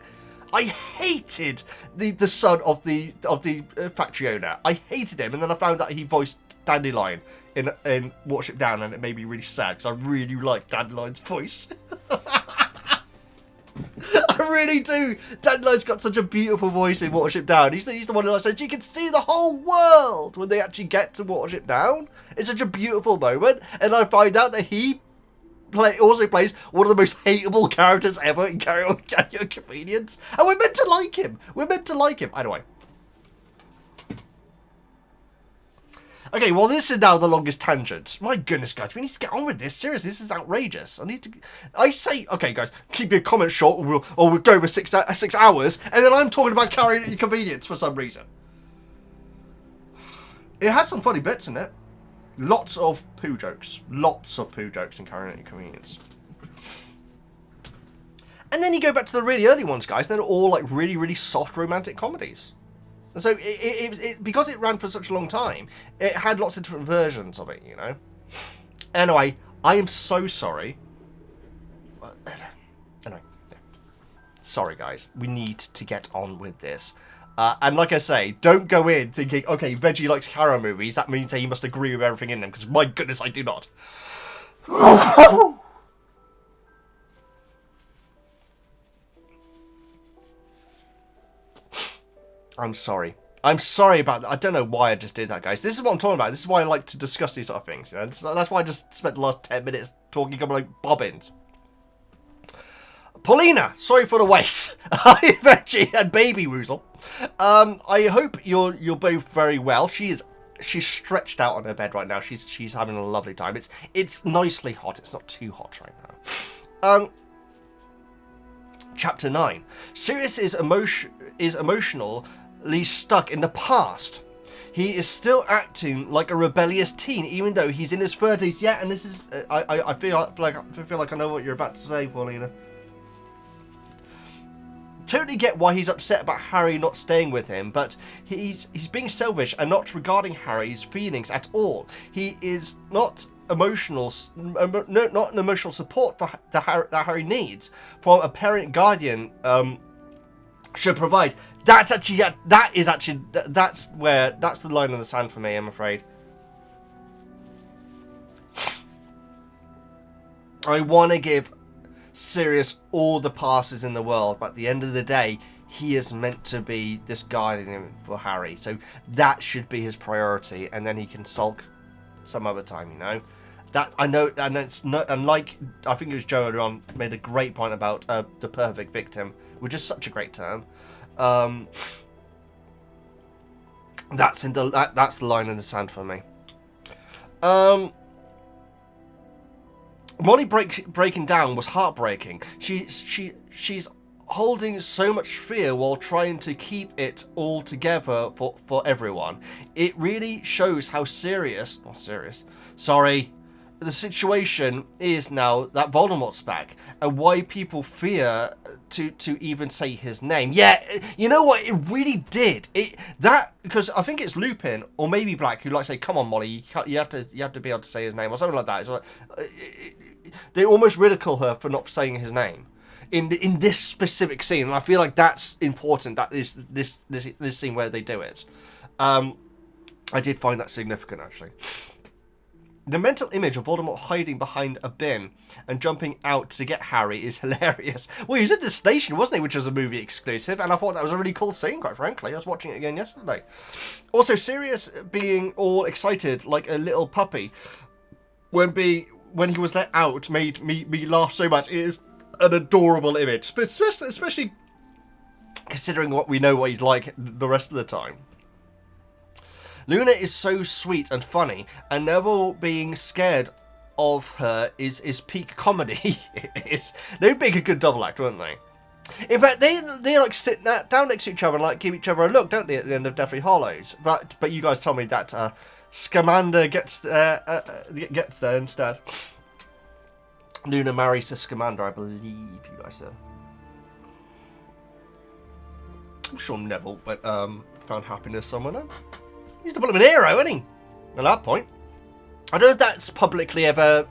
I hated the son of the factory owner. I hated him, and then I found out he voiced Dandelion in Watership Down, and it made me really sad because I really like Dandelion's voice. I really do. Dandelion's got such a beautiful voice in Watership Down. He's the one who said you can see the whole world when they actually get to Watership Down. It's such a beautiful moment, and I find out that he also plays one of the most hateable characters ever in Carry On at Your Convenience, and we're meant to like him. We're meant to like him. Anyway. Okay, well, this is now the longest tangent. My goodness, guys, we need to get on with this. Seriously, this is outrageous. I say, okay, guys, keep your comments short, or we'll go over 6 hours, and then I'm talking about Carry On at Your Convenience for some reason. It has some funny bits in it. Lots of poo jokes. Lots of poo jokes in Carry On at Your Convenience. And then you go back to the really early ones, guys. They're all like really, really soft romantic comedies. And so, because it ran for such a long time, it had lots of different versions of it, you know. Anyway, I am so sorry. Anyway, yeah. Sorry, guys. We need to get on with this. And like I say, don't go in thinking, okay, Veggie likes Carry On movies. That means that he must agree with everything in them, because my goodness, I do not. I'm sorry. I'm sorry about that. I don't know why I just did that, guys. This is what I'm talking about. This is why I like to discuss these sort of things. You know? That's why I just spent the last 10 minutes talking about like bobbins. Paulina, sorry for the waste. Hi, Veggie and Baby Woozle. I hope you're both very well. She's stretched out on her bed right now. She's having a lovely time. It's nicely hot. It's not too hot right now. Chapter 9. Sirius is emotionally stuck in the past. He is still acting like a rebellious teen, even though he's in his 30s. Yeah, and this is I feel like I know what you're about to say, Paulina. Totally get why he's upset about Harry not staying with him, but he's being selfish and not regarding Harry's feelings at all. He is not not an emotional support that Harry needs from a parent guardian should provide. That's the line in the sand for me, I'm afraid. I want to give Sirius all the passes in the world, but at the end of the day, he is meant to be this guardian for Harry, so that should be his priority, and then he can sulk some other time, you know. That I know, and it's not. And like I think it was Joe earlier on made a great point about the perfect victim, which is such a great term. That's the line in the sand for me. Molly breaking down was heartbreaking. She's holding so much fear while trying to keep it all together for everyone. It really shows how sorry, the situation is now that Voldemort's back, and why people fear to even say his name. Yeah, you know what? It really did. Because I think it's Lupin or maybe Black who like say, "Come on, Molly, you have to be able to say his name," or something like that. It's like they almost ridicule her for not saying his name in this specific scene, and I feel like that's important. That is this scene where they do it. I did find that significant, actually. The mental image of Voldemort hiding behind a bin and jumping out to get Harry is hilarious. Well, he was at the station, wasn't he? Which was a movie exclusive, and I thought that was a really cool scene, quite frankly. I was watching it again yesterday. Also, Sirius being all excited like a little puppy when he was let out made me laugh so much. It is an adorable image, but especially considering what we know what he's like the rest of the time. Luna is so sweet and funny, and Neville being scared of her is peak comedy. They'd make a good double act, wouldn't they? In fact, they like sit down next to each other and like give each other a look, don't they, at the end of Deathly Hallows? But you guys told me that Scamander gets there instead. Luna marries to Scamander, I believe you guys said. I'm sure Neville found happiness somewhere now. He's the blooming hero, isn't he? At that point. I don't know if that's publicly ever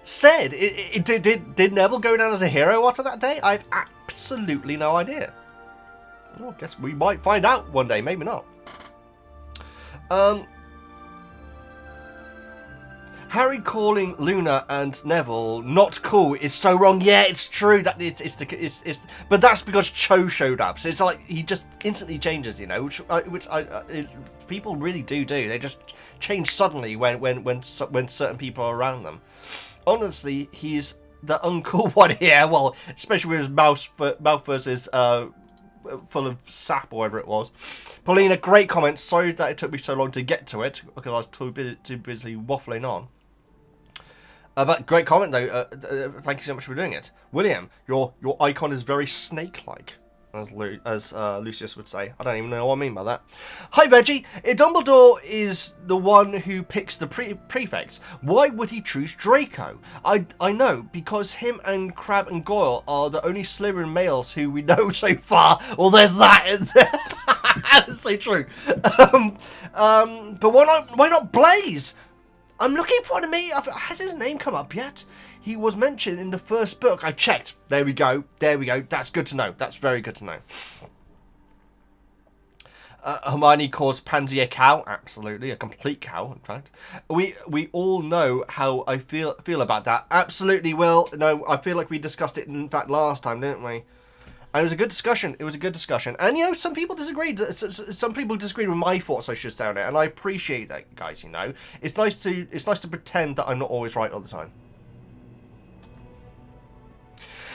said. Did Neville go down as a hero after that day? I've absolutely no idea. Well, I guess we might find out one day. Maybe not. Harry calling Luna and Neville not cool is so wrong. Yeah, it's true that but that's because Cho showed up. So it's like he just instantly changes, you know, which people really do. They just change suddenly when certain people are around them. Honestly, he's the uncool one here. Well, especially with his mouth versus full of sap or whatever it was. Paulina, great comment. Sorry that it took me so long to get to it because I was too busy waffling on. But great comment though. Thank you so much for doing it, William. Your icon is very snake-like, as Lucius would say. I don't even know what I mean by that. Hi Veggie. If Dumbledore is the one who picks the prefects, why would he choose Draco? I know, because him and Crabbe and Goyle are the only Slytherin males who we know so far. Well, there's that. That's so true. But why not Blaze? I'm looking for him. Has his name come up yet? He was mentioned in the first book. I checked. There we go. That's good to know. That's very good to know. Hermione calls Pansy a cow. Absolutely, a complete cow. In fact, we all know how I feel about that. Absolutely, Will. No, I feel like we discussed it in fact last time, didn't we? And it was a good discussion. And, you know, some people disagreed. Some people disagreed with my thoughts, I should say, on it. And I appreciate that, guys, you know. It's nice to pretend that I'm not always right all the time.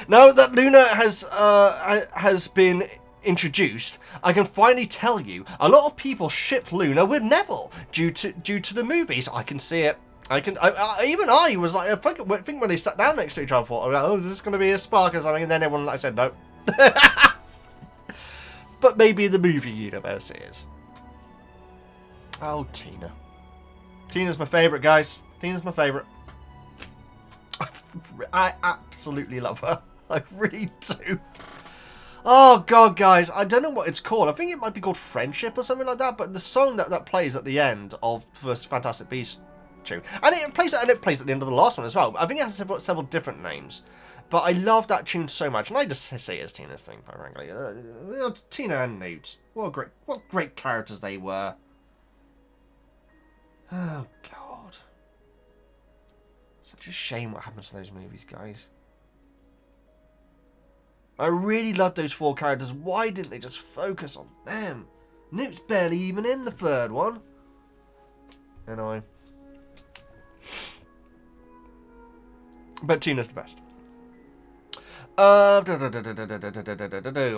Now that Luna has been introduced, I can finally tell you, a lot of people ship Luna with Neville due to the movies. I can see it. Even I was like, I think when they sat down next to each other, I thought, oh, is this going to be a spark or something? And then everyone, like, said no. But maybe the movie universe is. Oh, Tina. Tina's my favourite, guys. Tina's my favourite. I absolutely love her. I really do. Oh, God, guys. I don't know what it's called. I think it might be called Friendship or something like that. But the song that plays at the end of First Fantastic Beasts tune. And it plays at the end of the last one as well. I think it has several different names. But I love that tune so much, and I just say it's Tina's thing, quite frankly. Tina and Newt, what great characters they were. Oh God, such a shame what happens to those movies, guys. I really love those 4 characters. Why didn't they just focus on them? Newt's barely even in the 3rd one. But Tina's the best. I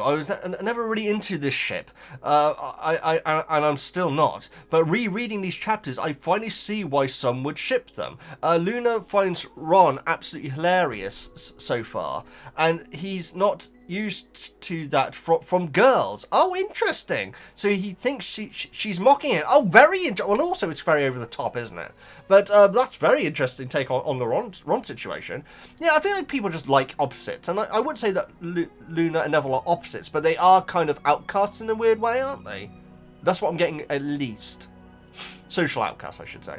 was never really into this ship, and I'm still not. But rereading these chapters, I finally see why some would ship them. Luna finds Ron absolutely hilarious so far, and he's not used to that from girls. Oh, interesting. So he thinks she's mocking him. Oh, very interesting. Well, also it's very over the top, isn't it? But that's very interesting take on the Ron situation. Yeah, I feel like people just like opposites, and I wouldn't say that Luna and Neville are opposites, but they are kind of outcasts in a weird way, aren't they? That's what I'm getting, at least. Social outcasts, I should say.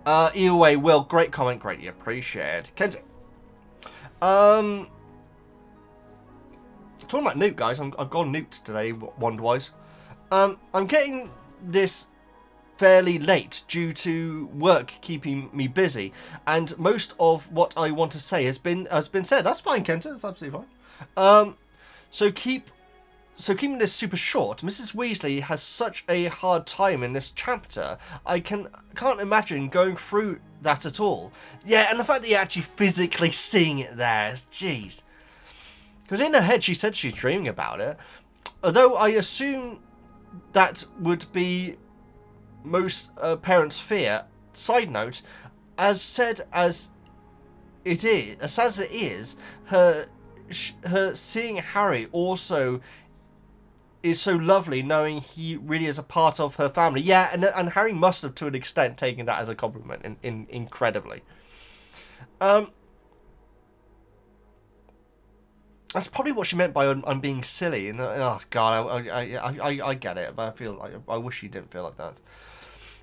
Either way, Will, great comment, greatly appreciated. Kenzie. Talking about Newt, guys, I've gone Newt today, wand-wise. I'm getting this fairly late due to work keeping me busy, and most of what I want to say has been said. That's fine, Kenta. That's absolutely fine. So keeping this super short, Mrs. Weasley has such a hard time in this chapter. I can't imagine going through that at all. Yeah, and the fact that you're actually physically seeing it there, jeez. Because in her head she said she's dreaming about it. Although I assume that would be most parents' fear. Side note, as sad as it is, her seeing Harry also is so lovely, knowing he really is a part of her family. Yeah, and Harry must have, to an extent, taken that as a compliment, incredibly. That's probably what she meant by I'm being silly. And oh God, I get it, but I wish she didn't feel like that.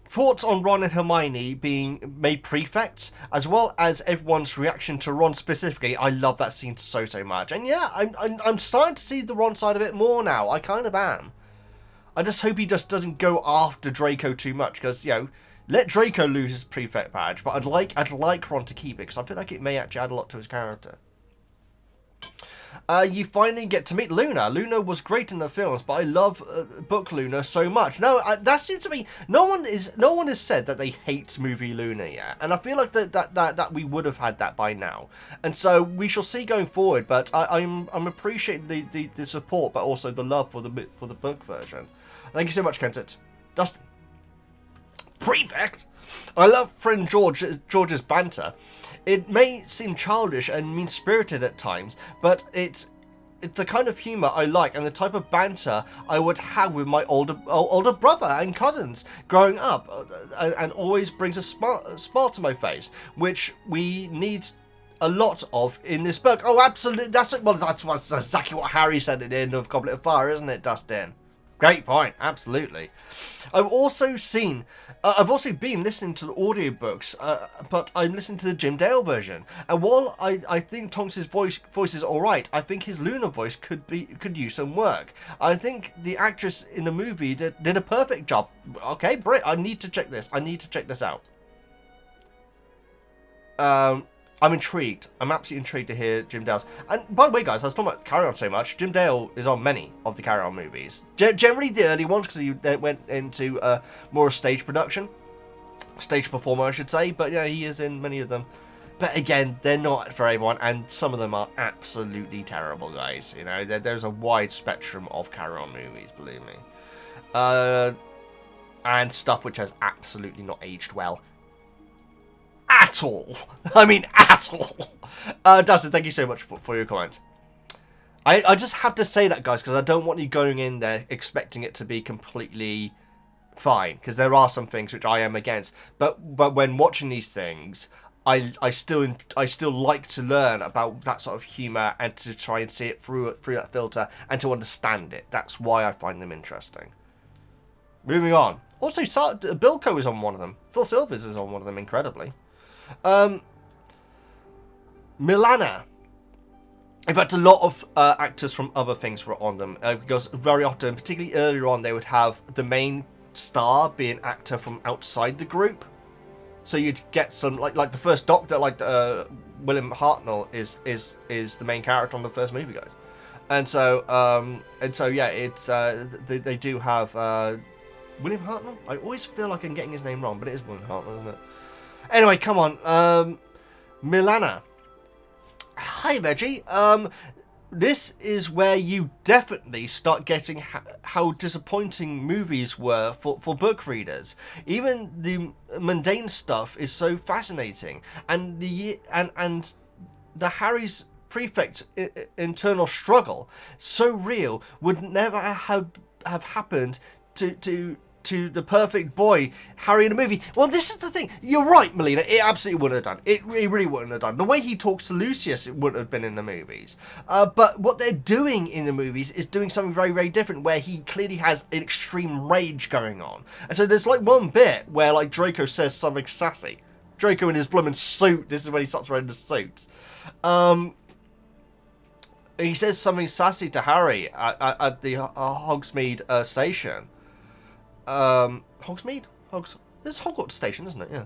Thoughts on Ron and Hermione being made prefects, as well as everyone's reaction to Ron specifically. I love that scene so much, and yeah, I'm starting to see the Ron side of it more now. I kind of am. I just hope he just doesn't go after Draco too much, because let Draco lose his prefect badge, but I'd like Ron to keep it, because I feel like it may actually add a lot to his character. You finally get to meet Luna. Luna was great in the films, but I love book Luna so much. No, that seems to be no one has said that they hate movie Luna yet, and I feel like that we would have had that by now. And so we shall see going forward. But I'm appreciating the support, but also the love for the book version. Thank you so much, Kensit. Dustin. Prefect. I love friend George's banter. It may seem childish and mean-spirited at times, but it's the kind of humour I like and the type of banter I would have with my older brother and cousins growing up, and always brings a smile to my face, which we need a lot of in this book. Oh, absolutely. That's exactly what Harry said at the end of Goblet of Fire, isn't it, Dustin? Great point, absolutely. I've also been listening to the audiobooks, but I'm listening to the Jim Dale version. And while I think Tonks' voice is alright, I think his Luna voice could use some work. I think the actress in the movie did a perfect job. Okay, Brit, I need to check this. I need to check this out. I'm intrigued. I'm absolutely intrigued to hear Jim Dale's. And by the way, guys, I was talking about Carry On so much. Jim Dale is on many of the Carry On movies. Generally the early ones, because he then went into more of stage production. Stage performer, I should say. But yeah, he is in many of them. But again, they're not for everyone, and some of them are absolutely terrible, guys. There's a wide spectrum of Carry On movies, believe me. And stuff which has absolutely not aged well. At all. I mean, at all. Dustin, thank you so much for your comment. I just have to say that, guys, because I don't want you going in there expecting it to be completely fine, because there are some things which I am against. But when watching these things, I still like to learn about that sort of humour and to try and see it through that filter and to understand it. That's why I find them interesting. Moving on. Also, Bilko is on one of them. Phil Silvers is on one of them, incredibly. Milana. In fact, a lot of actors from other things were on them, because very often, particularly earlier on, they would have the main star be an actor from outside the group. So you'd get some, like the first Doctor, like William Hartnell is the main character on the first movie, guys. And so yeah, it's they do have William Hartnell. I always feel like I'm getting his name wrong, but it is William Hartnell, isn't it? Anyway, come on, Milana. Hi, Veggie. This is where you definitely start getting how disappointing movies were for book readers. Even the mundane stuff is so fascinating, and the Harry's Prefect internal struggle, so real, would never have happened to the perfect boy Harry in a movie. Well, this is the thing. You're right, Melina. It absolutely wouldn't have done. It really wouldn't have done. The way he talks to Lucius, it wouldn't have been in the movies. But what they're doing in the movies is doing something very, very different, where he clearly has an extreme rage going on. And so there's like one bit where like Draco says something sassy. Draco in his blooming suit. This is when he starts wearing the suits. He says something sassy to Harry at the Hogsmeade station. Hogsmeade? It's Hogwarts station, isn't it? Yeah.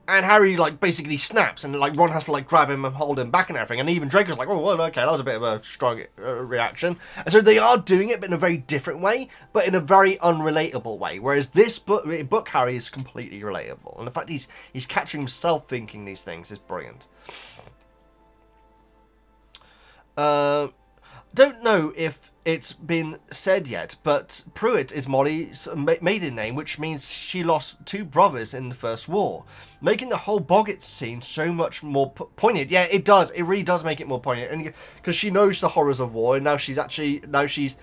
And Harry, like, basically snaps, and, like, Ron has to, like, grab him and hold him back and everything, and even Draco's like, oh, well, okay, that was a bit of a strong reaction. And so they are doing it, but in a very different way, but in a very unrelatable way, whereas this book Harry is completely relatable, and the fact he's catching himself thinking these things is brilliant. Don't know if it's been said yet, but Pruitt is Molly's maiden name, which means she lost 2 brothers in the First War, making the whole Boggart scene so much more poignant. Yeah, it does. It really does make it more poignant, and because she knows the horrors of war, and now she is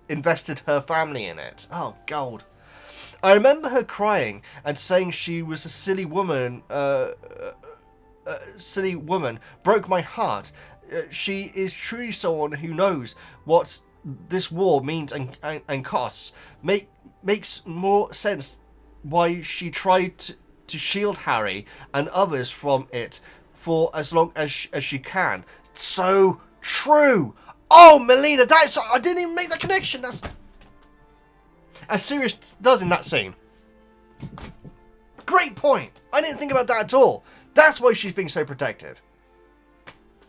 invested her family in it. Oh God. I remember her crying and saying she was a silly woman. Broke my heart. She is truly someone who knows what this war means and costs. Makes more sense why she tried to shield Harry and others from it for as long as she can. So true. Oh, Melina, I didn't even make that connection. That's as Sirius does in that scene. Great point. I didn't think about that at all. That's why she's being so protective.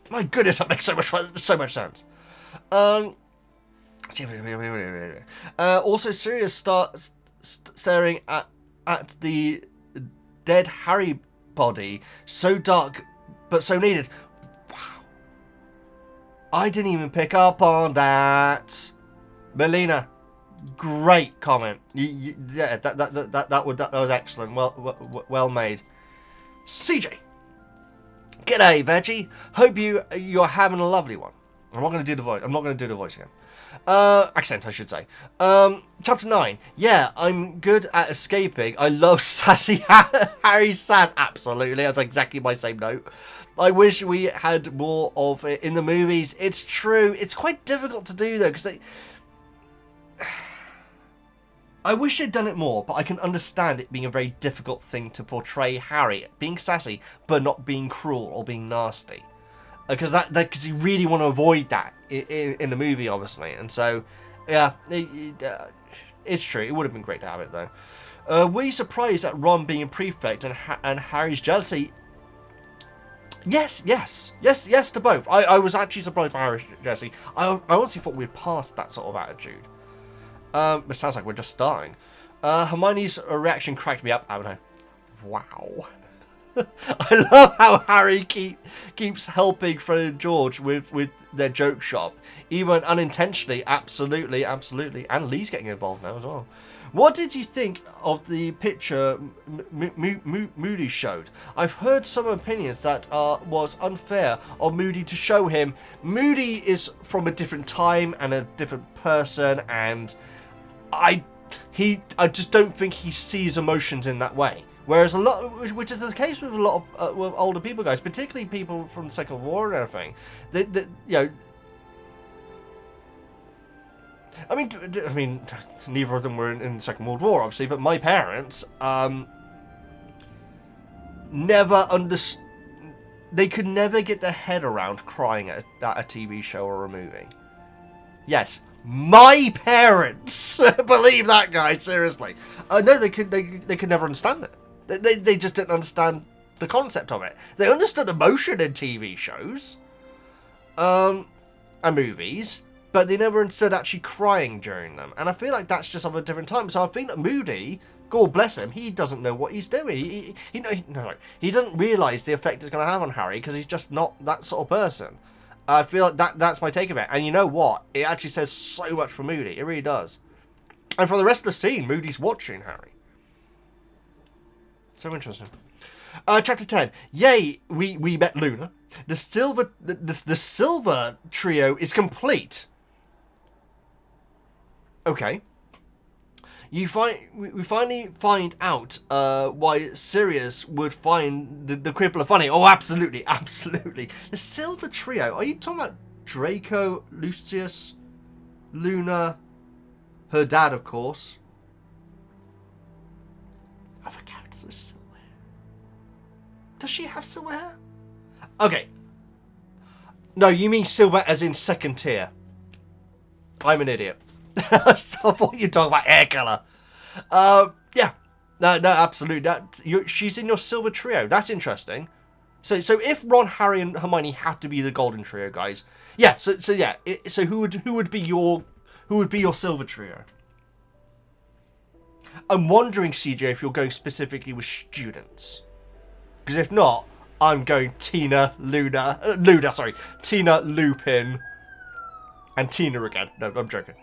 My goodness, that makes so much sense. Also, Sirius starts staring at the dead Harry body, so dark but so needed. Wow, I didn't even pick up on that. Melina, great comment. Yeah, that was excellent. Well made. CJ. G'day, Veggie. Hope you're having a lovely one. I'm not going to do the voice. I'm not going to do the voice again. Accent, I should say. Chapter 9. Yeah, I'm good at escaping. I love sassy Harry's sass. Absolutely, that's exactly my same note. I wish we had more of it in the movies. It's true. It's quite difficult to do though, because I wish they'd done it more, but I can understand it being a very difficult thing to portray Harry being sassy, but not being cruel or being nasty, because you really want to avoid that in the movie, obviously. And so, yeah, it's true. It would have been great to have it though. Were you surprised at Ron being a prefect and Harry's jealousy? Yes to both. I was actually surprised by Harry's jealousy. I honestly thought we'd passed that sort of attitude. It sounds like we're just starting. Hermione's reaction cracked me up. I don't know. Wow. I love how Harry keeps helping Fred and George with their joke shop, even unintentionally. Absolutely. And Lee's getting involved now as well. What did you think of the picture Moody showed? I've heard some opinions that was unfair of Moody to show him. Moody is from a different time and a different person, and I just don't think he sees emotions in that way. Whereas a lot, which is the case with a lot of with older people, guys, particularly people from the Second War and everything, I mean, neither of them were in the Second World War, obviously, but my parents never understood. They could never get their head around crying at a TV show or a movie. Yes, my parents believe that, guys. Seriously, no, they could never understand it. They just didn't understand the concept of it. They understood emotion in TV shows, and movies, but they never understood actually crying during them. And I feel like that's just of a different time. So I think that Moody, God bless him, he doesn't know what he's doing. He doesn't realise the effect it's going to have on Harry because he's just not that sort of person. I feel like that's my take of it. And you know what? It actually says so much for Moody. It really does. And for the rest of the scene, Moody's watching Harry. So interesting. Chapter 10. Yay, we met Luna. The silver trio is complete. Okay. We finally find out why Sirius would find the Quibbler funny. Oh, absolutely, absolutely. The silver trio. Are you talking about Draco, Lucius, Luna, her dad, of course? Other characters with silver hair. Does she have silver hair? Okay. No, you mean silver as in second tier. I'm an idiot. I thought you were talking about hair colour. Yeah. No, absolutely. She's in your silver trio. That's interesting. So if Ron, Harry, and Hermione had to be the golden trio, guys. Yeah. So who would be your silver trio? I'm wondering, CJ, if you're going specifically with students. Because if not, I'm going Tina, Tina, Lupin, and Tina again. No, I'm joking.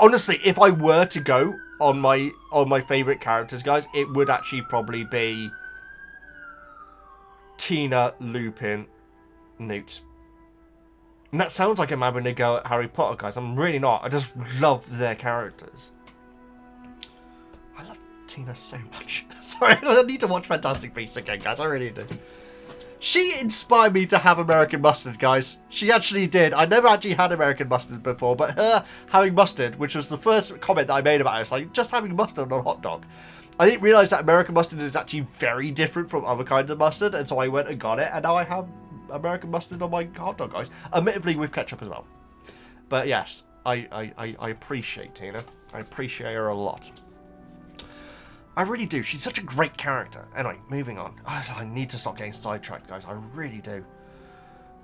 Honestly, if I were to go on my favourite characters, guys, it would actually probably be Tina, Lupin, Newt. And that sounds like I'm having a go at Harry Potter, guys. I'm really not. I just love their characters. I love Tina so much. Sorry, I need to watch Fantastic Beasts again, guys. I really do. She inspired me to have American mustard, guys. She actually did. I never actually had American mustard before, but her having mustard, which was the first comment that I made about it, was like, just having mustard on a hot dog. I didn't realise that American mustard is actually very different from other kinds of mustard, and so I went and got it, and now I have American mustard on my hot dog, guys. Admittedly, with ketchup as well. But yes, I appreciate Tina. I appreciate her a lot. I really do. She's such a great character. Anyway, moving on. I need to stop getting sidetracked, guys. I really do.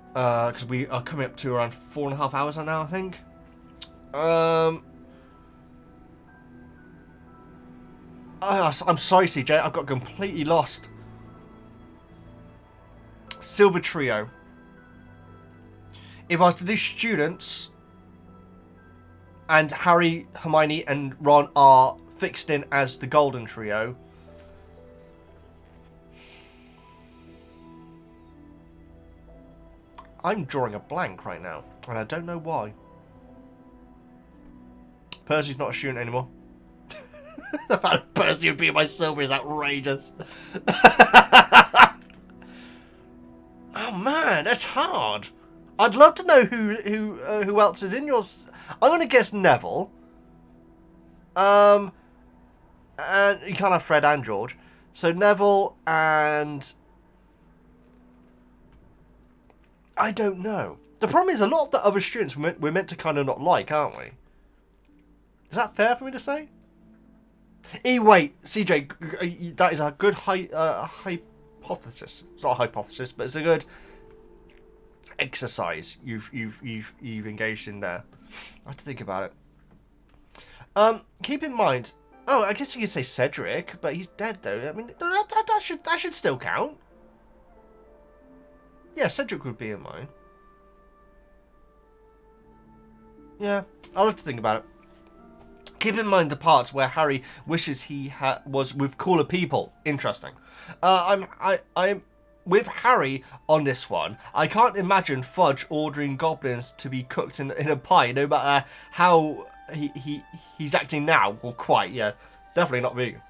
Because we are coming up to around 4.5 hours now, I think. I'm sorry, CJ. I've got completely lost. Silver Trio. If I was to do students, and Harry, Hermione, and Ron are fixed in as the golden trio, I'm drawing a blank right now, and I don't know why. Percy's not a student anymore. The fact that Percy would be my silver is outrageous. Oh man, that's hard. I'd love to know who else is in yours. I'm gonna guess Neville. And you can't have Fred and George. So Neville and... I don't know. The problem is a lot of the other students we're meant to kind of not like, aren't we? Is that fair for me to say? Wait, CJ, that is a good hypothesis. It's not a hypothesis, but it's a good exercise you've engaged in there. I have to think about it. Keep in mind... Oh, I guess you could say Cedric, but he's dead though. I mean, that should still count. Yeah, Cedric would be in mine. Yeah, I'll have to think about it. Keep in mind the parts where Harry wishes he was with cooler people. Interesting. I'm with Harry on this one. I can't imagine Fudge ordering goblins to be cooked in a pie, no matter how he's acting now. Well, quite, yeah. Definitely not vegan.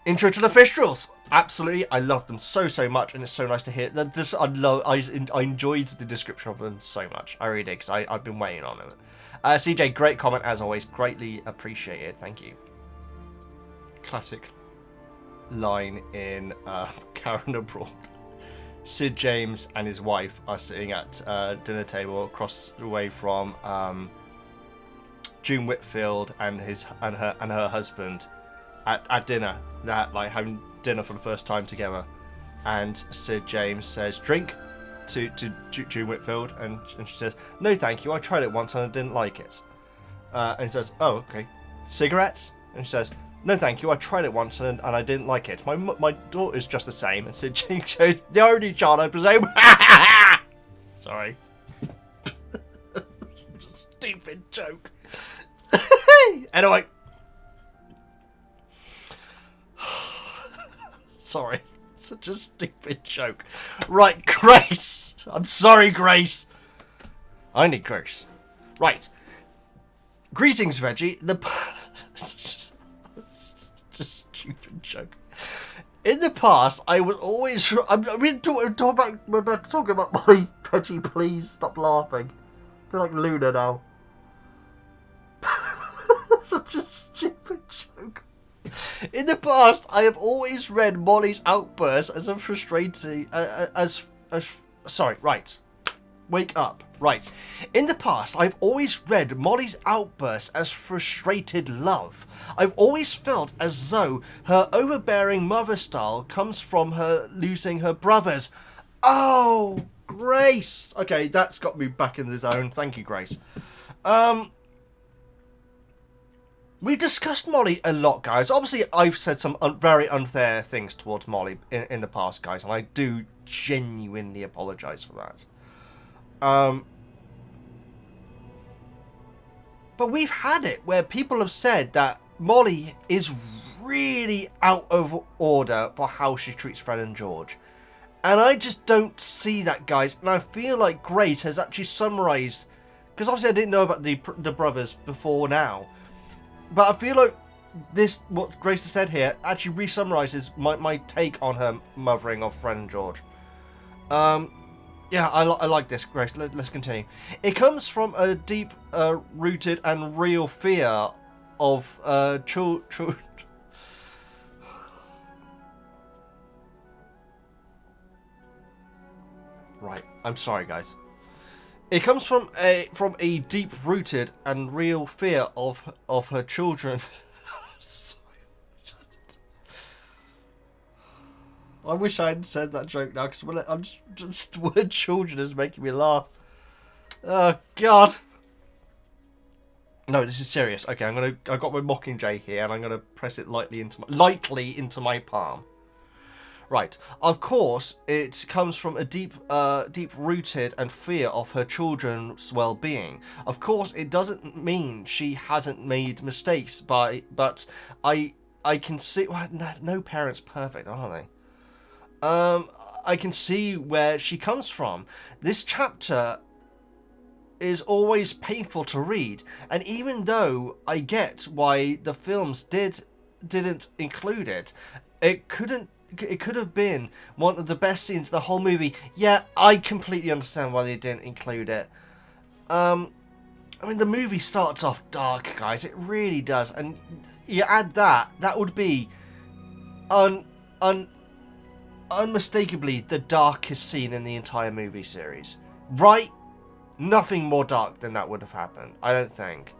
Intro to the Thestrals. Absolutely, I love them so much, and it's so nice to hear. I enjoyed the description of them so much. I really did, because I've been waiting on it. CJ, great comment as always. Greatly appreciated. Thank you. Classic line in Karen Abroad. Sid James and his wife are sitting at dinner table across the way from June Whitfield and her husband at dinner. That like having dinner for the first time together, and Sid James says drink to June Whitfield, and she says no thank you, I tried it once and I didn't like it. And he says, oh okay, cigarettes? And she says no thank you, I tried it once and I didn't like it. My daughter's just the same. And Sid James goes, the only child I presume. Sorry. Stupid joke. Anyway. Sorry. Such a stupid joke. Right, Grace. I'm sorry, Grace. I need Grace. Right. Greetings, Veggie. Just stupid joke. In the past, I was always... I'm talking about my Veggie, please stop laughing. I feel like Luna now. Such a stupid joke. In the past, I have always read Molly's outburst as a frustrating... sorry, right. Wake up. Right. In the past, I've always read Molly's outburst as frustrated love. I've always felt as though her overbearing mother style comes from her losing her brothers. Oh, Grace. Okay, that's got me back in the zone. Thank you, Grace. We've discussed Molly a lot, guys. Obviously, I've said some very unfair things towards Molly in the past, guys, and I do genuinely apologise for that. But we've had it where people have said that Molly is really out of order for how she treats Fred and George. And I just don't see that, guys. And I feel like Grace has actually summarised... Because obviously I didn't know about the brothers before now. But I feel like what Grace has said here actually re-summarises my take on her mothering of Fred and George. Yeah, I like this, Grace. Let's continue. It comes from a deep rooted and real fear of children. Right, I'm sorry, guys. It comes from a deep-rooted and real fear of her children. I wish I hadn't said that joke now, because I'm just the word "children" is making me laugh. Oh God! No, this is serious. Okay, I've got my Mockingjay here, and I'm gonna press it lightly into my palm. Right. Of course, it comes from a deep-rooted and fear of her children's well-being. Of course, it doesn't mean she hasn't made mistakes, but I can see... Well, no parent's perfect, are they? I can see where she comes from. This chapter is always painful to read, and even though I get why the films didn't include it, it could have been one of the best scenes of the whole movie. Yeah, I completely understand why they didn't include it. I mean, the movie starts off dark, guys. It really does. And you add that would be unmistakably the darkest scene in the entire movie series. Right? Nothing more dark than that would have happened, I don't think.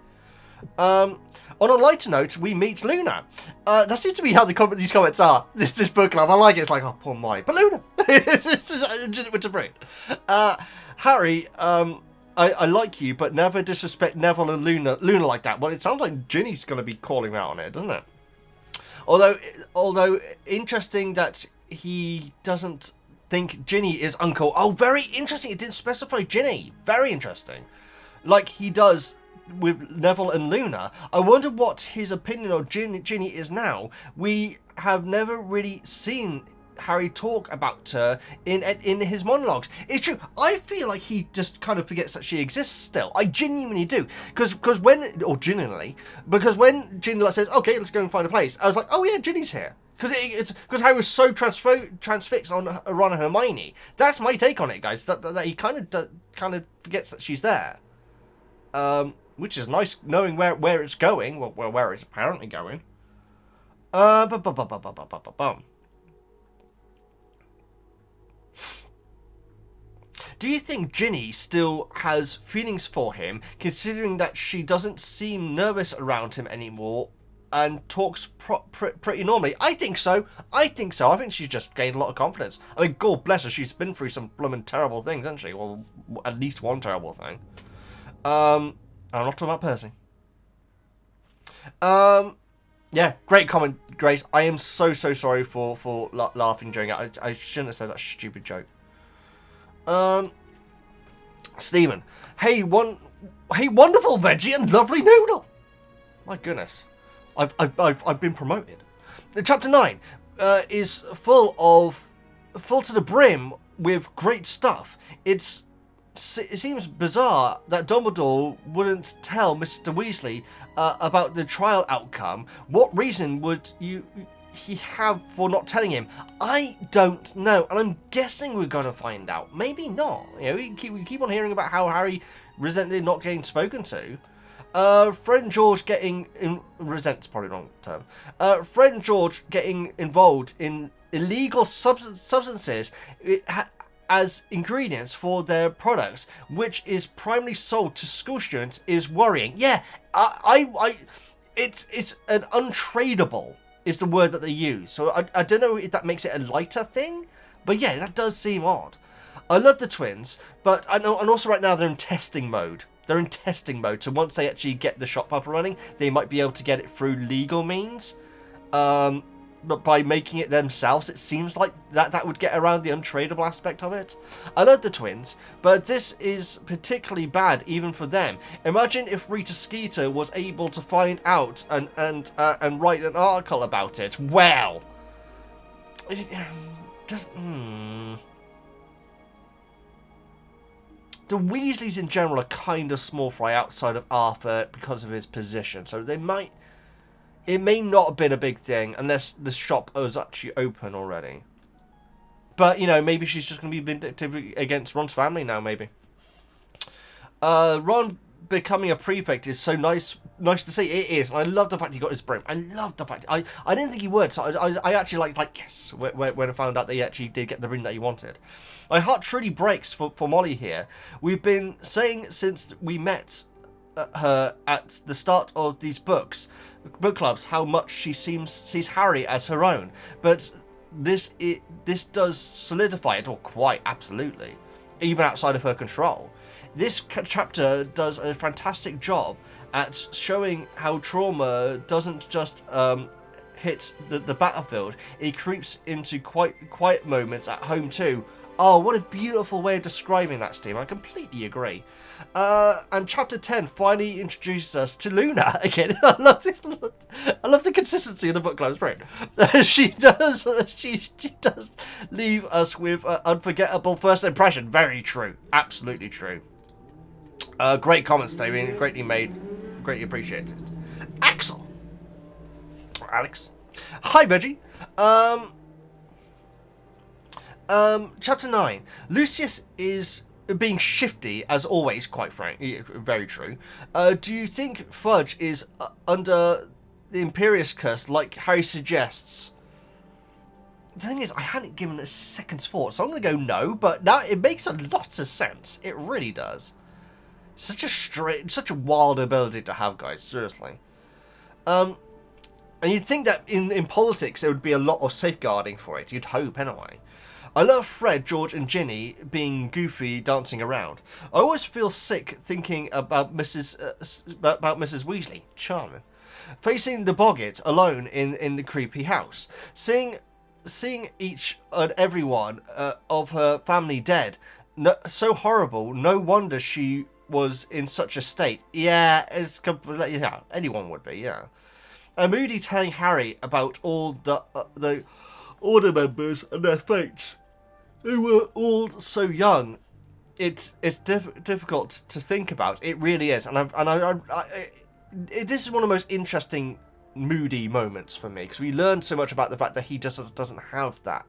On a lighter note, we meet Luna. That seems to be how these comments are. This book club, I like it. It's like, oh, poor Molly. But Luna! It's a brain. Harry, I like you, but never disrespect Neville and Luna like that. Well, it sounds like Ginny's going to be calling out on it, doesn't it? Although interesting that he doesn't think Ginny is uncool. Oh, very interesting. It didn't specify Ginny. Very interesting. Like he does with Neville and Luna. I wonder what his opinion of Ginny is now. We have never really seen Harry talk about her in his monologues. It's true. I feel like he just kind of forgets that she exists still. I genuinely do. Because when Ginny says, okay, let's go and find a place, I was like, oh yeah, Ginny's here. Because Harry was so transfixed on Ron and Hermione. That's my take on it, guys. That he kind of forgets that she's there. Which is nice, knowing where it's going. Well, where it's apparently going. Do you think Ginny still has feelings for him, considering that she doesn't seem nervous around him anymore and talks pretty normally? I think so. I think she's just gained a lot of confidence. I mean, God bless her, she's been through some blooming terrible things, hasn't she? Well, at least one terrible thing. I'm not talking about Percy. Yeah, great comment, Grace. I am so sorry for laughing during it. I shouldn't have said that stupid joke. Stephen. Hey, wonderful Veggie and lovely Noodle. My goodness. I've been promoted. Chapter 9 is full to the brim with great stuff. It seems bizarre that Dumbledore wouldn't tell Mr. Weasley about the trial outcome. What reason would he have for not telling him? I don't know, and I'm guessing we're going to find out. Maybe not. You know, we keep on hearing about how Harry resented not getting spoken to. Friend George resent's probably the wrong term. Friend George getting involved in illegal substances as ingredients for their products, which is primarily sold to school students, is worrying. Yeah, it's an untradeable is the word that they use. So I don't know if that makes it a lighter thing, but yeah, that does seem odd. I love the twins, but I know, and also right now they're in testing mode. They're in testing mode, so once they actually get the shop up and running, they might be able to get it through legal means. But by making it themselves, it seems like that would get around the untradeable aspect of it. I love the twins, but this is particularly bad even for them. Imagine if Rita Skeeter was able to find out and write an article about it. Well, The Weasleys in general are kind of small fry outside of Arthur because of his position, so they might. It may not have been a big thing unless the shop was actually open already. But, you know, maybe she's just going to be vindictive against Ron's family now, maybe. Ron becoming a prefect is so nice to see. It is. And I love the fact he got his broom. I love the fact. I didn't think he would, so I actually like yes, when I found out that he actually did get the ring that he wanted. My heart truly breaks for Molly here. We've been saying since we met her at the start of these book clubs how much she sees Harry as her own, but this does solidify it, or quite absolutely, even outside of her control. This chapter does a fantastic job at showing how trauma doesn't just hit the battlefield, it creeps into quiet moments at home too. Oh, what a beautiful way of describing that, Steve. I completely agree. And chapter 10 finally introduces us to Luna again. I love this. I love the consistency of the book club's brain. She does leave us with an unforgettable first impression. Very true. Absolutely true. Great comments, David. Greatly made. Greatly appreciated. Axel. Or Alex. Hi, Veggie. Chapter 9. Lucius is being shifty, as always, quite frankly. Very true. Do you think Fudge is under the Imperius curse, like Harry suggests? The thing is, I hadn't given it a second's thought, so I'm going to go no, but now it makes a lot of sense. It really does. Such a wild ability to have, guys, seriously. And you'd think that in politics there would be a lot of safeguarding for it. You'd hope, anyway. I love Fred, George and Ginny being goofy, dancing around. I always feel sick thinking about Mrs. Weasley. Charming. Facing the Boggart alone in the creepy house. Seeing each and every one of her family dead. So horrible. No wonder she was in such a state. Yeah, it's completely. Yeah, anyone would be. Yeah. Moody telling Harry about all the order members and their fates. They were all so young. It's difficult to think about. It really is, and this is one of the most interesting moody moments for me, because we learn so much about the fact that he just doesn't have that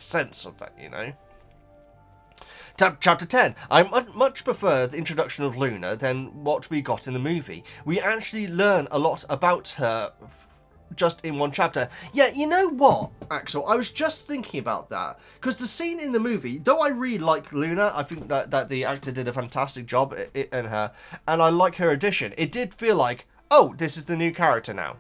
sense of that, you know. Chapter 10. I much prefer the introduction of Luna than what we got in the movie. We actually learn a lot about her just in one chapter. Yeah, you know what, Axel? I was just thinking about that. Because the scene in the movie, though I really like Luna, I think that the actor did a fantastic job in her, and I like her addition. It did feel like, oh, this is the new character now.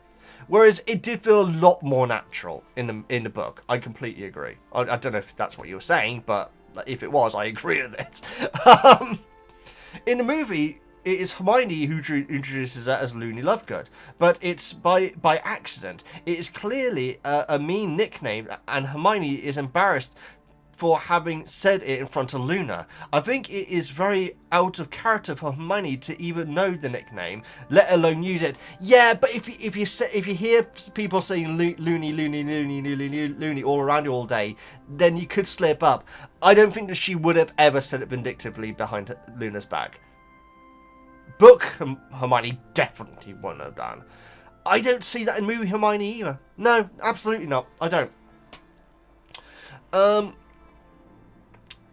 Whereas it did feel a lot more natural in the book. I completely agree. I don't know if that's what you were saying, but if it was, I agree with it. In the movie, it is Hermione who introduces her as Loony Lovegood, but it's by accident. It is clearly a mean nickname, and Hermione is embarrassed for having said it in front of Luna. I think it is very out of character for Hermione to even know the nickname, let alone use it. Yeah, but if you hear people saying Loony all around you all day, then you could slip up. I don't think that she would have ever said it vindictively behind Luna's back. Book Hermione definitely wouldn't have done. I don't see that in movie Hermione either. No, absolutely not. I don't.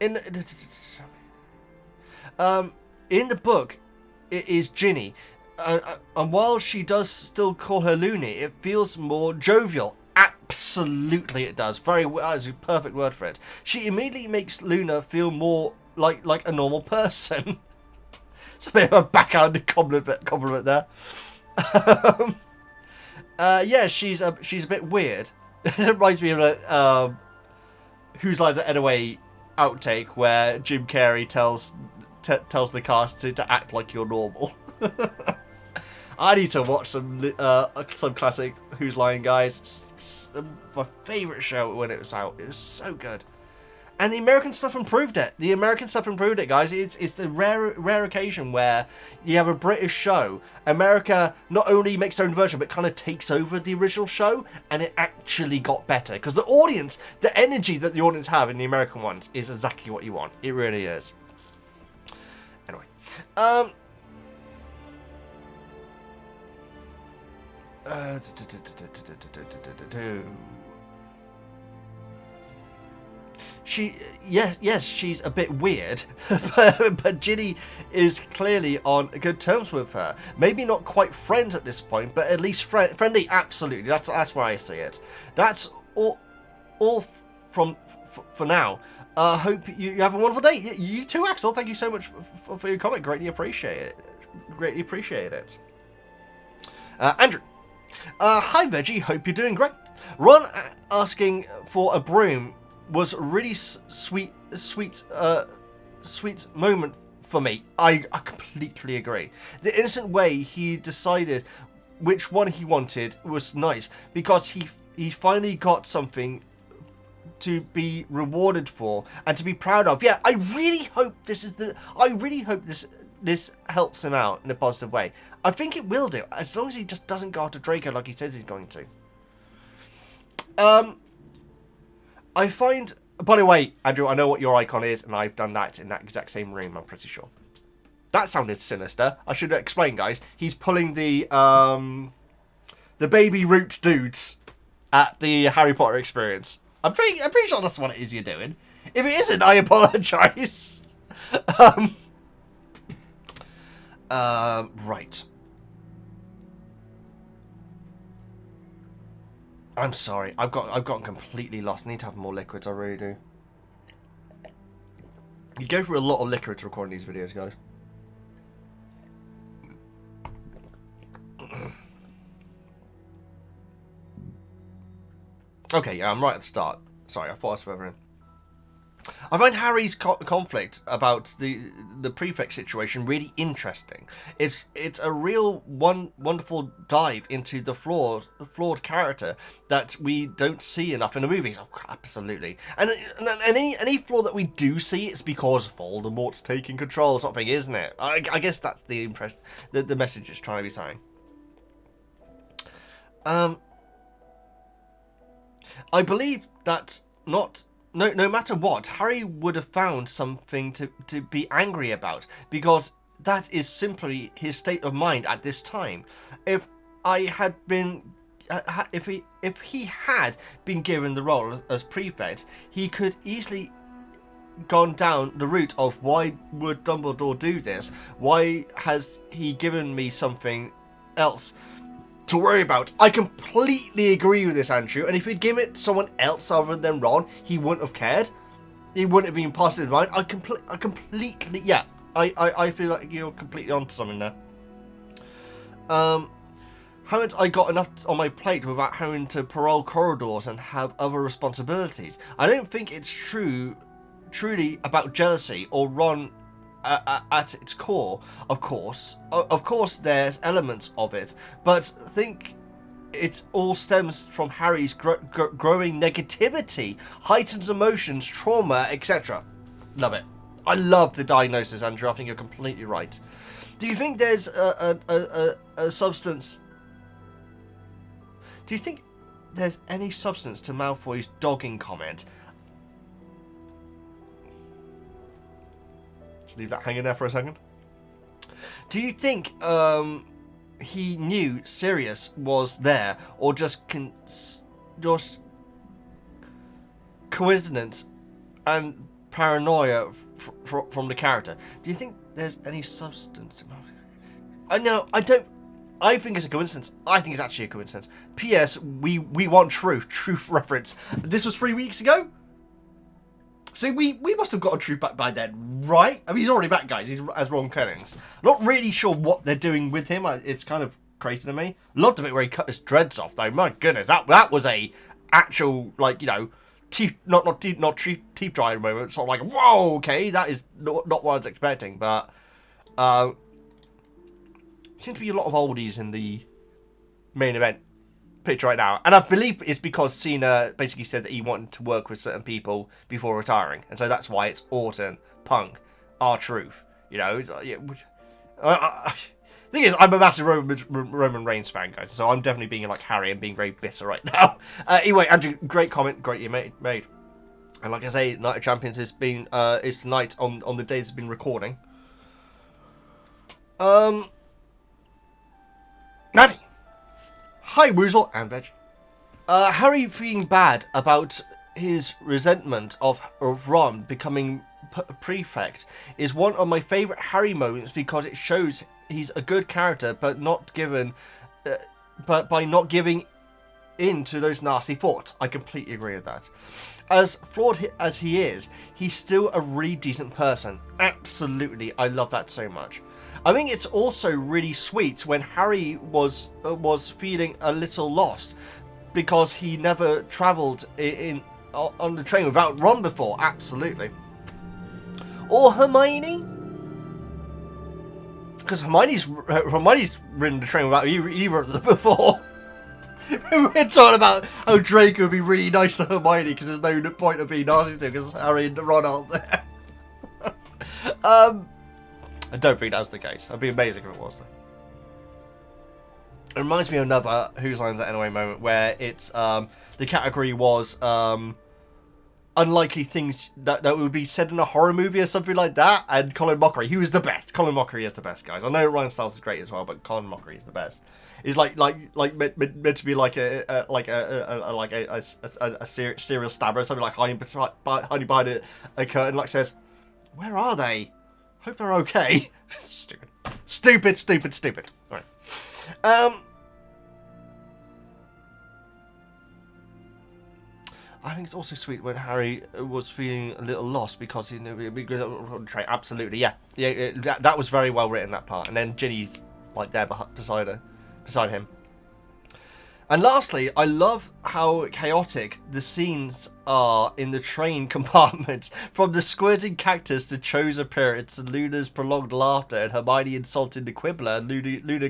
In the book, it is Ginny, and while she does still call her Loony, it feels more jovial. Absolutely, it does. That is a perfect word for it. She immediately makes Luna feel more like a normal person. It's a bit of a backhanded compliment there. Yeah, she's a bit weird. It reminds me of a Whose Lines Are Anyway outtake where Jim Carrey tells the cast to act like you're normal. I need to watch some classic Who's Line, guys. It's my favourite show when it was out. It was so good. And the American stuff improved it. Guys. It's a rare occasion where you have a British show. America not only makes their own version, but kind of takes over the original show, and it actually got better. Because the audience, the energy that the audience have in the American ones is exactly what you want. It really is. Anyway. Yes, she's a bit weird, but Ginny is clearly on good terms with her. Maybe not quite friends at this point, but at least friendly. Absolutely, that's where I see it. That's all for now. Hope you have a wonderful day. You too, Axel. Thank you so much for your comment. Greatly appreciate it. Andrew. Hi Veggie, hope you're doing great. Ron asking for a broom was a really sweet moment for me. I completely agree. The innocent way he decided which one he wanted was nice, because he finally got something to be rewarded for and to be proud of. Yeah, I really hope this helps him out in a positive way. I think it will do, as long as he just doesn't go after Draco like he says he's going to. I find, by the way, Andrew, I know what your icon is, and I've done that in that exact same room, I'm pretty sure. That sounded sinister. I should explain, guys. He's pulling the baby root dudes at the Harry Potter experience. I'm pretty sure that's what it is you're doing. If it isn't, I apologise. Right. I'm sorry. I've gotten completely lost. I need to have more liquids. I really do. You go through a lot of liquor to record these videos, guys. Okay, yeah, I'm right at the start. Sorry, I thought I was further in. I find Harry's conflict about the prefect situation really interesting. It's a real wonderful dive into the flawed character that we don't see enough in the movies. Oh, absolutely. And any flaw that we do see, it's because Voldemort's taking control or something, isn't it? I guess that's the impression that the message is trying to be saying. I believe that no matter what, Harry would have found something to be angry about, because that is simply his state of mind at this time. If I had been if he had been given the role as prefect, he could easily gone down the route of why would Dumbledore do this? Why has he given me something else to worry about? I completely agree with this, Andrew. And if he'd given it to someone else other than Ron, he wouldn't have cared. He wouldn't have been past his mind. I completely, yeah. I feel like you're completely onto something there. Haven't I got enough on my plate without having to parole corridors and have other responsibilities? I don't think it's truly about jealousy or Ron at its core. Of course, there's elements of it, but think it all stems from Harry's growing negativity, heightened emotions, trauma, etc. Love it. I love the diagnosis, Andrew. I think you're completely right. Do you think there's a substance? Do you think there's any substance to Malfoy's dogging comment? Let's leave that hanging there for a second. Do you think he knew Sirius was there, or just coincidence and paranoia from the character? Do you think there's any substance to Malfoy? No, I don't. I think it's a coincidence. I think it's actually a coincidence. P.S. We want truth reference. This was 3 weeks ago. So we must have got a truth back by then, right? I mean, he's already back, guys. He's as Ron Jennings. Not really sure what they're doing with him. It's kind of crazy to me. Loved the bit where he cut his dreads off, though. My goodness, that was a actual, like, you know, teeth teeth drying moment. Sort of like, whoa, okay, that is not what I was expecting. But seems to be a lot of oldies in the main event picture right now, and I believe it's because Cena basically said that he wanted to work with certain people before retiring, and so that's why it's Orton, Punk, R-Truth. You know, yeah. Thing is, I'm a massive Roman Reigns fan, guys, so I'm definitely being like Harry and being very bitter right now. Anyway, Andrew, great comment, great you made. And like I say, Night of Champions is tonight on the days it's been recording. Maddie. Hi, Woozle and Veggie. Harry feeling bad about his resentment of Ron becoming prefect is one of my favourite Harry moments because it shows he's a good character, but by not giving in to those nasty thoughts. I completely agree with that. As flawed as he is, he's still a really decent person. Absolutely, I love that so much. I think it's also really sweet when Harry was feeling a little lost because he never travelled on the train without Ron before. Absolutely. Or Hermione, because Hermione's ridden the train without either of them before. We're talking about how Draco would be really nice to Hermione because there's no point of being nasty to because Harry and Ron aren't there. I don't think that's the case. I'd be amazing if it was, though. It reminds me of another Whose Line's That Anyway moment where it's the category was unlikely things that would be said in a horror movie or something like that, and Colin Mockery, who is the best. Colin Mockery is the best, guys. I know Ryan Stiles is great as well, but Colin Mockery is the best. It's like meant to be like a serial stabber or something, like hiding behind a curtain, like says, "Where are they? Hope they're okay." Stupid. All right. I think it's also sweet when Harry was feeling a little lost because he knew absolutely, yeah, that was very well written, that part. And then Ginny's like there beside him. And lastly, I love how chaotic the scenes are in the train compartments, from the squirting cactus to Cho's appearance and Luna's prolonged laughter and Hermione insulting the Quibbler and Luna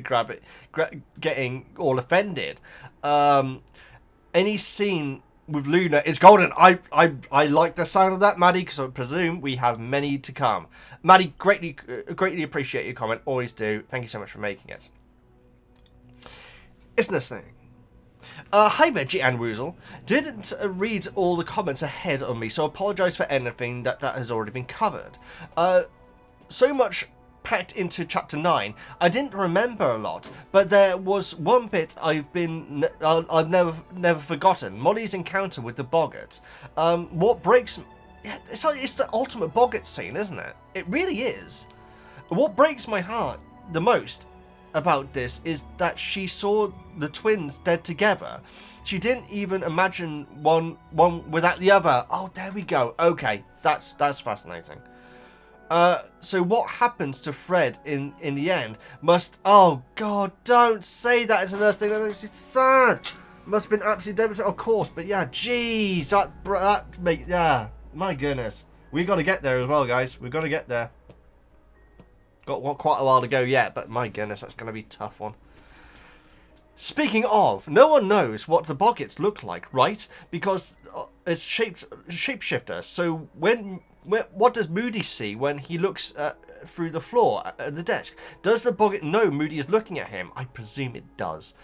getting all offended. Any scene with Luna is golden. I like the sound of that, Maddie, because I presume we have many to come. Maddie, greatly appreciate your comment. Always do. Thank you so much for making it. Isn't this thing? Hi Veggie and Woozle. Didn't read all the comments ahead of me, so apologise for anything that has already been covered. So much packed into chapter 9, I didn't remember a lot, but there was one bit I've never forgotten. Molly's encounter with the Boggart. What breaks... Yeah, it's the ultimate Boggart scene, isn't it? It really is. What breaks my heart the most about this is that she saw the twins dead together. She didn't even imagine one without the other. Oh, there we go. Okay, that's fascinating. So what happens to Fred in the end must... Oh, God, don't say that. It's another thing that makes me sad. Must have been absolutely devastating, of course. But yeah, jeez, yeah, my goodness. We got to get there as well, guys. We've got to get there. Got quite a while to go yet, but my goodness, that's going to be a tough one. Speaking of, no one knows what the Boggarts look like, right? Because it's shapeshifter. So what does Moody see when he looks through the floor at the desk? Does the Boggart know Moody is looking at him? I presume it does.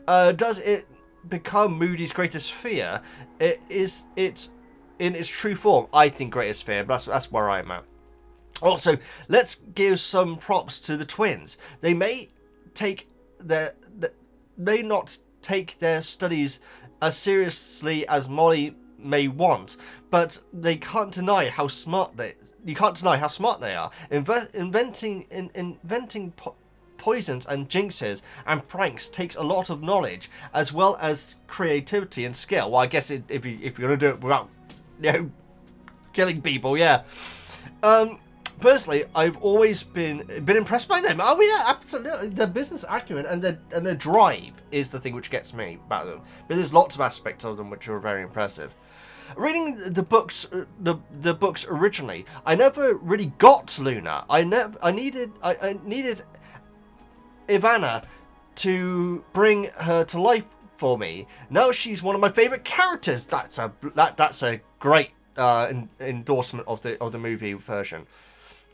Does it become Moody's greatest fear? Is it in its true form? I think greatest fear, but that's where I'm at. Also, let's give some props to the twins. They may not take their studies as seriously as Molly may want, but they can't deny how smart they. You can't deny how smart they are. Inventing poisons and jinxes and pranks takes a lot of knowledge as well as creativity and skill. Well, I guess if you're gonna do it without, killing people, yeah. Personally, I've always been impressed by them. Oh yeah, absolutely. Their business acumen and their drive is the thing which gets me about them. But there's lots of aspects of them which are very impressive. Reading the books originally, I never really got Luna. I needed Ivana to bring her to life for me. Now she's one of my favorite characters. That's a great endorsement of the movie version.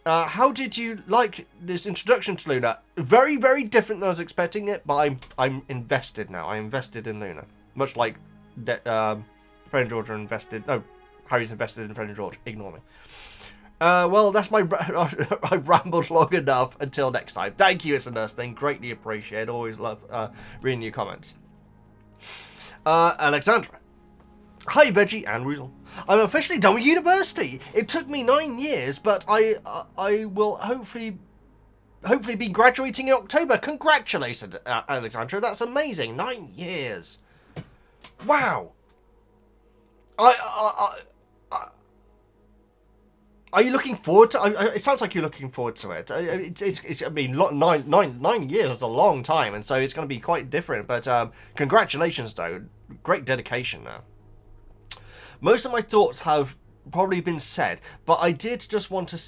How did you like this introduction to Luna? Very, very different than I was expecting it, but I'm invested now. I'm invested in Luna, much like Fred and George are invested. No, Harry's invested in Fred and George. Ignore me. Well, that's my... I've rambled long enough. Until next time. Thank you, it's a nurse thing. Greatly appreciated. Always love reading your comments. Alexandra. Hi, Veggie and Weasel. I'm officially done with university. It took me 9 years, but I will hopefully be graduating in October. Congratulations, Alexandra. That's amazing. 9 years. Wow. Are you looking forward to? It sounds like you're looking forward to it. I mean, 9 years is a long time, and so it's going to be quite different. But congratulations, though. Great dedication now. Most of my thoughts have probably been said, but I did just want to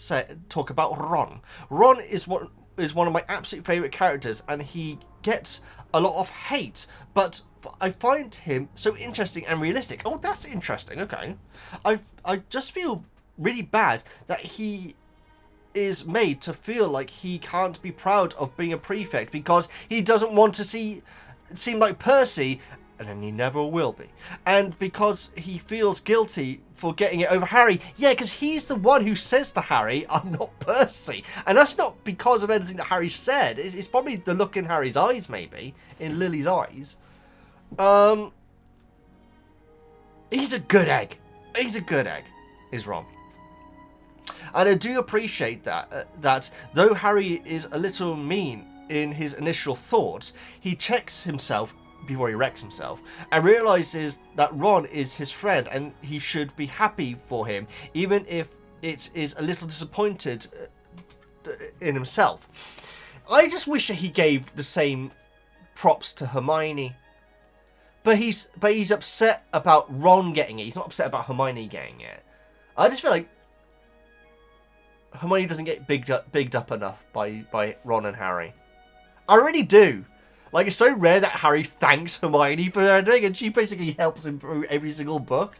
talk about Ron. Ron is one of my absolute favourite characters, and he gets a lot of hate, but I find him so interesting and realistic. Oh, that's interesting. Okay, I just feel really bad that he is made to feel like he can't be proud of being a prefect because he doesn't want to seem like Percy. And then he never will be. And because he feels guilty for getting it over Harry. Yeah, because he's the one who says to Harry, I'm not Percy. And that's not because of anything that Harry said. It's probably the look in Harry's eyes, maybe. In Lily's eyes. He's a good egg. He's a good egg, is Ron. And I do appreciate that though Harry is a little mean in his initial thoughts, he checks himself before he wrecks himself, and realizes that Ron is his friend and he should be happy for him, even if it is a little disappointed in himself. I just wish that he gave the same props to Hermione, but he's upset about Ron getting it. He's not upset about Hermione getting it. I just feel like Hermione doesn't get bigged up enough by Ron and Harry. I really do. Like, it's so rare that Harry thanks Hermione for anything, and she basically helps him through every single book.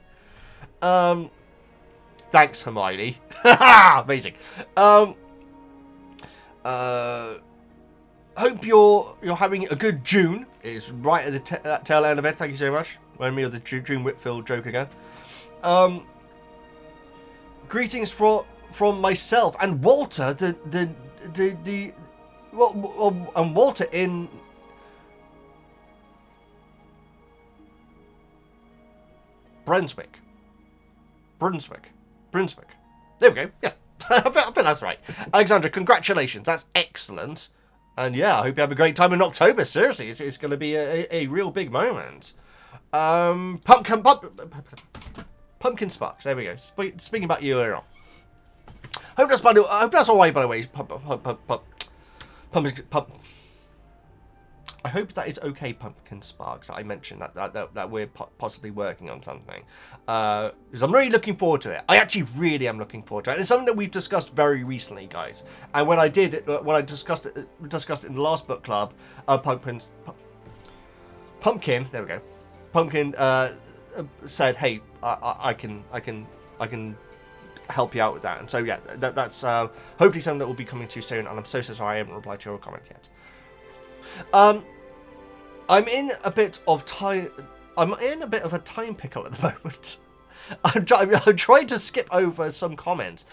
Thanks, Hermione. Amazing. Hope you're having a good June. It's right at the tail end of it. Thank you so much. Remind me of the June Whitfield joke again. Greetings from myself and Walter, the and Walter in Brunswick. There we go. Yes, I think that's right. Alexandra, congratulations. That's excellent. And yeah, I hope you have a great time in October. Seriously, it's going to be a real big moment. Pumpkin Sparks. There we go. Speaking about you earlier on. I hope that's all right. By the way, I hope that is okay, Pumpkin Sparks. I mentioned that we're possibly working on something, because I'm really looking forward to it. I actually really am looking forward to it. It's something that we've discussed very recently, guys. And when I discussed it in the last book club, Pumpkin. There we go. Pumpkin said, "Hey, I can help you out with that." And so yeah, that's hopefully something that will be coming to you soon. And I'm so sorry I haven't replied to your comment yet. I'm in a bit of a time pickle at the moment. I'm trying to skip over some comments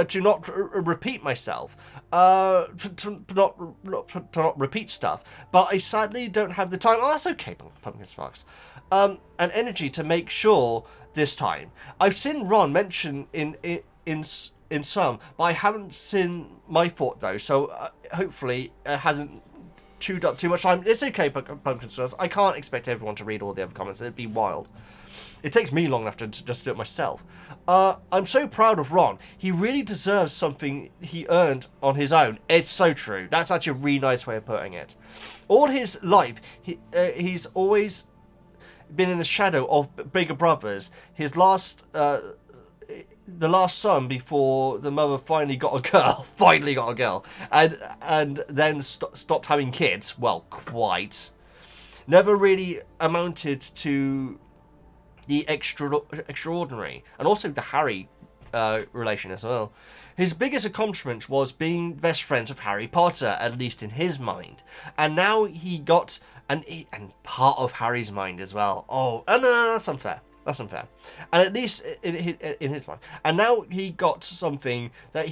to not repeat myself, to not repeat stuff. But I sadly don't have the time. Oh, that's okay, Pumpkin Sparks. And energy to make sure this time. I've seen Ron mention in some, but I haven't seen my thought though. So hopefully it hasn't chewed up too much time. It's okay, Pumpkin Sparks. I can't expect everyone to read all the other comments. It'd be wild. It takes me long enough to just do it myself. I'm so proud of Ron. He really deserves something he earned on his own. It's so true. That's actually a really nice way of putting it. All his life, he's always been in the shadow of bigger brothers. His last, the last son before the mother finally got a girl, and then stopped having kids. Well, quite. Never really amounted to the extraordinary, and also the Harry relation as well. His biggest accomplishment was being best friends with Harry Potter, at least in his mind. And now he got and part of Harry's mind as well. Oh, and that's unfair. That's unfair. And at least in his mind. And now he got something that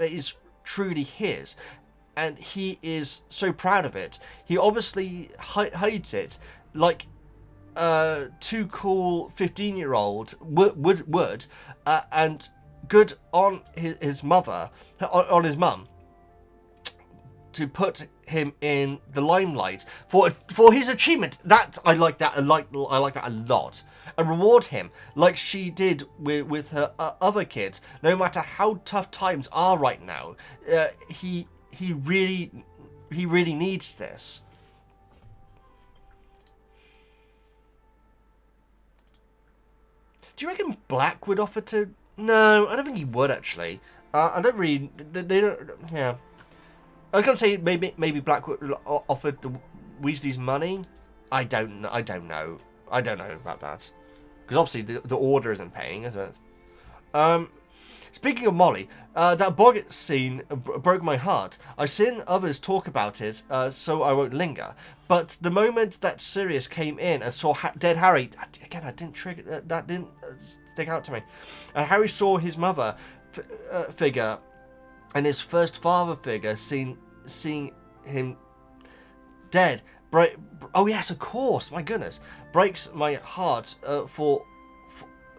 is truly his. And he is so proud of it. He obviously hides it like too cool 15-year-old would, and good on his mother, on his mum, to put him in the limelight for his achievement. That I like that. I like that a lot. And reward him like she did with her other kids. No matter how tough times are right now, he really needs this. Do you reckon Black would offer to? No, I don't think he would actually. I don't really. They don't. Yeah. I was gonna say maybe Black would offer the Weasleys money. I don't know. I don't know about that, because obviously the order isn't paying, is it? Speaking of Molly, that Boggart scene broke my heart. I've seen others talk about it, so I won't linger. But the moment that Sirius came in and saw dead Harry, again, that didn't stick out to me. And Harry saw his mother figure and his first father figure, seeing him dead. Oh yes, of course. My goodness, breaks my heart for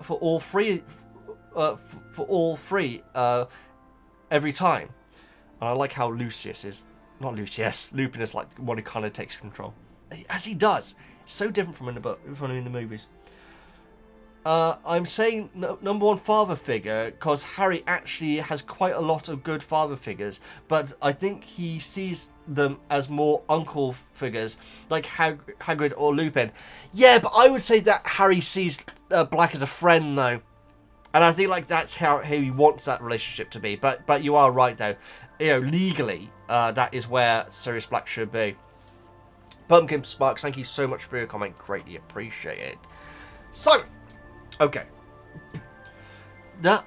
all three. For all three, every time. And I like how Lupin is like one who kind of takes control, as he does. It's so different from in the movies. I'm saying number one father figure because Harry actually has quite a lot of good father figures, but I think he sees them as more uncle figures, like Hagrid or Lupin. Yeah, but I would say that Harry sees Black as a friend though. And I think like that's how he wants that relationship to be. But you are right though. You know, legally, that is where Sirius Black should be. Pumpkin Sparks, thank you so much for your comment. Greatly appreciate it. So, okay. There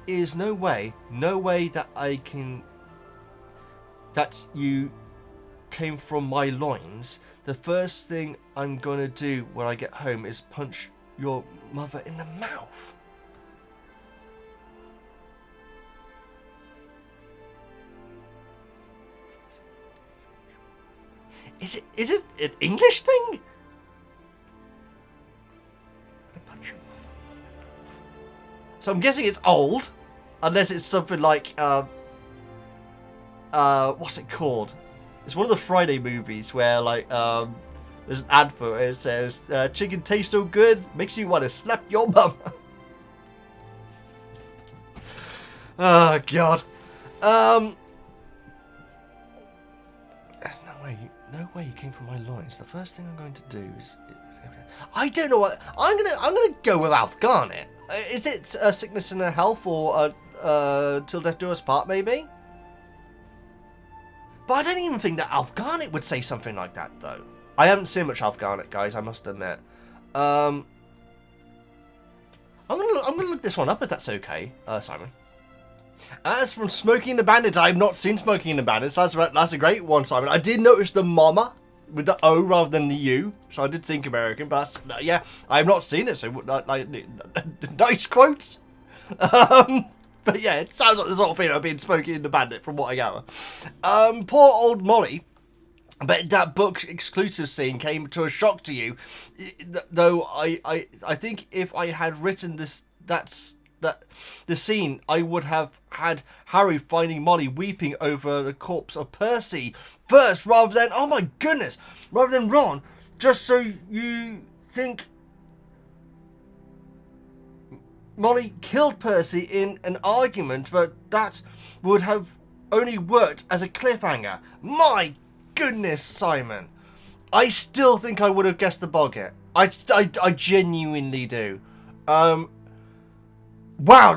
is no way that that you came from my loins. The first thing I'm gonna do when I get home is punch your mother in the mouth. Is it an English thing? So I'm guessing it's old, unless it's something like what's it called? It's one of the Friday movies where like there's an advert where it says chicken tastes so good makes you want to slap your mum. Oh god. There's no way you came from my loins. The first thing I'm going to do is I don't know what I'm gonna go with Afghanet. Is it a sickness and a health or till death do us part maybe? But I don't even think that Afghanet would say something like that though. I haven't seen much Afghanet, guys, I must admit. I'm gonna look this one up if that's okay, Simon. As from Smoking the Bandits, I have not seen Smoking the Bandits. That's a great one, Simon. I did notice the mama with the O rather than the U, so I did think American, but yeah, I have not seen it, so nice quotes. But yeah, it sounds like the sort of thing I've been Smoking the Bandit from what I gather. Poor old Molly. But that book exclusive scene came to a shock to you, though I think if I had written the scene, I would have had Harry finding Molly weeping over the corpse of Percy first, rather than, oh my goodness, rather than Ron, just so you think Molly killed Percy in an argument, but that would have only worked as a cliffhanger. My goodness, Simon. I still think I would have guessed the Boggart. I genuinely do. Wow,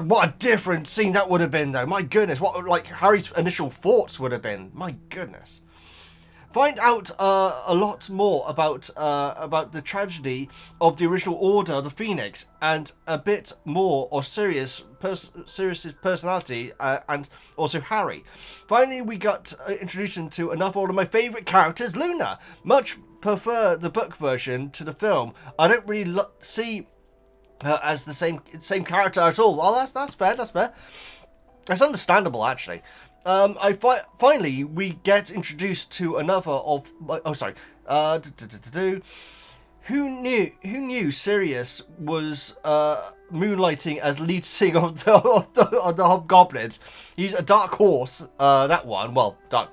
what a different scene that would have been, though. My goodness, what like Harry's initial thoughts would have been. My goodness. Find out a lot more about the tragedy of the original Order of the Phoenix, and a bit more of Sirius's personality, and also Harry. Finally, we got introduced to another one of my favourite characters, Luna. Much prefer the book version to the film. I don't really see her as the same character at all. Oh, that's fair. That's understandable, actually. Finally, we get introduced to another of... Who knew Sirius was moonlighting as lead singer of the Hobgoblins? He's a dark horse, that one. Well, dark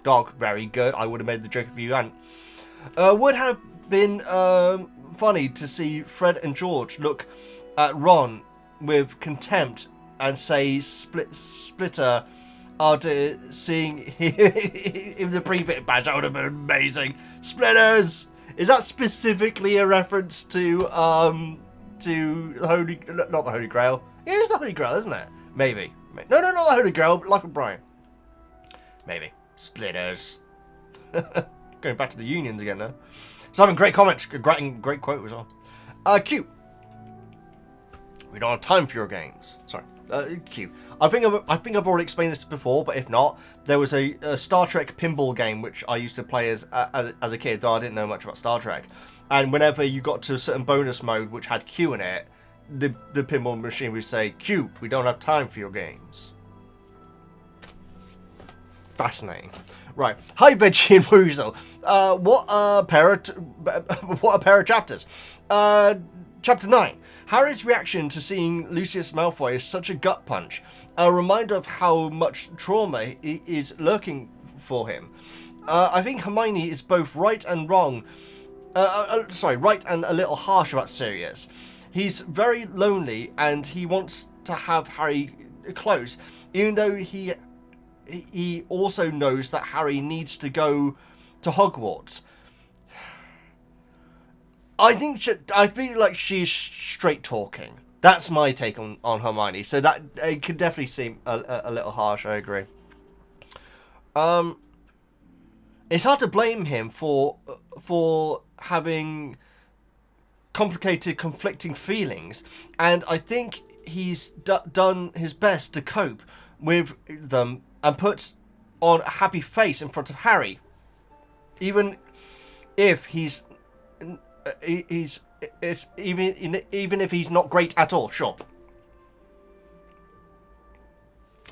dog, very good. I would have made the joke if you hadn't. Would have been funny to see Fred and George look at Ron with contempt and say Splitter... after seeing him the Prefect badge. That would have been amazing. Splitters! Is that specifically a reference to not the Holy Grail? Yeah, it's the Holy Grail, isn't it? Maybe. No, not the Holy Grail, but Life of Brian. Maybe. Splitters. Going back to the unions again now. Simon, great comments. Great quote as well. Q. We don't have time for your games. Sorry. Q. I think I've already explained this before, but if not, there was a Star Trek pinball game which I used to play as a kid, though I didn't know much about Star Trek. And whenever you got to a certain bonus mode which had Q in it, the pinball machine would say, "Q, we don't have time for your games." Fascinating. Right. Hi, Veggie and Weasel. What a pair of chapters. Chapter 9. Harry's reaction to seeing Lucius Malfoy is such a gut punch. A reminder of how much trauma is lurking for him. I think Hermione is both right and wrong. Right and a little harsh about Sirius. He's very lonely and he wants to have Harry close, even though he also knows that Harry needs to go to Hogwarts. I feel like she's straight talking. That's my take on Hermione. So that it could definitely seem a little harsh. I agree. It's hard to blame him for having complicated, conflicting feelings, and I think he's done his best to cope with them and put on a happy face in front of Harry, even if even if he's not great at all, sure.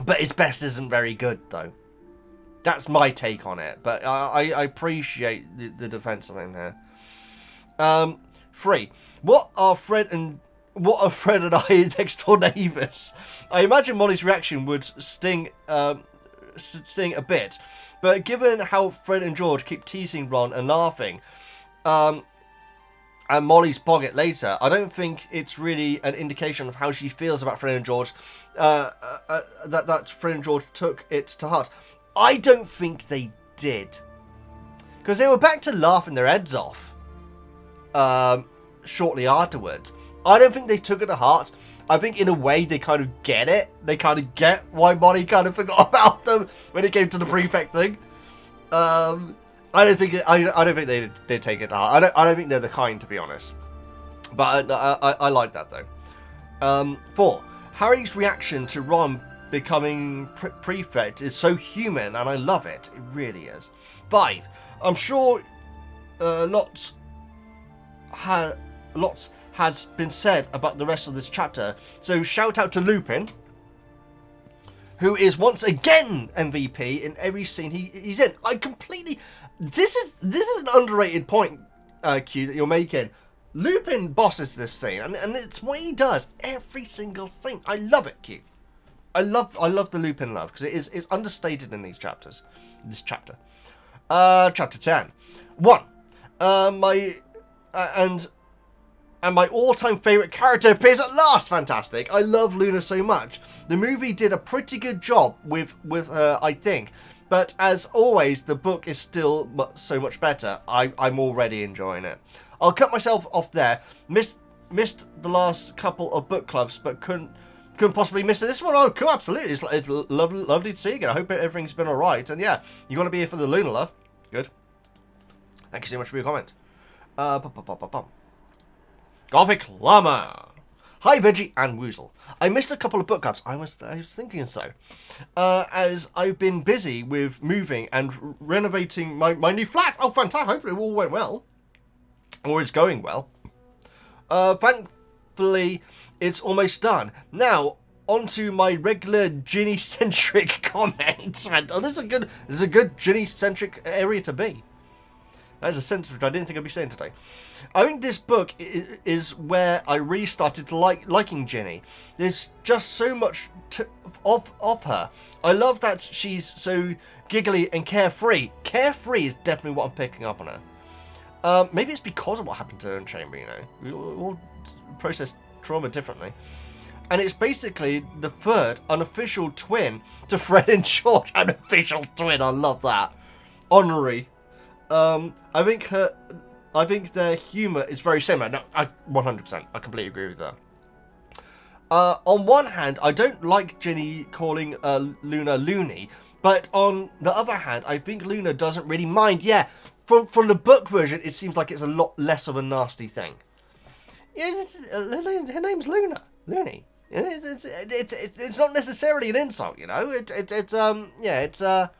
But his best isn't very good, though. That's my take on it, but I appreciate the defense of him here. 3. What are Fred and I next door neighbours? I imagine Molly's reaction would sting a bit, but given how Fred and George keep teasing Ron and laughing, and Molly's Boggart later, I don't think it's really an indication of how she feels about Fred and George. That Fred and George took it to heart. I don't think they did, because they were back to laughing their heads off shortly afterwards. I don't think they took it to heart. I think in a way they kind of get it. They kind of get why Molly kind of forgot about them when it came to the Prefect thing. I don't think they did take it to heart. I don't think they're the kind, to be honest. But I like that though. 4. Harry's reaction to Ron becoming Prefect is so human, and I love it. It really is. 5. I'm sure lots has been said about the rest of this chapter, so shout out to Lupin, who is once again MVP in every scene he's in. This is an underrated point, Q, that you're making. Lupin bosses this scene, and it's what he does every single thing. I love it, Q. I love the Lupin love, because it's understated in these chapters. This chapter. Chapter 10. 1. My all-time favourite character appears at last. Fantastic. I love Luna so much. The movie did a pretty good job with her, I think. But as always, the book is still so much better. I'm already enjoying it. I'll cut myself off there. Missed the last couple of book clubs, but couldn't possibly miss this one. Oh, cool, absolutely. It's lovely to see you again. I hope everything's been alright. And yeah, you're going to be here for the Luna love. Good. Thank you so much for your comment. Gothic Llama. Hi, Veggie and Woozle. I missed a couple of book clubs. I was thinking so. As I've been busy with moving and renovating my new flat. Oh, fantastic. I hope it all went well. Or it's going well. Thankfully, it's almost done. Now, onto my regular Ginny-centric comments. Oh, this is a good Ginny-centric area to be. That is a sentence which I didn't think I'd be saying today. I think this book is where I really started to liking Ginny. There's just so much of her. I love that she's so giggly and carefree. Carefree is definitely what I'm picking up on her. Maybe it's because of what happened to her in Chamber, you know. We all process trauma differently. And it's basically the third unofficial twin to Fred and George. Unofficial twin, I love that. Honorary. I think their humour is very similar. No, 100%. I completely agree with that. On one hand, I don't like Ginny calling Luna loony, but on the other hand, I think Luna doesn't really mind. Yeah, from the book version, it seems like it's a lot less of a nasty thing. Yeah, her name's Luna. Loony. It's not necessarily an insult, you know. That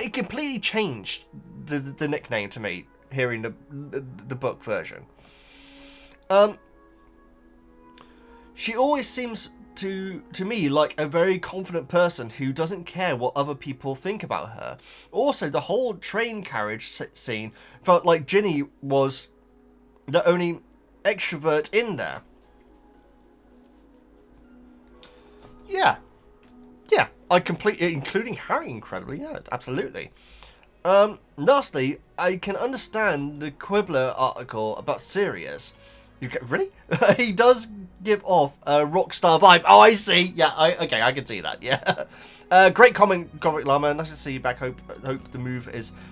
it completely changed the nickname to me hearing the book version. She always seems to me like a very confident person who doesn't care what other people think about her. Also, the whole train carriage scene felt like Ginny was the only extrovert in there. Yeah, I completely, including Harry, incredibly, yeah, absolutely. Lastly, I can understand the Quibbler article about Sirius. Really? He does give off a rock star vibe. Oh, I see. Yeah, okay, I can see that. Yeah. Great comment, Gothic Llama. Nice to see you back. Hope the move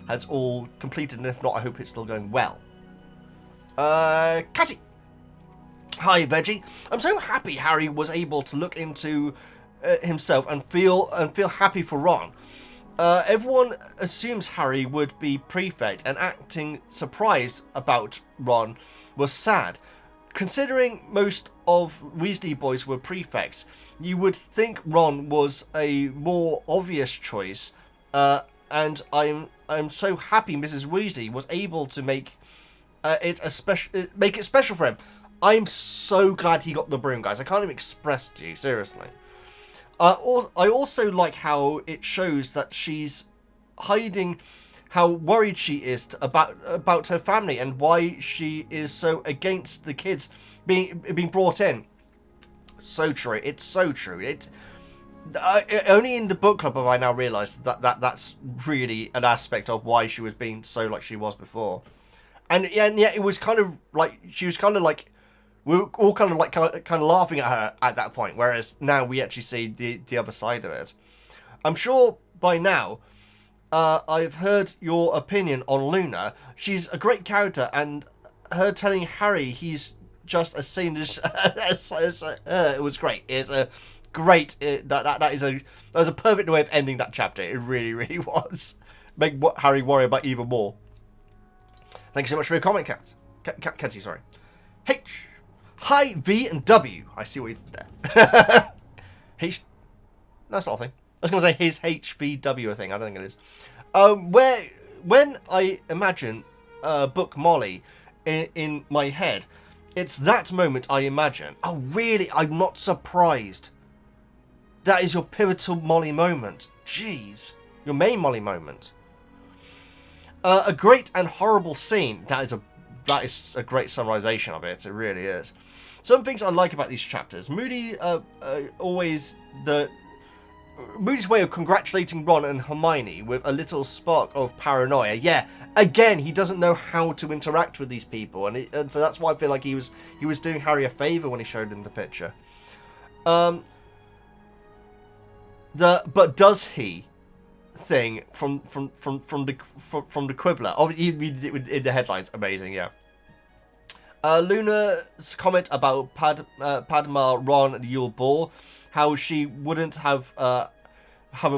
has all completed, and if not, I hope it's still going well. Catty. Hi, Veggie. I'm so happy Harry was able to look into himself and feel happy for Ron. Everyone assumes Harry would be Prefect, and acting surprised about Ron was sad. Considering most of Weasley boys were Prefects, you would think Ron was a more obvious choice, and I'm so happy Mrs. Weasley was able to make it special for him. I'm so glad he got the broom, guys. I can't even express to you, seriously. I also like how it shows that she's hiding how worried she is about her family and why she is so against the kids being brought in. So true. It's so true. Only in the book club have I now realised that's really an aspect of why she was being so like she was before. And yet it was kind of like she was kind of like we were all kind of laughing at her at that point, whereas now we actually see the other side of it. I'm sure by now I've heard your opinion on Luna. She's a great character, and her telling Harry he's just as sane as it was great. It's a great that was a perfect way of ending that chapter. It really, really was. Make Harry worry about even more. Thank you so much for your comment, Katsy, sorry. H. Hi, V and W. I see what you did there. H. That's not a thing. I was going to say his HVW a thing. I don't think it is. When I imagine book Molly in my head, it's that moment I imagine. Oh, really? I'm not surprised. That is your pivotal Molly moment. Jeez. Your main Molly moment. A great and horrible scene. That is a great summarization of it. It really is. Some things I like about these chapters. Moody's way of congratulating Ron and Hermione with a little spark of paranoia. Yeah, again, he doesn't know how to interact with these people, and so that's why I feel like he was doing Harry a favour when he showed him the picture. But does he thing from the Quibbler? Oh, in the headlines, amazing, yeah. Luna's comment about Padma, Ron, and Yule Ball, how she wouldn't have a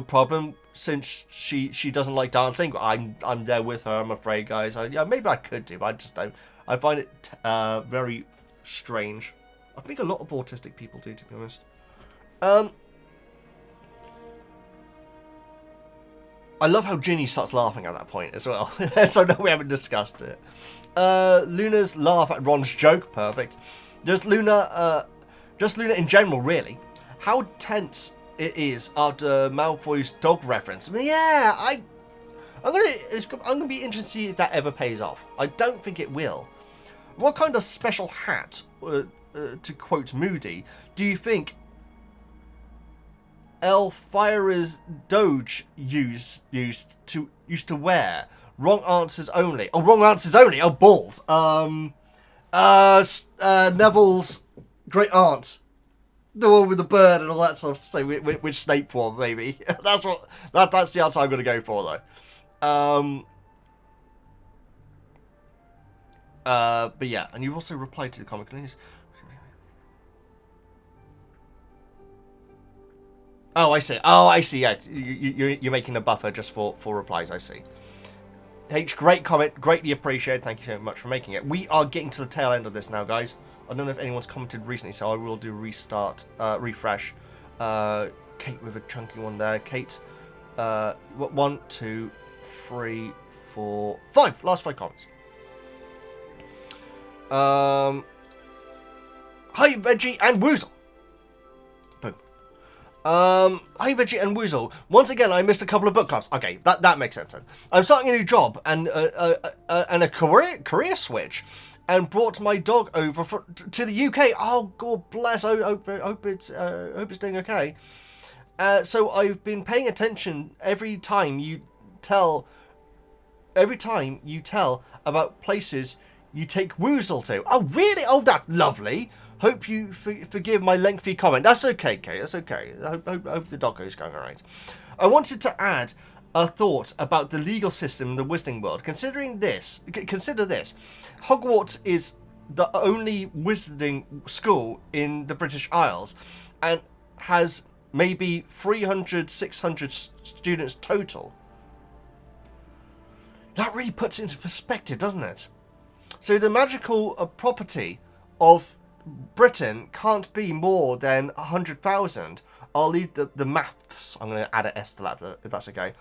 problem since she doesn't like dancing. I'm there with her, I'm afraid, guys. Maybe I could do, but I just don't. I find it very strange. I think a lot of autistic people do, to be honest. I love how Ginny starts laughing at that point as well. So no, we haven't discussed it. Luna's laugh at Ron's joke, perfect. Just Luna in general, really. How tense it is after Malfoy's dog reference. I mean, yeah, I'm gonna be interested to see if that ever pays off. I don't think it will. What kind of special hat, to quote Moody, do you think Elvira's Doge used to wear? Wrong answers only. Oh, wrong answers only. Oh, balls. Neville's great aunt, the one with the bird and all that stuff. So which Snape one, maybe. That's the answer I'm going to go for, though. But yeah, and you've also replied to the comment. Oh, I see. Yeah, you're making a buffer just for replies. I see. H, great comment, greatly appreciated. Thank you so much for making it. We are getting to the tail end of this now, guys. I don't know if anyone's commented recently, so I will do refresh. Kate with a chunky one there. Kate, 1, 2, 3, 4, 5. Last 5 comments. Hi, Veggie and Woozle. Hi, Veggie and Woozle. Once again, I missed a couple of book clubs. Okay, that makes sense then. I'm starting a new job and a career switch, and brought my dog over to the UK. Oh, God bless. I hope it's doing okay. So I've been paying attention every time you tell about places you take Woozle to. Oh, really? Oh, that's lovely. Hope you forgive my lengthy comment. That's okay, Kate. That's okay. I hope the doggo's going all right. I wanted to add a thought about the legal system in the Wizarding World. Consider this. Hogwarts is the only Wizarding school in the British Isles and has maybe 300, 600 students total. That really puts it into perspective, doesn't it? So the magical property of Britain can't be more than 100,000. I'll leave the maths. I'm going to add an S to that, if that's okay,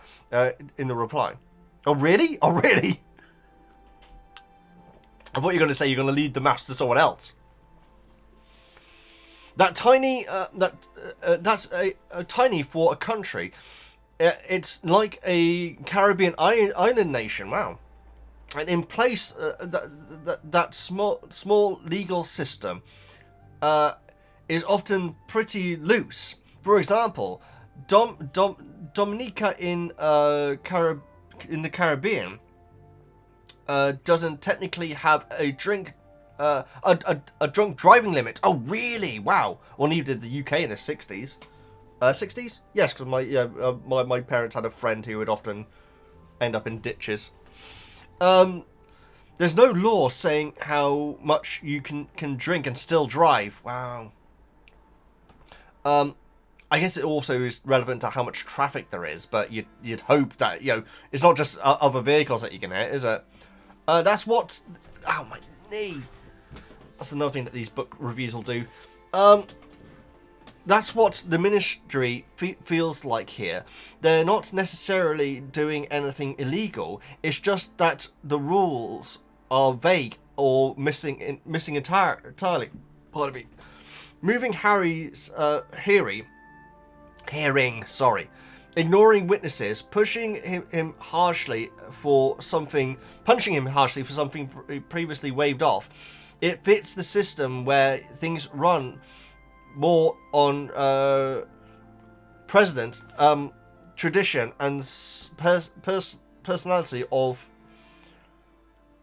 in the reply. Oh, really? Oh, really? I thought you were going to say you're going to leave the maths to someone else. That's tiny for a country. It's like a Caribbean island nation. Wow. And in place, that small legal system is often pretty loose. For example, Dominica in the Caribbean doesn't technically have a drunk driving limit. Oh, really? Wow. Well, neither did the UK in the 60s. 60s? Yes, because my parents had a friend who would often end up in ditches. There's no law saying how much you can drink and still drive. Wow. I guess it also is relevant to how much traffic there is, but you'd hope that, it's not just other vehicles that you can hit, is it? That's what... Oh, my knee. That's another thing that these book reviews will do. That's what the Ministry feels like here. They're not necessarily doing anything illegal. It's just that the rules are vague or missing entirely. Pardon me. Moving Harry's ignoring witnesses, punching him harshly for something previously waved off. It fits the system where things run more on precedent, tradition, and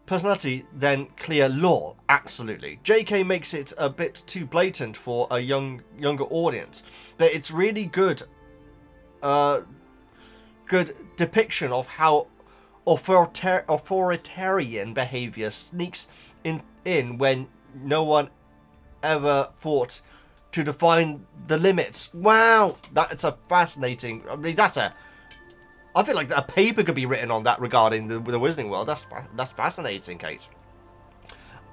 personality than clear law. Absolutely. JK makes it a bit too blatant for a younger audience, but it's really good depiction of how authoritarian behavior sneaks in when no one ever thought to define the limits. Wow, that's a fascinating... I mean, I feel like a paper could be written on that regarding the Wizarding World. That's fascinating, Kate.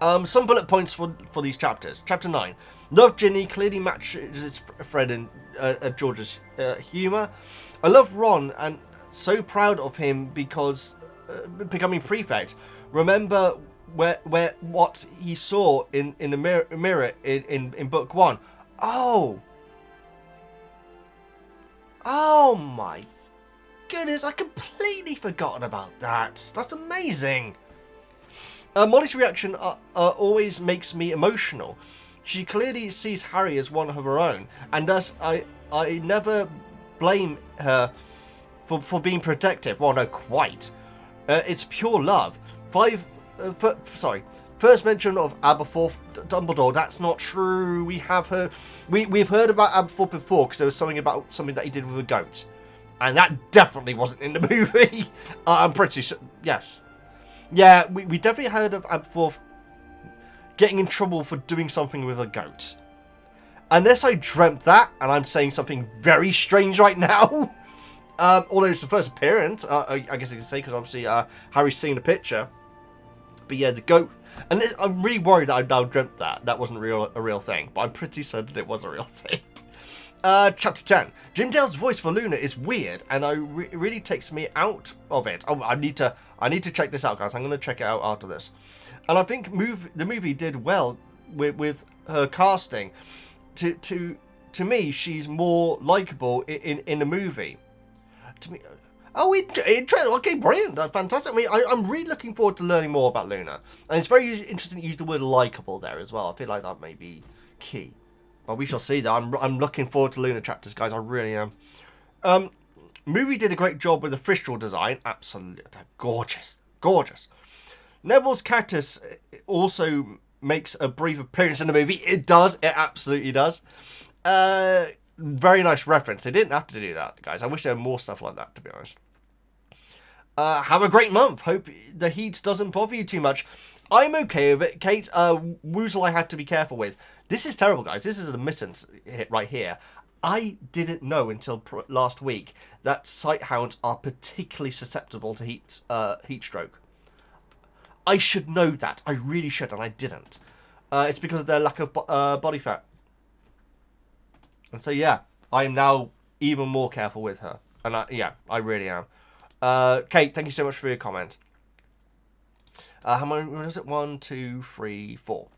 Some bullet points for these chapters. Chapter 9. Love Ginny clearly matches Fred and George's humour. I love Ron and so proud of him because becoming prefect. Remember what he saw in the mirror in book 1. Oh my goodness, I completely forgotten about that. That's amazing. Molly's reaction always makes me emotional. She clearly sees Harry as one of her own, and thus I never blame her for being protective. Well, no, quite. It's pure love. First mention of Aberforth Dumbledore. That's not true. We've heard about Aberforth before because there was something that he did with a goat. And that definitely wasn't in the movie. I'm pretty sure. Yes. Yeah, we definitely heard of Aberforth getting in trouble for doing something with a goat. Unless I dreamt that, and I'm saying something very strange right now. Although it's the first appearance, I guess I can say, because obviously Harry's seen the picture. But yeah, the goat. And I'm really worried that I now dreamt that. That wasn't a real thing. But I'm pretty certain it was a real thing. Chapter 10. Jim Dale's voice for Luna is weird, and it really takes me out of it. Oh, I need to check this out, guys. I'm going to check it out after this. And I think the movie did well with her casting. To me, she's more likable in the movie. To me, okay, brilliant, that's fantastic. I mean, I'm really looking forward to learning more about Luna, and it's very interesting to use the word likable there as well. I feel like that may be key. Well, we shall see though. I'm looking forward to Luna chapters, guys. I really am. Movie did a great job with the Thistral design. Absolutely gorgeous. Neville's cactus also makes a brief appearance in the movie. It does. It absolutely does. Very nice reference. They didn't have to do that, guys. I wish there were more stuff like that, to be honest. Have a great month. Hope the heat doesn't bother you too much. I'm okay with it, Kate. Woozle I had to be careful with. This is terrible, guys. This is an admittance right here. I didn't know until last week that sighthounds are particularly susceptible to heat stroke. I should know that. I really should, and I didn't. It's because of their lack of body fat. And so, yeah, I am now even more careful with her. And I really am. Kate, thank you so much for your comment. How many was it? 1, 2, 3, 4.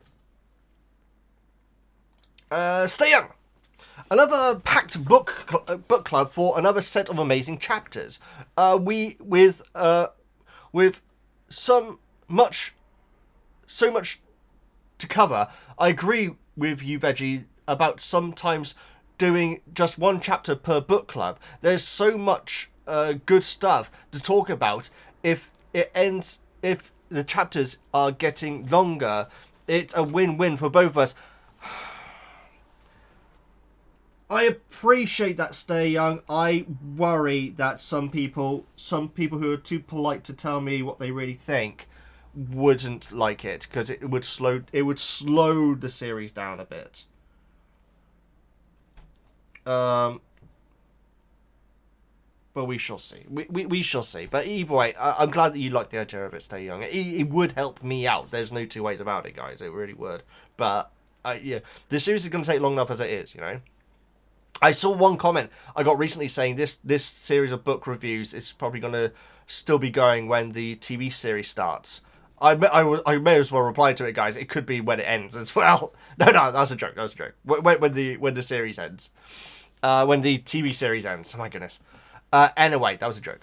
Stay Young. Another packed book club for another set of amazing chapters. With so much to cover. I agree with you, Veggie, about sometimes doing just one chapter per book club. There's so much good stuff to talk about. If the chapters are getting longer, it's a win-win for both of us. I appreciate that, Stay Young. I worry that some people who are too polite to tell me what they really think wouldn't like it, because it would slow the series down a bit. But we shall see. We shall see. But either way, I'm glad that you like the idea of it, Stay Young. It would help me out. There's no two ways about it, guys. It really would. But yeah, the series is going to take long enough as it is, you know. I saw one comment I got recently saying this series of book reviews is probably going to still be going when the TV series starts. I may as well reply to it, guys. It could be when it ends as well. No, that was a joke. That was a joke. When the series ends, when the TV series ends. Oh my goodness. Anyway, that was a joke.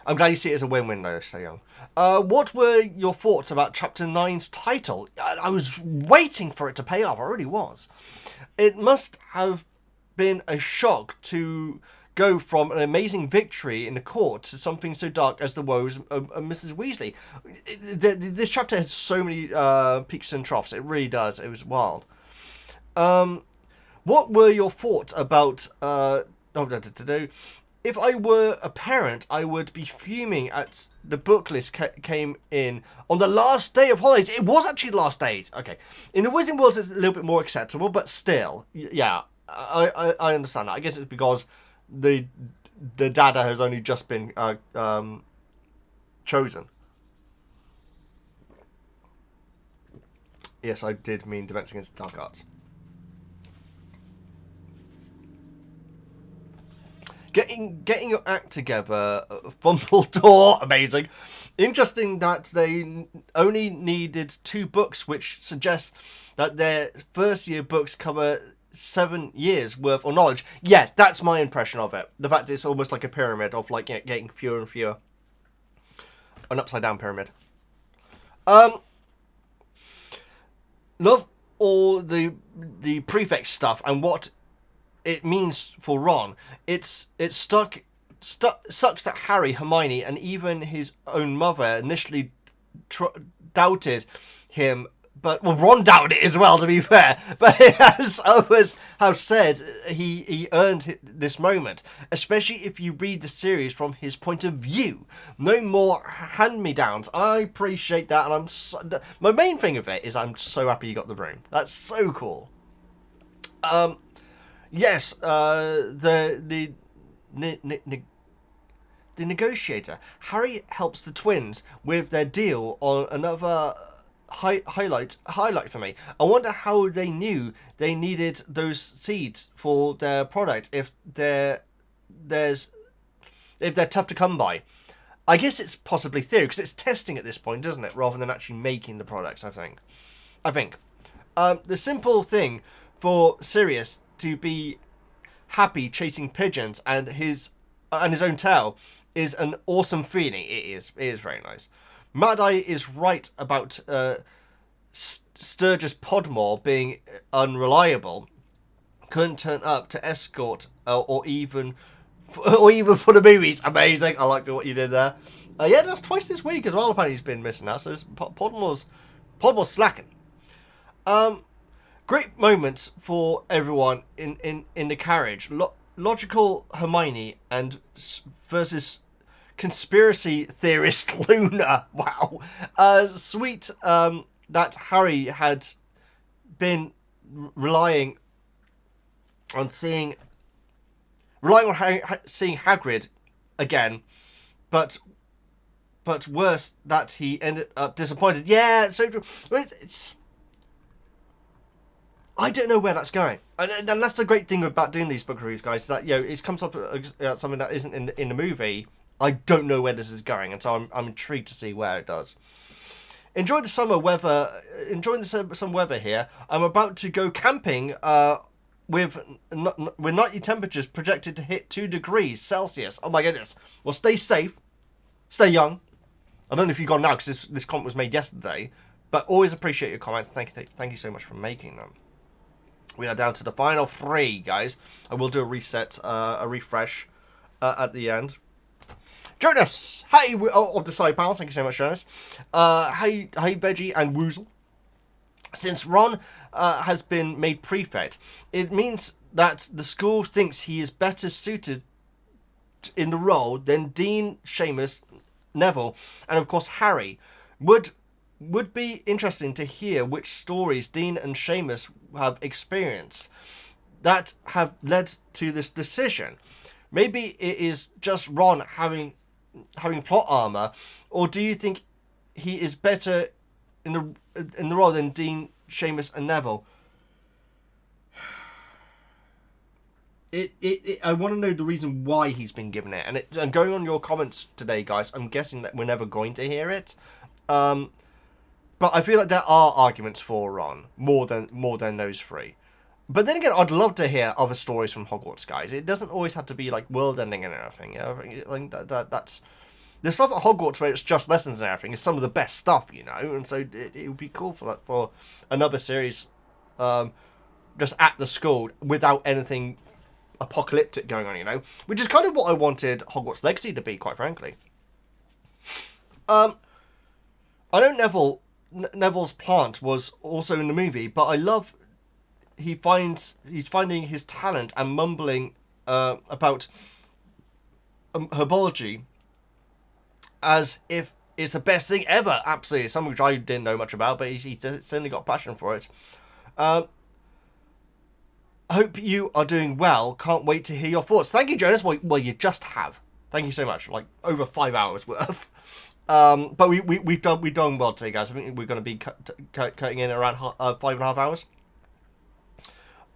I'm glad you see it as a win-win, though, Stay Young. What were your thoughts about Chapter 9's title? I was waiting for it to pay off. I really was. It must have been a shock to go from an amazing victory in the court to something so dark as the woes of Mrs. Weasley. This chapter has so many peaks and troughs. It really does. It was wild. What were your thoughts about... If I were a parent, I would be fuming at the book list came in on the last day of holidays. It was actually the last days. Okay. In the Wizarding World, it's a little bit more acceptable, but still, yeah, I understand that. I guess it's because the dada has only just been chosen. Yes, I did mean Defense Against Dark Arts. Getting your act together, Fumbledore, amazing. Interesting that they only needed 2 books, which suggests that their first year books cover 7 years worth of knowledge. Yeah, that's my impression of it. The fact that it's almost like a pyramid of like getting fewer and fewer. An upside down pyramid. Love all the prefect stuff and what it means for Ron. It sucks that Harry, Hermione, and even his own mother initially doubted him. But well, Ron doubted it as well, to be fair. But as others have said, he earned this moment, especially if you read the series from his point of view. No more hand-me-downs. I appreciate that, and my main thing of it is I'm so happy you got the broom. That's so cool. Yes, the negotiator. Harry helps the twins with their deal on another highlight for me. I wonder how they knew they needed those seeds for their product if they're tough to come by. I guess it's possibly theory because it's testing at this point, isn't it, rather than actually making the products. I think the simple thing for Sirius to be happy chasing pigeons and his own tail is an awesome feeling. It is very nice. Mad-Eye is right about Sturgis Podmore being unreliable. Couldn't turn up to escort or even for the movies. Amazing. I like what you did there. Yeah, that's twice this week as well. Apparently he's been missing out. So Podmore's slacking. Great moments for everyone in the carriage. Logical Hermione and versus conspiracy theorist Luna. Wow. Sweet that Harry had been relying on seeing Hagrid again, but worse that he ended up disappointed. Yeah, so it's I don't know where that's going, and that's the great thing about doing these book reviews, guys. Is that it comes up something that isn't in the movie. I don't know where this is going, and so I'm intrigued to see where it does. enjoy the summer weather. Enjoying the summer weather here. I'm about to go camping. With nightly temperatures projected to hit 2 degrees Celsius. Oh my goodness. Well, stay safe. Stay young. I don't know if you got now because this comment was made yesterday. But always appreciate your comments. Thank you so much for making them. We are down to the final 3, guys. I will do a reset, a refresh at the end. Jonas! Hey, of the side panels. Thank you so much, Jonas. Hey, Veggie and Woozle. Since Ron has been made prefect, it means that the school thinks he is better suited in the role than Dean, Seamus, Neville, and of course Harry. Would be interesting to hear which stories Dean and Seamus have experienced that have led to this decision. Maybe it is just Ron having plot armor, or do you think he is better in the role than Dean, Seamus, and Neville? I want to know the reason why he's been given it, and going on your comments today, guys, I'm guessing that we're never going to hear it. But I feel like there are arguments for Ron more than those 3. But then again, I'd love to hear other stories from Hogwarts, guys. It doesn't always have to be like world ending and everything. You know? Like that's the stuff at Hogwarts where it's just lessons and everything is some of the best stuff, you know. And so it would be cool for another series, just at the school without anything apocalyptic going on, you know, which is kind of what I wanted Hogwarts Legacy to be, quite frankly. I know Neville's plant was also in the movie, but I love he's finding his talent and mumbling about herbology as if it's the best thing ever. Absolutely, something which I didn't know much about, but he certainly got passion for it. Hope you are doing well. Can't wait to hear your thoughts. Thank you, Jonas. Well, you just have. Thank you so much. Like over 5 hours worth. But we've done well today, guys. I think we're going to be cutting in around 5.5 hours.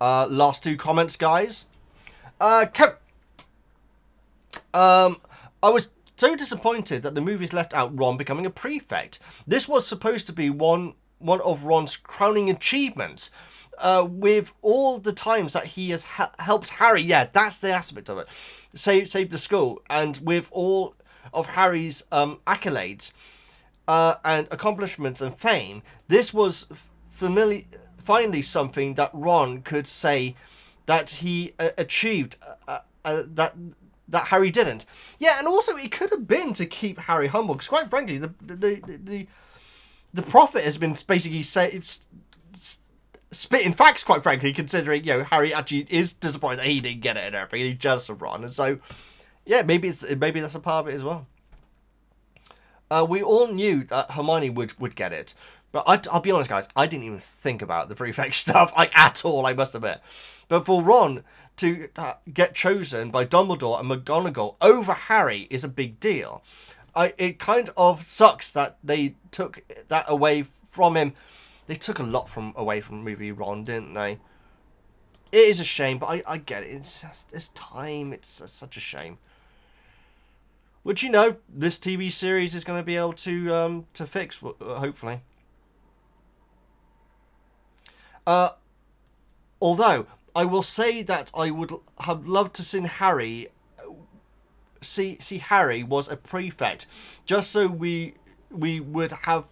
Last 2 comments, guys. Kev. I was so disappointed that the movies left out Ron becoming a prefect. This was supposed to be one of Ron's crowning achievements. With all the times that he has helped Harry, yeah, that's the aspect of it, save the school, and with all of Harry's accolades and accomplishments and fame, this was finally something that Ron could say that he achieved that Harry didn't. Yeah, and also it could have been to keep Harry humble, because quite frankly, the prophet has been basically spitting facts, quite frankly, considering, you know, Harry actually is disappointed that he didn't get it and everything, and he's jealous of Ron, and so, yeah, maybe that's a part of it as well. We all knew that Hermione would get it, but I'll be honest, guys, I didn't even think about the prefect stuff, like, at all, I must admit. But for Ron to get chosen by Dumbledore and McGonagall over Harry is a big deal. It kind of sucks that they took that away from him. They took a lot away from movie Ron, didn't they? It is a shame, but I get it. It's time. It's such a shame. Which, you know, this TV series is going to be able to fix, hopefully. Although I will say that I would have loved to see Harry was a prefect, just so we would have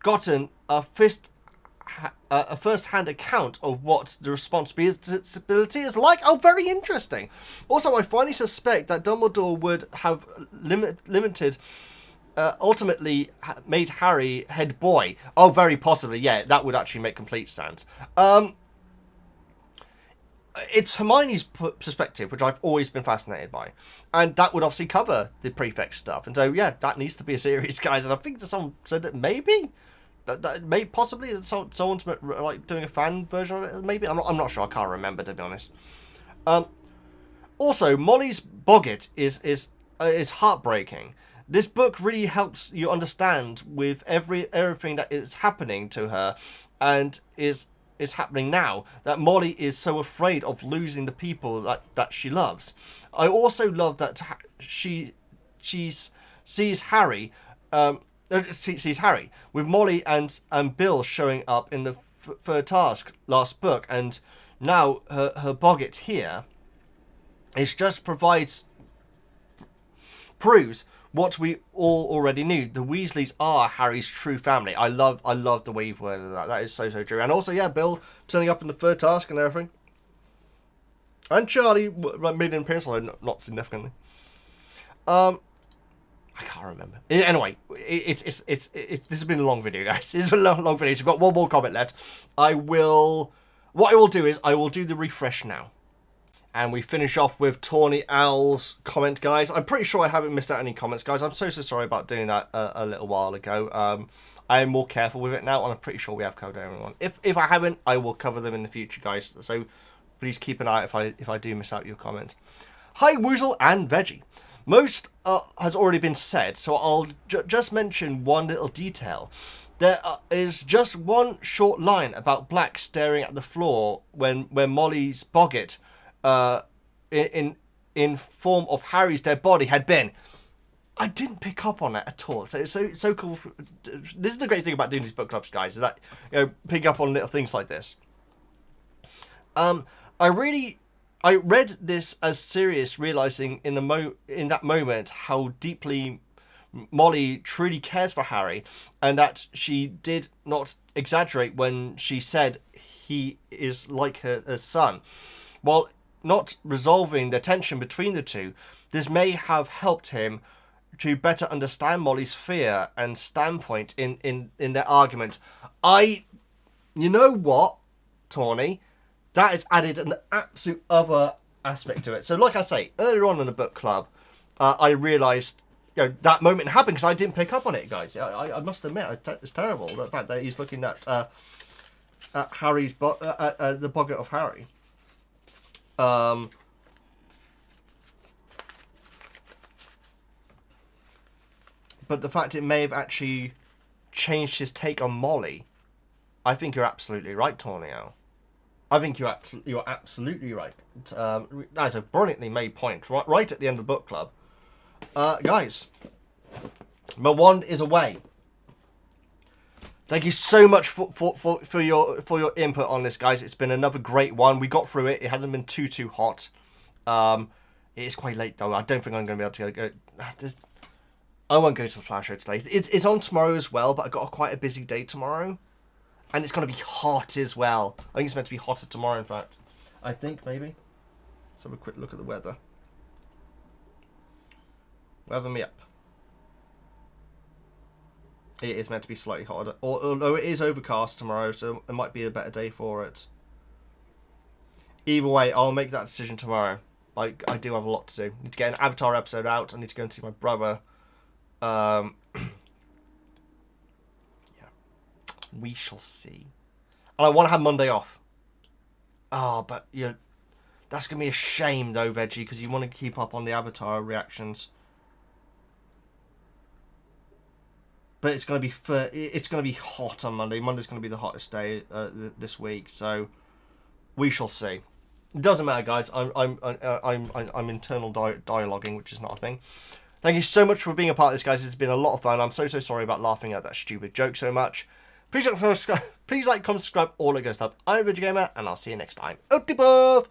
gotten a first-hand account of what the responsibility is like. Oh, very interesting. Also, I finally suspect that Dumbledore would have ultimately made Harry head boy. Oh, very possibly. Yeah, that would actually make complete sense. It's Hermione's perspective, which I've always been fascinated by. And that would obviously cover the prefect stuff. And so, yeah, that needs to be a series, guys. And I think that someone said that maybe... That may possibly someone's like doing a fan version of it. Maybe I'm not sure. I can't remember, to be honest. Also, Molly's Boggart is heartbreaking. This book really helps you understand with everything that is happening to her, and is happening now, that Molly is so afraid of losing the people that she loves. I also love that she sees Harry sees Harry, with Molly and Bill showing up in the third task last book, and now her Boggart here. It just proves what we all already knew. The Weasleys are Harry's true family. I love the way you've worded that. That is so true. And also, yeah, Bill turning up in the third task and everything. And Charlie made an appearance, although not significantly. I can't remember. Anyway, this has been a long video, guys. It's been a long video. So we've got one more comment left. What I will do is I will do the refresh now. And we finish off with Tawny Owl's comment, guys. I'm pretty sure I haven't missed out any comments, guys. I'm so sorry about doing that a little while ago. I am more careful with it now, and I'm pretty sure we have covered everyone. If I haven't, I will cover them in the future, guys. So please keep an eye out if I do miss out your comment. Hi, Woozle and Veggie. Most has already been said, so I'll just mention one little detail. There is just one short line about Black staring at the floor when Molly's Boggart, in form of Harry's dead body, had been. I didn't pick up on that at all. So it's so cool. This is the great thing about doing these book clubs, guys, is that picking up on little things like this. I read this as Sirius realizing in that moment how deeply Molly truly cares for Harry, and that she did not exaggerate when she said he is like her son. While not resolving the tension between the two, this may have helped him to better understand Molly's fear and standpoint in their argument. You know what, Tawny? That has added an absolute other aspect to it. So like I say, earlier on in the book club, I realised that moment happened because I didn't pick up on it, guys. I must admit, it's terrible, the fact that he's looking at Harry's the Boggart of Harry. But the fact it may have actually changed his take on Molly, I think you're absolutely right, Tawny Owl. I think you're absolutely right. That's a brilliantly made point, right at the end of the book club. Guys, my wand is away. Thank you so much for your input on this, guys. It's been another great one. We got through it. It hasn't been too hot. It is quite late though. I don't think I'm going to be able to go. I won't go to the flower show today. It's on tomorrow as well, but I've got quite a busy day tomorrow, and it's going to be hot as well. I think it's meant to be hotter tomorrow. In fact, I think maybe. Let's have a quick look at the weather. Weather me up. It is meant to be slightly hotter, although it is overcast tomorrow, so it might be a better day for it. Either way, I'll make that decision tomorrow. I do have a lot to do. I need to get an Avatar episode out. I need to go and see my brother. Yeah. We shall see. And I want to have Monday off. Oh, but that's going to be a shame though, Veggie, because you want to keep up on the Avatar reactions. But it's going to be hot on Monday. Monday's going to be the hottest day this week, so we shall see. It doesn't matter, guys. I'm internal dialoguing, which is not a thing. Thank you so much for being a part of this, guys. It's been a lot of fun. I'm so sorry about laughing at that stupid joke so much. Please like, comment, subscribe, all that good stuff. I'm VEGGIEKNIGHTS, and I'll see you next time. Out the buff!